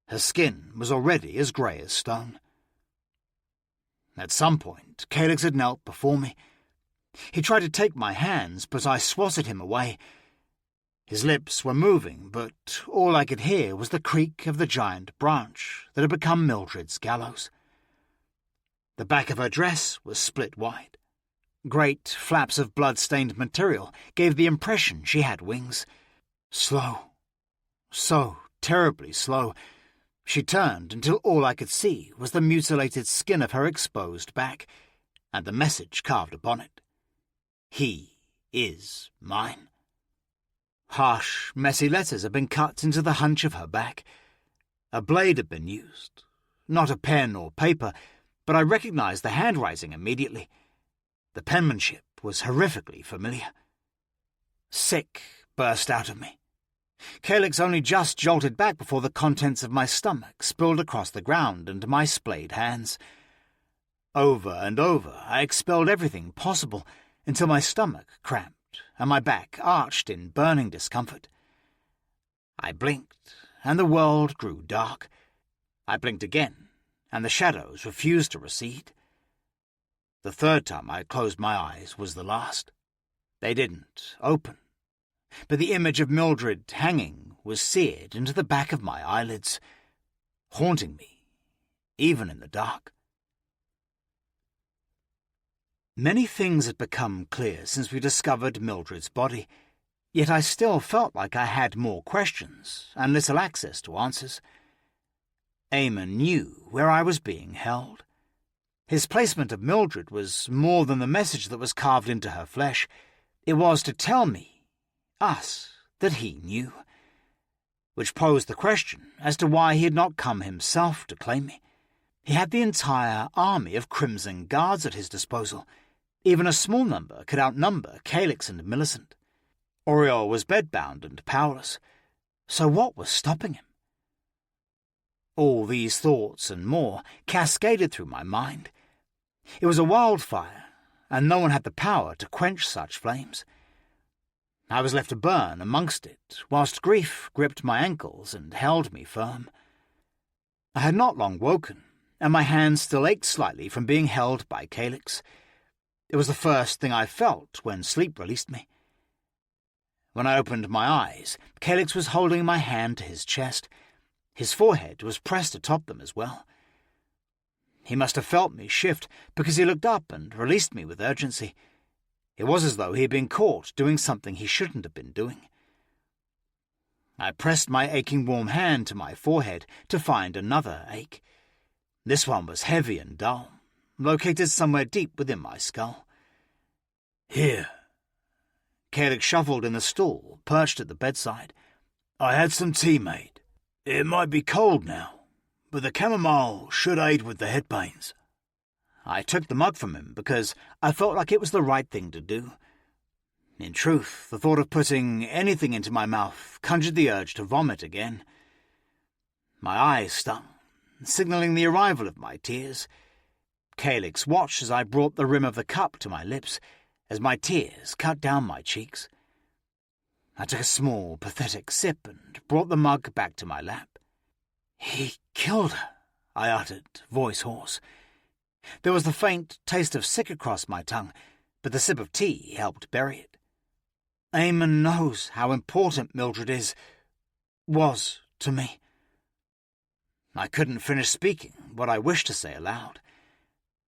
Her skin was already as grey as stone. At some point, Caelix had knelt before me. He tried to take my hands, but I swatted him away. His lips were moving, but all I could hear was the creak of the giant branch that had become Mildred's gallows. The back of her dress was split wide. Great flaps of blood-stained material gave the impression she had wings. Slow, so terribly slow, she turned until all I could see was the mutilated skin of her exposed back, and the message carved upon it. He is mine. Harsh, messy letters had been cut into the hunch of her back. A blade had been used. Not a pen or paper, but I recognized the handwriting immediately. The penmanship was horrifically familiar. Sick burst out of me. Caelix only just jolted back before the contents of my stomach spilled across the ground into my splayed hands. Over and over I expelled everything possible until my stomach cramped and my back arched in burning discomfort. I blinked, and the world grew dark. I blinked again, and the shadows refused to recede. The third time I closed my eyes was the last. They didn't open, but the image of Mildred hanging was seared into the back of my eyelids, haunting me, even in the dark. Many things had become clear since we discovered Mildred's body, yet I still felt like I had more questions and little access to answers. Eamon knew where I was being held. His placement of Mildred was more than the message that was carved into her flesh. It was to tell me, us, that he knew, which posed the question as to why he had not come himself to claim me. He had the entire army of Crimson Guards at his disposal. Even a small number could outnumber Caelix and Millicent. Auriol was bedbound and powerless, so what was stopping him? All these thoughts and more cascaded through my mind. It was a wildfire, and no one had the power to quench such flames. I was left to burn amongst it, whilst grief gripped my ankles and held me firm. I had not long woken, and my hands still ached slightly from being held by Caelix. It was the first thing I felt when sleep released me. When I opened my eyes, Caelix was holding my hand to his chest. His forehead was pressed atop them as well. He must have felt me shift, because he looked up and released me with urgency. It was as though he had been caught doing something he shouldn't have been doing. I pressed my aching warm hand to my forehead to find another ache. This one was heavy and dull, located somewhere deep within my skull. "Here." Calix shuffled in the stool, perched at the bedside. "I had some tea made. It might be cold now, but the chamomile should aid with the head pains." I took the mug from him because I felt like it was the right thing to do. In truth, the thought of putting anything into my mouth conjured the urge to vomit again. My eyes stung, signalling the arrival of my tears. Calix watched as I brought the rim of the cup to my lips, as my tears cut down my cheeks. I took a small, pathetic sip and brought the mug back to my lap. "He killed her," I uttered, voice hoarse. There was the faint taste of sick across my tongue, but the sip of tea helped bury it. Eamon knows how important Mildred was to me. I couldn't finish speaking what I wished to say aloud.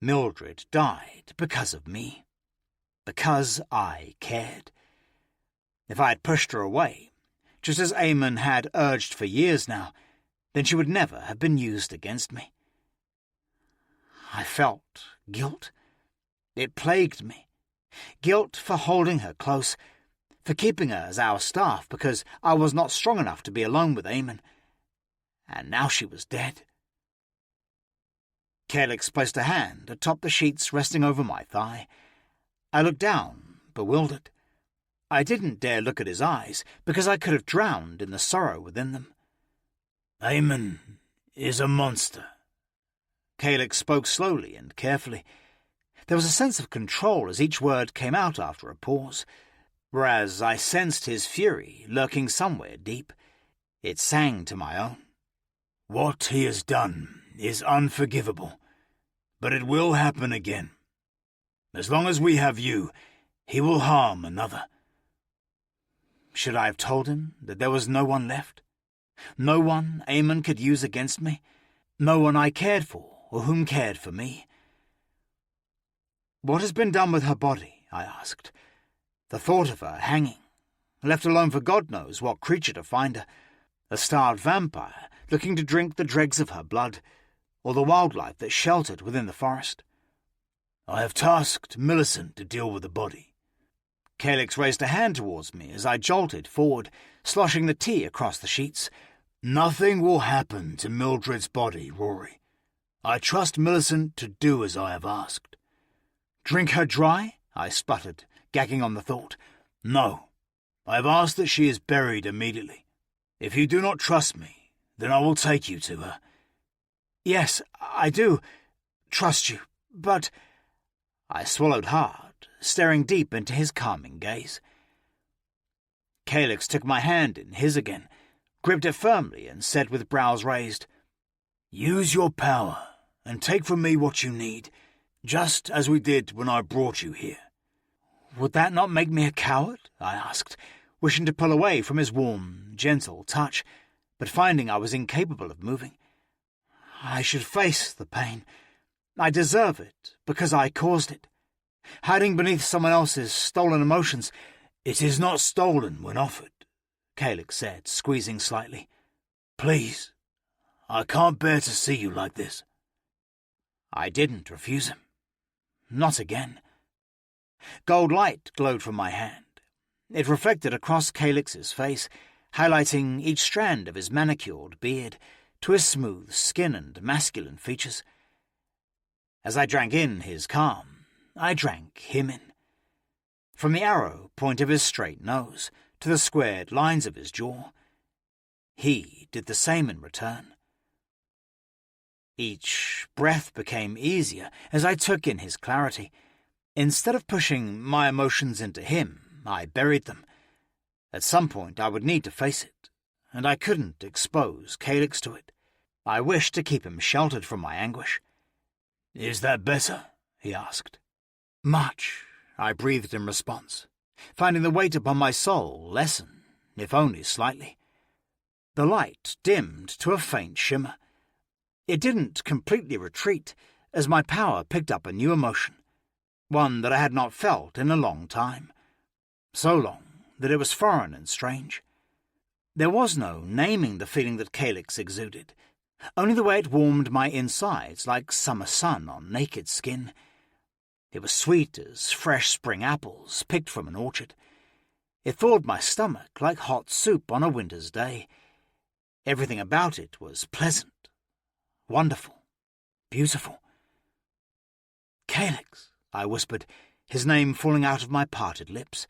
Mildred died because of me. Because I cared. If I had pushed her away, just as Eamon had urged for years now, then she would never have been used against me. I felt guilt. It plagued me. Guilt for holding her close, for keeping her as our staff because I was not strong enough to be alone with Eamon. And now she was dead. Calix placed a hand atop the sheets resting over my thigh. I looked down, bewildered. I didn't dare look at his eyes because I could have drowned in the sorrow within them. "Eamon is a monster." Calix spoke slowly and carefully. There was a sense of control as each word came out after a pause, whereas I sensed his fury lurking somewhere deep. It sang to my own. "What he has done is unforgivable, but it will happen again. As long as we have you, he will harm another." Should I have told him that there was no one left? No one Eamon could use against me? No one I cared for or whom cared for me? "What has been done with her body?" I asked. The thought of her hanging, left alone for God knows what creature to find her, a starved vampire looking to drink the dregs of her blood, or the wildlife that sheltered within the forest. "I have tasked Millicent to deal with the body." Calix raised a hand towards me as I jolted forward, sloshing the tea across the sheets. "Nothing will happen to Mildred's body, Rhory. I trust Millicent to do as I have asked." "Drink her dry?" I sputtered, gagging on the thought. "No. I have asked that she is buried immediately. If you do not trust me, then I will take you to her." "Yes, I do trust you, but—" I swallowed hard, staring deep into his calming gaze. Calix took my hand in his again, gripped it firmly and said with brows raised, "Use your power and take from me what you need, just as we did when I brought you here." "Would that not make me a coward?" I asked, wishing to pull away from his warm, gentle touch, but finding I was incapable of moving. "I should face the pain. I deserve it because I caused it. Hiding beneath someone else's stolen emotions—" "It is not stolen when offered," Calix said, squeezing slightly. "Please, I can't bear to see you like this." I didn't refuse him. Not again. Gold light glowed from my hand. It reflected across Calix's face, highlighting each strand of his manicured beard to his smooth skin and masculine features. As I drank in his calm, I drank him in. From the arrow point of his straight nose to the squared lines of his jaw, he did the same in return. Each breath became easier as I took in his clarity. Instead of pushing my emotions into him, I buried them. At some point I would need to face it, and I couldn't expose Calix to it. I wished to keep him sheltered from my anguish. "Is that better?" he asked. "Much," I breathed in response, finding the weight upon my soul lessen, if only slightly. The light dimmed to a faint shimmer. It didn't completely retreat, as my power picked up a new emotion, one that I had not felt in a long time, so long that it was foreign and strange. There was no naming the feeling that Calyx exuded, only the way it warmed my insides like summer sun on naked skin. It was sweet as fresh spring apples picked from an orchard. It thawed my stomach like hot soup on a winter's day. Everything about it was pleasant, wonderful, beautiful. "Calyx," I whispered, his name falling out of my parted lips.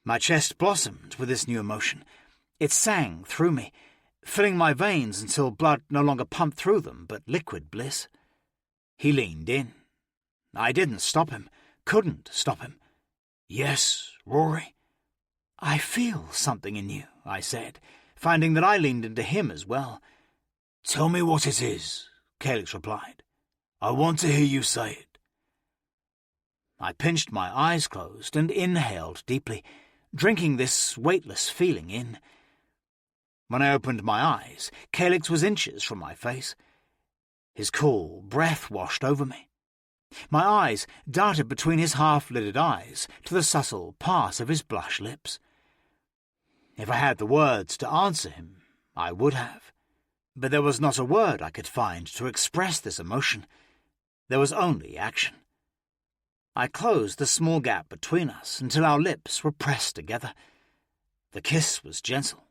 My chest blossomed with this new emotion. It sang through me, filling my veins until blood no longer pumped through them, but liquid bliss. He leaned in. I didn't stop him, couldn't stop him. "Yes, Rhory." "I feel something in you," I said, finding that I leaned into him as well. "Tell me what it is," Calyx replied. "I want to hear you say it." I pinched my eyes closed and inhaled deeply, drinking this weightless feeling in. When I opened my eyes, Calyx was inches from my face. His cool breath washed over me. My eyes darted between his half-lidded eyes to the subtle pass of his blush lips. If I had the words to answer him, I would have. But there was not a word I could find to express this emotion. There was only action. I closed the small gap between us until our lips were pressed together. The kiss was gentle.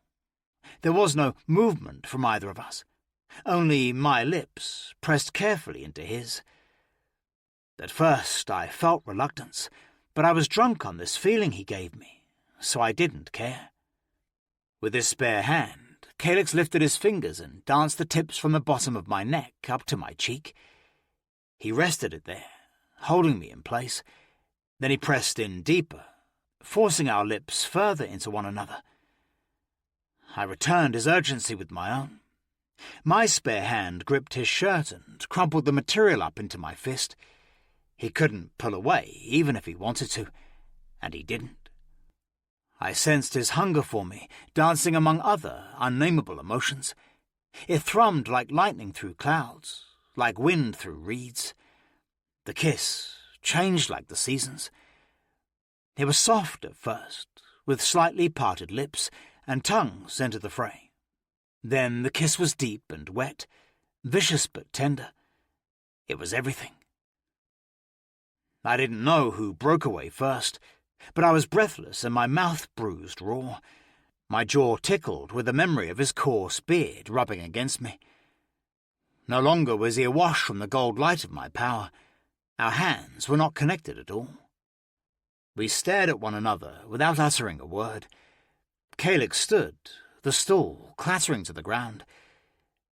There was no movement from either of us, only my lips pressed carefully into his. At first I felt reluctance, but I was drunk on this feeling he gave me, so I didn't care. With his spare hand, Calyx lifted his fingers and danced the tips from the bottom of my neck up to my cheek. He rested it there, holding me in place. Then he pressed in deeper, forcing our lips further into one another. I returned his urgency with my own. My spare hand gripped his shirt and crumpled the material up into my fist. He couldn't pull away, even if he wanted to, and he didn't. I sensed his hunger for me, dancing among other, unnameable emotions. It thrummed like lightning through clouds, like wind through reeds. The kiss changed like the seasons. It was soft at first, with slightly parted lips, and tongues entered the fray. Then the kiss was deep and wet, vicious but tender. It was everything. I didn't know who broke away first, but I was breathless and my mouth bruised raw. My jaw tickled with the memory of his coarse beard rubbing against me. No longer was he awash from the gold light of my power. Our hands were not connected at all. We stared at one another without uttering a word. Calyx stood, the stool clattering to the ground.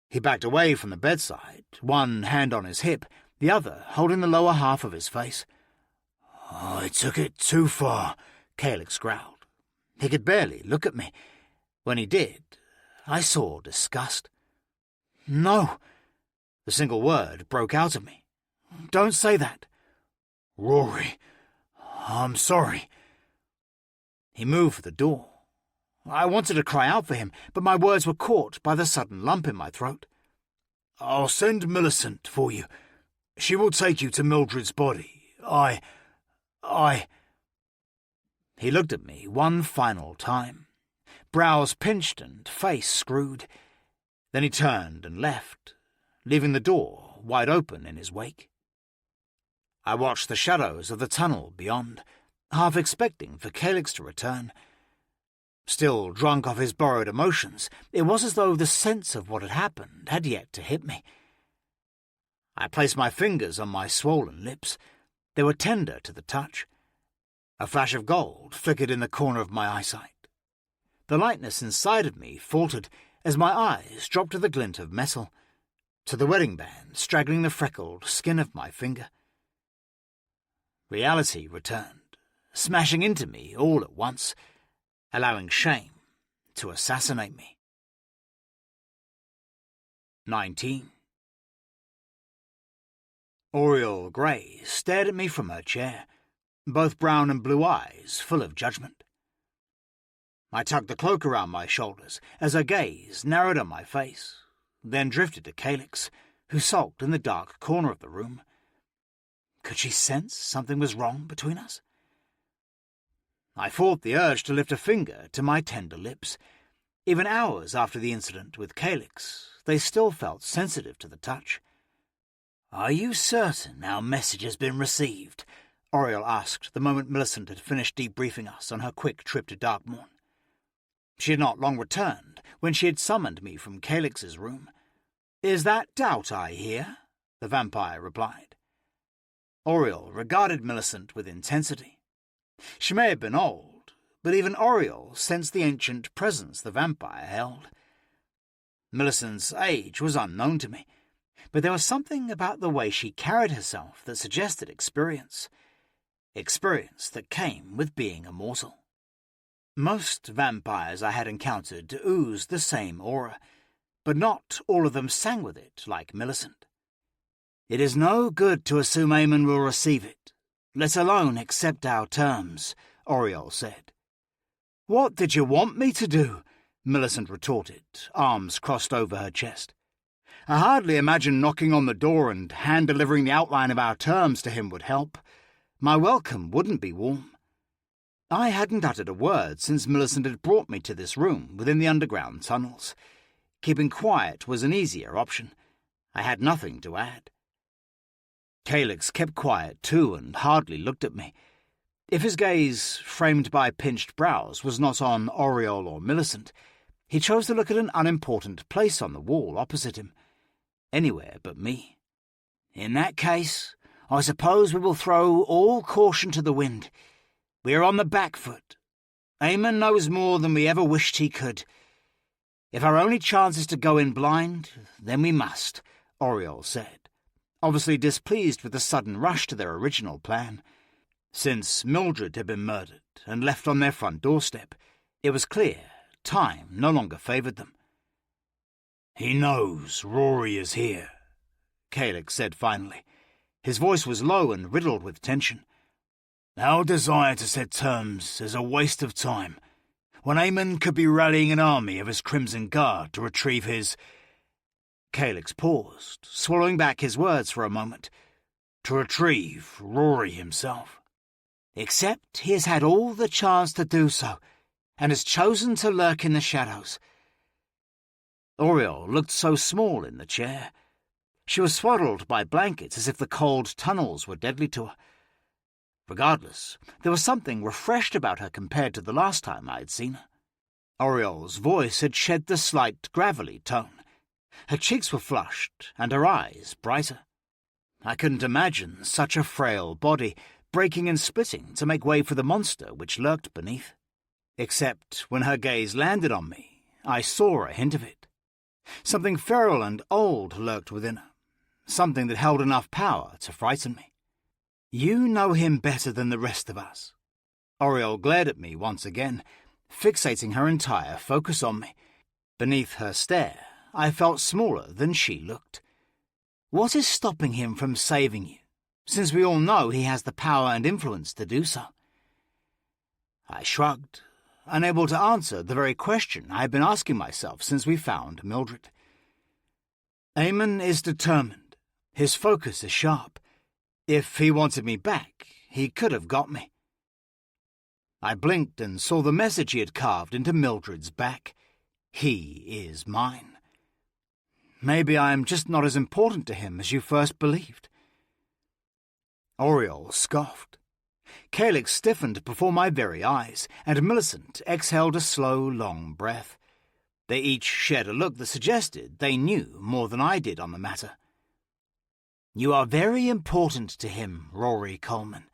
He backed away from the bedside, one hand on his hip, the other holding the lower half of his face. "I took it too far," Calyx growled. He could barely look at me. When he did, I saw disgust. "No," the single word broke out of me. "Don't say that." "Rhory, I'm sorry." He moved for the door. I wanted to cry out for him, but my words were caught by the sudden lump in my throat. "I'll send Millicent for you. She will take you to Mildred's body. He looked at me one final time, brows pinched and face screwed. Then he turned and left, leaving the door wide open in his wake. I watched the shadows of the tunnel beyond, half expecting for Calyx to return. Still drunk off his borrowed emotions, it was as though the sense of what had happened had yet to hit me. I placed my fingers on my swollen lips. They were tender to the touch. A flash of gold flickered in the corner of my eyesight. The lightness inside of me faltered as my eyes dropped to the glint of metal, to the wedding band straggling the freckled skin of my finger. Reality returned, smashing into me all at once, allowing shame to assassinate me. 19. Oriole Grey stared at me from her chair, both brown and blue eyes full of judgment. I tugged the cloak around my shoulders as her gaze narrowed on my face, then drifted to Calyx, who sulked in the dark corner of the room. Could she sense something was wrong between us? I fought the urge to lift a finger to my tender lips. Even hours after the incident with Calyx, they still felt sensitive to the touch. "Are you certain our message has been received?" Oriel asked the moment Millicent had finished debriefing us on her quick trip to Darkmourn. She had not long returned when she had summoned me from Calyx's room. "Is that doubt I hear?" the vampire replied. Oriel regarded Millicent with intensity. She may have been old, but even Oriel sensed the ancient presence the vampire held. Millicent's age was unknown to me, but there was something about the way she carried herself that suggested experience that came with being immortal. Most vampires I had encountered oozed the same aura, but not all of them sang with it like Millicent. "It is no good to assume Eamon will receive it, let alone accept our terms," Oriel said. "What did you want me to do?" Millicent retorted, arms crossed over her chest. "I hardly imagine knocking on the door and hand-delivering the outline of our terms to him would help. My welcome wouldn't be warm." I hadn't uttered a word since Millicent had brought me to this room within the underground tunnels. Keeping quiet was an easier option. I had nothing to add. Calyx kept quiet too and hardly looked at me. If his gaze, framed by pinched brows, was not on Oriel or Millicent, he chose to look at an unimportant place on the wall opposite him. Anywhere but me. "In that case, I suppose we will throw all caution to the wind. We are on the back foot. Eamon knows more than we ever wished he could. If our only chance is to go in blind, then we must," Oriel said, obviously displeased with the sudden rush to their original plan. Since Mildred had been murdered and left on their front doorstep, it was clear time no longer favoured them. "He knows Rhory is here," Calyx said finally. His voice was low and riddled with tension. "Our desire to set terms is a waste of time, when Eamon could be rallying an army of his Crimson Guard to retrieve his—" Calyx paused, swallowing back his words for a moment. "To retrieve Rhory himself." "Except he has had all the chance to do so, and has chosen to lurk in the shadows." Oriel looked so small in the chair. She was swaddled by blankets as if the cold tunnels were deadly to her. Regardless, there was something refreshed about her compared to the last time I had seen her. Oriel's voice had shed the slight gravelly tone. Her cheeks were flushed, and her eyes brighter. I couldn't imagine such a frail body breaking and splitting to make way for the monster which lurked beneath. Except when her gaze landed on me, I saw a hint of it. Something feral and old lurked within her, something that held enough power to frighten me. "You know him better than the rest of us." Oriel glared at me once again, fixating her entire focus on me. Beneath her stare, I felt smaller than she looked. "What is stopping him from saving you, since we all know he has the power and influence to do so?" I shrugged, unable to answer the very question I had been asking myself since we found Mildred. "Eamon is determined. His focus is sharp. If he wanted me back, he could have got me." I blinked and saw the message he had carved into Mildred's back. "He is mine." Maybe I am just not as important to him as you first believed. Oriel scoffed. Calyx stiffened before my very eyes, and Millicent exhaled a slow, long breath. They each shared a look that suggested they knew more than I did on the matter. "You are very important to him, Rhory Coleman.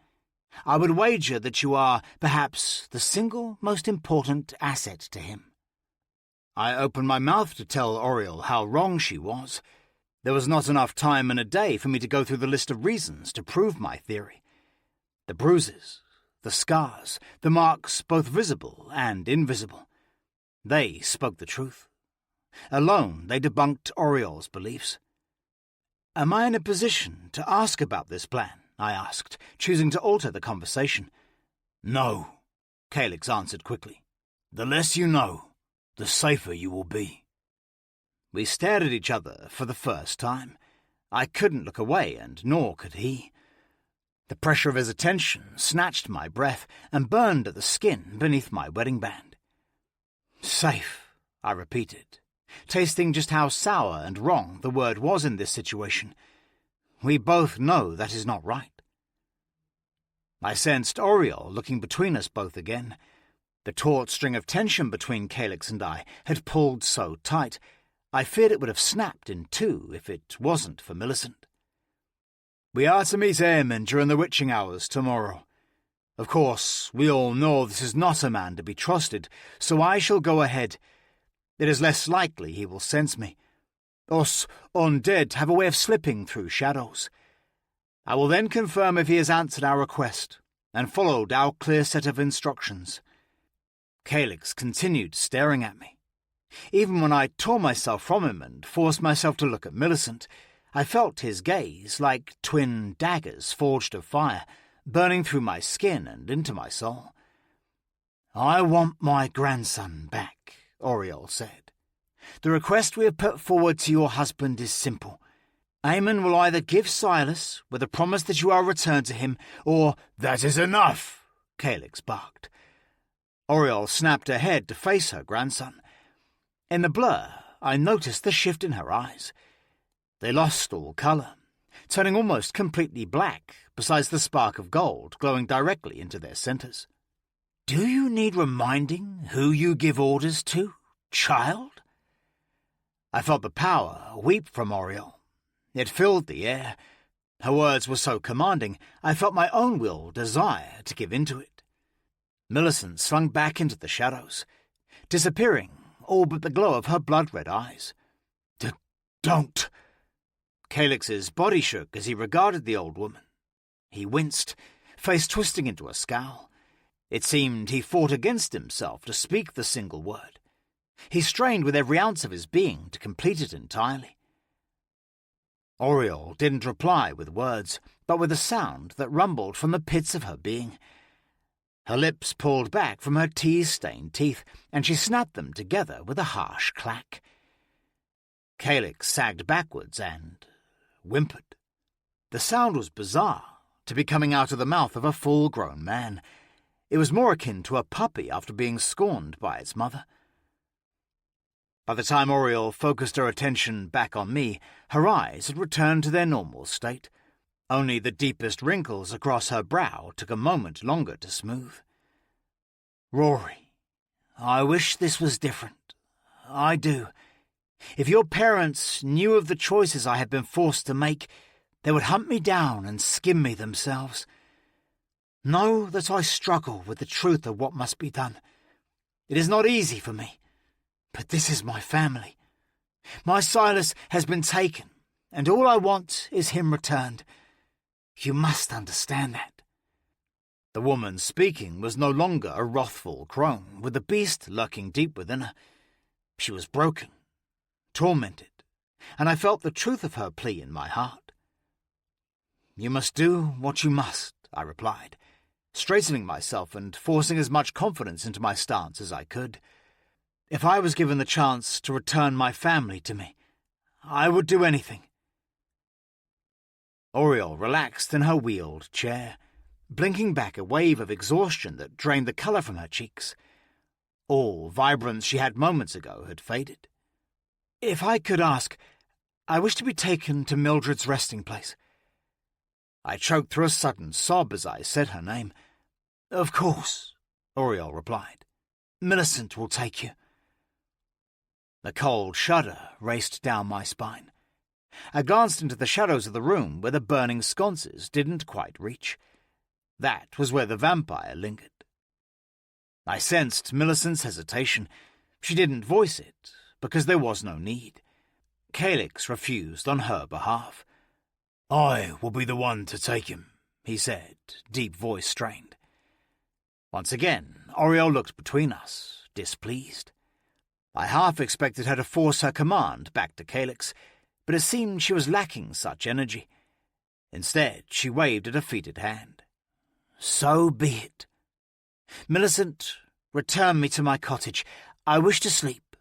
I would wager that you are, perhaps, the single most important asset to him." I opened my mouth to tell Oriel how wrong she was. There was not enough time in a day for me to go through the list of reasons to prove my theory. The bruises, the scars, the marks both visible and invisible. They spoke the truth. Alone they debunked Oriel's beliefs. "Am I in a position to ask about this plan?" I asked, choosing to alter the conversation. "No," Calyx answered quickly. "The less you know, the safer you will be." We stared at each other for the first time. I couldn't look away, and nor could he. The pressure of his attention snatched my breath and burned at the skin beneath my wedding band. "Safe," I repeated, tasting just how sour and wrong the word was in this situation. We both know that is not right. I sensed Oriole looking between us both again. The taut string of tension between Calyx and I had pulled so tight, I feared it would have snapped in two if it wasn't for Millicent. "We are to meet Eamon during the witching hours tomorrow. Of course, we all know this is not a man to be trusted, so I shall go ahead. It is less likely he will sense me. Us undead have a way of slipping through shadows. I will then confirm if he has answered our request and followed our clear set of instructions." Calyx continued staring at me. Even when I tore myself from him and forced myself to look at Millicent, I felt his gaze like twin daggers forged of fire, burning through my skin and into my soul. "I want my grandson back," Oriole said. "The request we have put forward to your husband is simple. Eamon will either give Silas with a promise that you are returned to him, or—" "That is enough," Calyx barked. Oriole snapped her head to face her grandson. In the blur, I noticed the shift in her eyes. They lost all colour, turning almost completely black, besides the spark of gold glowing directly into their centres. "Do you need reminding who you give orders to, child?" I felt the power weep from Oriole. It filled the air. Her words were so commanding, I felt my own will desire to give into it. Millicent slung back into the shadows, disappearing, all but the glow of her blood-red eyes. "Don't!" Calyx's body shook as he regarded the old woman. He winced, face twisting into a scowl. It seemed he fought against himself to speak the single word. He strained with every ounce of his being to complete it entirely. Oriole didn't reply with words, but with a sound that rumbled from the pits of her being. Her lips pulled back from her tease-stained teeth, and she snapped them together with a harsh clack. Calyx sagged backwards and whimpered. The sound was bizarre, to be coming out of the mouth of a full-grown man. It was more akin to a puppy after being scorned by its mother. By the time Oriole focused her attention back on me, her eyes had returned to their normal state. Only the deepest wrinkles across her brow took a moment longer to smooth. "Rhory, I wish this was different. I do. If your parents knew of the choices I have been forced to make, they would hunt me down and skin me themselves. Know that I struggle with the truth of what must be done. It is not easy for me, but this is my family. My Silas has been taken, and all I want is him returned. You must understand that." The woman speaking was no longer a wrathful crone, with the beast lurking deep within her. She was broken, tormented, and I felt the truth of her plea in my heart. "You must do what you must," I replied, straightening myself and forcing as much confidence into my stance as I could. "If I was given the chance to return my family to me, I would do anything." Oriole relaxed in her wheeled chair, blinking back a wave of exhaustion that drained the colour from her cheeks. All vibrance she had moments ago had faded. "If I could ask, I wish to be taken to Mildred's resting place." I choked through a sudden sob as I said her name. "Of course," Oriole replied. "Millicent will take you." A cold shudder raced down my spine. I glanced into the shadows of the room where the burning sconces didn't quite reach. That was where the vampire lingered. I sensed Millicent's hesitation. She didn't voice it, because there was no need. Calyx refused on her behalf. "I will be the one to take him," he said, deep voice strained. Once again, Oriole looked between us, displeased. I half expected her to force her command back to Calyx, but it seemed she was lacking such energy. Instead, she waved a defeated hand. "So be it. Millicent, return me to my cottage. I wish to sleep.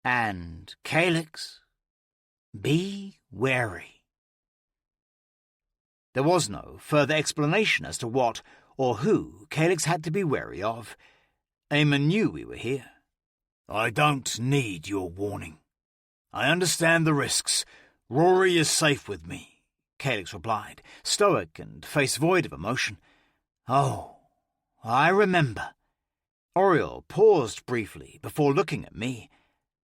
And, Calyx, be wary." There was no further explanation as to what or who Calyx had to be wary of. Eamon knew we were here. I don't need your warning. I understand the risks. Rhory is safe with me, Calyx replied, stoic and face void of emotion. Oh, I remember. Oriel paused briefly before looking at me.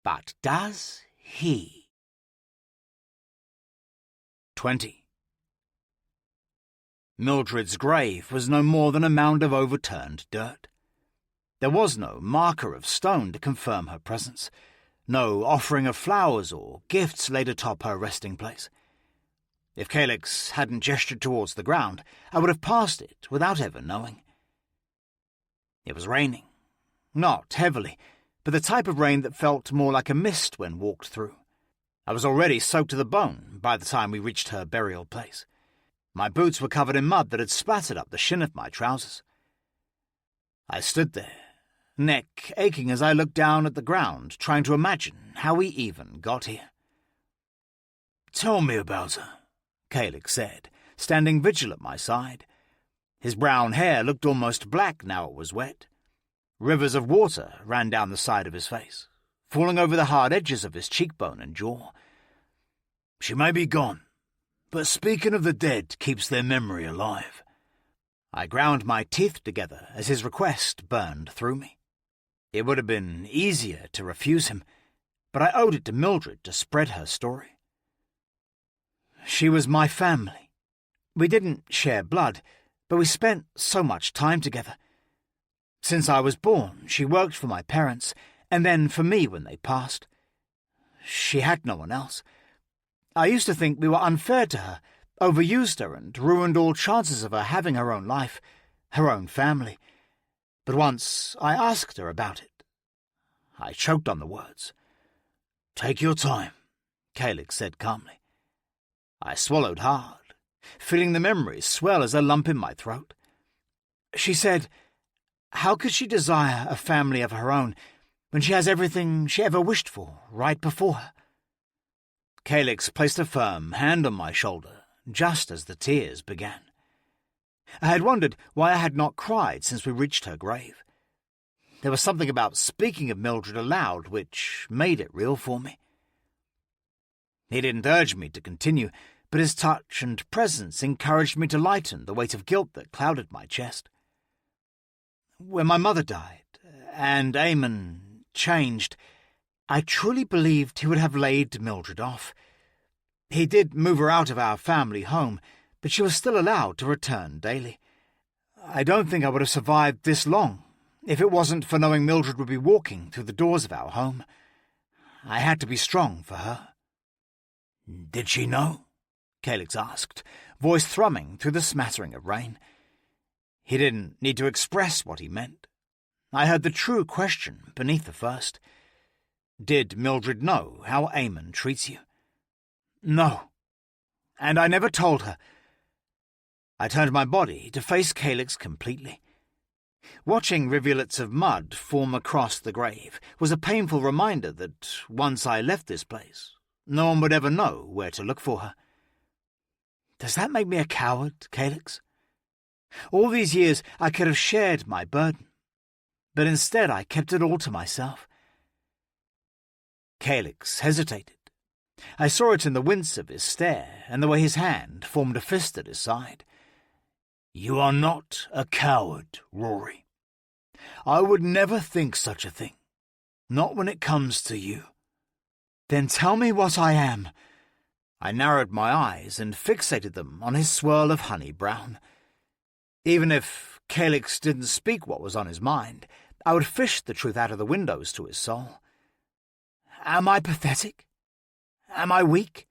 But does he? 20. Mildred's grave was no more than a mound of overturned dirt. There was no marker of stone to confirm her presence, no offering of flowers or gifts laid atop her resting place. If Calyx hadn't gestured towards the ground, I would have passed it without ever knowing. It was raining. Not heavily, but the type of rain that felt more like a mist when walked through. I was already soaked to the bone by the time we reached her burial place. My boots were covered in mud that had splattered up the shin of my trousers. I stood there, neck aching as I looked down at the ground, trying to imagine how we even got here. Tell me about her, Calyx said, standing vigil at my side. His brown hair looked almost black now it was wet. Rivers of water ran down the side of his face, falling over the hard edges of his cheekbone and jaw. She may be gone, but speaking of the dead keeps their memory alive. I ground my teeth together as his request burned through me. It would have been easier to refuse him, but I owed it to Mildred to spread her story. She was my family. We didn't share blood, but we spent so much time together. Since I was born, she worked for my parents, and then for me when they passed. She had no one else. I used to think we were unfair to her, overused her, and ruined all chances of her having her own life, her own family. But once I asked her about it. I choked on the words. "Take your time," Calyx said calmly. I swallowed hard, feeling the memories swell as a lump in my throat. She said, how could she desire a family of her own when she has everything she ever wished for right before her? Calyx placed a firm hand on my shoulder just as the tears began. I had wondered why I had not cried since we reached her grave. There was something about speaking of Mildred aloud which made it real for me. He didn't urge me to continue, but his touch and presence encouraged me to lighten the weight of guilt that clouded my chest. When my mother died, and Eamon changed, I truly believed he would have laid Mildred off. He did move her out of our family home, but she was still allowed to return daily. I don't think I would have survived this long if it wasn't for knowing Mildred would be walking through the doors of our home. I had to be strong for her. "Did she know?" Calyx asked, voice thrumming through the smattering of rain. He didn't need to express what he meant. I heard the true question beneath the first. Did Mildred know how Eamon treats you? No. And I never told her. I turned my body to face Calyx completely. Watching rivulets of mud form across the grave was a painful reminder that once I left this place, no one would ever know where to look for her. Does that make me a coward, Calyx? All these years I could have shared my burden, but instead I kept it all to myself. Calyx hesitated. I saw it in the wince of his stare and the way his hand formed a fist at his side. "You are not a coward, Rhory. I would never think such a thing. Not when it comes to you." "Then tell me what I am." I narrowed my eyes and fixated them on his swirl of honey brown. Even if Calyx didn't speak what was on his mind, I would fish the truth out of the windows to his soul. Am I pathetic? Am I weak?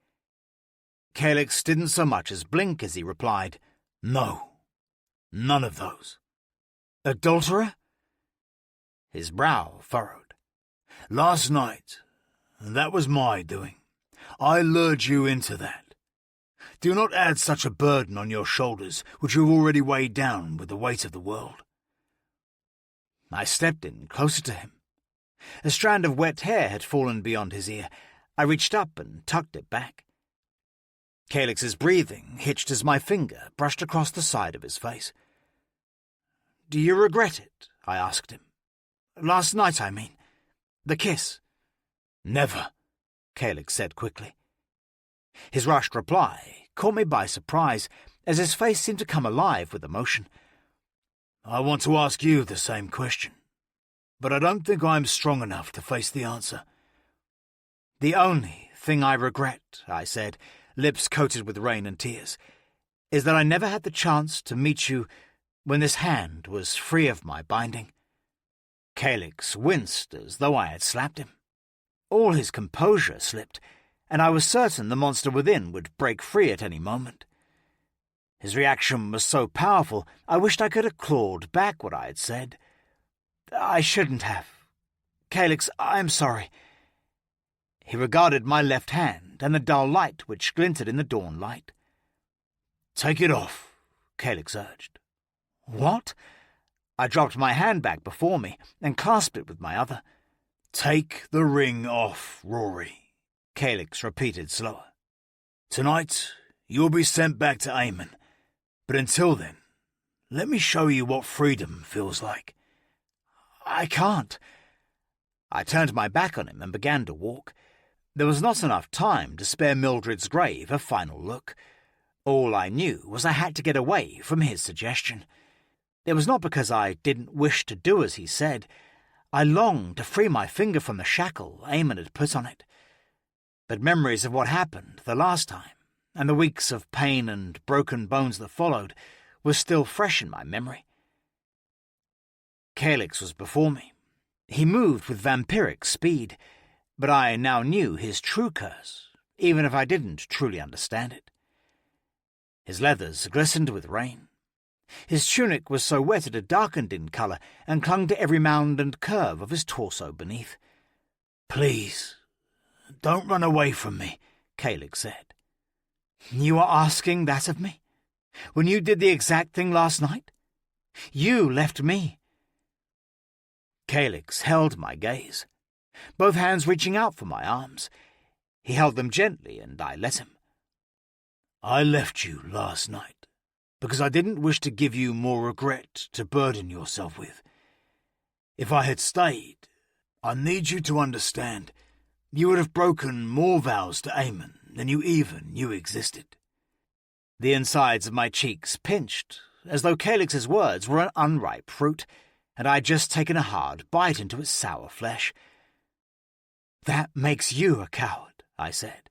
Calyx didn't so much as blink as he replied, "No, none of those." "Adulterer?" His brow furrowed. "Last night, that was my doing. I lured you into that. Do not add such a burden on your shoulders, which you have already weighed down with the weight of the world." I stepped in closer to him. A strand of wet hair had fallen beyond his ear. I reached up and tucked it back. Calix's breathing hitched as my finger brushed across the side of his face. "Do you regret it?" I asked him. "Last night, I mean. The kiss." "Never," Calix said quickly. His rushed reply caught me by surprise, as his face seemed to come alive with emotion. "I want to ask you the same question, but I don't think I'm strong enough to face the answer." "The only thing I regret," I said, lips coated with rain and tears, "is that I never had the chance to meet you when this hand was free of my binding." Calix winced as though I had slapped him. All his composure slipped, and I was certain the monster within would break free at any moment. His reaction was so powerful, I wished I could have clawed back what I had said. "I shouldn't have. Calix, I'm sorry." He regarded my left hand and the dull light which glinted in the dawn light. "Take it off," Calix urged. "What?" I dropped my hand back before me and clasped it with my other. "Take the ring off, Rhory," Calix repeated slower. "Tonight you'll be sent back to Eamon, but until then, let me show you what freedom feels like." "I can't." I turned my back on him and began to walk. There was not enough time to spare Mildred's grave a final look. All I knew was I had to get away from his suggestion. It was not because I didn't wish to do as he said. I longed to free my finger from the shackle Eamon had put on it. But memories of what happened the last time, and the weeks of pain and broken bones that followed, were still fresh in my memory. Calix was before me. He moved with vampiric speed, but I now knew his true curse, even if I didn't truly understand it. His leathers glistened with rain. His tunic was so wet it had darkened in colour and clung to every mound and curve of his torso beneath. "Please, don't run away from me," Calix said. "You are asking that of me? When you did the exact thing last night? You left me." Calix held my gaze, both hands reaching out for my arms. He held them gently, and I let him. "I left you last night because I didn't wish to give you more regret to burden yourself with. If I had stayed, I need you to understand, you would have broken more vows to Eamon than you even knew existed." The insides of my cheeks pinched, as though Calix's words were an unripe fruit, and I had just taken a hard bite into its sour flesh. "That makes you a coward," I said.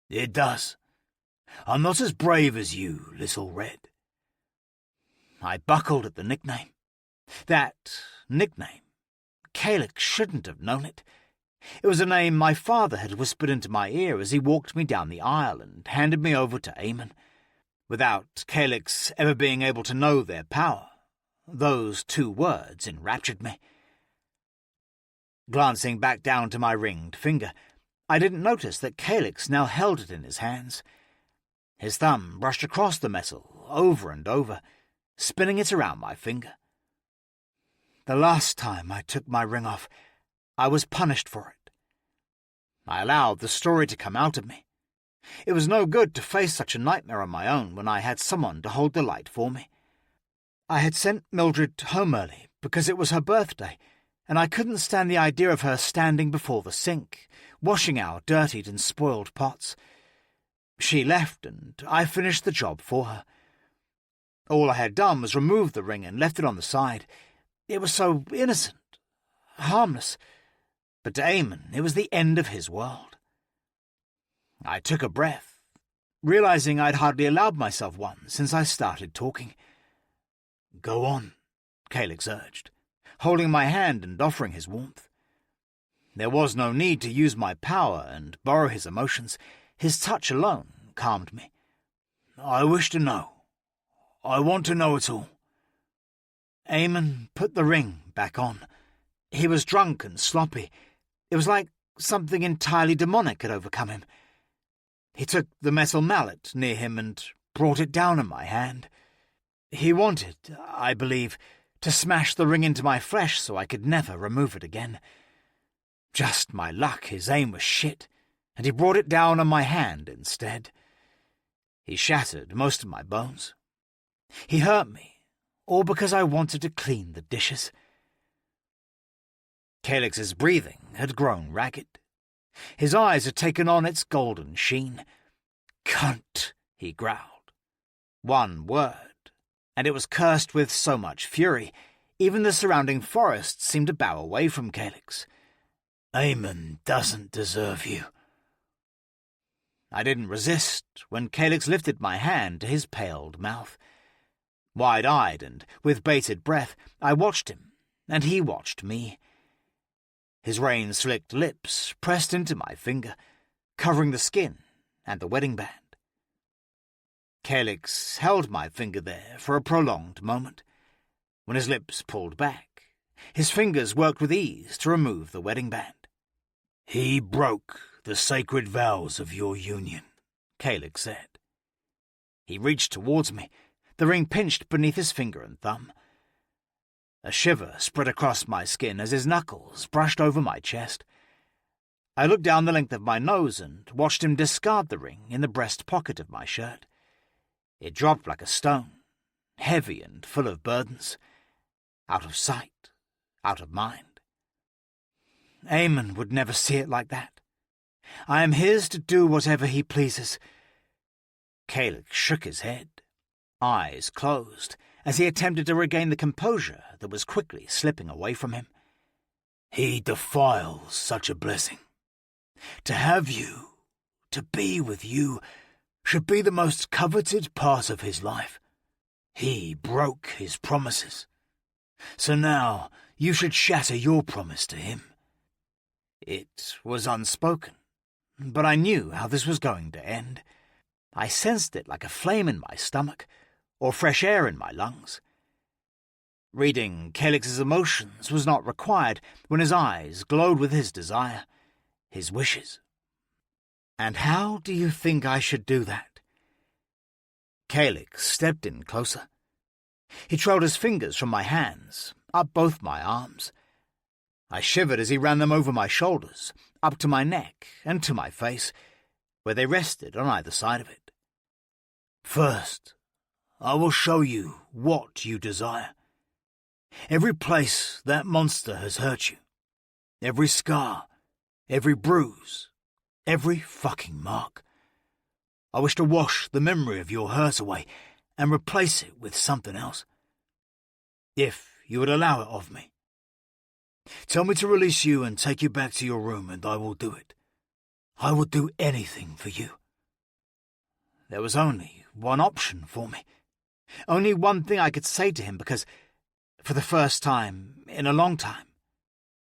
"It does. I'm not as brave as you, Little Red." I buckled at the nickname. That nickname. Calix shouldn't have known it. It was a name my father had whispered into my ear as he walked me down the aisle and handed me over to Eamon. Without Calix ever being able to know their power, those two words enraptured me. Glancing back down to my ringed finger, I didn't notice that Calix now held it in his hands. His thumb brushed across the metal over and over, spinning it around my finger. The last time I took my ring off, I was punished for it. I allowed the story to come out of me. It was no good to face such a nightmare on my own when I had someone to hold the light for me. I had sent Mildred home early because it was her birthday, and I couldn't stand the idea of her standing before the sink, washing our dirtied and spoiled pots. She left, and I finished the job for her. All I had done was remove the ring and left it on the side. It was so innocent, harmless, but to Eamon it was the end of his world. I took a breath, realizing I'd hardly allowed myself one since I started talking. "Go on," Calix urged, holding my hand and offering his warmth. There was no need to use my power and borrow his emotions. His touch alone calmed me. "I wish to know. I want to know it all." Eamon put the ring back on. He was drunk and sloppy. It was like something entirely demonic had overcome him. He took the metal mallet near him and brought it down on my hand. He wanted, I believe, to smash the ring into my flesh so I could never remove it again. Just my luck, his aim was shit, and he brought it down on my hand instead. He shattered most of my bones. He hurt me, all because I wanted to clean the dishes. Calyx's breathing had grown ragged. His eyes had taken on its golden sheen. "Cunt," he growled. One word, and it was cursed with so much fury, even the surrounding forest seemed to bow away from Calyx. "Eamon doesn't deserve you." I didn't resist when Calyx lifted my hand to his paled mouth. Wide-eyed and with bated breath, I watched him, and he watched me. His rain-slicked lips pressed into my finger, covering the skin and the wedding band. Calyx held my finger there for a prolonged moment. When his lips pulled back, his fingers worked with ease to remove the wedding band. "He broke the sacred vows of your union," Calyx said. He reached towards me, the ring pinched beneath his finger and thumb. A shiver spread across my skin as his knuckles brushed over my chest. I looked down the length of my nose and watched him discard the ring in the breast pocket of my shirt. It dropped like a stone, heavy and full of burdens. Out of sight, out of mind. Eamon would never see it like that. I am his to do whatever he pleases. Calyx shook his head, eyes closed, as he attempted to regain the composure that was quickly slipping away from him. "He defiles such a blessing. To have you, to be with you, should be the most coveted part of his life. He broke his promises. So now you should shatter your promise to him." It was unspoken, but I knew how this was going to end. I sensed it like a flame in my stomach, or fresh air in my lungs. Reading Calyx's emotions was not required when his eyes glowed with his desire, his wishes. "And how do you think I should do that?" Calyx stepped in closer. He trailed his fingers from my hands, up both my arms. I shivered as he ran them over my shoulders, up to my neck and to my face, where they rested on either side of it. "First, I will show you what you desire. Every place that monster has hurt you, every scar, every bruise, every fucking mark. I wish to wash the memory of your hurt away and replace it with something else. If you would allow it of me. Tell me to release you and take you back to your room, and I will do it. I will do anything for you." There was only one option for me. Only one thing I could say to him, because, for the first time in a long time,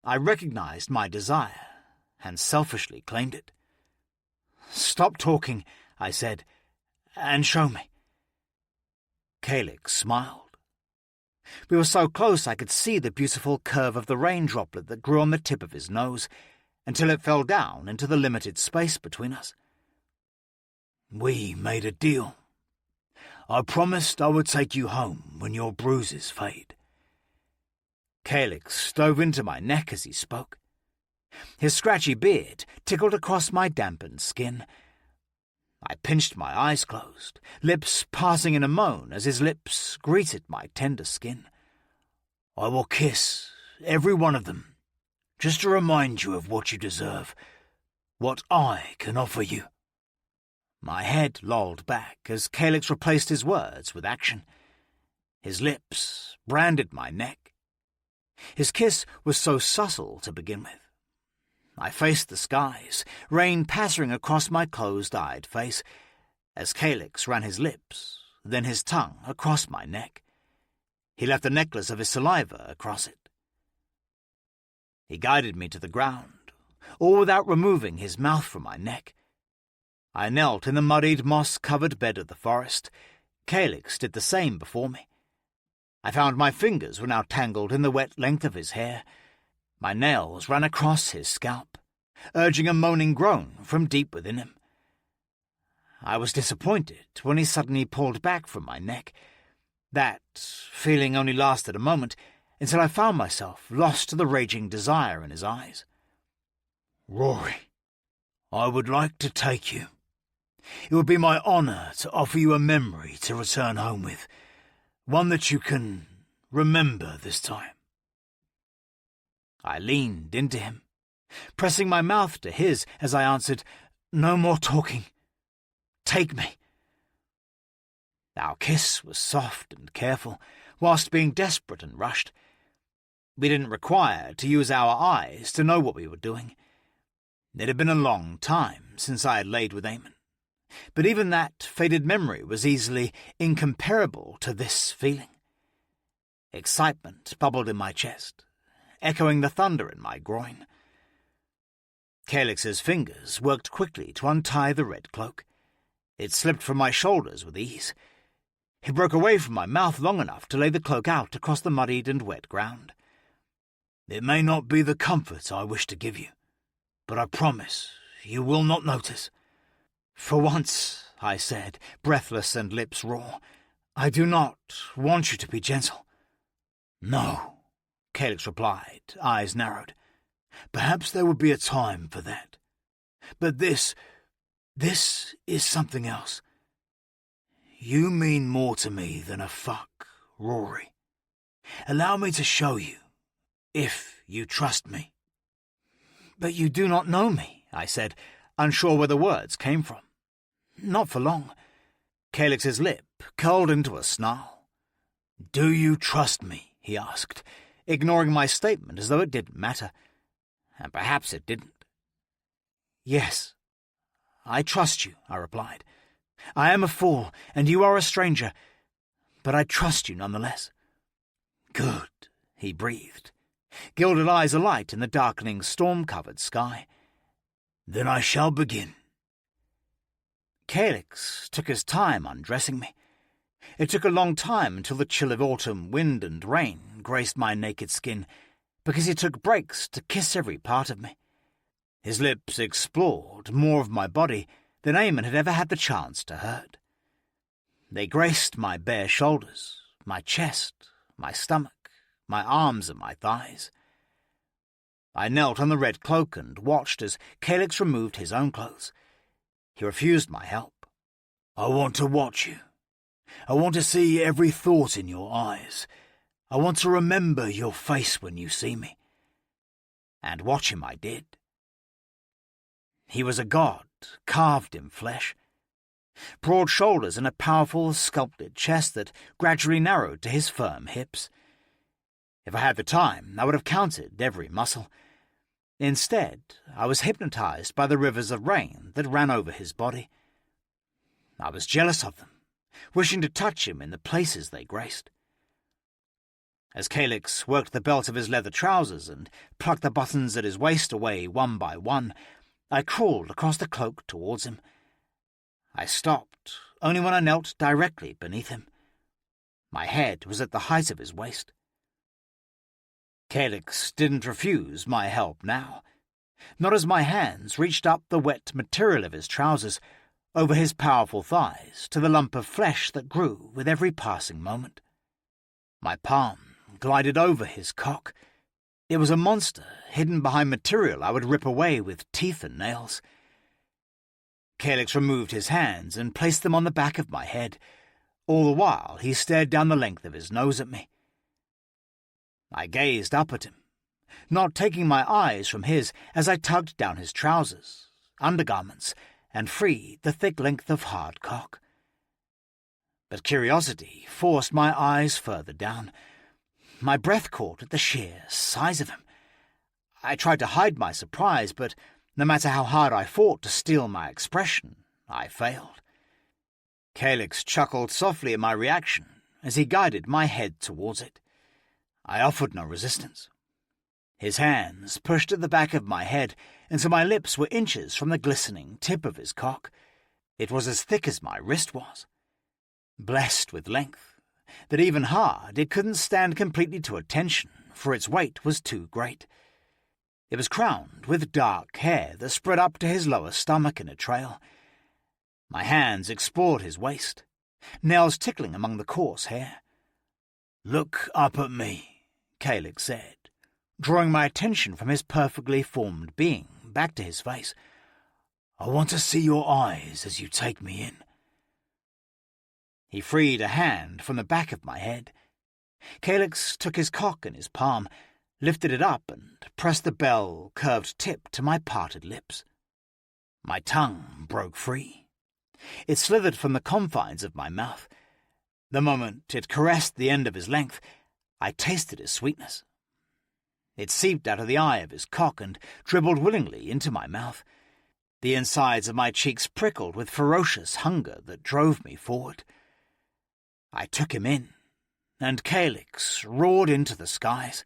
I recognized my desire and selfishly claimed it. "Stop talking," I said, "and show me." Calyx smiled. We were so close I could see the beautiful curve of the rain droplet that grew on the tip of his nose, until it fell down into the limited space between us. "We made a deal. I promised I would take you home when your bruises fade." Calyx dove into my neck as he spoke. His scratchy beard tickled across my dampened skin. I pinched my eyes closed, lips parting in a moan as his lips greeted my tender skin. "I will kiss every one of them, just to remind you of what you deserve, what I can offer you." My head lolled back as Calyx replaced his words with action. His lips branded my neck. His kiss was so subtle to begin with. I faced the skies, rain pattering across my closed-eyed face, as Calyx ran his lips, then his tongue across my neck. He left a necklace of his saliva across it. He guided me to the ground, all without removing his mouth from my neck. I knelt in the muddied, moss-covered bed of the forest. Calyx did the same before me. I found my fingers were now tangled in the wet length of his hair. My nails ran across his scalp, urging a moaning groan from deep within him. I was disappointed when he suddenly pulled back from my neck. That feeling only lasted a moment, until I found myself lost to the raging desire in his eyes. "Rhory, I would like to take you. It would be my honour to offer you a memory to return home with, one that you can remember this time." I leaned into him, pressing my mouth to his as I answered, "No more talking. Take me." Our kiss was soft and careful, whilst being desperate and rushed. We didn't require to use our eyes to know what we were doing. It had been a long time since I had laid with Eamon, but even that faded memory was easily incomparable to this feeling. Excitement bubbled in my chest, echoing the thunder in my groin. Calyx's fingers worked quickly to untie the red cloak. It slipped from my shoulders with ease. He broke away from my mouth long enough to lay the cloak out across the muddied and wet ground. "It may not be the comfort I wish to give you, but I promise you will not notice." "For once," I said, breathless and lips raw, "I do not want you to be gentle." "No," Calyx replied, eyes narrowed. "Perhaps there would be a time for that. But this is something else. You mean more to me than a fuck, Rhory. Allow me to show you, if you trust me." "But you do not know me," I said, unsure where the words came from. "Not for long." Calyx's lip curled into a snarl. "Do you trust me?" he asked, ignoring my statement as though it didn't matter. And perhaps it didn't. "Yes, I trust you," I replied. "I am a fool, and you are a stranger, but I trust you nonetheless." "Good," he breathed, gilded eyes alight in the darkening storm-covered sky. "Then I shall begin." Calyx took his time undressing me. It took a long time until the chill of autumn wind and rain graced my naked skin, because he took breaks to kiss every part of me. His lips explored more of my body than Eamon had ever had the chance to hurt. They graced my bare shoulders, my chest, my stomach, my arms and my thighs. I knelt on the red cloak and watched as Calyx removed his own clothes. He refused my help. "I want to watch you. I want to see every thought in your eyes. I want to remember your face when you see me." And watch him I did. He was a god, carved in flesh. Broad shoulders and a powerful, sculpted chest that gradually narrowed to his firm hips. If I had the time, I would have counted every muscle. Instead, I was hypnotized by the rivers of rain that ran over his body. I was jealous of them, wishing to touch him in the places they graced. As Calyx worked the belt of his leather trousers and plucked the buttons at his waist away one by one, I crawled across the cloak towards him. I stopped only when I knelt directly beneath him. My head was at the height of his waist. Calyx didn't refuse my help now, not as my hands reached up the wet material of his trousers, over his powerful thighs to the lump of flesh that grew with every passing moment. My palm glided over his cock. It was a monster hidden behind material I would rip away with teeth and nails. Calyx removed his hands and placed them on the back of my head. All the while he stared down the length of his nose at me. I gazed up at him, not taking my eyes from his as I tugged down his trousers, undergarments, and freed the thick length of hard cock. But curiosity forced my eyes further down. My breath caught at the sheer size of him. I tried to hide my surprise, but no matter how hard I fought to steal my expression, I failed. Calyx chuckled softly at my reaction as he guided my head towards it. I offered no resistance. His hands pushed at the back of my head until my lips were inches from the glistening tip of his cock. It was as thick as my wrist was. Blessed with length, that even hard it couldn't stand completely to attention, for its weight was too great. It was crowned with dark hair that spread up to his lower stomach in a trail. My hands explored his waist, nails tickling among the coarse hair. "Look up at me," Calyx said, drawing my attention from his perfectly formed being back to his face. I want to see your eyes as you take me in." He freed a hand from the back of my head. Calyx took his cock in his palm, lifted it up and pressed the bell-curved tip to my parted lips. My tongue broke free. It slithered from the confines of my mouth. The moment it caressed the end of his length, I tasted his sweetness. It seeped out of the eye of his cock and dribbled willingly into my mouth. The insides of my cheeks prickled with ferocious hunger that drove me forward. I took him in, and Calyx roared into the skies.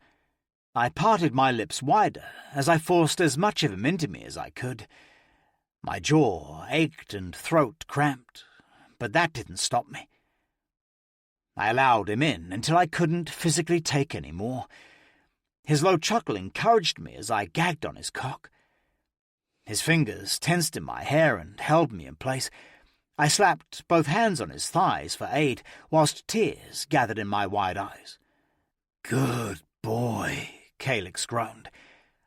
I parted my lips wider as I forced as much of him into me as I could. My jaw ached and throat cramped, but that didn't stop me. I allowed him in until I couldn't physically take any more. His low chuckle encouraged me as I gagged on his cock. His fingers tensed in my hair and held me in place. I slapped both hands on his thighs for aid, whilst tears gathered in my wide eyes. "Good boy," Calyx groaned,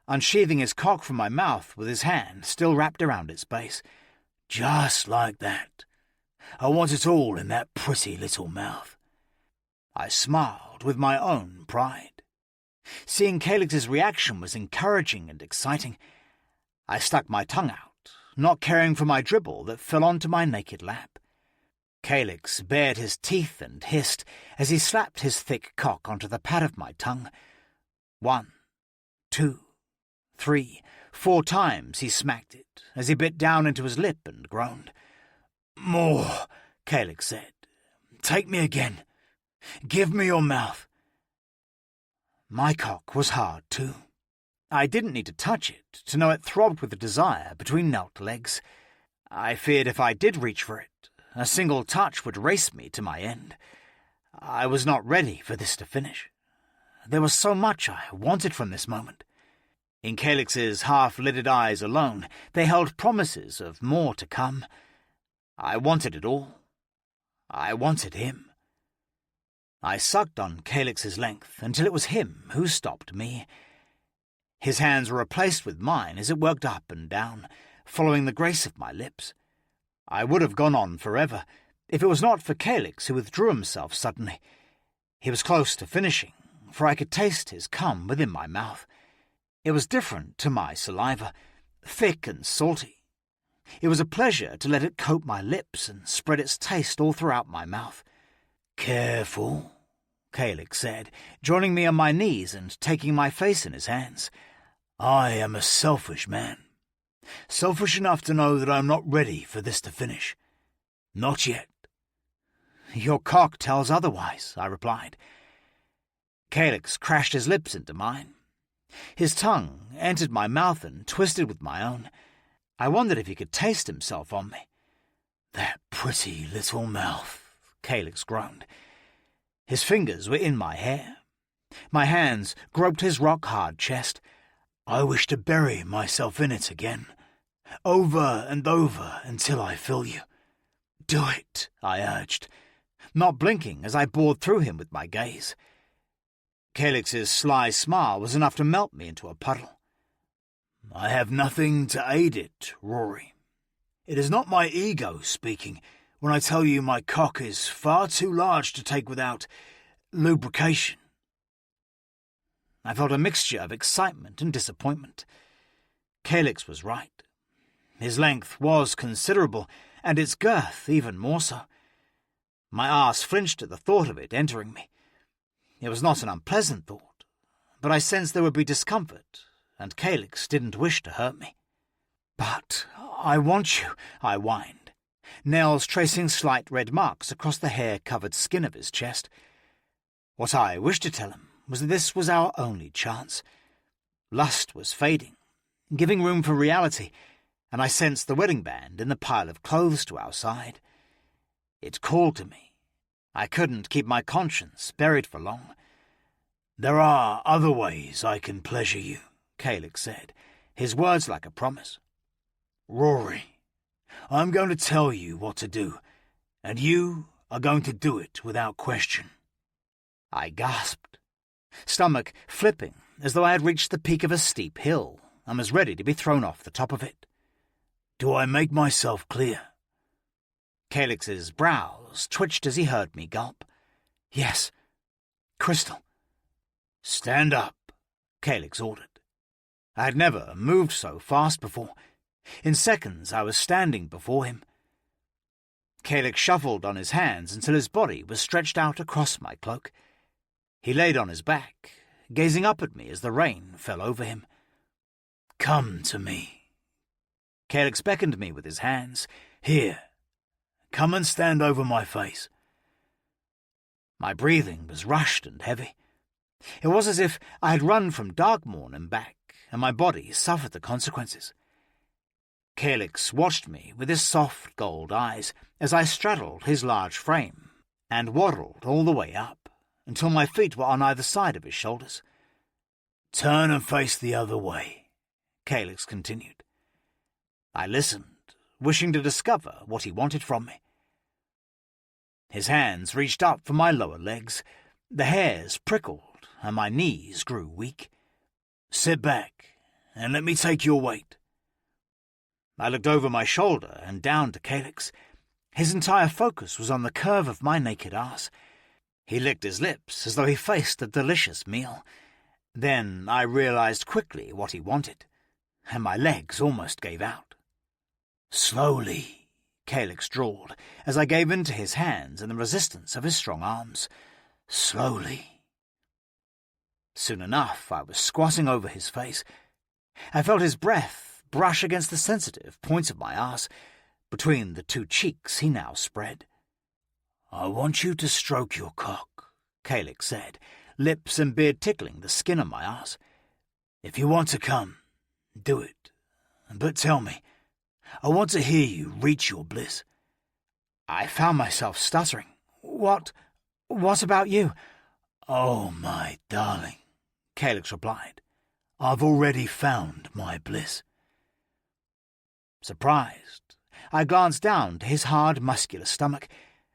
unsheathing his cock from my mouth with his hand still wrapped around its base. "Just like that. I want it all in that pretty little mouth." I smiled with my own pride. Seeing Calyx's reaction was encouraging and exciting. I stuck my tongue out, not caring for my dribble that fell onto my naked lap. Calyx bared his teeth and hissed as he slapped his thick cock onto the pad of my tongue. 1, 2, 3, 4 times he smacked it as he bit down into his lip and groaned. "More," Calyx said. "Take me again. Give me your mouth." My cock was hard too. I didn't need to touch it to know it throbbed with a desire between knelt legs. I feared if I did reach for it, a single touch would race me to my end. I was not ready for this to finish. There was so much I wanted from this moment. In Calyx's half-lidded eyes alone, they held promises of more to come. I wanted it all. I wanted him. I sucked on Calyx's length until it was him who stopped me. His hands were replaced with mine as it worked up and down, following the grace of my lips. I would have gone on forever, if it was not for Calyx, who withdrew himself suddenly. He was close to finishing, for I could taste his cum within my mouth. It was different to my saliva, thick and salty. It was a pleasure to let it coat my lips and spread its taste all throughout my mouth. "Careful," Calyx said, joining me on my knees and taking my face in his hands. "I am a selfish man. Selfish enough to know that I am not ready for this to finish. Not yet." "Your cock tells otherwise," I replied. Calyx crashed his lips into mine. His tongue entered my mouth and twisted with my own. I wondered if he could taste himself on me. "That pretty little mouth," Calyx groaned. His fingers were in my hair. My hands groped his rock-hard chest. "I wish to bury myself in it again, over and over until I fill you." "Do it," I urged, not blinking as I bored through him with my gaze. Calyx's sly smile was enough to melt me into a puddle. "I have nothing to aid it, Rhory. It is not my ego speaking when I tell you my cock is far too large to take without lubrication." I felt a mixture of excitement and disappointment. Calyx was right. His length was considerable, and its girth even more so. My arse flinched at the thought of it entering me. It was not an unpleasant thought, but I sensed there would be discomfort, and Calyx didn't wish to hurt me. "But I want you," I whined, nails tracing slight red marks across the hair-covered skin of his chest. What I wished to tell him was that this was our only chance. Lust was fading, giving room for reality, and I sensed the wedding band in the pile of clothes to our side. It called to me. I couldn't keep my conscience buried for long. "There are other ways I can pleasure you," Calyx said, his words like a promise. "Rhory, I'm going to tell you what to do, and you are going to do it without question." I gasped, stomach flipping as though I had reached the peak of a steep hill and was ready to be thrown off the top of it. Do I make myself clear? Calyx's brows twitched as he heard me gulp. Yes, crystal. Stand up, Calyx ordered. I had never moved so fast before. In seconds I was standing before him. Calyx shuffled on his hands until his body was stretched out across my cloak. He laid on his back, gazing up at me as the rain fell over him. Come to me. Calyx beckoned me with his hands. Here, come and stand over my face. My breathing was rushed and heavy. It was as if I had run from Darkmourn and back, and my body suffered the consequences. Calyx watched me with his soft gold eyes as I straddled his large frame and waddled all the way up until my feet were on either side of his shoulders. Turn and face the other way, Calyx continued. I listened, wishing to discover what he wanted from me. His hands reached up for my lower legs, the hairs prickled, and my knees grew weak. Sit back, and let me take your weight. I looked over my shoulder and down to Calyx. His entire focus was on the curve of my naked ass. He licked his lips as though he faced a delicious meal. Then I realized quickly what he wanted, and my legs almost gave out. Slowly, Calyx drawled, as I gave in to his hands and the resistance of his strong arms. Slowly. Soon enough, I was squatting over his face. I felt his breath brush against the sensitive points of my arse, between the two cheeks he now spread. I want you to stroke your cock, Calyx said, lips and beard tickling the skin of my arse. If you want to come, do it. But tell me, I want to hear you reach your bliss. I found myself stuttering. What about you? Oh, my darling, Calyx replied. I've already found my bliss. Surprised, I glanced down to his hard, muscular stomach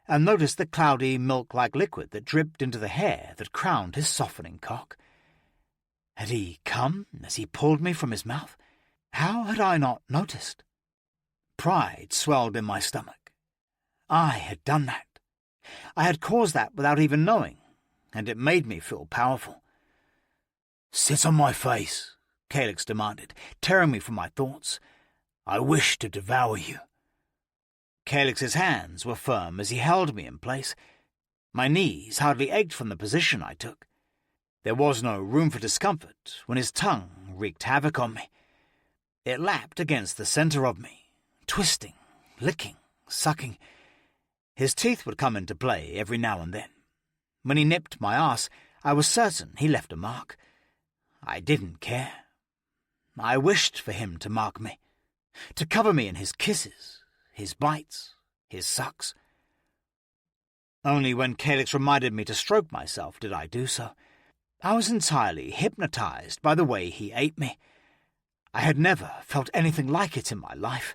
and noticed the cloudy, milk-like liquid that dripped into the hair that crowned his softening cock. Had he come as he pulled me from his mouth? How had I not noticed? Pride swelled in my stomach. I had done that. I had caused that without even knowing, and it made me feel powerful. Sit on my face, Calyx demanded, tearing me from my thoughts. I wish to devour you. Calyx's hands were firm as he held me in place. My knees hardly ached from the position I took. There was no room for discomfort when his tongue wreaked havoc on me. It lapped against the center of me, twisting, licking, sucking. His teeth would come into play every now and then. When he nipped my arse, I was certain he left a mark. I didn't care. I wished for him to mark me, to cover me in his kisses, his bites, his sucks. Only when Calyx reminded me to stroke myself did I do so. I was entirely hypnotized by the way he ate me. I had never felt anything like it in my life,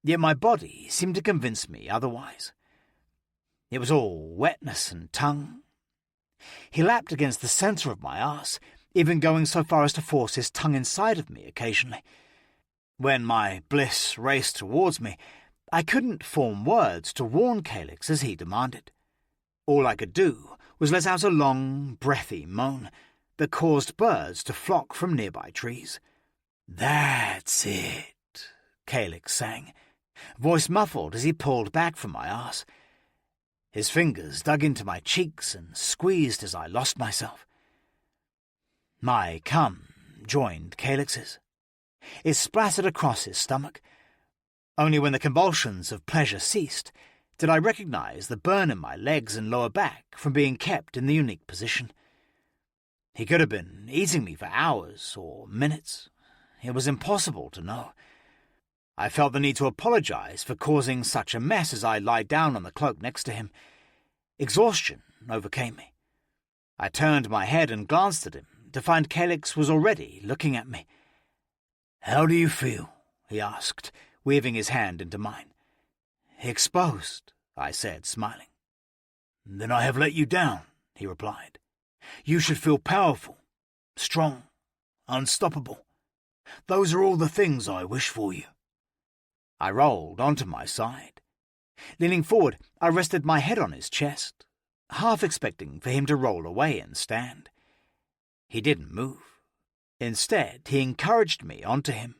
yet my body seemed to convince me otherwise. It was all wetness and tongue. He lapped against the center of my arse, even going so far as to force his tongue inside of me occasionally. When my bliss raced towards me, I couldn't form words to warn Calyx as he demanded. All I could do was let out a long, breathy moan that caused birds to flock from nearby trees. That's it, Calyx sang, voice muffled as he pulled back from my arse. His fingers dug into my cheeks and squeezed as I lost myself. My cum joined Calyx's. It splattered across his stomach. Only when the convulsions of pleasure ceased did I recognize the burn in my legs and lower back from being kept in the unique position. He could have been eating me for hours or minutes. It was impossible to know. I felt the need to apologize for causing such a mess as I lied down on the cloak next to him. Exhaustion overcame me. I turned my head and glanced at him to find Calyx was already looking at me. How do you feel? He asked, weaving his hand into mine. Exposed, I said, smiling. Then I have let you down, he replied. You should feel powerful, strong, unstoppable. Those are all the things I wish for you. I rolled onto my side. Leaning forward, I rested my head on his chest, half expecting for him to roll away and stand. He didn't move. Instead, he encouraged me onto him.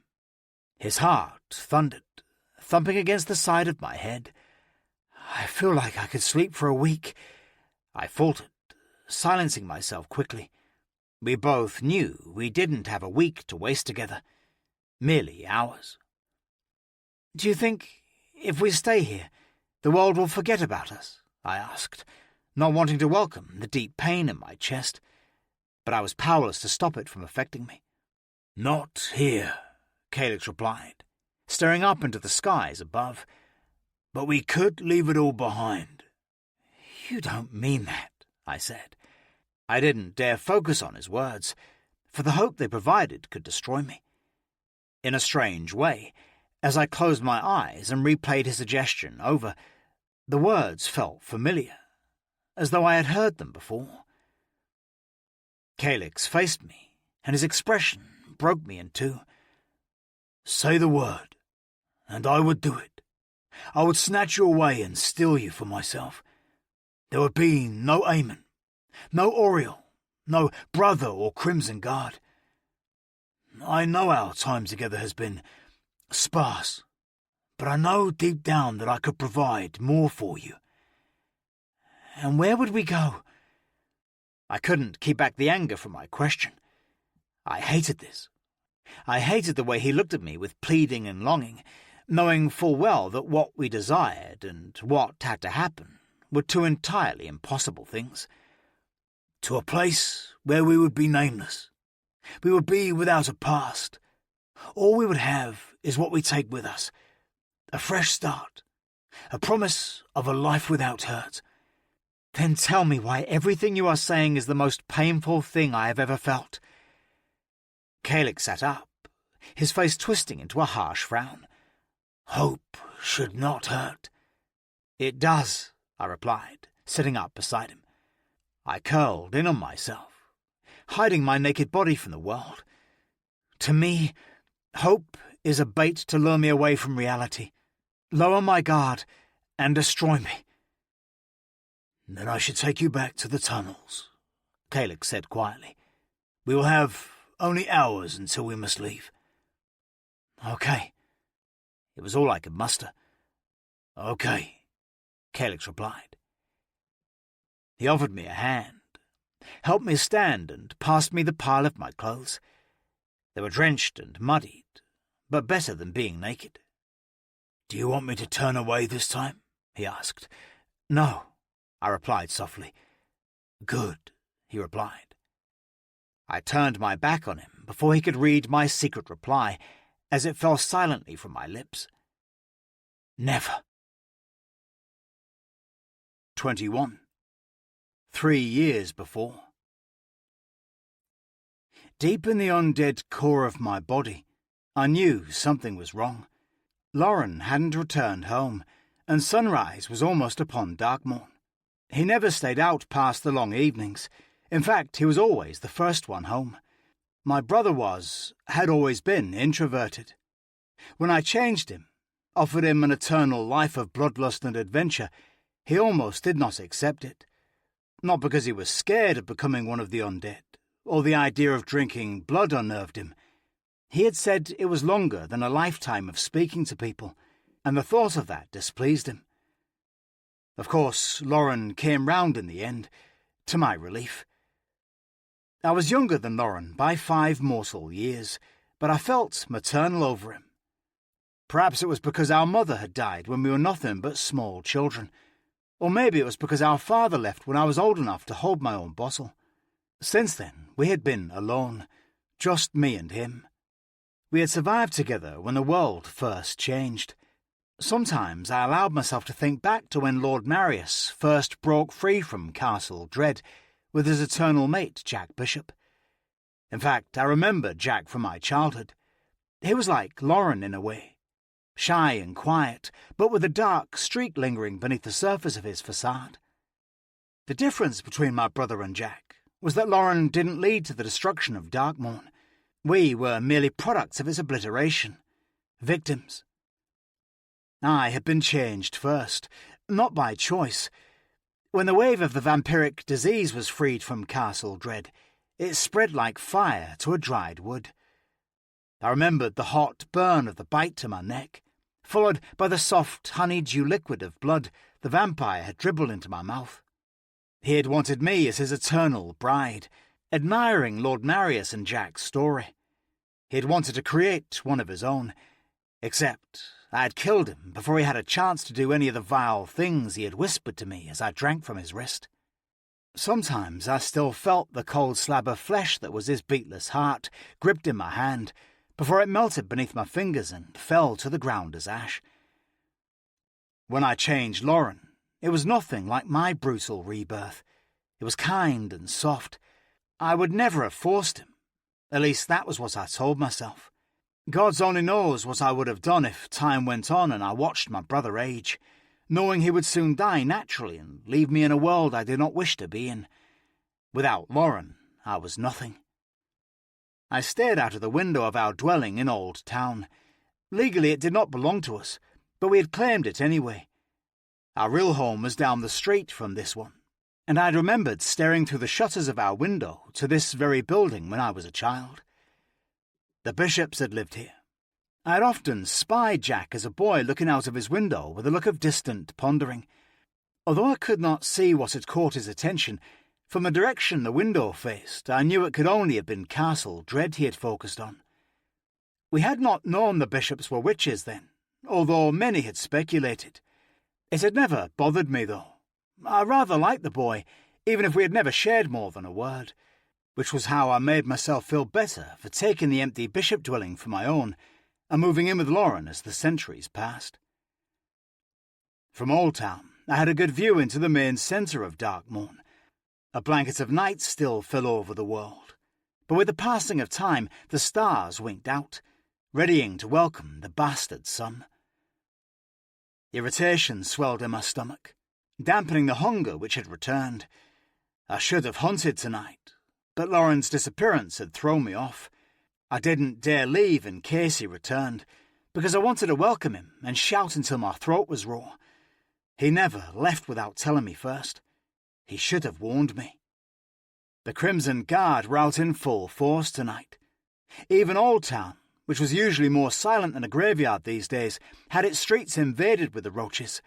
His heart thundered, thumping against the side of my head. I feel like I could sleep for a week, I faltered, silencing myself quickly. We both knew we didn't have a week to waste together, merely hours. Do you think, if we stay here, the world will forget about us? I asked, not wanting to welcome the deep pain in my chest, but I was powerless to stop it from affecting me. Not here, Calyx replied, staring up into the skies above. But we could leave it all behind. You don't mean that, I said. I didn't dare focus on his words, for the hope they provided could destroy me. In a strange way, as I closed my eyes and replayed his suggestion over, the words felt familiar, as though I had heard them before. Calyx faced me, and his expression broke me in two. Say the word, and I would do it. I would snatch you away and steal you for myself. There would be no Aemon, no Oriel, no brother or Crimson Guard. I know our time together has been sparse, but I know deep down that I could provide more for you. And where would we go? I couldn't keep back the anger from my question. I hated this. I hated the way he looked at me with pleading and longing, knowing full well that what we desired and what had to happen were two entirely impossible things. To a place where we would be nameless. We would be without a past. All we would have is what we take with us. A fresh start. A promise of a life without hurt. Then tell me why everything you are saying is the most painful thing I have ever felt. Calyx sat up, his face twisting into a harsh frown. Hope should not hurt. It does, I replied, sitting up beside him. I curled in on myself, hiding my naked body from the world. To me, hope is a bait to lure me away from reality, lower my guard, and destroy me. Then I should take you back to the tunnels, Calyx said quietly. We will have only hours until we must leave. Okay. It was all I could muster. Okay, Calyx replied. He offered me a hand, helped me stand, and passed me the pile of my clothes. They were drenched and muddied, but better than being naked. Do you want me to turn away this time? He asked. No, I replied softly. Good, he replied. I turned my back on him before he could read my secret reply, as it fell silently from my lips. Never. 21. 3 years before. Deep in the undead core of my body, I knew something was wrong. Lauren hadn't returned home, and sunrise was almost upon Darkmourn. He never stayed out past the long evenings. In fact, he was always the first one home. My brother had always been introverted. When I changed him, offered him an eternal life of bloodlust and adventure, he almost did not accept it. Not because he was scared of becoming one of the undead, or the idea of drinking blood unnerved him. He had said it was longer than a lifetime of speaking to people, and the thought of that displeased him. Of course, Lauren came round in the end, to my relief. I was younger than Lauren by 5 morsel years, but I felt maternal over him. Perhaps it was because our mother had died when we were nothing but small children, or maybe it was because our father left when I was old enough to hold my own bottle. Since then, we had been alone, just me and him. We had survived together when the world first changed. Sometimes I allowed myself to think back to when Lord Marius first broke free from Castle Dread with his eternal mate, Jack Bishop. In fact, I remember Jack from my childhood. He was like Lauren in a way, shy and quiet, but with a dark streak lingering beneath the surface of his facade. The difference between my brother and Jack was that Lauren didn't lead to the destruction of Darkmourn. We were merely products of its obliteration, victims. I had been changed first, not by choice. When the wave of the vampiric disease was freed from Castle Dread, it spread like fire to a dried wood. I remembered the hot burn of the bite to my neck, followed by the soft honeydew liquid of blood the vampire had dribbled into my mouth. He had wanted me as his eternal bride, admiring Lord Marius and Jack's story. He had wanted to create one of his own, except I had killed him before he had a chance to do any of the vile things he had whispered to me as I drank from his wrist. Sometimes I still felt the cold slab of flesh that was his beatless heart gripped in my hand before it melted beneath my fingers and fell to the ground as ash. When I changed Lauren, it was nothing like my brutal rebirth. It was kind and soft. I would never have forced him. At least that was what I told myself. God only knows what I would have done if time went on and I watched my brother age, knowing he would soon die naturally and leave me in a world I did not wish to be in. Without Lauren, I was nothing. I stared out of the window of our dwelling in Old Town. Legally it did not belong to us, but we had claimed it anyway. Our real home was down the street from this one, and I had remembered staring through the shutters of our window to this very building when I was a child. The Bishops had lived here. I had often spied Jack as a boy looking out of his window with a look of distant pondering. Although I could not see what had caught his attention, from the direction the window faced, I knew it could only have been Castle Dread he had focused on. We had not known the Bishops were witches then, although many had speculated. It had never bothered me, though. I rather liked the boy, even if we had never shared more than a word, which was how I made myself feel better for taking the empty bishop dwelling for my own and moving in with Lauren as the centuries passed. From Old Town, I had a good view into the main centre of Darkmourn. A blanket of night still fell over the world, but with the passing of time the stars winked out, readying to welcome the bastard sun. Irritation swelled in my stomach, dampening the hunger which had returned. I should have hunted tonight, but Lauren's disappearance had thrown me off. I didn't dare leave in case he returned, because I wanted to welcome him and shout until my throat was raw. He never left without telling me first. He should have warned me. The Crimson Guard were out in full force tonight. Even Old Town, which was usually more silent than a graveyard these days, had its streets invaded with the roaches.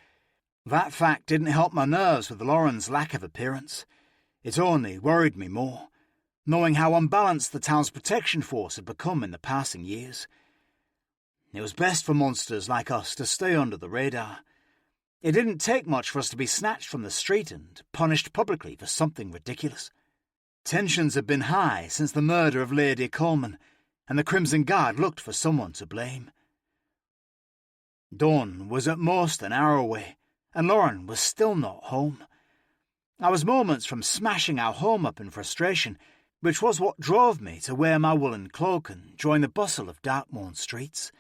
That fact didn't help my nerves with Lauren's lack of appearance. It only worried me more, knowing how unbalanced the town's protection force had become in the passing years. It was best for monsters like us to stay under the radar. It didn't take much for us to be snatched from the street and punished publicly for something ridiculous. Tensions had been high since the murder of Rhory Coleman, and the Crimson Guard looked for someone to blame. Dawn was at most an hour away, and Lauren was still not home. I was moments from smashing our home up in frustration, which was what drove me to wear my woolen cloak and join the bustle of Darkmourn streets.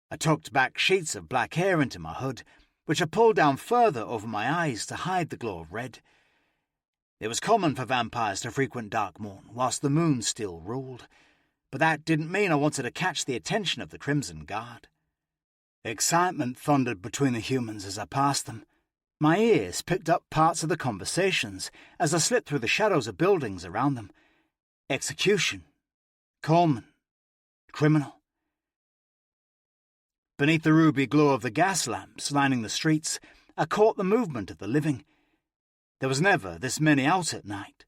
I tucked back sheets of black hair into my hood, which I pulled down further over my eyes to hide the glow of red. It was common for vampires to frequent Darkmourn whilst the moon still ruled, but that didn't mean I wanted to catch the attention of the Crimson Guard. Excitement thundered between the humans as I passed them. My ears picked up parts of the conversations as I slipped through the shadows of buildings around them. Execution. Coleman. Criminal. Beneath the ruby glow of the gas lamps lining the streets, I caught the movement of the living. There was never this many out at night.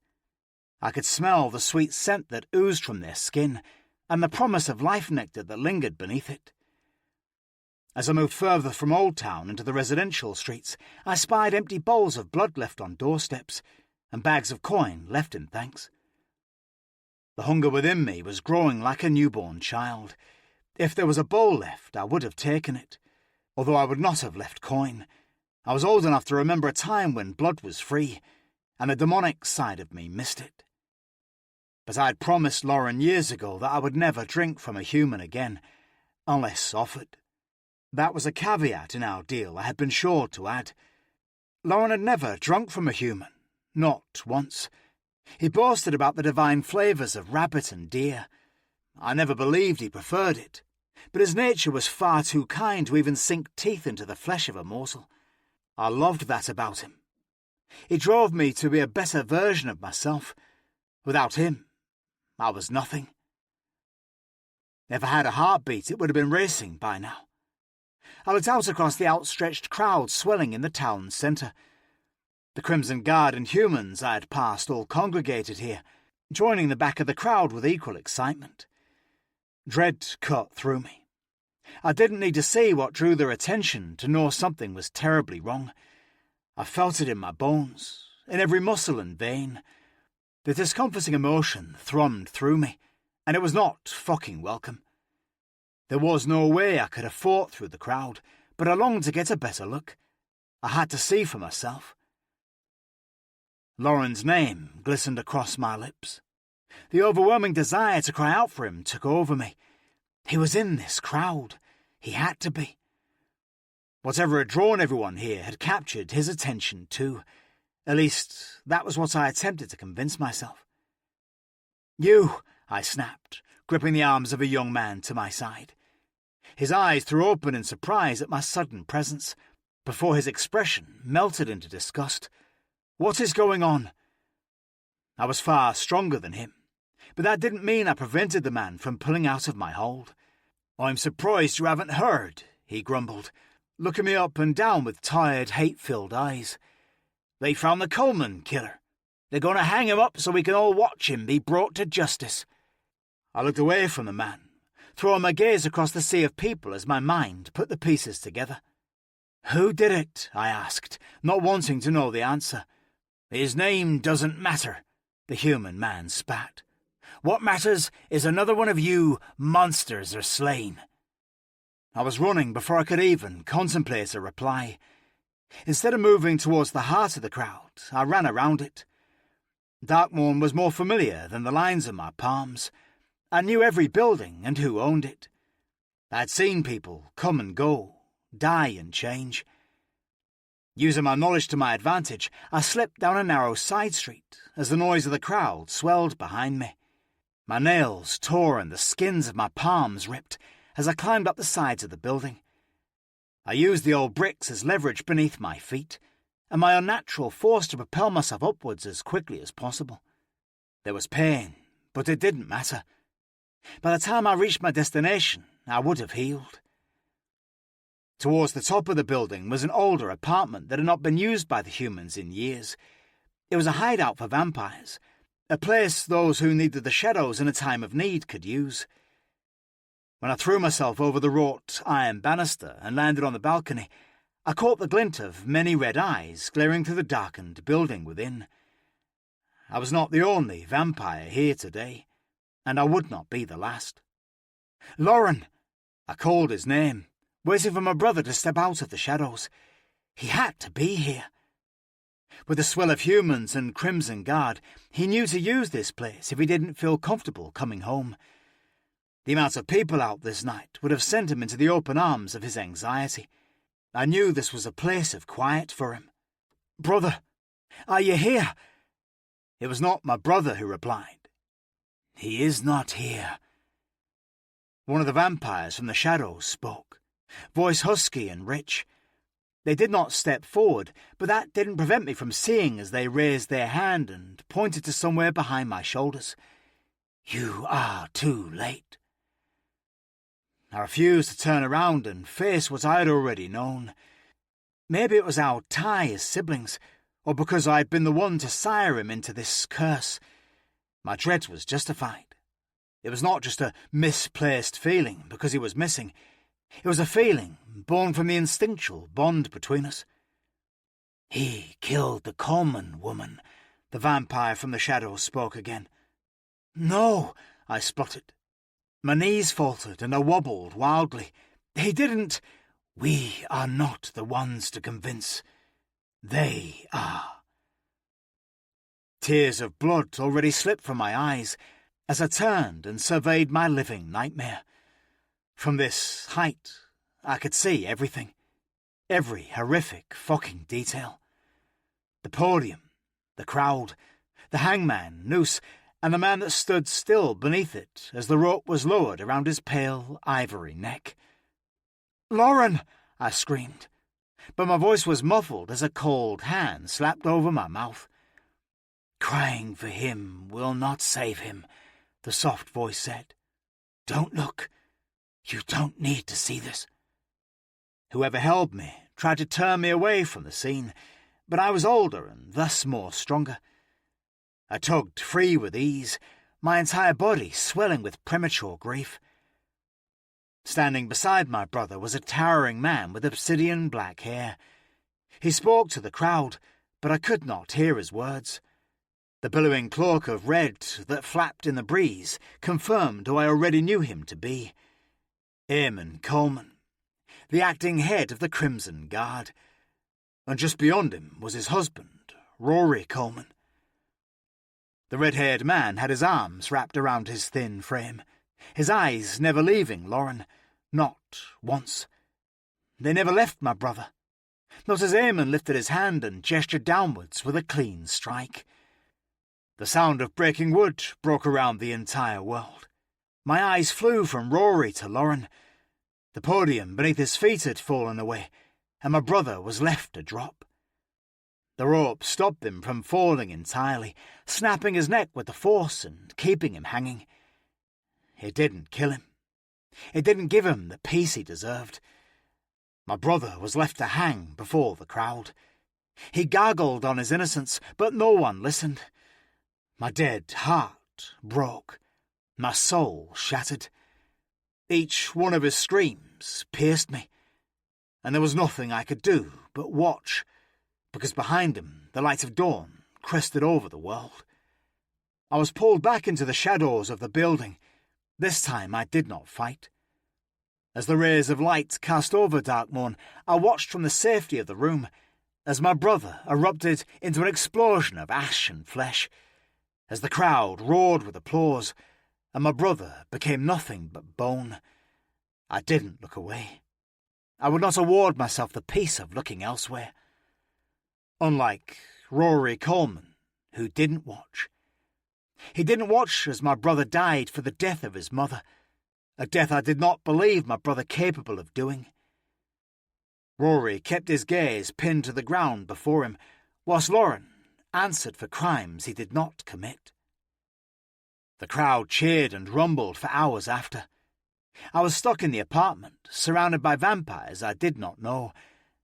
I could smell the sweet scent that oozed from their skin, and the promise of life nectar that lingered beneath it. As I moved further from Old Town into the residential streets, I spied empty bowls of blood left on doorsteps, and bags of coin left in thanks. The hunger within me was growing like a newborn child. If there was a bowl left, I would have taken it, although I would not have left coin. I was old enough to remember a time when blood was free, and the demonic side of me missed it. But I had promised Lauren years ago that I would never drink from a human again, unless offered. That was a caveat in our deal I had been sure to add. Lauren had never drunk from a human, not once. He boasted about the divine flavours of rabbit and deer. I never believed he preferred it, but his nature was far too kind to even sink teeth into the flesh of a mortal. I loved that about him. He drove me to be a better version of myself. Without him, I was nothing. If I had a heartbeat, it would have been racing by now. I looked out across the outstretched crowd swelling in the town centre. The Crimson Guard and humans I had passed all congregated here, joining the back of the crowd with equal excitement. Dread cut through me. I didn't need to see what drew their attention to know something was terribly wrong. I felt it in my bones, in every muscle and vein. The discomforting emotion thrummed through me, and it was not fucking welcome. There was no way I could have fought through the crowd, but I longed to get a better look. I had to see for myself. Lauren's name glistened across my lips. The overwhelming desire to cry out for him took over me. He was in this crowd. He had to be. Whatever had drawn everyone here had captured his attention too. At least, that was what I attempted to convince myself. "You," I snapped, gripping the arms of a young man to my side. His eyes threw open in surprise at my sudden presence, before his expression melted into disgust. "What is going on?" I was far stronger than him, but that didn't mean I prevented the man from pulling out of my hold. "I'm surprised you haven't heard," he grumbled, looking me up and down with tired, hate-filled eyes. "They found the Coleman killer. They're going to hang him up so we can all watch him be brought to justice." I looked away from the man, throwing my gaze across the sea of people as my mind put the pieces together. "Who did it?" I asked, not wanting to know the answer. "His name doesn't matter," the human man spat. "What matters is another one of you monsters are slain." I was running before I could even contemplate a reply. Instead of moving towards the heart of the crowd, I ran around it. Darkmourn was more familiar than the lines of my palms. I knew every building and who owned it. I'd seen people come and go, die and change. Using my knowledge to my advantage, I slipped down a narrow side street as the noise of the crowd swelled behind me. My nails tore and the skins of my palms ripped as I climbed up the sides of the building. I used the old bricks as leverage beneath my feet, and my unnatural force to propel myself upwards as quickly as possible. There was pain, but it didn't matter. By the time I reached my destination, I would have healed. Towards the top of the building was an older apartment that had not been used by the humans in years. It was a hideout for vampires, a place those who needed the shadows in a time of need could use. When I threw myself over the wrought iron banister and landed on the balcony, I caught the glint of many red eyes glaring through the darkened building within. I was not the only vampire here today, and I would not be the last. "Lauren!" I called his name, waiting for my brother to step out of the shadows. He had to be here. With the swell of humans and Crimson Guard, he knew to use this place if he didn't feel comfortable coming home. The amount of people out this night would have sent him into the open arms of his anxiety. I knew this was a place of quiet for him. "Brother, are you here?" It was not my brother who replied. "He is not here." One of the vampires from the shadows spoke, voice husky and rich. They did not step forward, but that didn't prevent me from seeing as they raised their hand and pointed to somewhere behind my shoulders. "You are too late." I refused to turn around and face what I had already known. Maybe it was our tie as siblings, or because I had been the one to sire him into this curse. My dread was justified. It was not just a misplaced feeling because he was missing. It was a feeling born from the instinctual bond between us. "He killed the Coleman woman," the vampire from the shadows spoke again. "No," I spluttered. My knees faltered and I wobbled wildly. "He didn't." "We are not the ones to convince. They are." Tears of blood already slipped from my eyes as I turned and surveyed my living nightmare. From this height, I could see everything. Every horrific fucking detail. The podium, the crowd, the hangman, noose, and the man that stood still beneath it as the rope was lowered around his pale ivory neck. "Lauren!" I screamed, but my voice was muffled as a cold hand slapped over my mouth. "Crying for him will not save him," the soft voice said. "Don't look. You don't need to see this." Whoever held me tried to turn me away from the scene, but I was older and thus more stronger. I tugged free with ease, my entire body swelling with premature grief. Standing beside my brother was a towering man with obsidian black hair. He spoke to the crowd, but I could not hear his words. The billowing cloak of red that flapped in the breeze confirmed who I already knew him to be. Rhory Coleman, the acting head of the Crimson Guard. And just beyond him was his husband, Rhory Coleman. The red-haired man had his arms wrapped around his thin frame, his eyes never leaving Lauren, not once. They never left my brother, not as Rhory lifted his hand and gestured downwards with a clean strike. The sound of breaking wood broke around the entire world. My eyes flew from Rhory to Lauren. The podium beneath his feet had fallen away, and my brother was left to drop. The rope stopped him from falling entirely, snapping his neck with the force and keeping him hanging. It didn't kill him. It didn't give him the peace he deserved. My brother was left to hang before the crowd. He gargled on his innocence, but no one listened. My dead heart broke, my soul shattered. Each one of his screams pierced me, and there was nothing I could do but watch, because behind him the light of dawn crested over the world. I was pulled back into the shadows of the building. This time I did not fight. As the rays of light cast over Darkmourn, I watched from the safety of the room as my brother erupted into an explosion of ash and flesh, as the crowd roared with applause, and my brother became nothing but bone. I didn't look away. I would not award myself the peace of looking elsewhere. Unlike Rhory Coleman, who didn't watch. He didn't watch as my brother died for the death of his mother, a death I did not believe my brother capable of doing. Rhory kept his gaze pinned to the ground before him, whilst Lauren answered for crimes he did not commit. The crowd cheered and rumbled for hours after. I was stuck in the apartment, surrounded by vampires I did not know,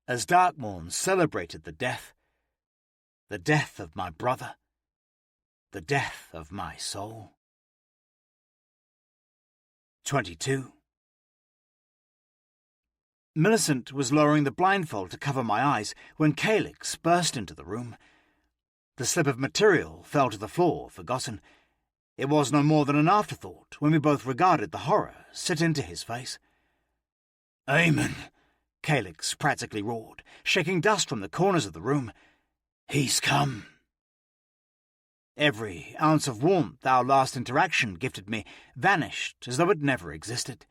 as Darkmourn celebrated the death of my brother, the death of my soul. 22. Millicent was lowering the blindfold to cover my eyes when Calyx burst into the room. The slip of material fell to the floor, forgotten. It was no more than an afterthought when we both regarded the horror sit into his face. "Rhory," Calyx practically roared, shaking dust from the corners of the room. "He's come." Every ounce of warmth our last interaction gifted me vanished as though it never existed.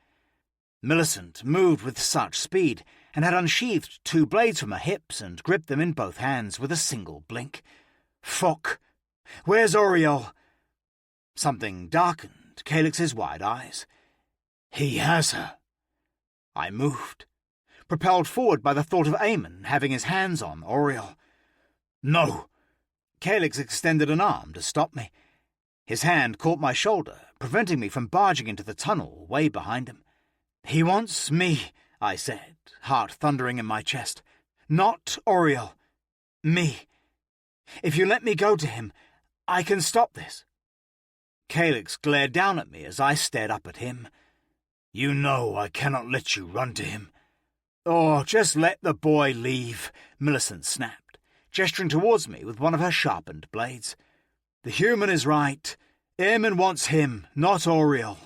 Millicent moved with such speed and had unsheathed 2 blades from her hips and gripped them in both hands with a single blink. "Fuck! Where's Rhory?" Something darkened Calyx's wide eyes. "He has her." I moved, propelled forward by the thought of Rhory having his hands on Rhory. "No!" Calyx extended an arm to stop me. His hand caught my shoulder, preventing me from barging into the tunnel way behind him. "He wants me," I said, heart thundering in my chest. "Not Rhory. Me. If you let me go to him, I can stop this." Calyx glared down at me as I stared up at him. "You know I cannot let you run to him." "Oh, just let the boy leave," Millicent snapped, gesturing towards me with one of her sharpened blades. "The human is right. Rhory wants him, not Rhory."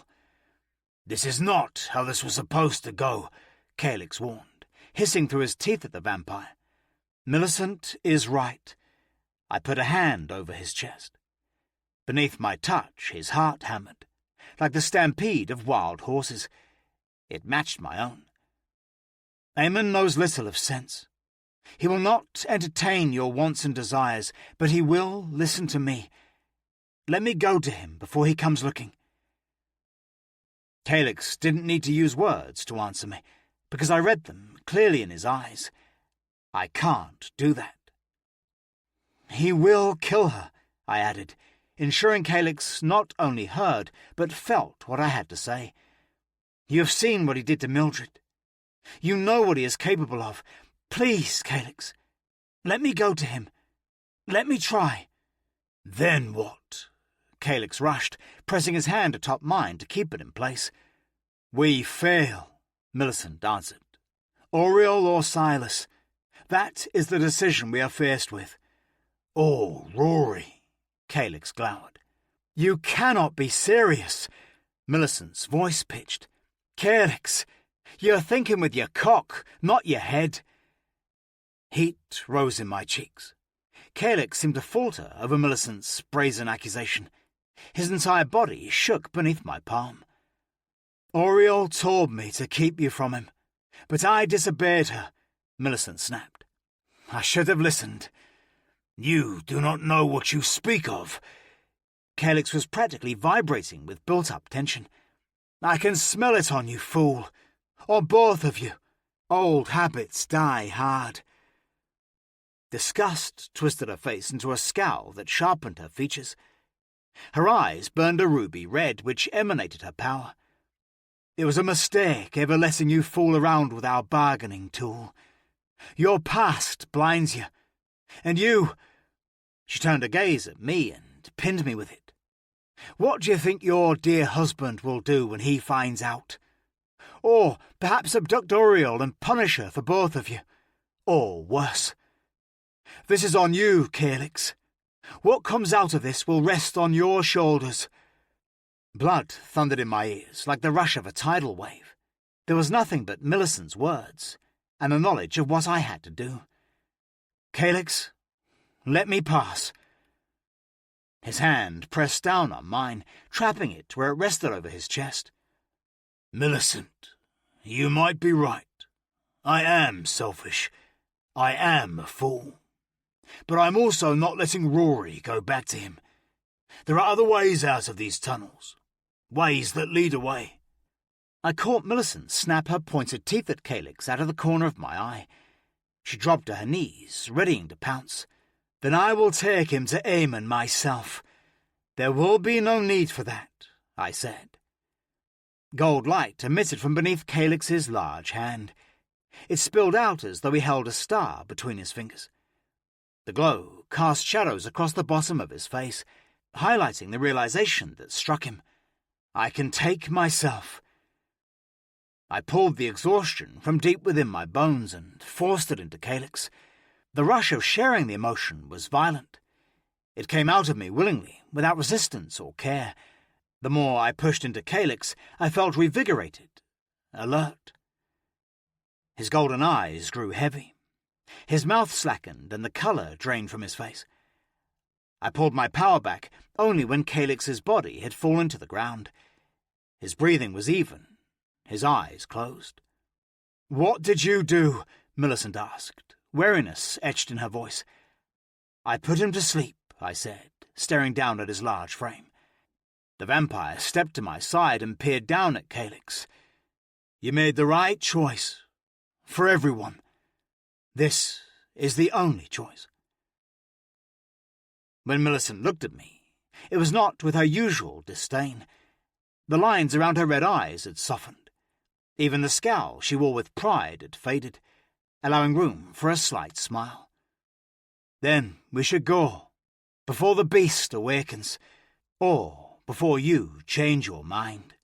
"This is not how this was supposed to go," Calyx warned, hissing through his teeth at the vampire. "Millicent is right." I put a hand over his chest. Beneath my touch, his heart hammered, like the stampede of wild horses. It matched my own. Rhory knows little of sense. He will not entertain your wants and desires, but he will listen to me. Let me go to him before he comes looking." Calyx didn't need to use words to answer me, because I read them clearly in his eyes. I can't do that. "He will kill her," I added, ensuring Calyx not only heard, but felt what I had to say. "You have seen what he did to Mildred. You know what he is capable of. Please, Calyx, let me go to him. Let me try." "Then what?" Calyx rushed, pressing his hand atop mine to keep it in place. "We fail," Millicent answered. "Auriel or Silas. That is the decision we are faced with." "Oh, Rhory," Calyx glowered. "You cannot be serious," Millicent's voice pitched. "Calyx, you're thinking with your cock, not your head." Heat rose in my cheeks. Calyx seemed to falter over Millicent's brazen accusation. His entire body shook beneath my palm. "Auriel told me to keep you from him, but I disobeyed her," Millicent snapped. "I should have listened." "You do not know what you speak of." Calyx was practically vibrating with built-up tension. "I can smell it on you, fool. Or both of you. Old habits die hard." Disgust twisted her face into a scowl that sharpened her features. Her eyes burned a ruby red which emanated her power. "It was a mistake ever letting you fool around with our bargaining tool. Your past blinds you. And you—" She turned a gaze at me and pinned me with it. "What do you think your dear husband will do when he finds out? Or perhaps abduct Auriel and punish her for both of you. Or worse. This is on you, Calyx. What comes out of this will rest on your shoulders." Blood thundered in my ears like the rush of a tidal wave. There was nothing but Millicent's words and a knowledge of what I had to do. "Calyx, let me pass." His hand pressed down on mine, trapping it where it rested over his chest. "Millicent, you might be right. I am selfish. I am a fool. But I'm also not letting Rhory go back to him. There are other ways out of these tunnels. Ways that lead away." I caught Millicent snap her pointed teeth at Calyx out of the corner of my eye. She dropped to her knees, readying to pounce. "Then I will take him to Aemon myself. There will be no need for that," I said. Gold light emitted from beneath Calyx's large hand. It spilled out as though he held a star between his fingers. The glow cast shadows across the bottom of his face, highlighting the realization that struck him. I can take myself. I pulled the exhaustion from deep within my bones and forced it into Calyx. The rush of sharing the emotion was violent. It came out of me willingly, without resistance or care. The more I pushed into Calyx, I felt revigorated, alert. His golden eyes grew heavy. His mouth slackened and the colour drained from his face. I pulled my power back only when Calyx's body had fallen to the ground. His breathing was even, his eyes closed. "What did you do?" Millicent asked, wariness etched in her voice. "I put him to sleep," I said, staring down at his large frame. The vampire stepped to my side and peered down at Calyx. "You made the right choice. For everyone. This is the only choice." When Millicent looked at me, it was not with her usual disdain. The lines around her red eyes had softened. Even the scowl she wore with pride had faded, allowing room for a slight smile. "Then we should go, before the beast awakens, or before you change your mind."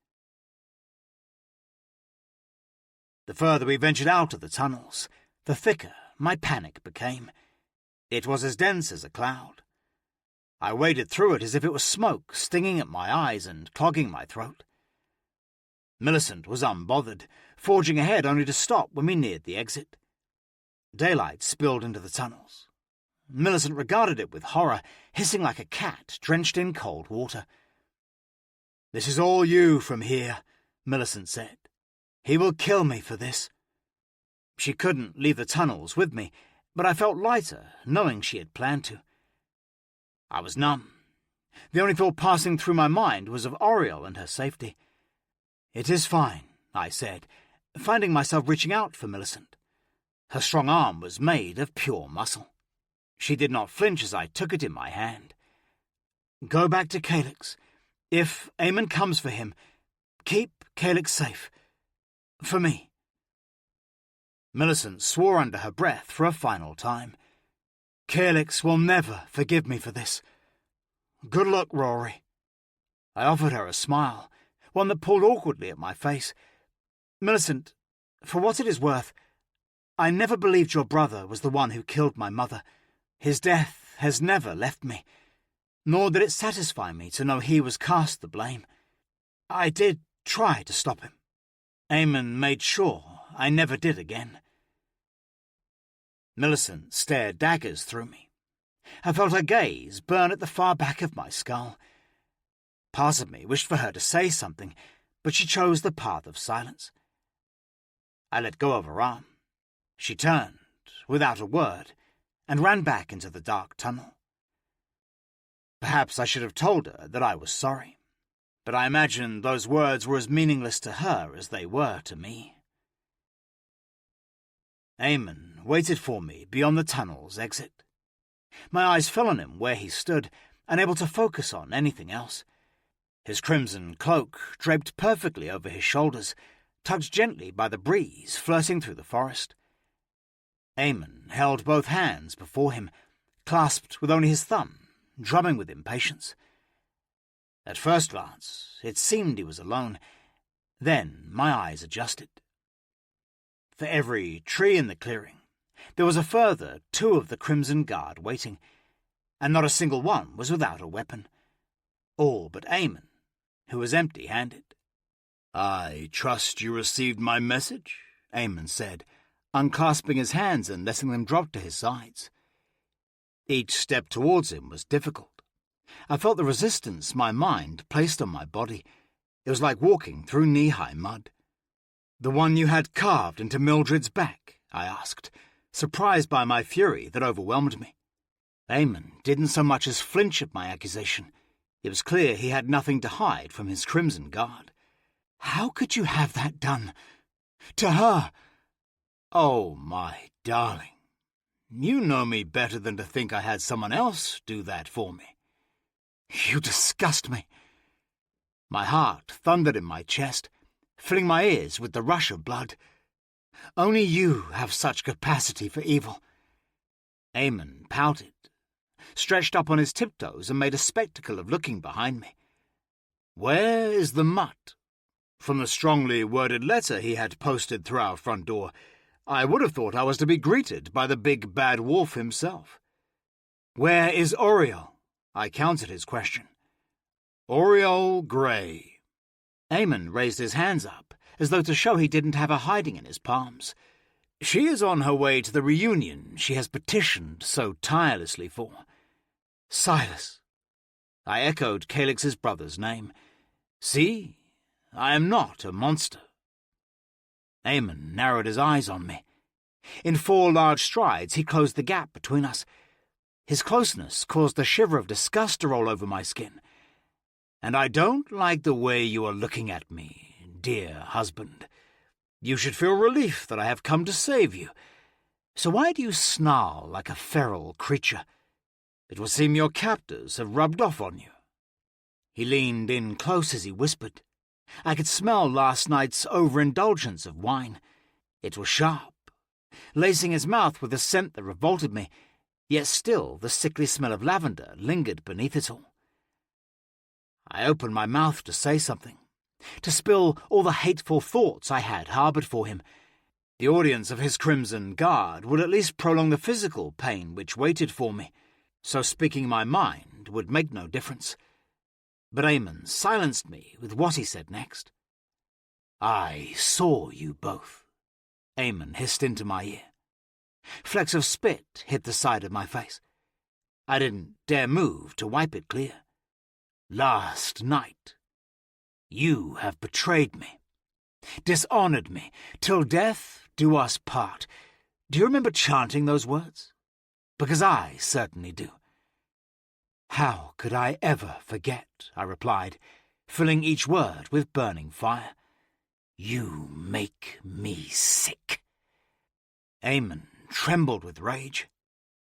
The further we ventured out of the tunnels, the thicker my panic became. It was as dense as a cloud. I waded through it as if it was smoke stinging at my eyes and clogging my throat. Millicent was unbothered, forging ahead only to stop when we neared the exit. Daylight spilled into the tunnels. Millicent regarded it with horror, hissing like a cat drenched in cold water. "This is all you from here," Millicent said. "He will kill me for this." She couldn't leave the tunnels with me, but I felt lighter knowing she had planned to. I was numb. The only thought passing through my mind was of Oriel and her safety. "It is fine," I said, finding myself reaching out for Millicent. Her strong arm was made of pure muscle. She did not flinch as I took it in my hand. "Go back to Calyx. If Eamon comes for him, keep Calyx safe. For me." Millicent swore under her breath for a final time. "Calyx will never forgive me for this. Good luck, Rhory." I offered her a smile, one that pulled awkwardly at my face. "Millicent, for what it is worth, I never believed your brother was the one who killed my mother. His death has never left me, nor did it satisfy me to know he was cast the blame. I did try to stop him. Eamon made sure I never did again." Millicent stared daggers through me. I felt her gaze burn at the far back of my skull. Part of me wished for her to say something, but she chose the path of silence. I let go of her arm. She turned, without a word, and ran back into the dark tunnel. Perhaps I should have told her that I was sorry, but I imagined those words were as meaningless to her as they were to me. Eamon waited for me beyond the tunnel's exit. My eyes fell on him where he stood, unable to focus on anything else. His crimson cloak draped perfectly over his shoulders, tugged gently by the breeze flirting through the forest. Eamon held both hands before him, clasped with only his thumb, drumming with impatience. At first glance, it seemed he was alone. Then my eyes adjusted. For every tree in the clearing, there was a further 2 of the Crimson Guard waiting, and not a single one was without a weapon. All but Eamon, who was empty-handed. "I trust you received my message," Eamon said, unclasping his hands and letting them drop to his sides. Each step towards him was difficult. I felt the resistance my mind placed on my body. It was like walking through knee-high mud. "The one you had carved into Mildred's back?" I asked, surprised by my fury that overwhelmed me. Eamon didn't so much as flinch at my accusation. It was clear he had nothing to hide from his Crimson Guard. "How could you have that done? To her?" "Oh, my darling, you know me better than to think I had someone else do that for me." "You disgust me." My heart thundered in my chest, filling my ears with the rush of blood. "Only you have such capacity for evil." Eamon pouted, stretched up on his tiptoes and made a spectacle of looking behind me. Where is the mutt? From the strongly worded letter he had posted through our front door, I would have thought I was to be greeted by the big bad wolf himself. "Where is Oriel?" I countered his question. "Oriel Grey." Eamon raised his hands up, as though to show he didn't have a hiding in his palms. "She is on her way to the reunion she has petitioned so tirelessly for." "Silas." I echoed Calyx's brother's name. "See, I am not a monster." Eamon narrowed his eyes on me. In 4 large strides he closed the gap between us. His closeness caused a shiver of disgust to roll over my skin. "And I don't like the way you are looking at me, dear husband. You should feel relief that I have come to save you. So why do you snarl like a feral creature? It would seem your captors have rubbed off on you." He leaned in close as he whispered. I could smell last night's overindulgence of wine. It was sharp, lacing his mouth with a scent that revolted me, yet still the sickly smell of lavender lingered beneath it all. I opened my mouth to say something, to spill all the hateful thoughts I had harboured for him. The audience of his Crimson Guard would at least prolong the physical pain which waited for me, so speaking my mind would make no difference. But Eamon silenced me with what he said next. "I saw you both," Eamon hissed into my ear. Flecks of spit hit the side of my face. I didn't dare move to wipe it clear. "Last night, you have betrayed me, dishonoured me, till death do us part. Do you remember chanting those words? Because I certainly do." "How could I ever forget?" I replied, filling each word with burning fire. "You make me sick." Eamon trembled with rage.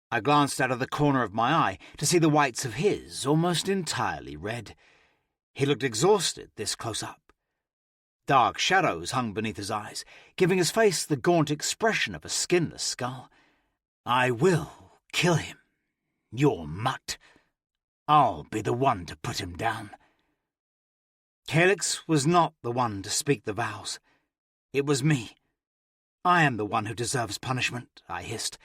I glanced out of the corner of my eye to see the whites of his almost entirely red. He looked exhausted this close up. Dark shadows hung beneath his eyes, giving his face the gaunt expression of a skinless skull. "I will kill him, your mutt. I'll be the one to put him down." Calyx was not the one to speak the vows. It was me. "I am the one who deserves punishment," I hissed,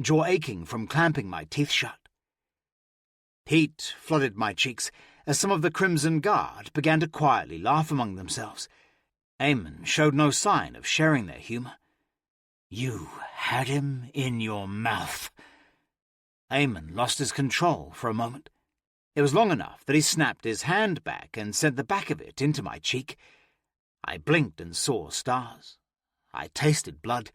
jaw aching from clamping my teeth shut. Heat flooded my cheeks as some of the Crimson Guard began to quietly laugh among themselves. Eamon showed no sign of sharing their humour. "You had him in your mouth." Eamon lost his control for a moment. It was long enough that he snapped his hand back and sent the back of it into my cheek. I blinked and saw stars. I tasted blood.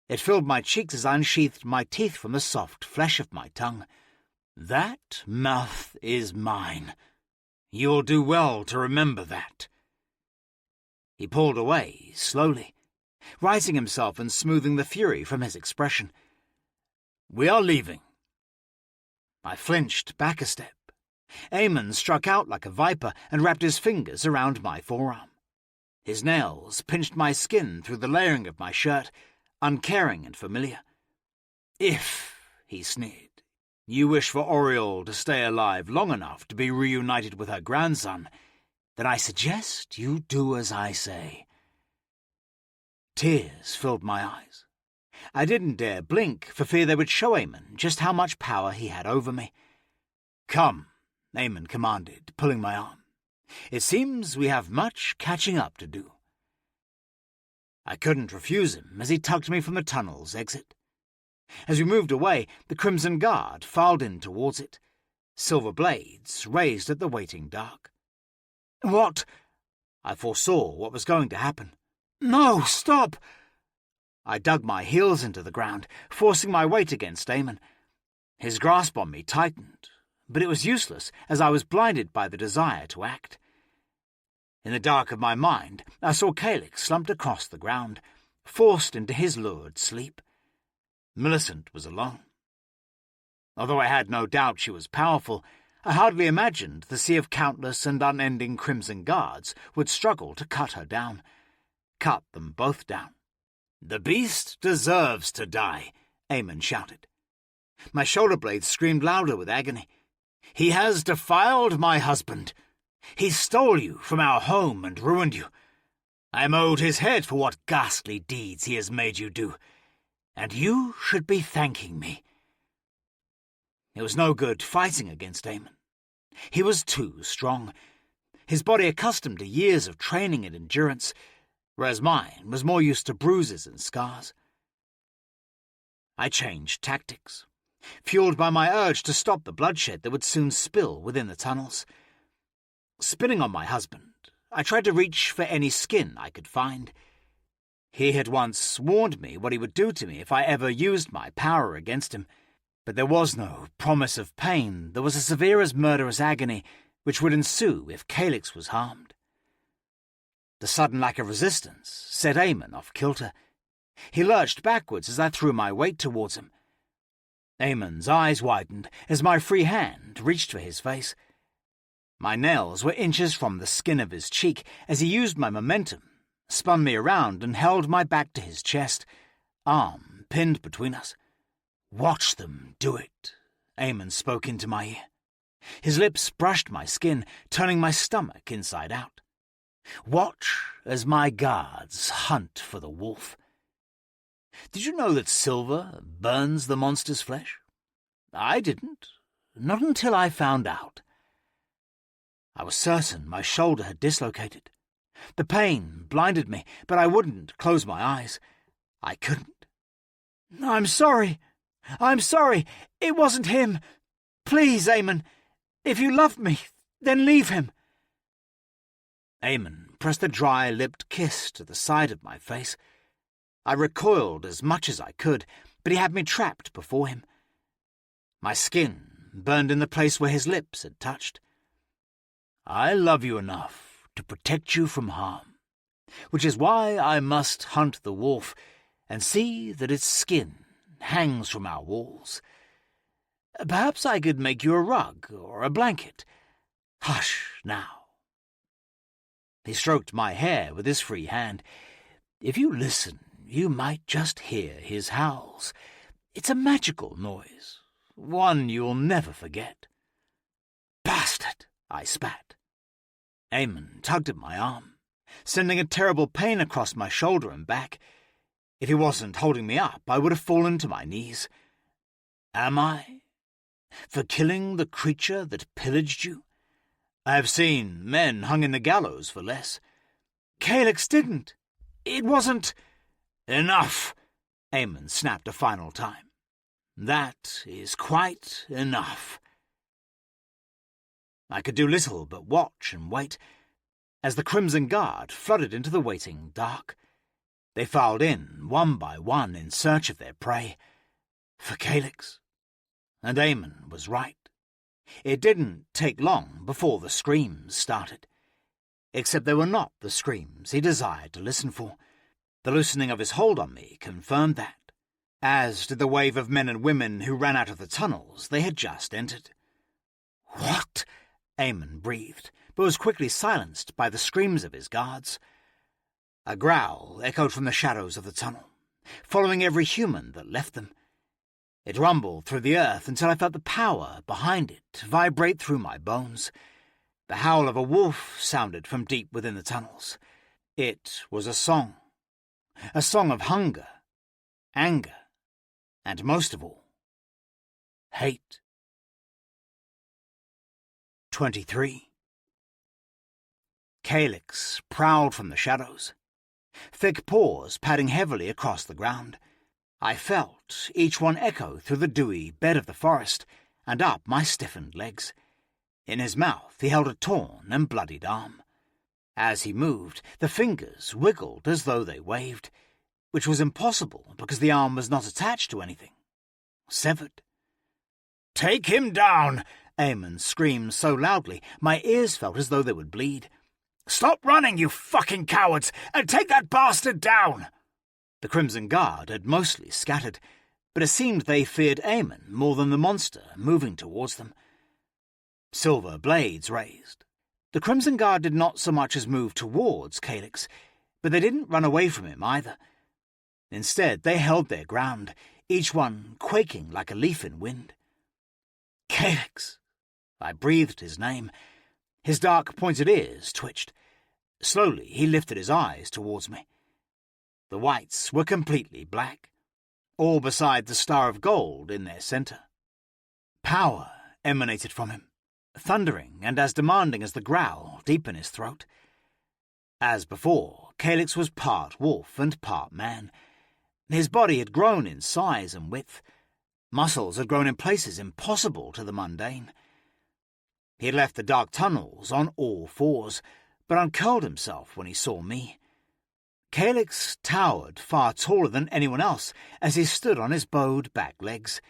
It filled my cheeks as I unsheathed my teeth from the soft flesh of my tongue. "That mouth is mine. You'll do well to remember that." He pulled away, slowly, rising himself and smoothing the fury from his expression. "We are leaving." I flinched back a step. Eamon struck out like a viper and wrapped his fingers around my forearm. His nails pinched my skin through the layering of my shirt, uncaring and familiar. "If," he sneered, "you wish for Oriole to stay alive long enough to be reunited with her grandson, then I suggest you do as I say." Tears filled my eyes. I didn't dare blink for fear they would show Eamon just how much power he had over me. "Come," Eamon commanded, pulling my arm. "It seems we have much catching up to do." I couldn't refuse him as he tugged me from the tunnel's exit. As we moved away, the Crimson Guard filed in towards it, silver blades raised at the waiting dark. "What?" I foresaw what was going to happen. "No, stop!" I dug my heels into the ground, forcing my weight against Eamon. His grasp on me tightened, but it was useless as I was blinded by the desire to act. In the dark of my mind, I saw Calyx slumped across the ground, forced into his lured sleep. Millicent was alone. Although I had no doubt she was powerful, I hardly imagined the sea of countless and unending Crimson Guards would struggle to cut her down. Cut them both down. "The beast deserves to die," Eamon shouted. My shoulder blades screamed louder with agony. "He has defiled my husband. He stole you from our home and ruined you. I am owed his head for what ghastly deeds he has made you do, and you should be thanking me." It was no good fighting against Eamon. He was too strong, his body accustomed to years of training and endurance, whereas mine was more used to bruises and scars. I changed tactics, fueled by my urge to stop the bloodshed that would soon spill within the tunnels. Spinning on my husband, I tried to reach for any skin I could find. He had once warned me what he would do to me if I ever used my power against him, but there was no promise of pain that was as severe as murderous agony which would ensue if Calyx was harmed. The sudden lack of resistance set Eamon off kilter. He lurched backwards as I threw my weight towards him. Eamon's eyes widened as my free hand reached for his face. My nails were inches from the skin of his cheek as he used my momentum, spun me around and held my back to his chest, arm pinned between us. "Watch them do it," Eamon spoke into my ear. His lips brushed my skin, turning my stomach inside out. "Watch as my guards hunt for the wolf. Did you know that silver burns the monster's flesh? I didn't, not until I found out." I was certain my shoulder had dislocated. The pain blinded me, but I wouldn't close my eyes. I couldn't. I'm sorry. It wasn't him. Please, Eamon. If you love me, then leave him." Eamon pressed a dry-lipped kiss to the side of my face. I recoiled as much as I could, but he had me trapped before him. My skin burned in the place where his lips had touched. I love you enough to protect you from harm, which is why I must hunt the wolf and see that its skin hangs from our walls. Perhaps I could make you a rug or a blanket. Hush, now." He stroked my hair with his free hand. "If you listen, you might just hear his howls. It's a magical noise, one you'll never forget." "Bastard!" I spat. Eamon tugged at my arm, sending a terrible pain across my shoulder and back. If he wasn't holding me up, I would have fallen to my knees. "Am I? For killing the creature that pillaged you? I have seen men hung in the gallows for less." "Calyx didn't. It wasn't—" "Enough!" Eamon snapped a final time. "That is quite enough." I could do little but watch and wait as the Crimson Guard flooded into the waiting dark. They filed in, one by one, in search of their prey. For Calyx. And Eamon was right. It didn't take long before the screams started. Except they were not the screams he desired to listen for. The loosening of his hold on me confirmed that, as did the wave of men and women who ran out of the tunnels they had just entered. "What?" Eamon breathed, but was quickly silenced by the screams of his guards. A growl echoed from the shadows of the tunnel, following every human that left them. It rumbled through the earth until I felt the power behind it vibrate through my bones. The howl of a wolf sounded from deep within the tunnels. It was a song of hunger, anger, and most of all, hate. 23. Calyx prowled from the shadows, thick paws padding heavily across the ground. I felt each one echo through the dewy bed of the forest and up my stiffened legs. In his mouth he held a torn and bloodied arm. As he moved, the fingers wiggled as though they waved, which was impossible because the arm was not attached to anything. Severed. "Take him down!" Eamon screamed so loudly my ears felt as though they would bleed. "Stop running, you fucking cowards, and take that bastard down!" The Crimson Guard had mostly scattered, but it seemed they feared Eamon more than the monster moving towards them. Silver blades raised. The Crimson Guard did not so much as move towards Calyx, but they didn't run away from him either. Instead, they held their ground, each one quaking like a leaf in wind. "Calyx!" I breathed his name. His dark, pointed ears twitched. Slowly, he lifted his eyes towards me. The whites were completely black, all beside the star of gold in their centre. Power emanated from him, thundering and as demanding as the growl deep in his throat. As before, Calyx was part wolf and part man. His body had grown in size and width. Muscles had grown in places impossible to the mundane. He had left the dark tunnels on all fours, but uncurled himself when he saw me. Calyx towered far taller than anyone else as he stood on his bowed back legs.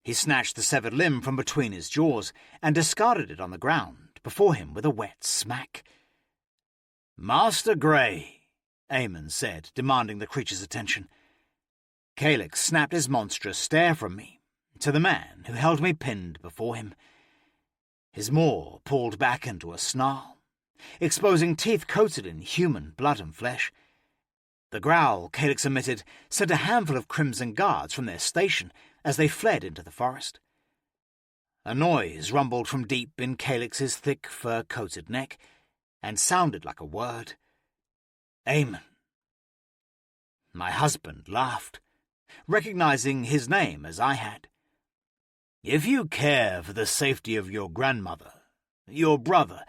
He snatched the severed limb from between his jaws and discarded it on the ground before him with a wet smack. "Master Grey," Eamon said, demanding the creature's attention. Calyx snapped his monstrous stare from me to the man who held me pinned before him. His maw pulled back into a snarl, exposing teeth coated in human blood and flesh. The growl Calyx emitted sent a handful of Crimson Guards from their station as they fled into the forest. A noise rumbled from deep in Calyx's thick fur-coated neck and sounded like a word. "Eamon." My husband laughed, recognizing his name as I had. "If you care for the safety of your grandmother, your brother,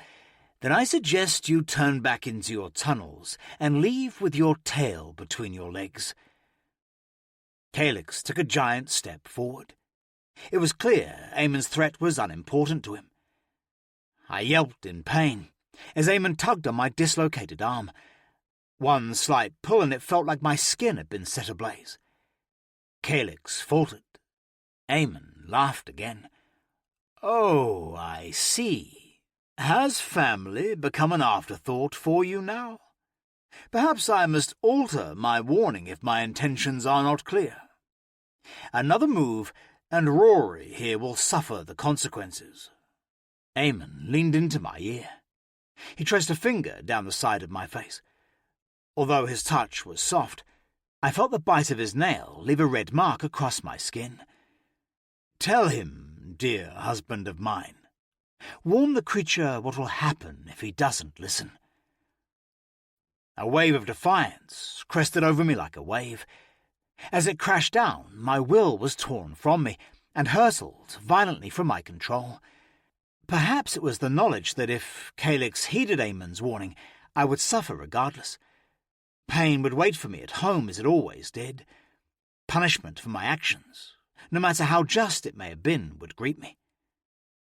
then I suggest you turn back into your tunnels and leave with your tail between your legs." Calyx took a giant step forward. It was clear Eamon's threat was unimportant to him. I yelped in pain as Eamon tugged on my dislocated arm. One slight pull and it felt like my skin had been set ablaze. Calyx faltered. Eamon laughed again. Oh, I see. Has family become an afterthought for you now? Perhaps I must alter my warning if my intentions are not clear. Another move, and Rhory here will suffer the consequences. Eamon leaned into my ear. He traced a finger down the side of my face. Although his touch was soft, I felt the bite of his nail leave a red mark across my skin. Tell him, dear husband of mine. Warn the creature what will happen if he doesn't listen. A wave of defiance crested over me like a wave. As it crashed down, my will was torn from me and hurtled violently from my control. Perhaps it was the knowledge that if Calyx heeded Eamon's warning, I would suffer regardless. Pain would wait for me at home as it always did. Punishment for my actions, no matter how just it may have been, would greet me.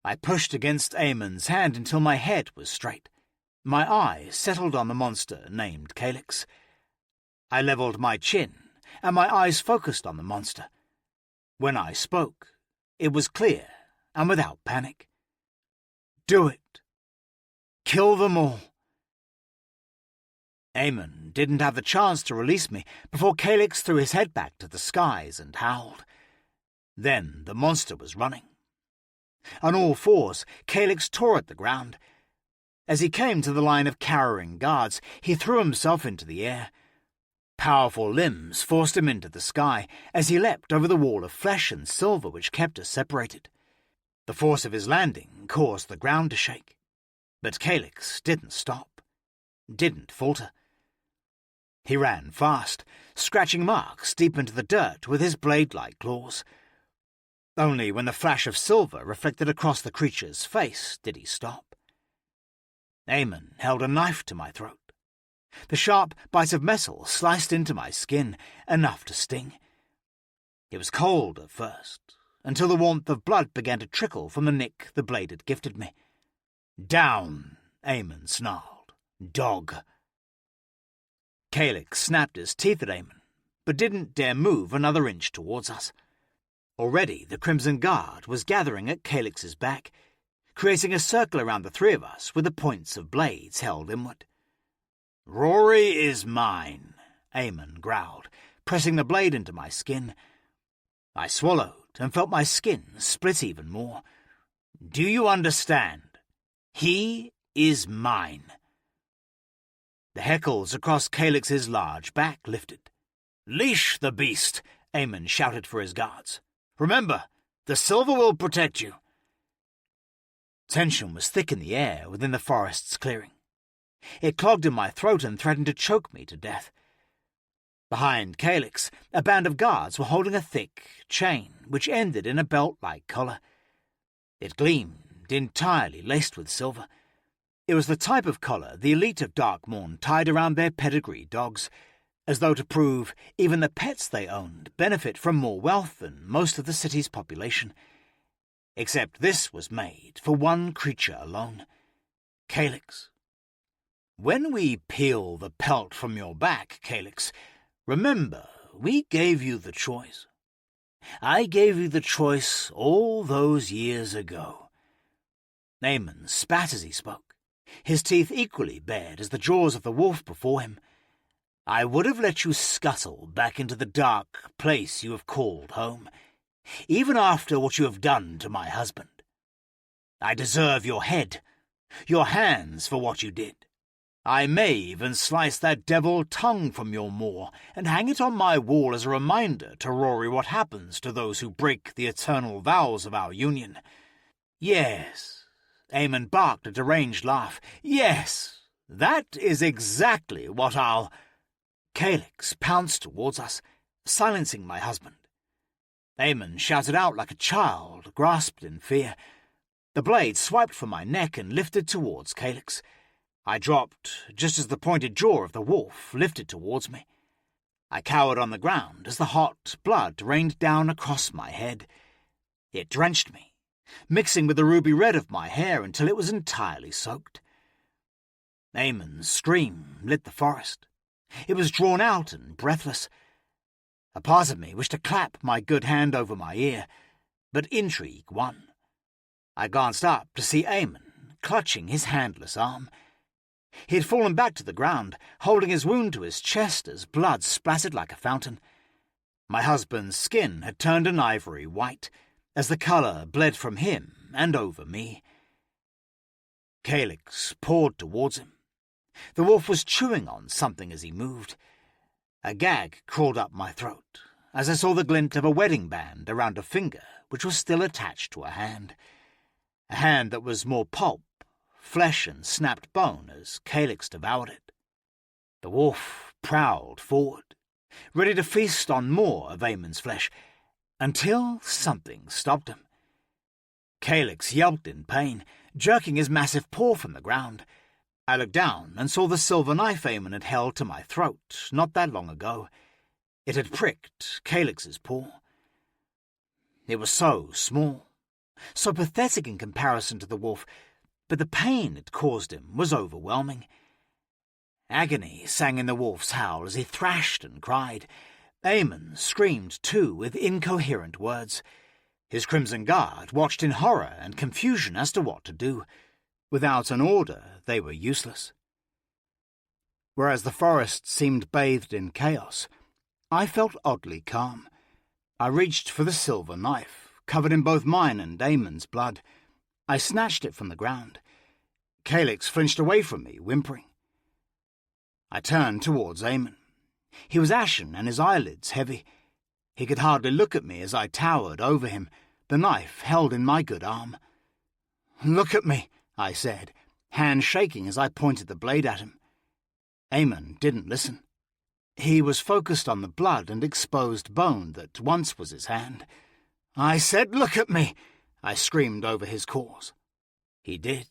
I pushed against Eamon's hand until my head was straight. My eyes settled on the monster named Calyx. I levelled my chin, and my eyes focused on the monster. When I spoke, it was clear and without panic. Do it. Kill them all. Eamon didn't have the chance to release me before Calyx threw his head back to the skies and howled. Then the monster was running. On all fours, Calyx tore at the ground. As he came to the line of cowering guards, he threw himself into the air. Powerful limbs forced him into the sky as he leapt over the wall of flesh and silver which kept us separated. The force of his landing caused the ground to shake. But Calyx didn't stop, didn't falter. He ran fast, scratching marks deep into the dirt with his blade-like claws. Only when the flash of silver reflected across the creature's face did he stop. Eamon held a knife to my throat. The sharp bite of metal sliced into my skin, enough to sting. It was cold at first, until the warmth of blood began to trickle from the nick the blade had gifted me. Down, Eamon snarled. Dog. Calyx snapped his teeth at Eamon, but didn't dare move another inch towards us. Already the Crimson Guard was gathering at Calyx's back, creating a circle around the three of us with the points of blades held inward. Rhory is mine, Eamon growled, pressing the blade into my skin. I swallowed and felt my skin split even more. Do you understand? He is mine. The heckles across Calyx's large back lifted. Leash the beast, Eamon shouted for his guards. Remember, the silver will protect you. Tension was thick in the air within the forest's clearing. It clogged in my throat and threatened to choke me to death. Behind Calyx, a band of guards were holding a thick chain which ended in a belt-like collar. It gleamed, entirely laced with silver. It was the type of collar the elite of Darkmourn tied around their pedigree dogs, as though to prove even the pets they owned benefit from more wealth than most of the city's population. Except this was made for one creature alone, Calyx. When we peel the pelt from your back, Calyx, remember, we gave you the choice. I gave you the choice all those years ago. Eamon spat as he spoke, his teeth equally bared as the jaws of the wolf before him. I would have let you scuttle back into the dark place you have called home, even after what you have done to my husband. I deserve your head, your hands for what you did. I may even slice that devil tongue from your maw and hang it on my wall as a reminder to Rhory what happens to those who break the eternal vows of our union. Yes, Eamon barked a deranged laugh. Yes, that is exactly what I'll... Calyx pounced towards us, silencing my husband. Eamon shouted out like a child, grasped in fear. The blade swiped from my neck and lifted towards Calyx. I dropped just as the pointed jaw of the wolf lifted towards me. I cowered on the ground as the hot blood rained down across my head. It drenched me, mixing with the ruby red of my hair until it was entirely soaked. Eamon's scream lit the forest. It was drawn out and breathless. A part of me wished to clap my good hand over my ear, but intrigue won. I glanced up to see Eamon clutching his handless arm. He had fallen back to the ground, holding his wound to his chest as blood splattered like a fountain. My husband's skin had turned an ivory white, as the colour bled from him and over me. Calyx pawed towards him. The wolf was chewing on something as he moved. A gag crawled up my throat as I saw the glint of a wedding band around a finger which was still attached to a hand that was more pulp, flesh and snapped bone as Calyx devoured it. The wolf prowled forward, ready to feast on more of Eamon's flesh, until something stopped him. Calyx yelped in pain, jerking his massive paw from the ground. I looked down and saw the silver knife Eamon had held to my throat not that long ago. It had pricked Calyx's paw. It was so small, so pathetic in comparison to the wolf, but the pain it caused him was overwhelming. Agony sang in the wolf's howl as he thrashed and cried. Eamon screamed too, with incoherent words. His Crimson Guard watched in horror and confusion as to what to do. Without an order, they were useless. Whereas the forest seemed bathed in chaos, I felt oddly calm. I reached for the silver knife, covered in both mine and Eamon's blood. I snatched it from the ground. Calyx flinched away from me, whimpering. I turned towards Eamon. He was ashen and his eyelids heavy. He could hardly look at me as I towered over him, the knife held in my good arm. "Look at me," I said, hand shaking as I pointed the blade at him. Eamon didn't listen. He was focused on the blood and exposed bone that once was his hand. "I said, look at me!" I screamed over his cause. He did.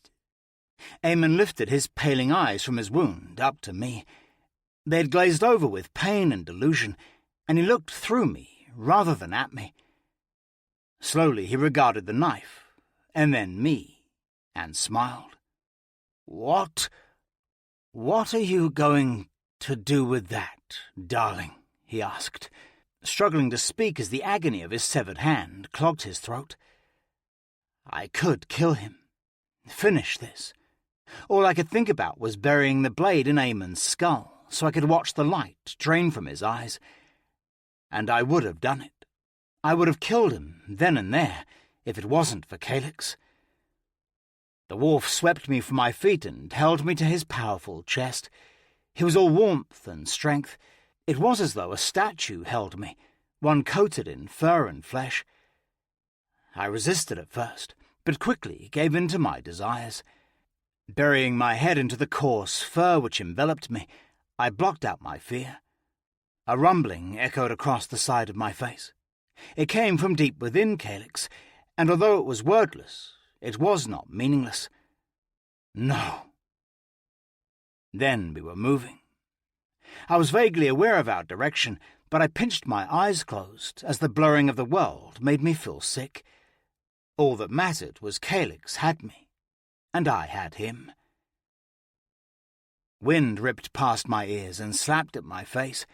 Eamon lifted his paling eyes from his wound up to me. They had glazed over with pain and delusion, and he looked through me rather than at me. Slowly he regarded the knife, and then me, and smiled. What are you going to do with that, darling?" he asked, struggling to speak as the agony of his severed hand clogged his throat. I could kill him. Finish this. All I could think about was burying the blade in Eamon's skull so I could watch the light drain from his eyes. And I would have done it. I would have killed him then and there if it wasn't for Calyx. The wolf swept me from my feet and held me to his powerful chest. He was all warmth and strength. It was as though a statue held me, one coated in fur and flesh. I resisted at first, but quickly gave in to my desires. Burying my head into the coarse fur which enveloped me, I blocked out my fear. A rumbling echoed across the side of my face. It came from deep within Calyx, and although it was wordless, it was not meaningless. No. Then we were moving. I was vaguely aware of our direction, but I pinched my eyes closed as the blurring of the world made me feel sick. All that mattered was Calyx had me, and I had him. Wind ripped past my ears and slapped at my face.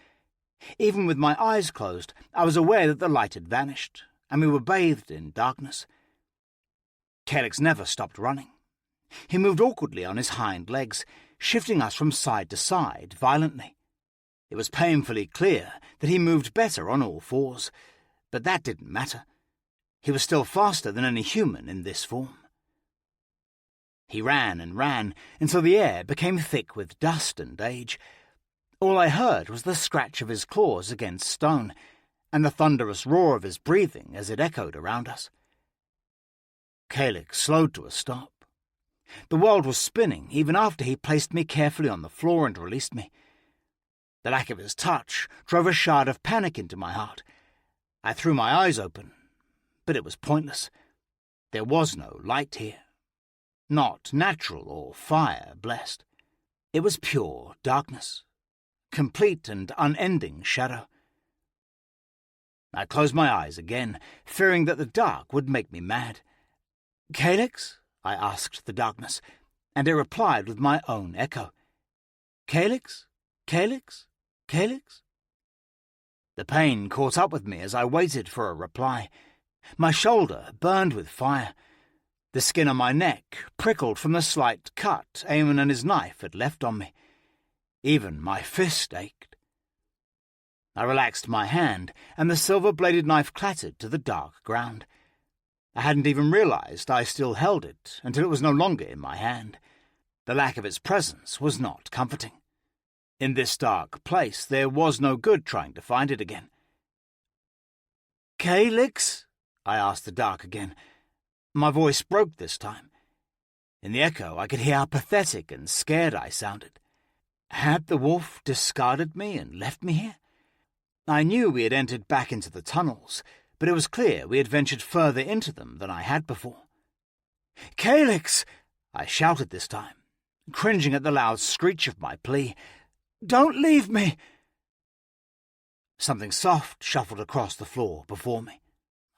Even with my eyes closed, I was aware that the light had vanished, and we were bathed in darkness. Calyx never stopped running. He moved awkwardly on his hind legs, shifting us from side to side violently. It was painfully clear that he moved better on all fours, but that didn't matter. He was still faster than any human in this form. He ran and ran until the air became thick with dust and age. All I heard was the scratch of his claws against stone, and the thunderous roar of his breathing as it echoed around us. Calyx slowed to a stop. The world was spinning even after he placed me carefully on the floor and released me. The lack of his touch drove a shard of panic into my heart. I threw my eyes open, but it was pointless. There was no light here. Not natural or fire-blessed. It was pure darkness, complete and unending shadow. I closed my eyes again, fearing that the dark would make me mad. "Calyx?" I asked the darkness, and it replied with my own echo. "Calyx? Calyx? Calyx?" The pain caught up with me as I waited for a reply. My shoulder burned with fire. The skin on my neck prickled from the slight cut Eamon and his knife had left on me. Even my fist ached. I relaxed my hand, and the silver-bladed knife clattered to the dark ground. I hadn't even realized I still held it until it was no longer in my hand. The lack of its presence was not comforting. In this dark place, there was no good trying to find it again. "Calyx?" I asked the dark again. My voice broke this time. In the echo, I could hear how pathetic and scared I sounded. Had the wolf discarded me and left me here? I knew we had entered back into the tunnels, but it was clear we had ventured further into them than I had before. "Calyx!" I shouted this time, cringing at the loud screech of my plea. "Don't leave me!" Something soft shuffled across the floor before me.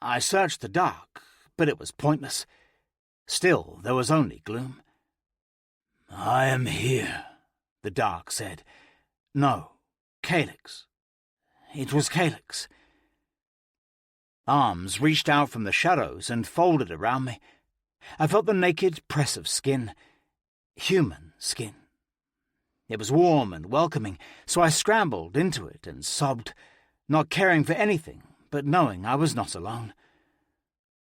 I searched the dark, but it was pointless. Still, there was only gloom. "I am here," the dark said. No, Calyx. It was Calyx. Arms reached out from the shadows and folded around me. I felt the naked press of skin. Human skin. It was warm and welcoming, so I scrambled into it and sobbed, not caring for anything, but knowing I was not alone.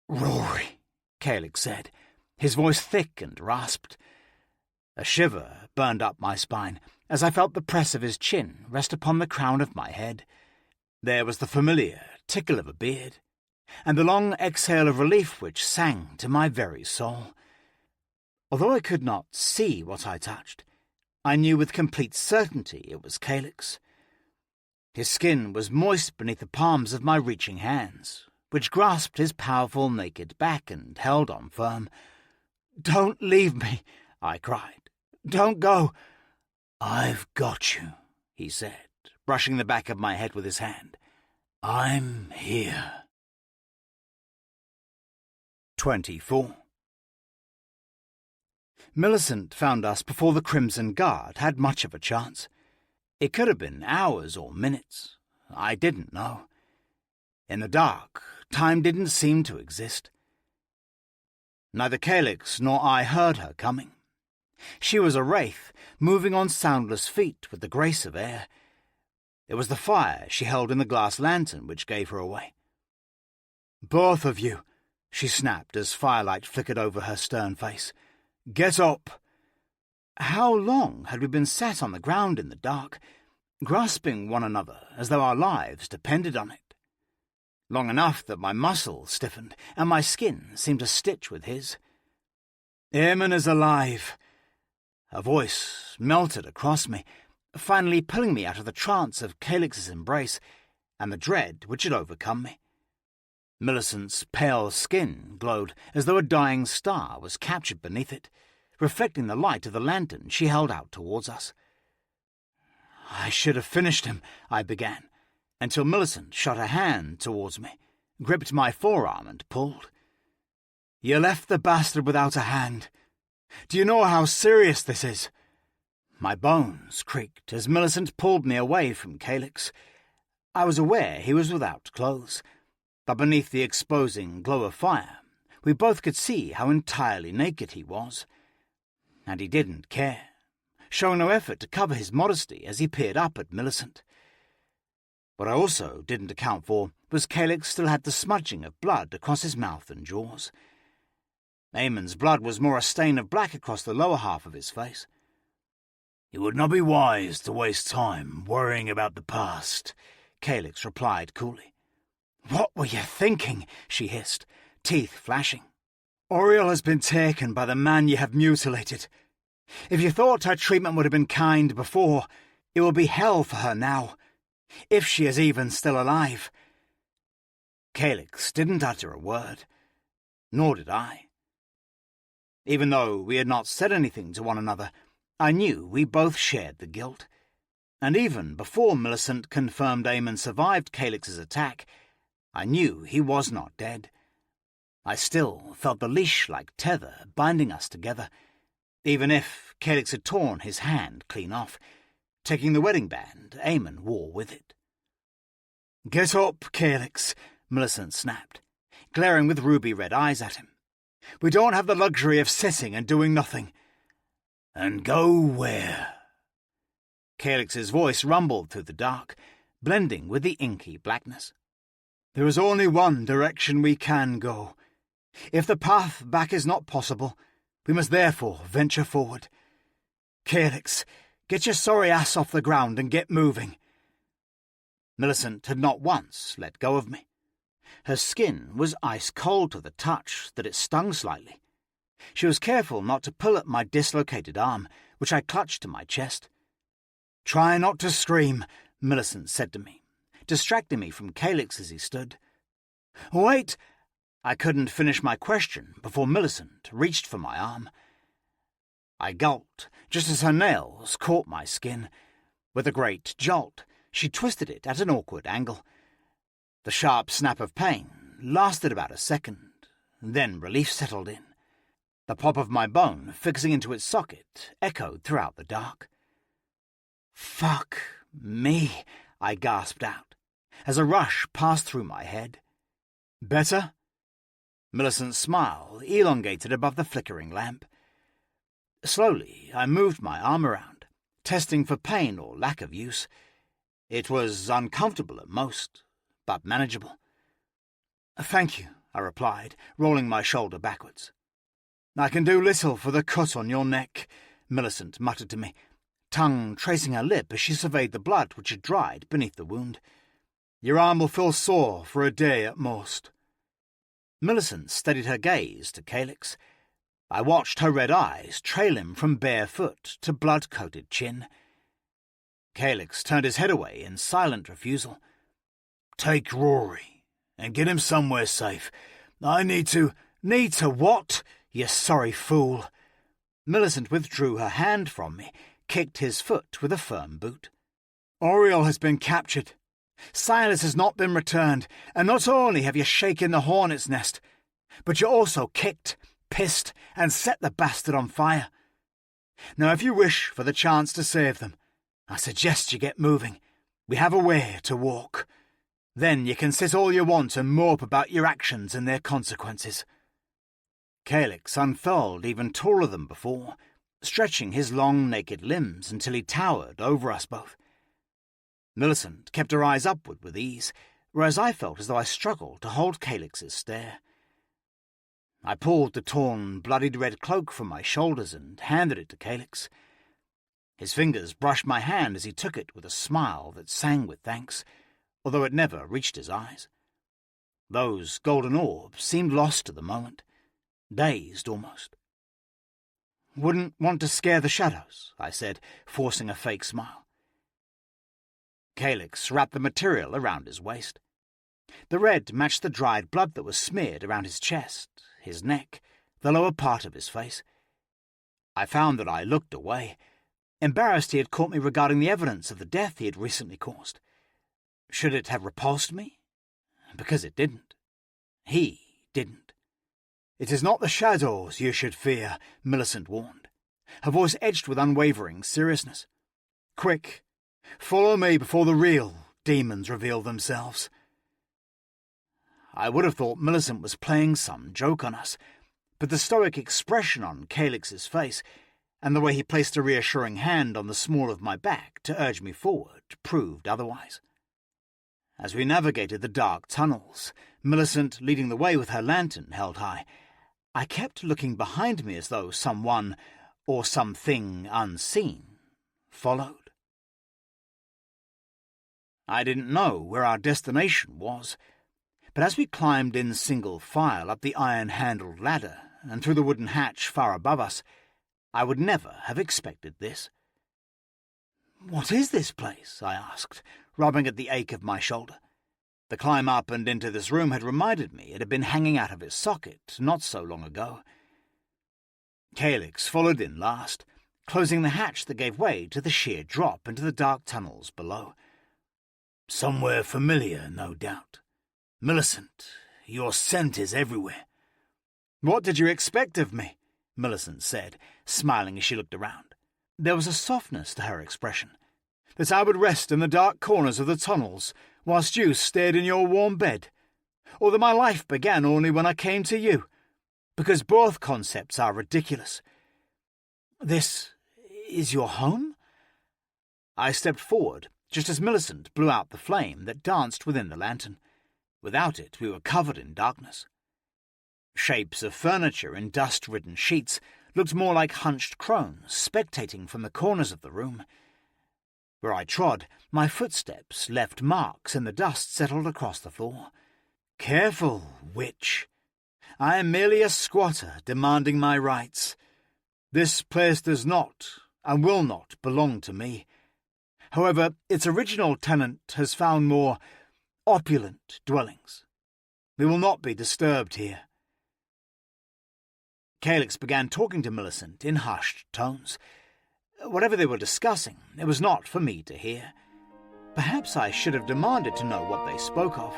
"Rhory," Calyx said, his voice thick and rasped. A shiver burned up my spine as I felt the press of his chin rest upon the crown of my head. There was the familiar tickle of a beard, and the long exhale of relief which sang to my very soul. Although I could not see what I touched, I knew with complete certainty it was Calyx. His skin was moist beneath the palms of my reaching hands, which grasped his powerful naked back and held on firm. "Don't leave me," I cried. "Don't go." "I've got you," he said, brushing the back of my head with his hand. "I'm here." 24. Millicent found us before the Crimson Guard had much of a chance. It could have been hours or minutes. I didn't know. In the dark, time didn't seem to exist. Neither Calyx nor I heard her coming. She was a wraith, moving on soundless feet with the grace of air. It was the fire she held in the glass lantern which gave her away. "Both of you," she snapped as firelight flickered over her stern face. "Get up!" How long had we been sat on the ground in the dark, grasping one another as though our lives depended on it? Long enough that my muscles stiffened and my skin seemed to stitch with his. "Eamon is alive." A voice melted across me, finally pulling me out of the trance of Calyx's embrace and the dread which had overcome me. Millicent's pale skin glowed as though a dying star was captured beneath it, reflecting the light of the lantern she held out towards us. "I should have finished him," I began, until Millicent shot her hand towards me, gripped my forearm and pulled. "You left the bastard without a hand. Do you know how serious this is?" My bones creaked as Millicent pulled me away from Calyx. I was aware he was without clothes, but beneath the exposing glow of fire, we both could see how entirely naked he was. And he didn't care, showing no effort to cover his modesty as he peered up at Millicent. What I also didn't account for was Calyx still had the smudging of blood across his mouth and jaws. Eamon's blood was more a stain of black across the lower half of his face. "It would not be wise to waste time worrying about the past," Calyx replied coolly. "What were you thinking?" she hissed, teeth flashing. "Oriel has been taken by the man you have mutilated. If you thought her treatment would have been kind before, it will be hell for her now, if she is even still alive." Calyx didn't utter a word, nor did I. Even though we had not said anything to one another, I knew we both shared the guilt. And even before Millicent confirmed Eamon survived Calyx's attack, I knew he was not dead. I still felt the leash-like tether binding us together, even if Calyx had torn his hand clean off, taking the wedding band Eamon wore with it. "Get up, Calyx," Millicent snapped, glaring with ruby-red eyes at him. We don't have the luxury of sitting and doing nothing." "And go where?" Calyx's voice rumbled through the dark, blending with the inky blackness. "There is only one direction we can go. If the path back is not possible, we must therefore venture forward. Calyx, get your sorry ass off the ground and get moving." Millicent had not once let go of me. Her skin was ice cold to the touch that it stung slightly. She was careful not to pull at my dislocated arm, which I clutched to my chest. "Try not to scream," Millicent said to me, distracting me from Calyx as he stood. "Wait!" I couldn't finish my question before Millicent reached for my arm. I gulped, just as her nails caught my skin. With a great jolt, she twisted it at an awkward angle. The sharp snap of pain lasted about a second, then relief settled in. The pop of my bone fixing into its socket echoed throughout the dark. "Fuck me," I gasped out, as a rush passed through my head. "Better?" Millicent's smile elongated above the flickering lamp. Slowly, I moved my arm around, testing for pain or lack of use. It was uncomfortable at most, but manageable. "Thank you," I replied, rolling my shoulder backwards. "I can do little for the cut on your neck," Millicent muttered to me, tongue tracing her lip as she surveyed the blood which had dried beneath the wound. "Your arm will feel sore for a day at most." Millicent steadied her gaze to Calyx. I watched her red eyes trail him from bare foot to blood-coated chin. Calyx turned his head away in silent refusal. "Take Rhory and get him somewhere safe. I need to—" "Need to what, you sorry fool?" Millicent withdrew her hand from me, kicked his foot with a firm boot. "Oriel has been captured. Silas has not been returned, and not only have you shaken the hornet's nest, but you also kicked, pissed, and set the bastard on fire. Now, if you wish for the chance to save them, I suggest you get moving. We have a way to walk. Then you can sit all you want and mope about your actions and their consequences." Calyx unfurled even taller than before, stretching his long, naked limbs until he towered over us both. Millicent kept her eyes upward with ease, whereas I felt as though I struggled to hold Calyx's stare. I pulled the torn, bloodied red cloak from my shoulders and handed it to Calyx. His fingers brushed my hand as he took it with a smile that sang with thanks, although it never reached his eyes. Those golden orbs seemed lost to the moment, dazed almost. "Wouldn't want to scare the shadows," I said, forcing a fake smile. Calyx wrapped the material around his waist. The red matched the dried blood that was smeared around his chest, his neck, the lower part of his face. I found that I looked away, embarrassed he had caught me regarding the evidence of the death he had recently caused. Should it have repulsed me? Because it didn't. He didn't. "It is not the shadows you should fear," Millicent warned, her voice edged with unwavering seriousness. "Quick, follow me before the real demons reveal themselves." I would have thought Millicent was playing some joke on us, but the stoic expression on Calyx's face and the way he placed a reassuring hand on the small of my back to urge me forward proved otherwise. As we navigated the dark tunnels, Millicent leading the way with her lantern held high, I kept looking behind me as though someone, or something unseen, followed. I didn't know where our destination was, but as we climbed in single file up the iron-handled ladder and through the wooden hatch far above us, I would never have expected this. "What is this place?" I asked, rubbing at the ache of my shoulder. The climb up and into this room had reminded me it had been hanging out of its socket not so long ago. Calyx followed in last, closing the hatch that gave way to the sheer drop into the dark tunnels below. "Somewhere familiar, no doubt. Millicent, your scent is everywhere." "What did you expect of me?" Millicent said, smiling as she looked around. There was a softness to her expression. "That I would rest in the dark corners of the tunnels whilst you stayed in your warm bed? Or that my life began only when I came to you? because both concepts are ridiculous. This is your home? I stepped forward, just as Millicent blew out the flame that danced within the lantern. Without it, we were covered in darkness. Shapes of furniture in dust-ridden sheets looked more like hunched crones spectating from the corners of the room. Where I trod, my footsteps left marks and the dust settled across the floor. Careful, witch. I am merely a squatter demanding my rights. This place does not and will not belong to me. However, its original tenant has found more opulent dwellings. We will not be disturbed here. Calyx began talking to Millicent in hushed tones. Whatever they were discussing, it was not for me to hear. Perhaps I should have demanded to know what they spoke of,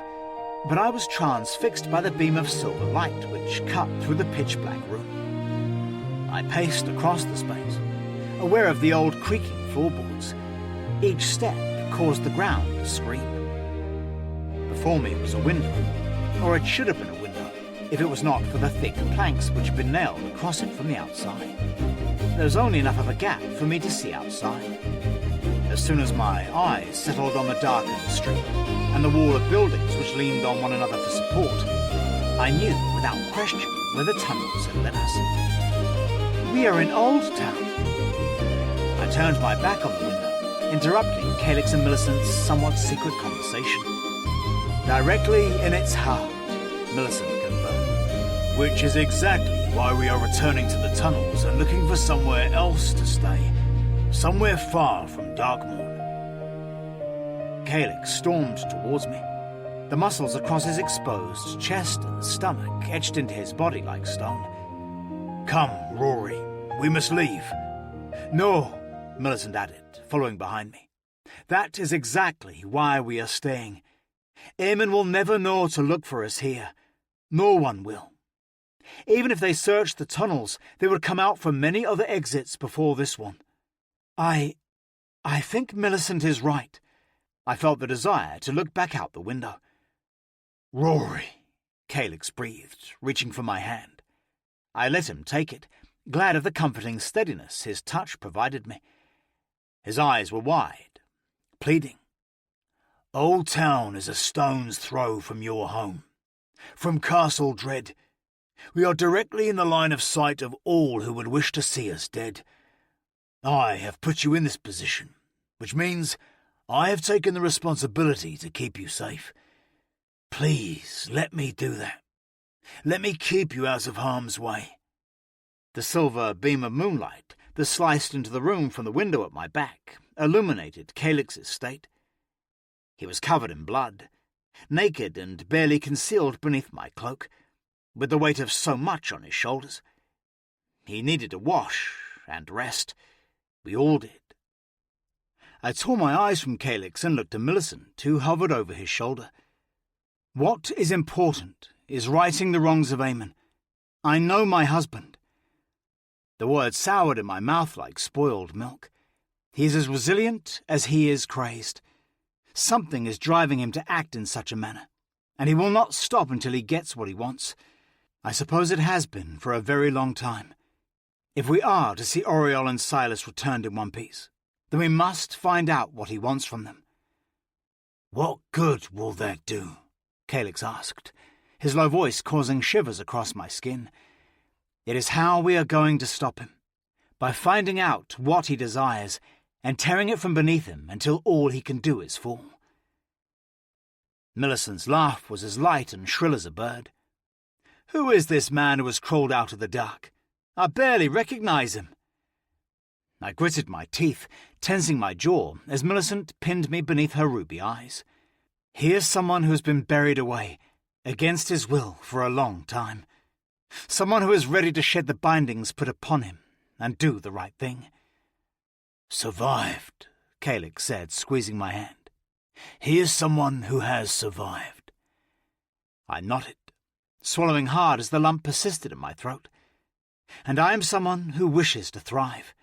but I was transfixed by the beam of silver light which cut through the pitch-black room. I paced across the space, aware of the old creaking floorboards. Each step caused the ground to scream. Before me was a window, or it should have been a window, if it was not for the thick planks which had been nailed across it from the outside. There was only enough of a gap for me to see outside. As soon as my eyes settled on the darkened street and the wall of buildings which leaned on one another for support, I knew without question where the tunnels had led us. We are in Old Town. I turned my back on the window, interrupting Calyx and Millicent's somewhat secret conversation. Directly in its heart, Millicent confirmed, which is exactly why we are returning to the tunnels and looking for somewhere else to stay, somewhere far from Darkmourn. Calyx stormed towards me, the muscles across his exposed chest and stomach etched into his body like stone. Come, Rhory, we must leave. No, Millicent added, following behind me. That is exactly why we are staying. Eamon will never know to look for us here. No one will. Even if they searched the tunnels, they would come out from many other exits before this one. I think Millicent is right. I felt the desire to look back out the window. Rhory, Calyx breathed, reaching for my hand. I let him take it, glad of the comforting steadiness his touch provided me. His eyes were wide, pleading. Old Town is a stone's throw from your home, from Castle Dread. We are directly in the line of sight of all who would wish to see us dead. I have put you in this position, which means I have taken the responsibility to keep you safe. Please, let me do that. Let me keep you out of harm's way. The silver beam of moonlight that sliced into the room from the window at my back illuminated Calyx's state. He was covered in blood, naked and barely concealed beneath my cloak, with the weight of so much on his shoulders. He needed a wash and rest. We all did. I tore my eyes from Calyx and looked at Millicent, who hovered over his shoulder. What is important is righting the wrongs of Eamon. I know my husband. The words soured in my mouth like spoiled milk. He is as resilient as he is crazed. Something is driving him to act in such a manner, and he will not stop until he gets what he wants. I suppose it has been for a very long time. If we are to see Oriole and Silas returned in one piece, then we must find out what he wants from them. What good will that do? Calyx asked, his low voice causing shivers across my skin. It is how we are going to stop him, by finding out what he desires and tearing it from beneath him until all he can do is fall. Millicent's laugh was as light and shrill as a bird. Who is this man who has crawled out of the dark? I barely recognize him. I gritted my teeth, tensing my jaw as Millicent pinned me beneath her ruby eyes. Here's someone who has been buried away, against his will, for a long time. Someone who is ready to shed the bindings put upon him and do the right thing. Survived, Calyx said, squeezing my hand. He is someone who has survived. I nodded, swallowing hard as the lump persisted in my throat. And I am someone who wishes to thrive.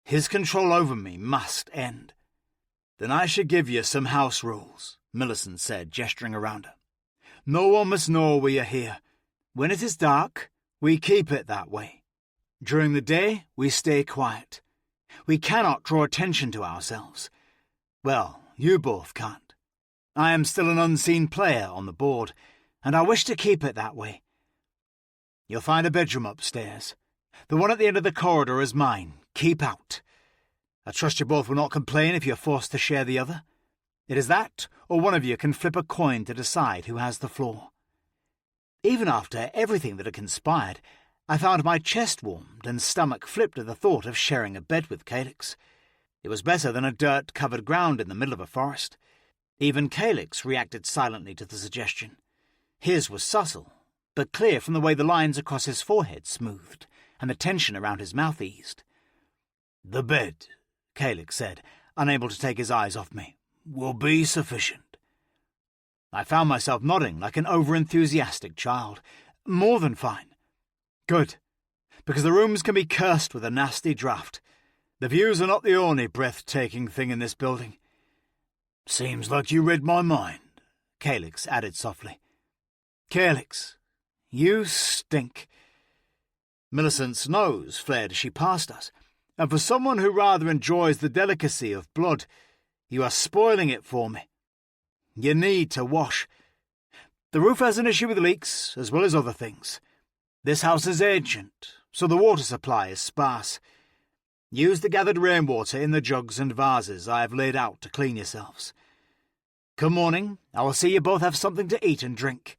His control over me must end. Then I should give you some house rules, Millicent said, gesturing around her. No one must know we are here. When it is dark, We keep it that way. During the day, we stay quiet. We cannot draw attention to ourselves. Well, you both can't. I am still an unseen player on the board, and I wish to keep it that way. You'll find a bedroom upstairs. The one at the end of the corridor is mine. Keep out. I trust you both will not complain if you're forced to share the other. It is that, or one of you can flip a coin to decide who has the floor. Even after everything that had conspired, I found my chest warmed and stomach flipped at the thought of sharing a bed with Calyx. It was better than a dirt-covered ground in the middle of a forest. Even Calyx reacted silently to the suggestion. His was subtle, but clear from the way the lines across his forehead smoothed and the tension around his mouth eased. "The bed," Calyx said, unable to take his eyes off me, "will be sufficient." I found myself nodding like an over-enthusiastic child. More than fine. Good, because the rooms can be cursed with a nasty draught. The views are not the only breathtaking thing in this building. "Seems like you read my mind," Calyx added softly. Calyx, you stink. Millicent's nose flared as she passed us, and for someone who rather enjoys the delicacy of blood, you are spoiling it for me. You need to wash. The roof has an issue with leaks, as well as other things. This house is ancient, so the water supply is sparse. Use the gathered rainwater in the jugs and vases I have laid out to clean yourselves. Come morning, I will see you both have something to eat and drink.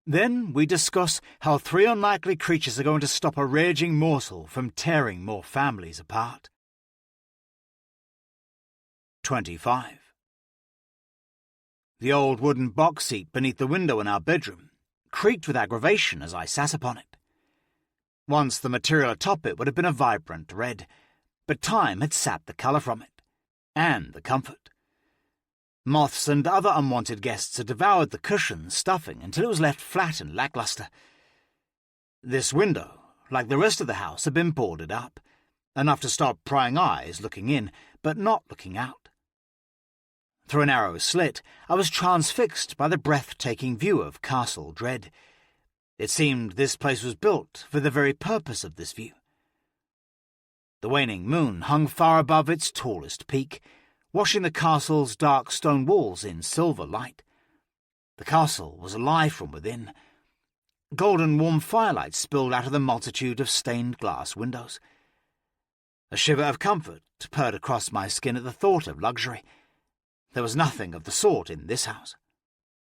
Then we discuss how 3 unlikely creatures are going to stop a raging morsel from tearing more families apart. 25. The old wooden box seat beneath the window in our bedroom creaked with aggravation as I sat upon it. Once the material atop it would have been a vibrant red, but time had sapped the colour from it, and the comfort. Moths and other unwanted guests had devoured the cushion stuffing until it was left flat and lacklustre. This window, like the rest of the house, had been boarded up, enough to stop prying eyes looking in, but not looking out. Through a narrow slit, I was transfixed by the breathtaking view of Castle Dread. It seemed this place was built for the very purpose of this view. The waning moon hung far above its tallest peak, washing the castle's dark stone walls in silver light. The castle was alive from within. Golden warm firelight spilled out of the multitude of stained glass windows. A shiver of comfort purred across my skin at the thought of luxury. There was nothing of the sort in this house.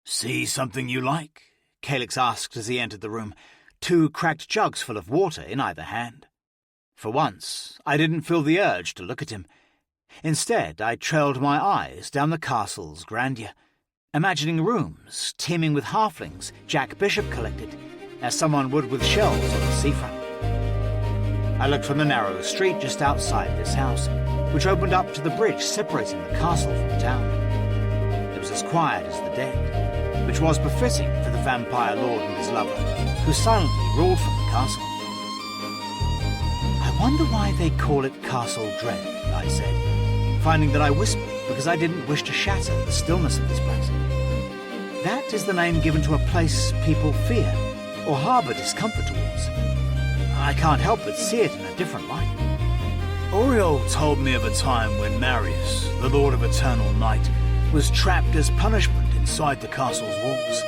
"See something you like?" Calyx asked as he entered the room, 2 cracked jugs full of water in either hand. For once, I didn't feel the urge to look at him. Instead, I trailed my eyes down the castle's grandeur, imagining rooms teeming with halflings Jack Bishop collected, as someone would with shells on the seafront. I looked from the narrow street just outside this house, which opened up to the bridge separating the castle from town. It was as quiet as the dead, which was befitting for the vampire lord and his lover, who silently ruled from the castle. I wonder why they call it Castle Dread, I said, finding that I whispered because I didn't wish to shatter the stillness of this place. That is the name given to a place people fear or harbour discomfort towards. I can't help but see it in a different light. Oriole told me of a time when Marius, the Lord of Eternal Night, was trapped as punishment inside the castle's walls.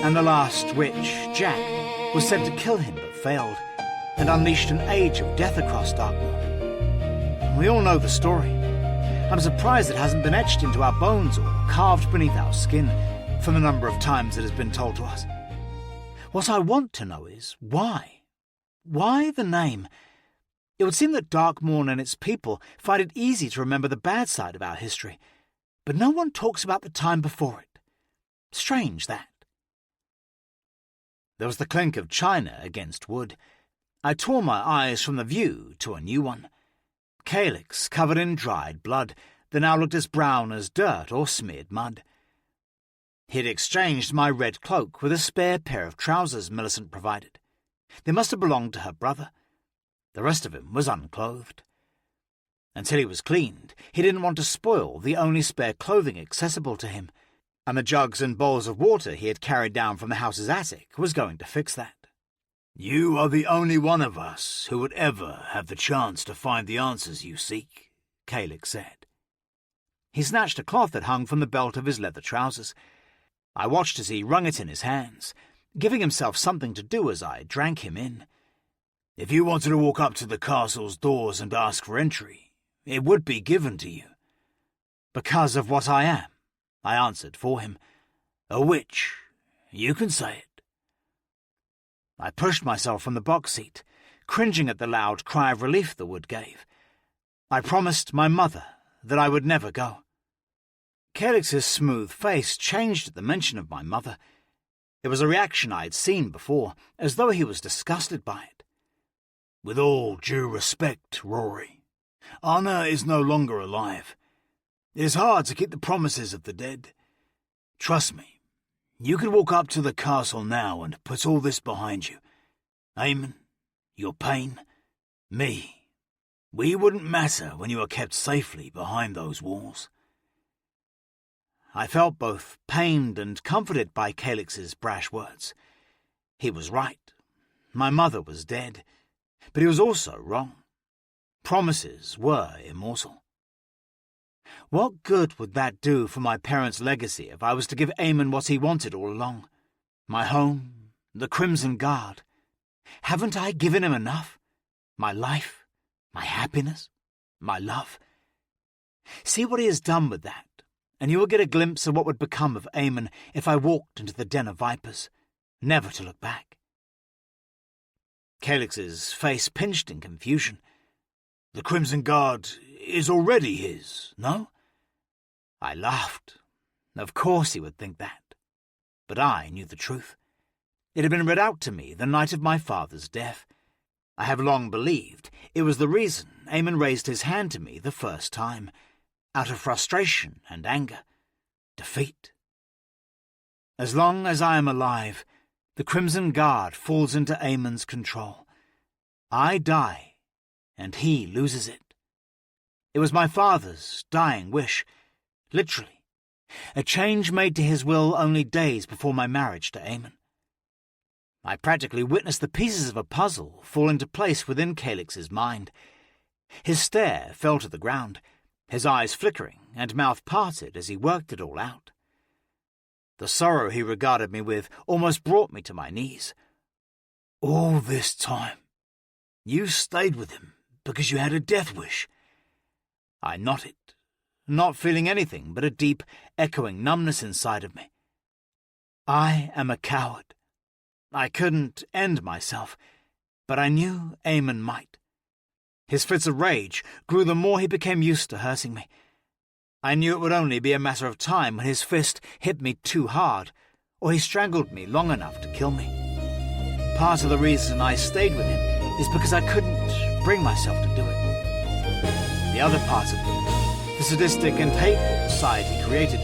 And the last witch, Jack, was sent to kill him but failed, and unleashed an age of death across Darkmourn. We all know the story. I'm surprised it hasn't been etched into our bones or carved beneath our skin from the number of times it has been told to us. What I want to know is why? Why the name? It would seem that Darkmourn and its people find it easy to remember the bad side of our history, but no one talks about the time before it. Strange, that. There was the clink of china against wood. I tore my eyes from the view to a new one. Calyx covered in dried blood that now looked as brown as dirt or smeared mud. He had exchanged my red cloak with a spare pair of trousers Millicent provided. They must have belonged to her brother. The rest of him was unclothed. Until he was cleaned, he didn't want to spoil the only spare clothing accessible to him, and the jugs and bowls of water he had carried down from the house's attic was going to fix that. You are the only one of us who would ever have the chance to find the answers you seek, Caelix said. He snatched a cloth that hung from the belt of his leather trousers. I watched as he wrung it in his hands, giving himself something to do as I drank him in. If you wanted to walk up to the castle's doors and ask for entry, it would be given to you. Because of what I am, I answered for him. A witch. You can say it. I pushed myself from the box seat, cringing at the loud cry of relief the wood gave. I promised my mother that I would never go. Caelix's smooth face changed at the mention of my mother. It was a reaction I had seen before, as though he was disgusted by it. With all due respect, Rhory, Anna is no longer alive. It is hard to keep the promises of the dead. Trust me, you can walk up to the castle now and put all this behind you. Eamon, your pain, me. We wouldn't matter when you are kept safely behind those walls. I felt both pained and comforted by Caelix's brash words. He was right. My mother was dead, but he was also wrong. Promises were immortal. What good would that do for my parents' legacy if I was to give Eamon what he wanted all along? My home, the Crimson Guard. Haven't I given him enough? My life, my happiness, my love. See what he has done with that, and you will get a glimpse of what would become of Eamon if I walked into the den of vipers, never to look back. Caelix's face pinched in confusion. The Crimson Guard is already his, no? I laughed. Of course he would think that. But I knew the truth. It had been read out to me the night of my father's death. I have long believed it was the reason Eamon raised his hand to me the first time, out of frustration and anger, defeat. As long as I am alive, the Crimson Guard falls into Eamon's control. I die, and he loses it. It was my father's dying wish, literally, a change made to his will only days before my marriage to Eamon. I practically witnessed the pieces of a puzzle fall into place within Caelix's mind. His stare fell to the ground, his eyes flickering and mouth parted as he worked it all out. The sorrow he regarded me with almost brought me to my knees. All this time, you stayed with him because you had a death wish. I nodded, not feeling anything but a deep, echoing numbness inside of me. I am a coward. I couldn't end myself, but I knew Eamon might. His fits of rage grew the more he became used to hurting me. I knew it would only be a matter of time when his fist hit me too hard, or he strangled me long enough to kill me. Part of the reason I stayed with him is because I couldn't bring myself to do it. The other part of me, the sadistic and hateful side he created,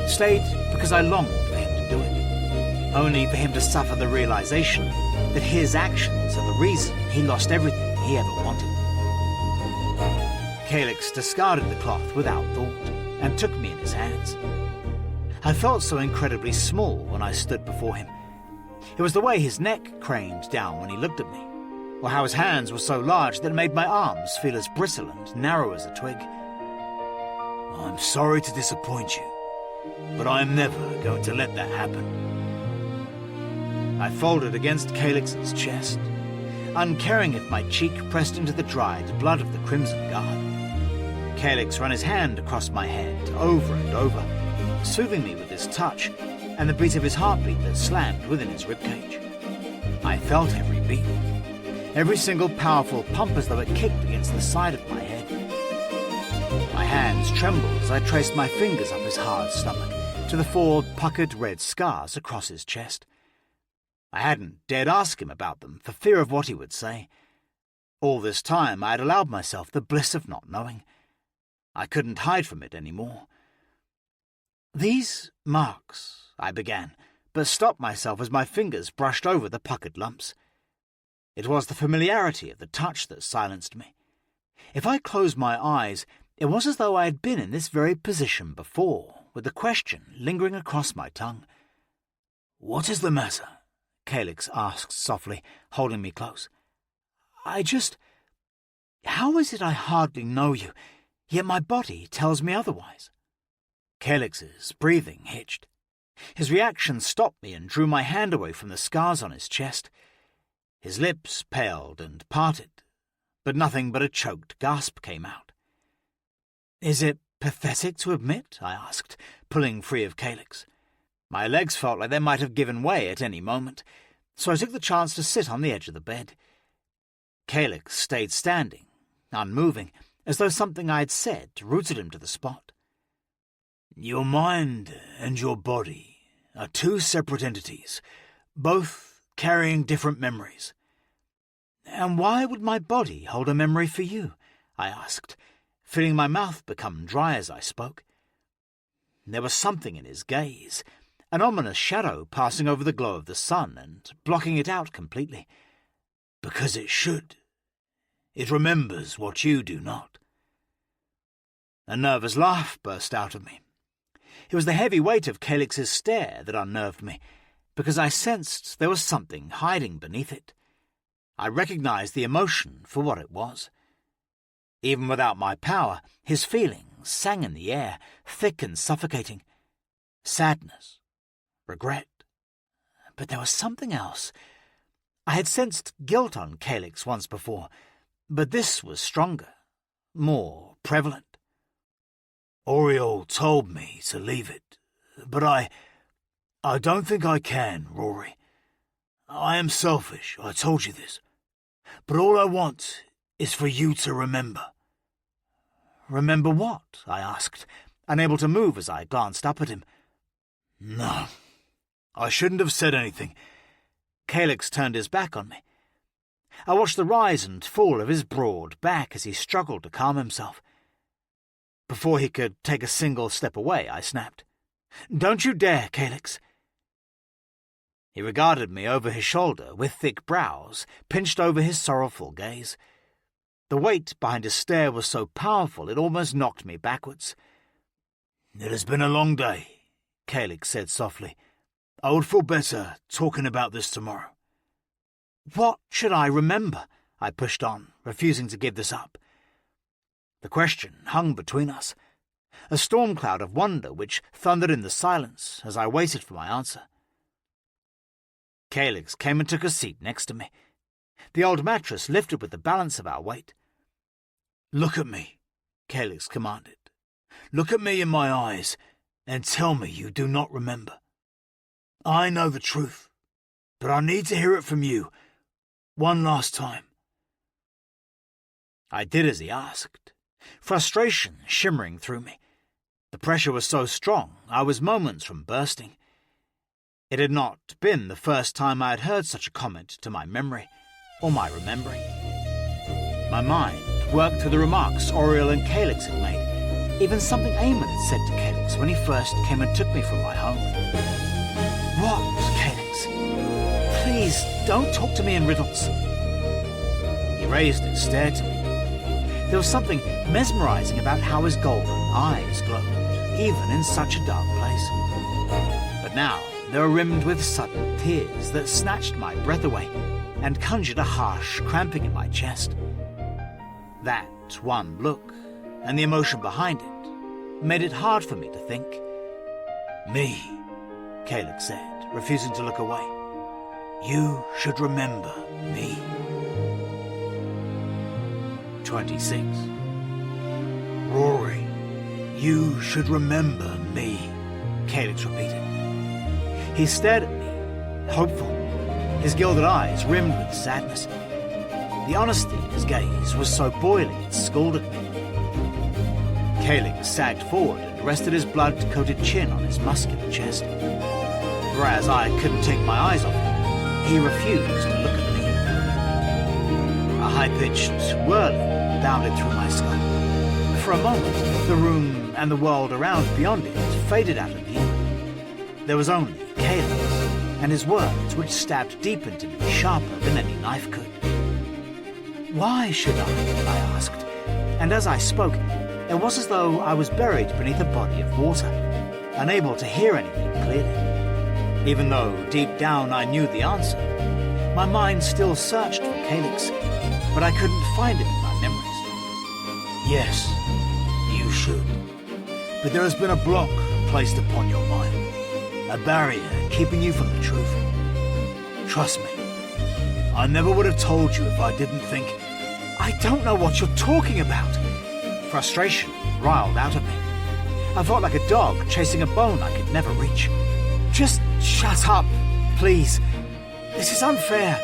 stayed because I longed for him to do it, only for him to suffer the realization that his actions are the reason he lost everything he ever wanted. Caelix discarded the cloth without thought and took me in his hands. I felt so incredibly small when I stood before him. It was the way his neck craned down when he looked at me, or how his hands were so large that it made my arms feel as brittle and narrow as a twig. I'm sorry to disappoint you, but I am never going to let that happen. I folded against Caelix's chest, uncaring if my cheek pressed into the dried blood of the Crimson Guard. Caelix ran his hand across my head over and over, soothing me with his touch and the beat of his heartbeat that slammed within his ribcage. I felt every beat, every single powerful pump as though it kicked against the side of my head. My hands trembled as I traced my fingers up his hard stomach to the 4 puckered red scars across his chest. I hadn't dared ask him about them for fear of what he would say. All this time I had allowed myself the bliss of not knowing. I couldn't hide from it any more. "These marks," I began, but stopped myself as my fingers brushed over the puckered lumps. It was the familiarity of the touch that silenced me. If I closed my eyes, it was as though I had been in this very position before, with the question lingering across my tongue. "What is the matter?" Calyx asked softly, holding me close. How is it I hardly know you, yet my body tells me otherwise? Calyx's breathing hitched. His reaction stopped me and drew my hand away from the scars on his chest. His lips paled and parted, but nothing but a choked gasp came out. Is it pathetic to admit? I asked, pulling free of Calyx. My legs felt like they might have given way at any moment, so I took the chance to sit on the edge of the bed. Calyx stayed standing, unmoving, as though something I had said rooted him to the spot. Your mind and your body are two separate entities, both carrying different memories. And why would my body hold a memory for you? I asked, feeling my mouth become dry as I spoke. There was something in his gaze, an ominous shadow passing over the glow of the sun and blocking it out completely. Because it should. It remembers what you do not. A nervous laugh burst out of me. It was the heavy weight of Calyx's stare that unnerved me, because I sensed there was something hiding beneath it. I recognized the emotion for what it was. Even without my power, his feelings sang in the air, thick and suffocating. Sadness, regret. But there was something else. I had sensed guilt on Calyx once before, but this was stronger, more prevalent. Oriole told me to leave it, but I don't think I can, Rhory. I am selfish, I told you this. But all I want is for you to remember. Remember what? I asked, unable to move as I glanced up at him. No, I shouldn't have said anything. Calyx turned his back on me. I watched the rise and fall of his broad back as he struggled to calm himself. Before he could take a single step away, I snapped. Don't you dare, Calyx. He regarded me over his shoulder with thick brows pinched over his sorrowful gaze. The weight behind his stare was so powerful it almost knocked me backwards. It has been a long day, Calyx said softly. I would feel better talking about this tomorrow. What should I remember? I pushed on, refusing to give this up. The question hung between us, a storm cloud of wonder which thundered in the silence as I waited for my answer. Calyx came and took a seat next to me. The old mattress lifted with the balance of our weight. Look at me, Calyx commanded. Look at me in my eyes and tell me you do not remember. I know the truth, but I need to hear it from you one last time. I did as he asked, frustration shimmering through me. The pressure was so strong I was moments from bursting. It had not been the first time I had heard such a comment to my memory, or my remembering. My mind worked through the remarks Oriole and Calyx had made, even something Eamon had said to Calyx when he first came and took me from my home. What, Calyx? Please, don't talk to me in riddles. He raised and stared to me. There was something mesmerizing about how his golden eyes glowed, even in such a dark place. But now they were rimmed with sudden tears that snatched my breath away and conjured a harsh cramping in my chest. That one look, and the emotion behind it, made it hard for me to think. Me, Calyx said, refusing to look away. You should remember me. 26. Rhory, you should remember me, Calyx repeated. He stared at me, hopeful, his gilded eyes rimmed with sadness. The honesty in his gaze was so boiling it scalded me. Calyx sagged forward and rested his blood-coated chin on his muscular chest. Whereas I couldn't take my eyes off him, he refused to look at me. A high-pitched whirling bounded through my skull. For a moment, the room and the world around beyond it faded out of view. There was only Calyx and his words which stabbed deep into me, sharper than any knife could. Why should I asked, and as I spoke, it was as though I was buried beneath a body of water, unable to hear anything clearly. Even though deep down I knew the answer, my mind still searched for Calyx, but I couldn't find him in my memories. Yes, you should. But there has been a block placed upon your mind, a barrier keeping you from the truth. Trust me, I never would have told you if I didn't think... I don't know what you're talking about. Frustration riled out of me. I felt like a dog chasing a bone I could never reach. Just shut up, please. This is unfair.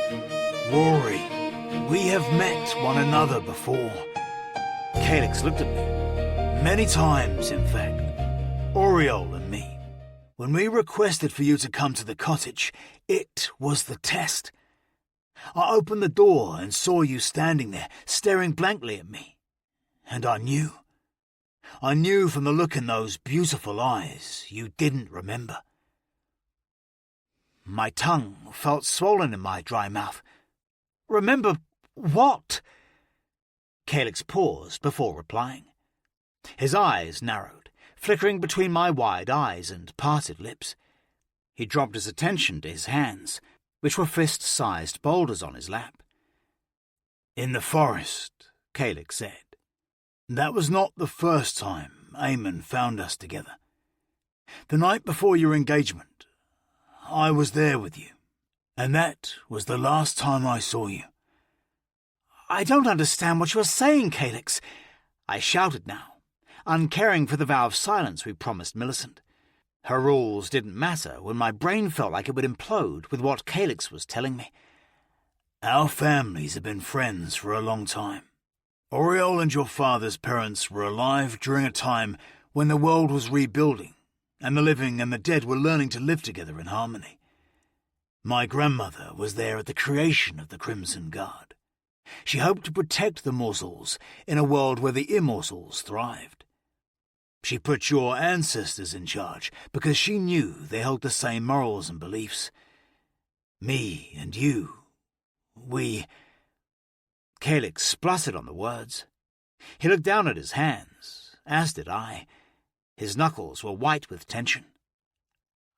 Rhory, we have met one another before. Calyx looked at me. Many times, in fact. Oriole and me. When we requested for you to come to the cottage, it was the test. I opened the door and saw you standing there, staring blankly at me. And I knew. I knew from the look in those beautiful eyes you didn't remember. My tongue felt swollen in my dry mouth. Remember what? Calyx paused before replying. His eyes narrowed, flickering between my wide eyes and parted lips. He dropped his attention to his hands, which were fist-sized boulders on his lap. In the forest, Calyx said. That was not the first time Eamon found us together. The night before your engagement, I was there with you, and that was the last time I saw you. I don't understand what you are saying, Calyx, I shouted now, uncaring for the vow of silence we promised Millicent. Her rules didn't matter when my brain felt like it would implode with what Calyx was telling me. Our families have been friends for a long time. Oriole and your father's parents were alive during a time when the world was rebuilding, and the living and the dead were learning to live together in harmony. My grandmother was there at the creation of the Crimson Guard. She hoped to protect the mortals in a world where the immortals thrived. She put your ancestors in charge because she knew they held the same morals and beliefs. Me and you, we... Calyx spluttered on the words. He looked down at his hands, as did I. His knuckles were white with tension.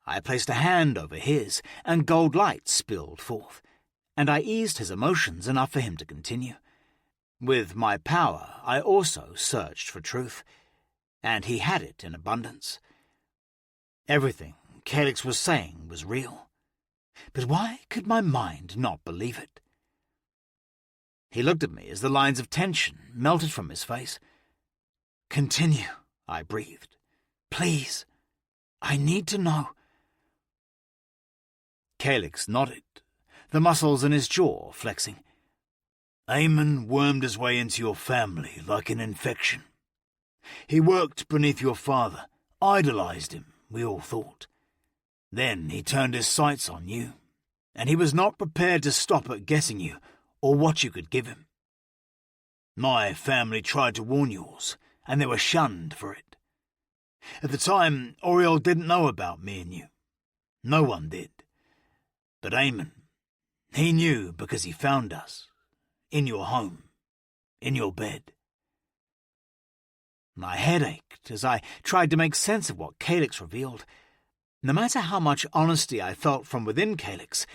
I placed a hand over his, and gold light spilled forth, and I eased his emotions enough for him to continue. With my power, I also searched for truth, and he had it in abundance. Everything Calyx was saying was real. But why could my mind not believe it? He looked at me as the lines of tension melted from his face. "Continue," I breathed. "Please, I need to know." Calyx nodded, the muscles in his jaw flexing. Eamon wormed his way into your family like an infection. He worked beneath your father, idolized him, we all thought. Then he turned his sights on you, and he was not prepared to stop at getting you or what you could give him. My family tried to warn yours, and they were shunned for it. At the time, Oriole didn't know about me and you. No one did. But Eamon, he knew because he found us. In your home. In your bed. My head ached as I tried to make sense of what Calyx revealed. No matter how much honesty I felt from within Calyx,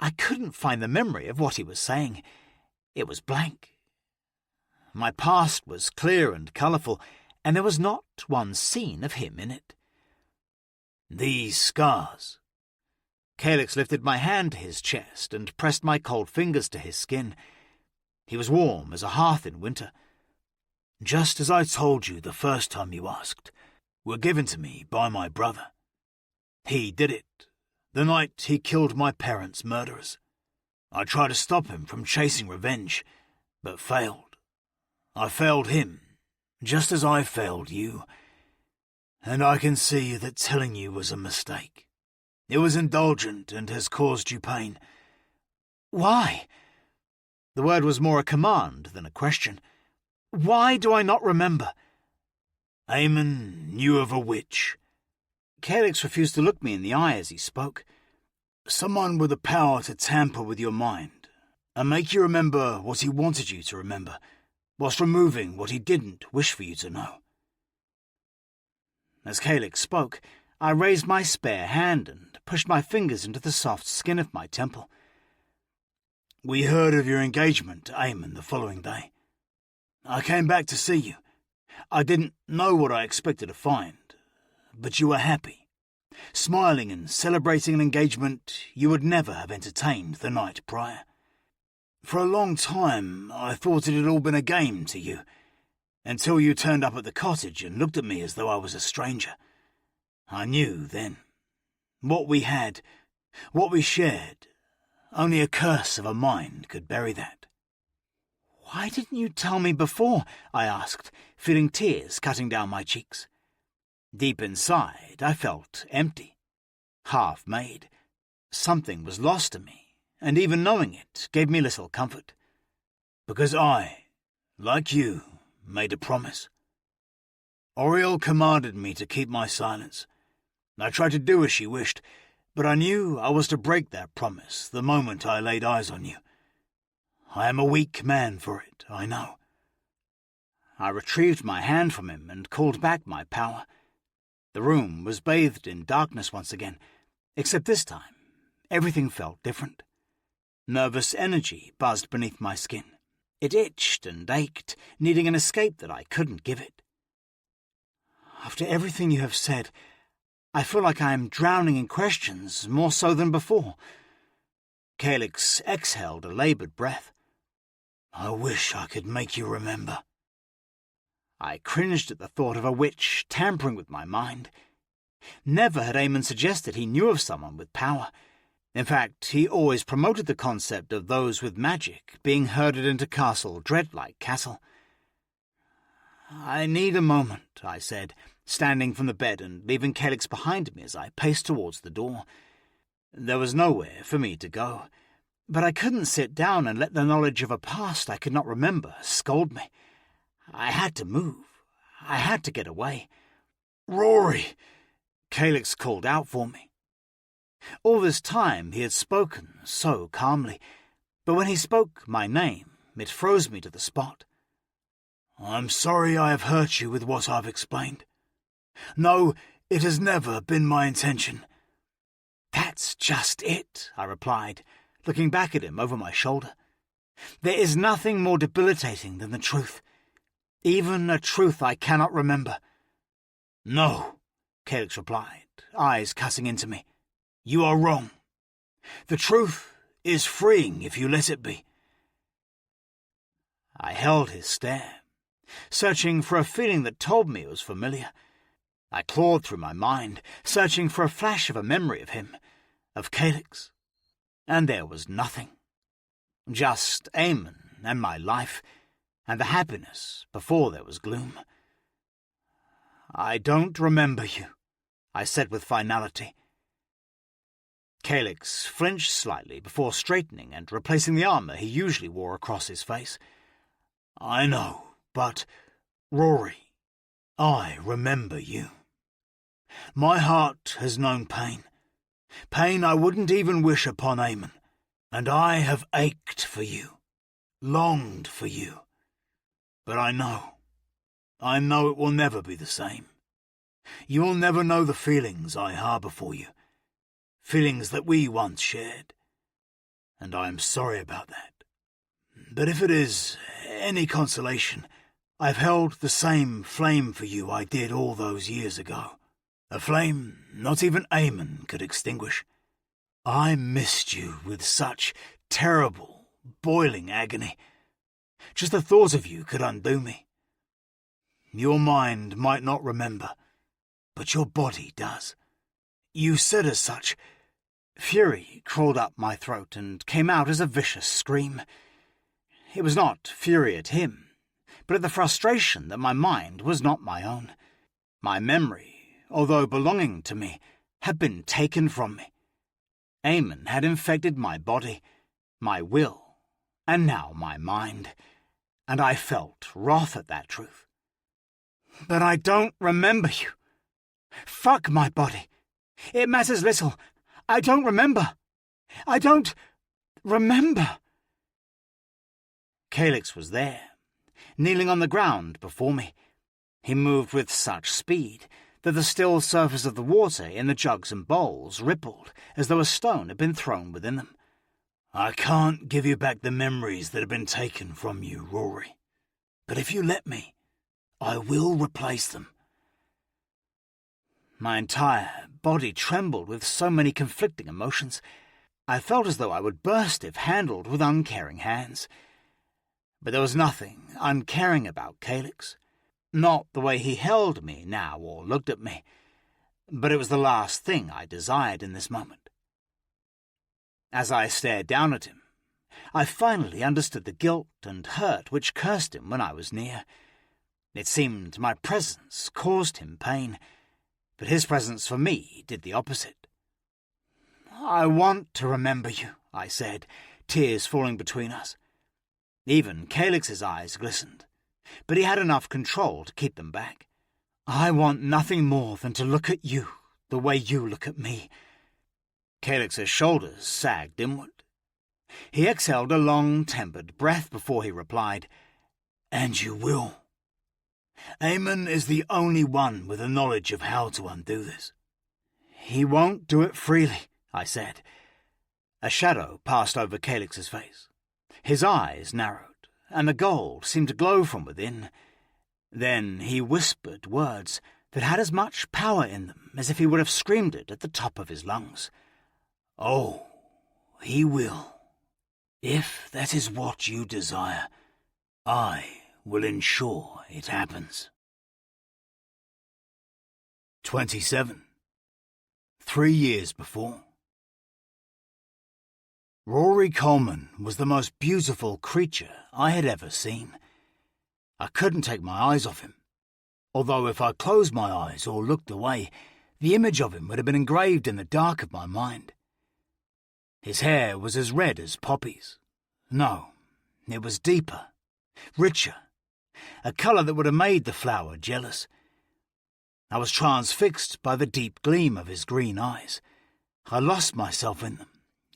I couldn't find the memory of what he was saying. It was blank. My past was clear and colourful, and there was not one scene of him in it. These scars. Calyx lifted my hand to his chest and pressed my cold fingers to his skin. He was warm as a hearth in winter. Just as I told you the first time you asked, were given to me by my brother. He did it, the night he killed my parents' murderers. I tried to stop him from chasing revenge, but failed. I failed him, just as I failed you. And I can see that telling you was a mistake. It was indulgent and has caused you pain. Why? The word was more a command than a question. Why do I not remember? Eamon knew of a witch. Calyx refused to look me in the eye as he spoke. Someone with the power to tamper with your mind and make you remember what he wanted you to remember, whilst removing what he didn't wish for you to know. As Calyx spoke, I raised my spare hand and pushed my fingers into the soft skin of my temple. We heard of your engagement to Eamon the following day. I came back to see you. I didn't know what I expected to find, but you were happy, smiling and celebrating an engagement you would never have entertained the night prior. For a long time, I thought it had all been a game to you, until you turned up at the cottage and looked at me as though I was a stranger. I knew then. What we had, what we shared, only a curse of a mind could bury that. "Why didn't you tell me before?" I asked, feeling tears cutting down my cheeks. Deep inside, I felt empty, half-made. Something was lost to me, and even knowing it gave me little comfort. Because I, like you, made a promise. Oriel commanded me to keep my silence. I tried to do as she wished, but I knew I was to break that promise the moment I laid eyes on you. I am a weak man for it, I know. I retrieved my hand from him and called back my power. The room was bathed in darkness once again, except this time everything felt different. Nervous energy buzzed beneath my skin. It itched and ached, needing an escape that I couldn't give it. "After everything you have said, I feel like I am drowning in questions more so than before." Calyx exhaled a laboured breath. I wish I could make you remember. I cringed at the thought of a witch tampering with my mind. Never had Eamon suggested he knew of someone with power. In fact, he always promoted the concept of those with magic being herded into Castle Dreadlight Castle. "I need a moment," I said, standing from the bed and leaving Calyx behind me as I paced towards the door. There was nowhere for me to go, but I couldn't sit down and let the knowledge of a past I could not remember scold me. I had to move. I had to get away. "Rhory!" Calyx called out for me. All this time he had spoken so calmly, but when he spoke my name, it froze me to the spot. "I'm sorry I have hurt you with what I've explained. No, it has never been my intention." "That's just it," I replied, looking back at him over my shoulder. "There is nothing more debilitating than the truth, even a truth I cannot remember." "No," Calyx replied, eyes cutting into me. "You are wrong. The truth is freeing if you let it be." I held his stare, searching for a feeling that told me it was familiar. I clawed through my mind, searching for a flash of a memory of him, of Calyx, and there was nothing. Just Eamon and my life, and the happiness before there was gloom. "I don't remember you," I said with finality. Calyx flinched slightly before straightening and replacing the armour he usually wore across his face. "I know, but, Rhory, I remember you. My heart has known pain. Pain I wouldn't even wish upon Eamon, and I have ached for you, longed for you. But I know it will never be the same. You will never know the feelings I harbour for you, feelings that we once shared, and I am sorry about that. But if it is any consolation, I've held the same flame for you I did all those years ago, a flame not even Eamon could extinguish. I missed you with such terrible, boiling agony. Just the thought of you could undo me. Your mind might not remember, but your body does. You said as such." Fury crawled up my throat and came out as a vicious scream. It was not fury at him, but at the frustration that my mind was not my own. My memory, although belonging to me, had been taken from me. Eamon had infected my body, my will, and now my mind, and I felt wrath at that truth. "But I don't remember you. Fuck my body. It matters little. I don't remember. I don't remember." Calyx was there, kneeling on the ground before me. He moved with such speed that the still surface of the water in the jugs and bowls rippled as though a stone had been thrown within them. "I can't give you back the memories that have been taken from you, Rhory. But if you let me, I will replace them." My entire body trembled with so many conflicting emotions. I felt as though I would burst if handled with uncaring hands. But there was nothing uncaring about Calyx. Not the way he held me now or looked at me, but it was the last thing I desired in this moment. As I stared down at him, I finally understood the guilt and hurt which cursed him when I was near. It seemed my presence caused him pain, but his presence for me did the opposite. "I want to remember you," I said, tears falling between us. Even Calyx's eyes glistened, but he had enough control to keep them back. "I want nothing more than to look at you the way you look at me." Calyx's shoulders sagged inward. He exhaled a long, tempered breath before he replied, "And you will. Eamon is the only one with the knowledge of how to undo this." "He won't do it freely," I said. A shadow passed over Calyx's face. His eyes narrowed, and the gold seemed to glow from within. Then he whispered words that had as much power in them as if he would have screamed it at the top of his lungs. "Oh, he will. If that is what you desire, I will ensure it happens." 27. 3 years before. Rhory Coleman was the most beautiful creature I had ever seen. I couldn't take my eyes off him, although if I closed my eyes or looked away, the image of him would have been engraved in the dark of my mind. His hair was as red as poppies. No, it was deeper, richer, a colour that would have made the flower jealous. I was transfixed by the deep gleam of his green eyes. I lost myself in them,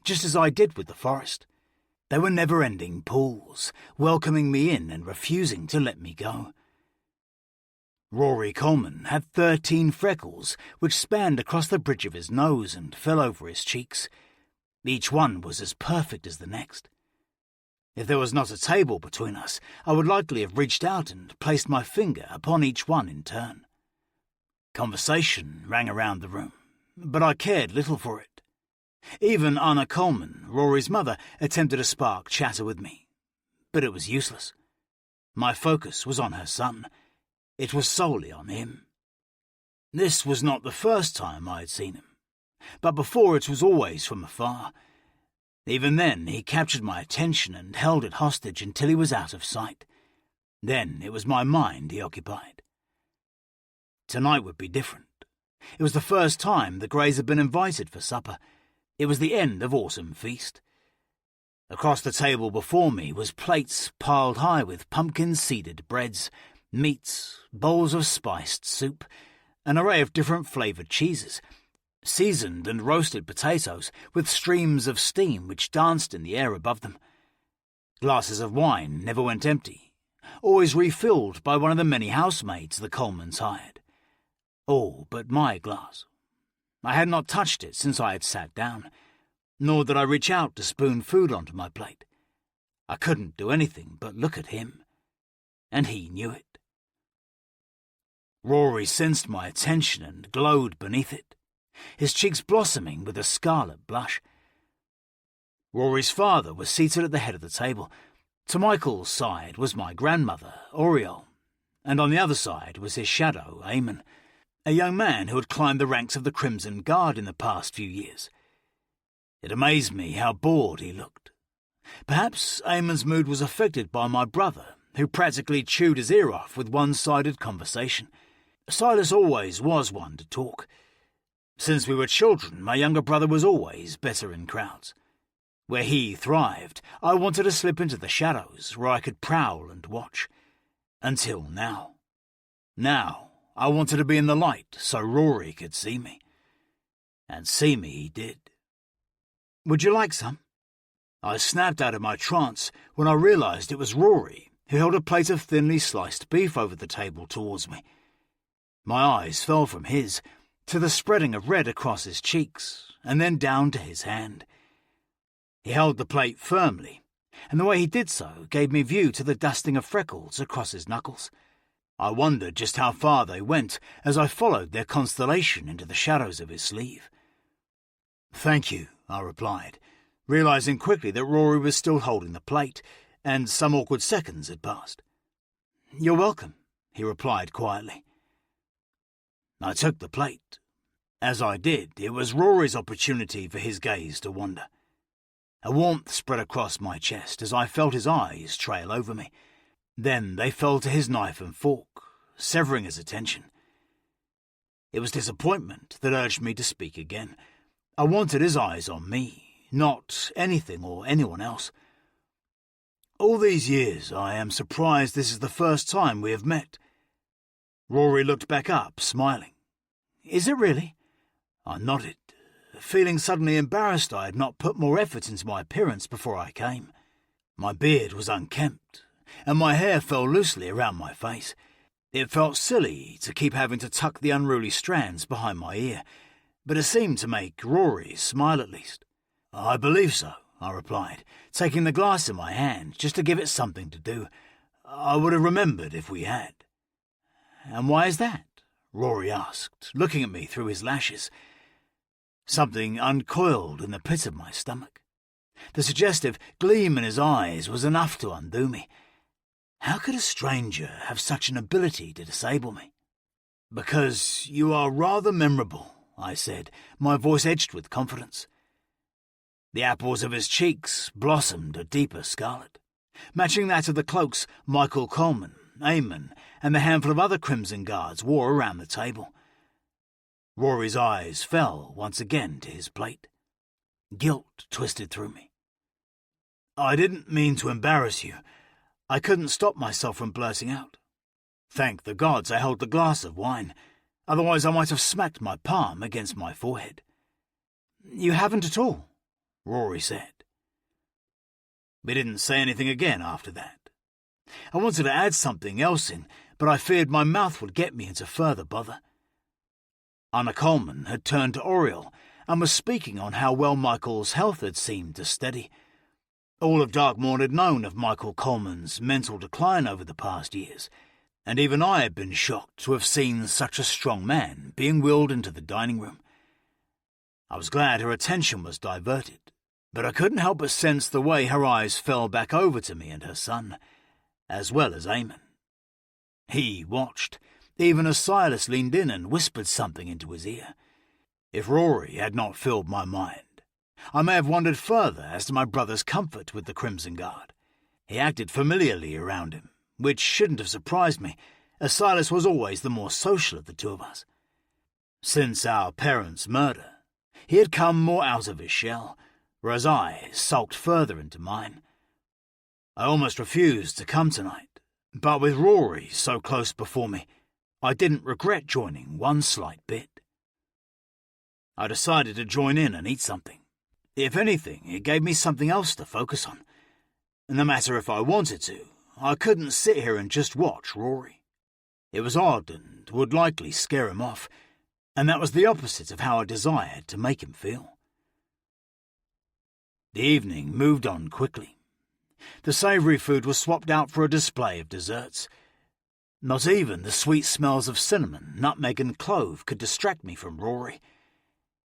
just as I did with the forest. They were never-ending pools, welcoming me in and refusing to let me go. Rhory Coleman had 13 freckles, which spanned across the bridge of his nose and fell over his cheeks. Each one was as perfect as the next. If there was not a table between us, I would likely have reached out and placed my finger upon each one in turn. Conversation rang around the room, but I cared little for it. Even Anna Coleman, Rory's mother, attempted to spark chatter with me, but it was useless. My focus was on her son. It was solely on him. This was not the first time I had seen him, but before it was always from afar. Even then he captured my attention and held it hostage until he was out of sight. Then it was my mind he occupied. Tonight would be different. It was the first time the Greys had been invited for supper. It was the end of Autumn Feast. Across the table before me was plates piled high with pumpkin-seeded breads, meats, bowls of spiced soup, an array of different flavoured cheeses, seasoned and roasted potatoes with streams of steam which danced in the air above them. Glasses of wine never went empty, always refilled by one of the many housemaids the Colemans hired. All but my glass. I had not touched it since I had sat down, nor did I reach out to spoon food onto my plate. I couldn't do anything but look at him, and he knew it. Rhory sensed my attention and glowed beneath it, his cheeks blossoming with a scarlet blush. Rory's father was seated at the head of the table. To Michael's side was my grandmother, Oriole, and on the other side was his shadow, Eamon, a young man who had climbed the ranks of the Crimson Guard in the past few years. It amazed me how bored he looked. Perhaps Eamon's mood was affected by my brother, who practically chewed his ear off with one-sided conversation. Silas always was one to talk. Since we were children, my younger brother was always better in crowds. Where he thrived, I wanted to slip into the shadows where I could prowl and watch. Until now. Now, I wanted to be in the light so Rhory could see me. And see me he did. "Would you like some?" I snapped out of my trance when I realised it was Rhory who held a plate of thinly sliced beef over the table towards me. My eyes fell from his to the spreading of red across his cheeks, and then down to his hand. He held the plate firmly, and the way he did so gave me view to the dusting of freckles across his knuckles. I wondered just how far they went as I followed their constellation into the shadows of his sleeve. "Thank you," I replied, realizing quickly that Rhory was still holding the plate, and some awkward seconds had passed. "You're welcome," he replied quietly. I took the plate. As I did, it was Rory's opportunity for his gaze to wander. A warmth spread across my chest as I felt his eyes trail over me. Then they fell to his knife and fork, severing his attention. It was disappointment that urged me to speak again. I wanted his eyes on me, not anything or anyone else. "All these years, I am surprised this is the first time we have met." Rhory looked back up, smiling. "Is it really?" I nodded, feeling suddenly embarrassed I had not put more effort into my appearance before I came. My beard was unkempt, and my hair fell loosely around my face. It felt silly to keep having to tuck the unruly strands behind my ear, but it seemed to make Rhory smile at least. "I believe so," I replied, taking the glass in my hand just to give it something to do. "I would have remembered if we had." "And why is that?" Rhory asked, looking at me through his lashes. Something uncoiled in the pit of my stomach. The suggestive gleam in his eyes was enough to undo me. How could a stranger have such an ability to disable me? "Because you are rather memorable," I said, my voice edged with confidence. The apples of his cheeks blossomed a deeper scarlet, matching that of the cloaks Michael Coleman, Eamon, and the handful of other Crimson Guards wore around the table. Rory's eyes fell once again to his plate. Guilt twisted through me. "I didn't mean to embarrass you." I couldn't stop myself from blurting out. Thank the gods I held the glass of wine, otherwise I might have smacked my palm against my forehead. "You haven't at all," Rhory said. We didn't say anything again after that. I wanted to add something else in, but I feared my mouth would get me into further bother. Anna Coleman had turned to Oriel and was speaking on how well Michael's health had seemed to steady. All of Darkmourn had known of Michael Coleman's mental decline over the past years, and even I had been shocked to have seen such a strong man being wheeled into the dining room. I was glad her attention was diverted, but I couldn't help but sense the way her eyes fell back over to me and her son, as well as Eamon. He watched, even as Silas leaned in and whispered something into his ear. If Rhory had not filled my mind, I may have wondered further as to my brother's comfort with the Crimson Guard. He acted familiarly around him, which shouldn't have surprised me, as Silas was always the more social of the two of us. Since our parents' murder, he had come more out of his shell, whereas I sulked further into mine. I almost refused to come tonight, but with Rhory so close before me, I didn't regret joining one slight bit. I decided to join in and eat something. If anything, it gave me something else to focus on. No matter if I wanted to, I couldn't sit here and just watch Rhory. It was odd and would likely scare him off, and that was the opposite of how I desired to make him feel. The evening moved on quickly. The savoury food was swapped out for a display of desserts. Not even the sweet smells of cinnamon, nutmeg and clove could distract me from Rhory.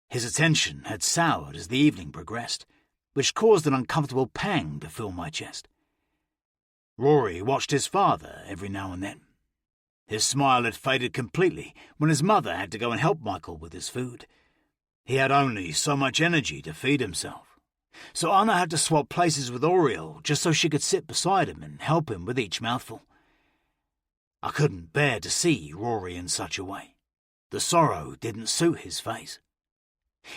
His attention had soured as the evening progressed, which caused an uncomfortable pang to fill my chest. Rhory watched his father every now and then. His smile had faded completely when his mother had to go and help Michael with his food. He had only so much energy to feed himself, so Anna had to swap places with Oriel just so she could sit beside him and help him with each mouthful. I couldn't bear to see Rhory in such a way. The sorrow didn't suit his face.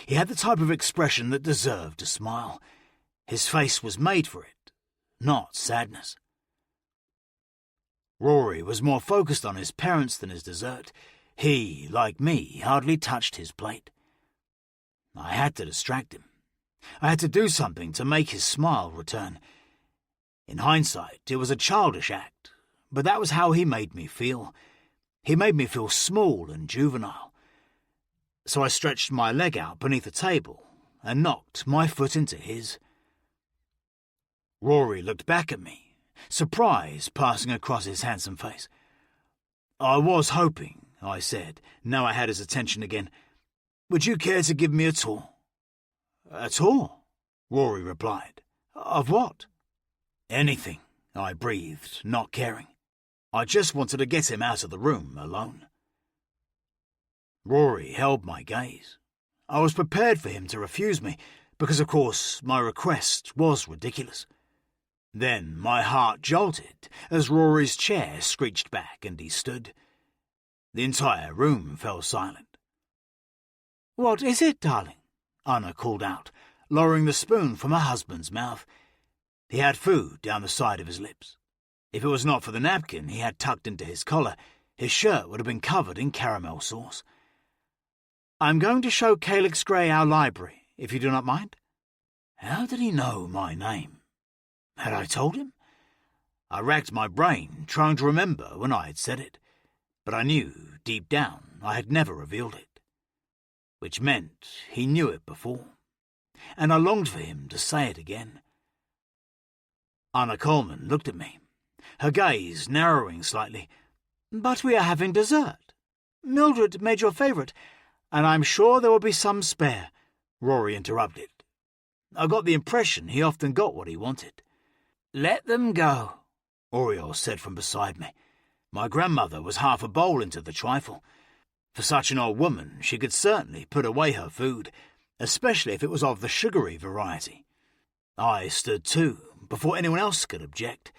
He had the type of expression that deserved a smile. His face was made for it, not sadness. Rhory was more focused on his parents than his dessert. He, like me, hardly touched his plate. I had to distract him. I had to do something to make his smile return. In hindsight, it was a childish act, but that was how he made me feel. He made me feel small and juvenile. So I stretched my leg out beneath the table and knocked my foot into his. Rhory looked back at me, surprise passing across his handsome face. "I was hoping," I said, now I had his attention again. "Would you care to give me a tour?" "A tour?" Rhory replied. "Of what?" "Anything," I breathed, not caring. I just wanted to get him out of the room alone. Rhory held my gaze. I was prepared for him to refuse me, because of course my request was ridiculous. Then my heart jolted as Rory's chair screeched back and he stood. The entire room fell silent. "What is it, darling?" Anna called out, lowering the spoon from her husband's mouth. He had food down the side of his lips. If it was not for the napkin he had tucked into his collar, his shirt would have been covered in caramel sauce. "I'm going to show Calyx Grey our library, if you do not mind." How did he know my name? Had I told him? I racked my brain, trying to remember when I had said it, but I knew, deep down, I had never revealed it. Which meant he knew it before, and I longed for him to say it again. Anna Coleman looked at me, her gaze narrowing slightly. "But we are having dessert. Mildred made your favourite, and I'm sure there will be some spare," Rhory interrupted. I got the impression he often got what he wanted. "Let them go," Oriole said from beside me. My grandmother was half a bowl into the trifle. For such an old woman, she could certainly put away her food, especially if it was of the sugary variety. I stood too, before anyone else could object,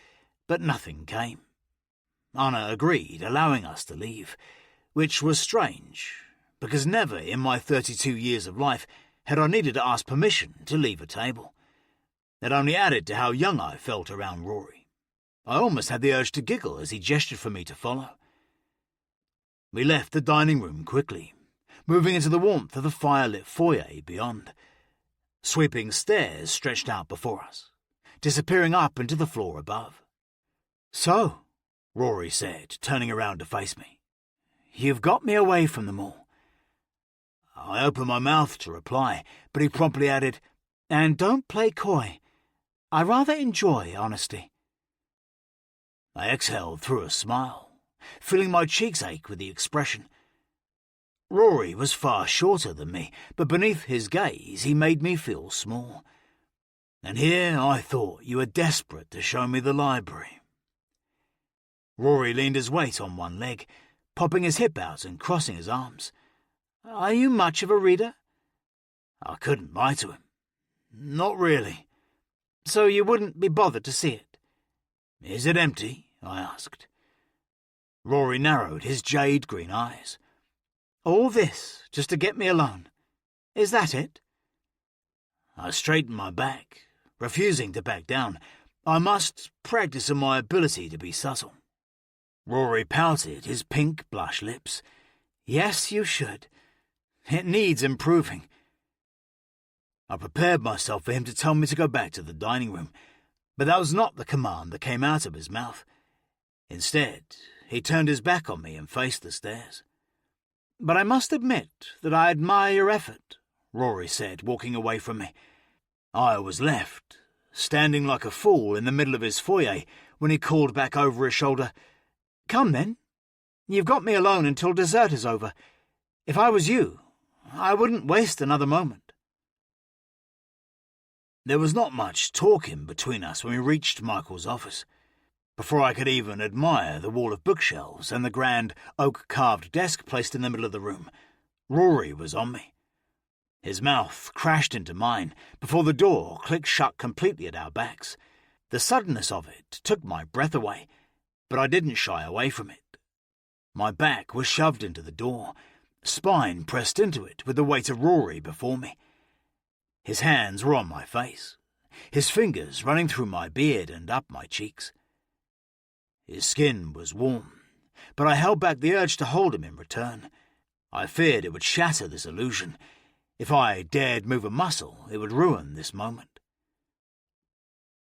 but nothing came. Anna agreed, allowing us to leave, which was strange, because never in my 32 years of life had I needed to ask permission to leave a table. It only added to how young I felt around Rhory. I almost had the urge to giggle as he gestured for me to follow. We left the dining room quickly, moving into the warmth of the fire-lit foyer beyond. Sweeping stairs stretched out before us, disappearing up into the floor above. "So," Rhory said, turning around to face me, "you've got me away from them all." I opened my mouth to reply, but he promptly added, "And don't play coy. I rather enjoy honesty." I exhaled through a smile, feeling my cheeks ache with the expression. Rhory was far shorter than me, but beneath his gaze he made me feel small. And here I thought you were desperate to show me the library. Rhory leaned his weight on one leg, popping his hip out and crossing his arms. "Are you much of a reader?" I couldn't lie to him. "Not really." "So you wouldn't be bothered to see it?" "Is it empty?" I asked. Rhory narrowed his jade-green eyes. "All this just to get me alone? Is that it?" I straightened my back, refusing to back down. I must practice on my ability to be subtle. Rhory pouted his pink blush lips. "Yes, you should. It needs improving." I prepared myself for him to tell me to go back to the dining room, but that was not the command that came out of his mouth. Instead, he turned his back on me and faced the stairs. "But I must admit that I admire your effort," Rhory said, walking away from me. I was left, standing like a fool in the middle of his foyer when he called back over his shoulder, "Come then. You've got me alone until dessert is over. If I was you, I wouldn't waste another moment." There was not much talking between us when we reached Michael's office. Before I could even admire the wall of bookshelves and the grand oak-carved desk placed in the middle of the room, Rhory was on me. His mouth crashed into mine before the door clicked shut completely at our backs. The suddenness of it took my breath away, but I didn't shy away from it. My back was shoved into the door, spine pressed into it with the weight of Rhory before me. His hands were on my face, his fingers running through my beard and up my cheeks. His skin was warm, but I held back the urge to hold him in return. I feared it would shatter this illusion. If I dared move a muscle, it would ruin this moment.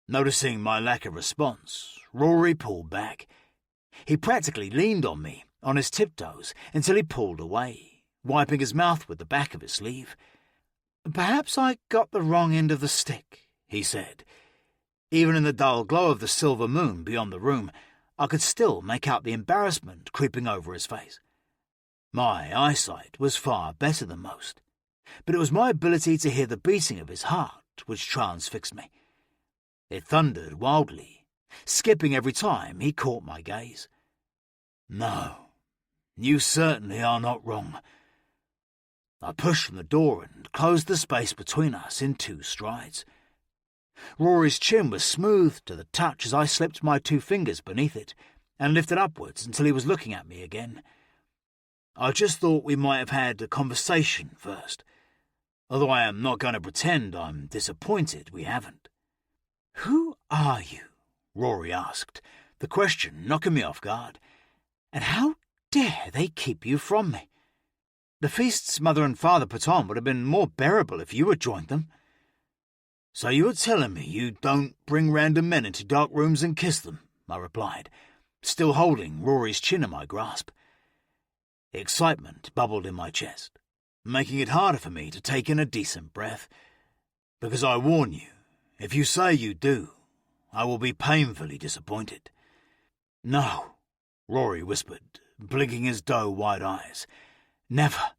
Noticing my lack of response, Rhory pulled back. He practically leaned on me, on his tiptoes until he pulled away, wiping his mouth with the back of his sleeve. "Perhaps I got the wrong end of the stick," he said. Even in the dull glow of the silver moon beyond the room, I could still make out the embarrassment creeping over his face. My eyesight was far better than most, but it was my ability to hear the beating of his heart which transfixed me. It thundered wildly, skipping every time he caught my gaze. "No, you certainly are not wrong." I pushed from the door and closed the space between us in 2 strides. Rory's chin was smooth to the touch as I slipped my 2 fingers beneath it and lifted upwards until he was looking at me again. "I just thought we might have had a conversation first, although I am not going to pretend I'm disappointed we haven't." "Who are you?" Rhory asked, the question knocking me off guard. "And how dare they keep you from me? The feasts Mother and Father put on would have been more bearable if you had joined them." "So you are telling me you don't bring random men into dark rooms and kiss them?" I replied, still holding Rory's chin in my grasp. Excitement bubbled in my chest, making it harder for me to take in a decent breath. "Because I warn you, if you say you do, I will be painfully disappointed." "No," Rhory whispered, blinking his doe-wide eyes. "Never."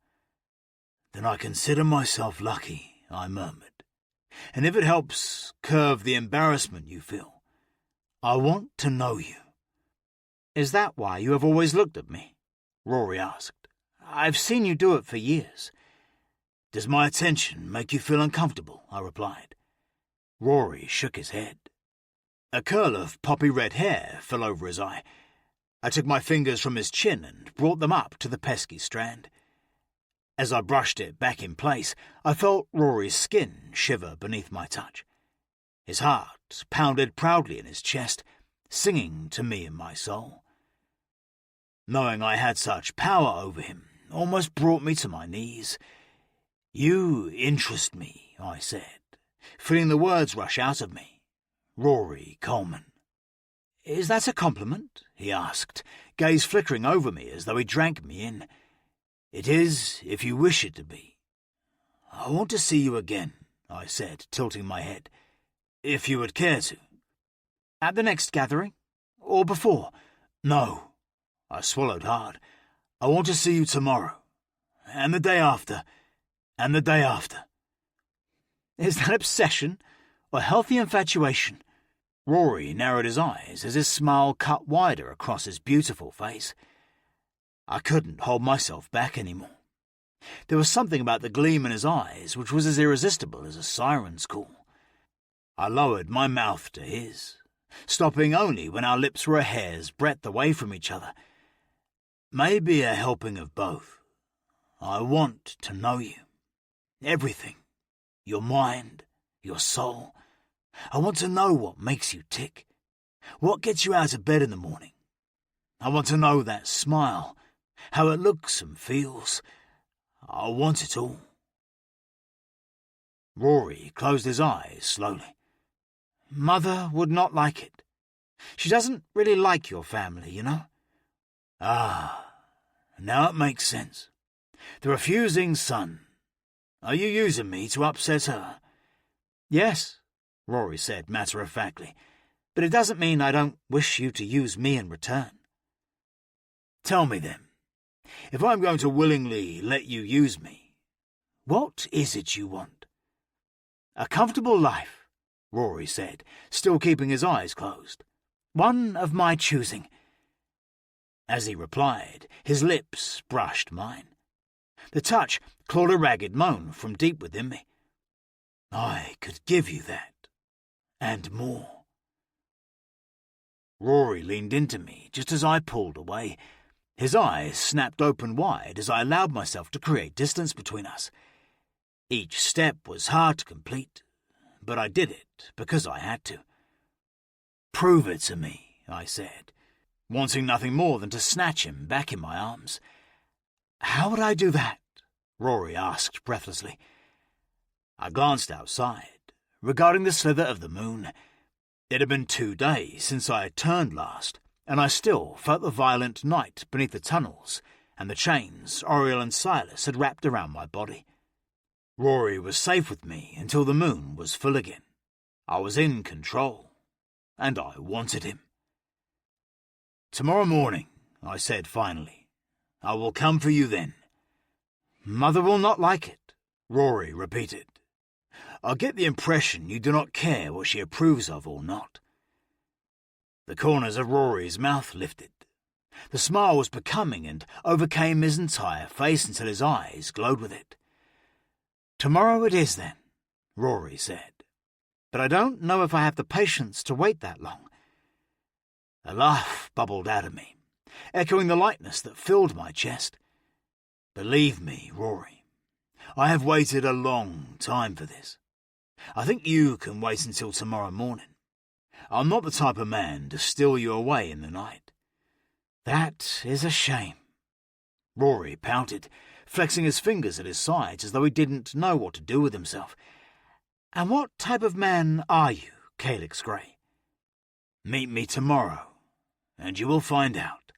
"Then I consider myself lucky," I murmured. "And if it helps curb the embarrassment you feel, I want to know you." "Is that why you have always looked at me?" Rhory asked. "I've seen you do it for years." "Does my attention make you feel uncomfortable?" I replied. Rhory shook his head. A curl of poppy-red hair fell over his eye. I took my fingers from his chin and brought them up to the pesky strand. As I brushed it back in place, I felt Rory's skin shiver beneath my touch. His heart pounded proudly in his chest, singing to me in my soul. Knowing I had such power over him almost brought me to my knees. "You interest me," I said, feeling the words rush out of me. "Rhory Coleman." "Is that a compliment?" he asked, gaze flickering over me as though he drank me in. "It is, if you wish it to be." "I want to see you again," I said, tilting my head. "If you would care to." "At the next gathering? Or before?" "No." I swallowed hard. "I want to see you tomorrow, and the day after, and the day after." "Is that obsession or healthy infatuation?" Rhory narrowed his eyes as his smile cut wider across his beautiful face. I couldn't hold myself back anymore. There was something about the gleam in his eyes which was as irresistible as a siren's call. I lowered my mouth to his, stopping only when our lips were a hair's breadth away from each other. "Maybe a helping of both. I want to know you. Everything. Your mind, your soul. I want to know what makes you tick. What gets you out of bed in the morning. I want to know that smile, how it looks and feels. I want it all." Rhory closed his eyes slowly. "Mother would not like it. She doesn't really like your family, you know." "Ah, now it makes sense. The refusing son. Are you using me to upset her?" "Yes," Rhory said matter-of-factly, "but it doesn't mean I don't wish you to use me in return." "Tell me then, if I'm going to willingly let you use me, what is it you want?" "A comfortable life," Rhory said, still keeping his eyes closed. "One of my choosing." As he replied, his lips brushed mine. The touch clawed a ragged moan from deep within me. "I could give you that, and more." Rhory leaned into me just as I pulled away. His eyes snapped open wide as I allowed myself to create distance between us. Each step was hard to complete, but I did it because I had to. "Prove it to me," I said, wanting nothing more than to snatch him back in my arms. "How would I do that?" Rhory asked breathlessly. I glanced outside, regarding the slither of the moon. It had been 2 days since I had turned last, and I still felt the violent night beneath the tunnels and the chains Oriel and Silas had wrapped around my body. Rhory was safe with me until the moon was full again. I was in control, and I wanted him. "Tomorrow morning," I said finally. "I will come for you then." "Mother will not like it," Rhory repeated. "I get the impression you do not care what she approves of or not." The corners of Rory's mouth lifted. The smile was becoming and overcame his entire face until his eyes glowed with it. "Tomorrow it is, then," Rhory said. "But I don't know if I have the patience to wait that long." A laugh bubbled out of me, echoing the lightness that filled my chest. "Believe me, Rhory, I have waited a long time for this. I think you can wait until tomorrow morning. I'm not the type of man to steal you away in the night." "That is a shame," Rhory pouted, flexing his fingers at his sides as though he didn't know what to do with himself. "And what type of man are you, Calyx Grey?" "Meet me tomorrow, and you will find out."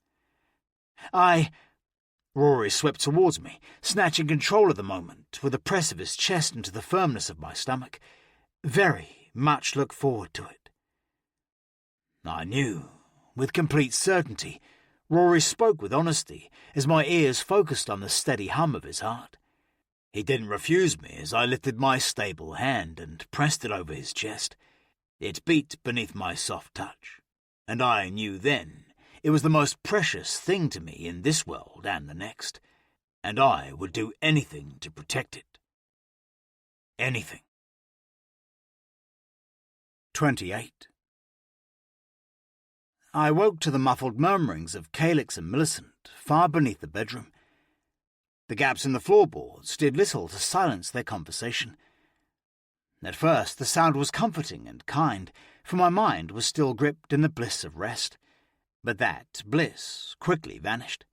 Rhory swept towards me, snatching control of the moment with a press of his chest into the firmness of my stomach. "Very much look forward to it." I knew, with complete certainty, Rhory spoke with honesty as my ears focused on the steady hum of his heart. He didn't refuse me as I lifted my stable hand and pressed it over his chest. It beat beneath my soft touch, and I knew then it was the most precious thing to me in this world and the next, and I would do anything to protect it. Anything. 28. I woke to the muffled murmurings of Calyx and Millicent far beneath the bedroom. The gaps in the floorboards did little to silence their conversation. At first the sound was comforting and kind, for my mind was still gripped in the bliss of rest, but that bliss quickly vanished.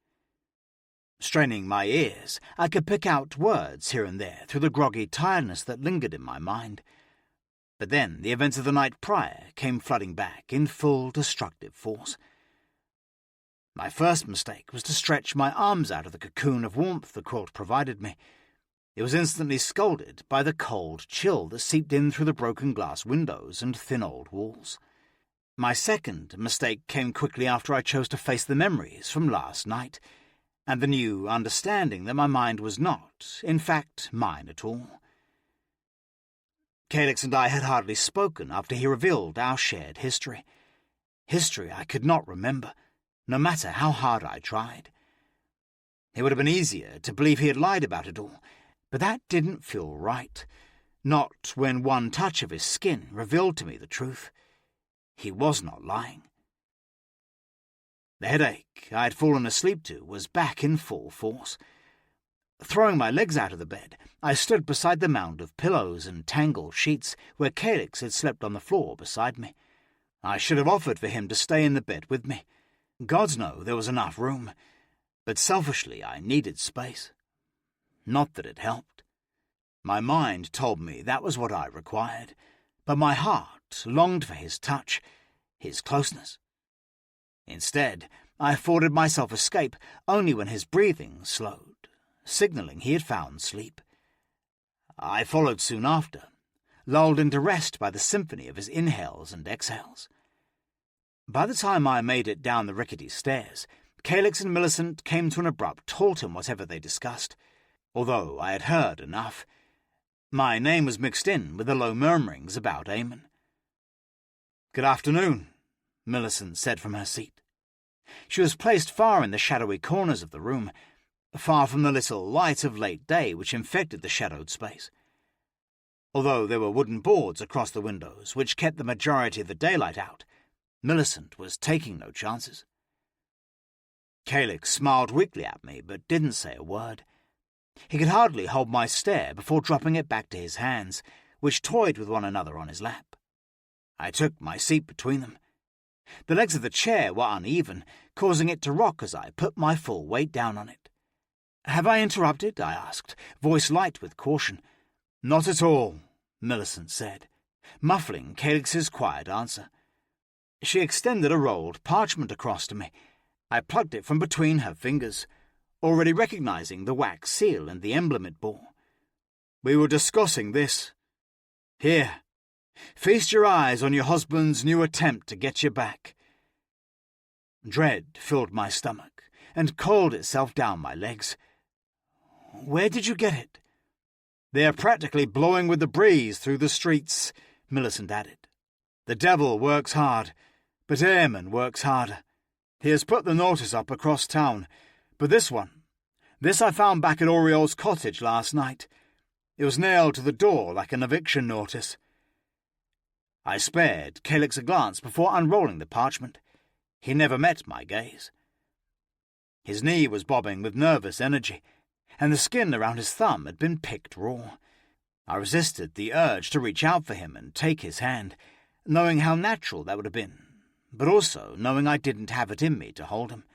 Straining my ears, I could pick out words here and there through the groggy tiredness that lingered in my mind. But then the events of the night prior came flooding back in full destructive force. My first mistake was to stretch my arms out of the cocoon of warmth the quilt provided me. It was instantly scalded by the cold chill that seeped in through the broken glass windows and thin old walls. My second mistake came quickly after I chose to face the memories from last night, and the new understanding that my mind was not, in fact, mine at all. Calyx and I had hardly spoken after he revealed our shared history. History I could not remember, no matter how hard I tried. It would have been easier to believe he had lied about it all, but that didn't feel right, not when one touch of his skin revealed to me the truth. He was not lying. The headache I had fallen asleep to was back in full force. Throwing my legs out of the bed, I stood beside the mound of pillows and tangled sheets where Calyx had slept on the floor beside me. I should have offered for him to stay in the bed with me. Gods know there was enough room, but selfishly I needed space. Not that it helped. My mind told me that was what I required, but my heart longed for his touch, his closeness. Instead, I afforded myself escape only when his breathing slowed, signalling he had found sleep. I followed soon after, lulled into rest by the symphony of his inhales and exhales. By the time I made it down the rickety stairs, Calyx and Millicent came to an abrupt halt in whatever they discussed, although I had heard enough. My name was mixed in with the low murmurings about Eamon. "Good afternoon," Millicent said from her seat. She was placed far in the shadowy corners of the room, far from the little light of late day which infected the shadowed space. Although there were wooden boards across the windows which kept the majority of the daylight out, Millicent was taking no chances. Calyx smiled weakly at me, but didn't say a word. He could hardly hold my stare before dropping it back to his hands, which toyed with one another on his lap. I took my seat between them. The legs of the chair were uneven, causing it to rock as I put my full weight down on it. "Have I interrupted?" I asked, voice light with caution. "Not at all," Millicent said, muffling Calyx's quiet answer. She extended a rolled parchment across to me. I plucked it from between her fingers, already recognizing the wax seal and the emblem it bore. "We were discussing this. Here, feast your eyes on your husband's new attempt to get you back." Dread filled my stomach and coiled itself down my legs. "Where did you get it?" "They are practically blowing with the breeze through the streets," Millicent added. "The devil works hard, but Eamon works harder. He has put the notice up across town, but this I found back at Oriel's cottage last night. It was nailed to the door like an eviction notice." I spared Calix a glance before unrolling the parchment. He never met my gaze. His knee was bobbing with nervous energy, and the skin around his thumb had been picked raw. I resisted the urge to reach out for him and take his hand, knowing how natural that would have been, but also knowing I didn't have it in me to hold him.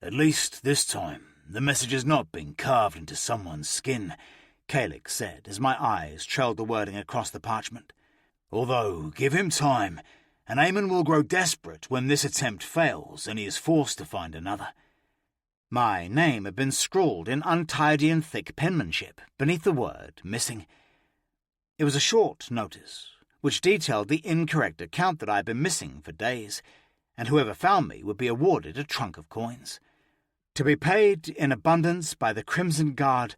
"At least this time the message has not been carved into someone's skin," Calix said as my eyes trailed the wording across the parchment. "Although, give him time, and Eamon will grow desperate when this attempt fails and he is forced to find another." My name had been scrawled in untidy and thick penmanship beneath the word "missing." It was a short notice, which detailed the incorrect account that I had been missing for days, and whoever found me would be awarded a trunk of coins. "To be paid in abundance by the Crimson Guard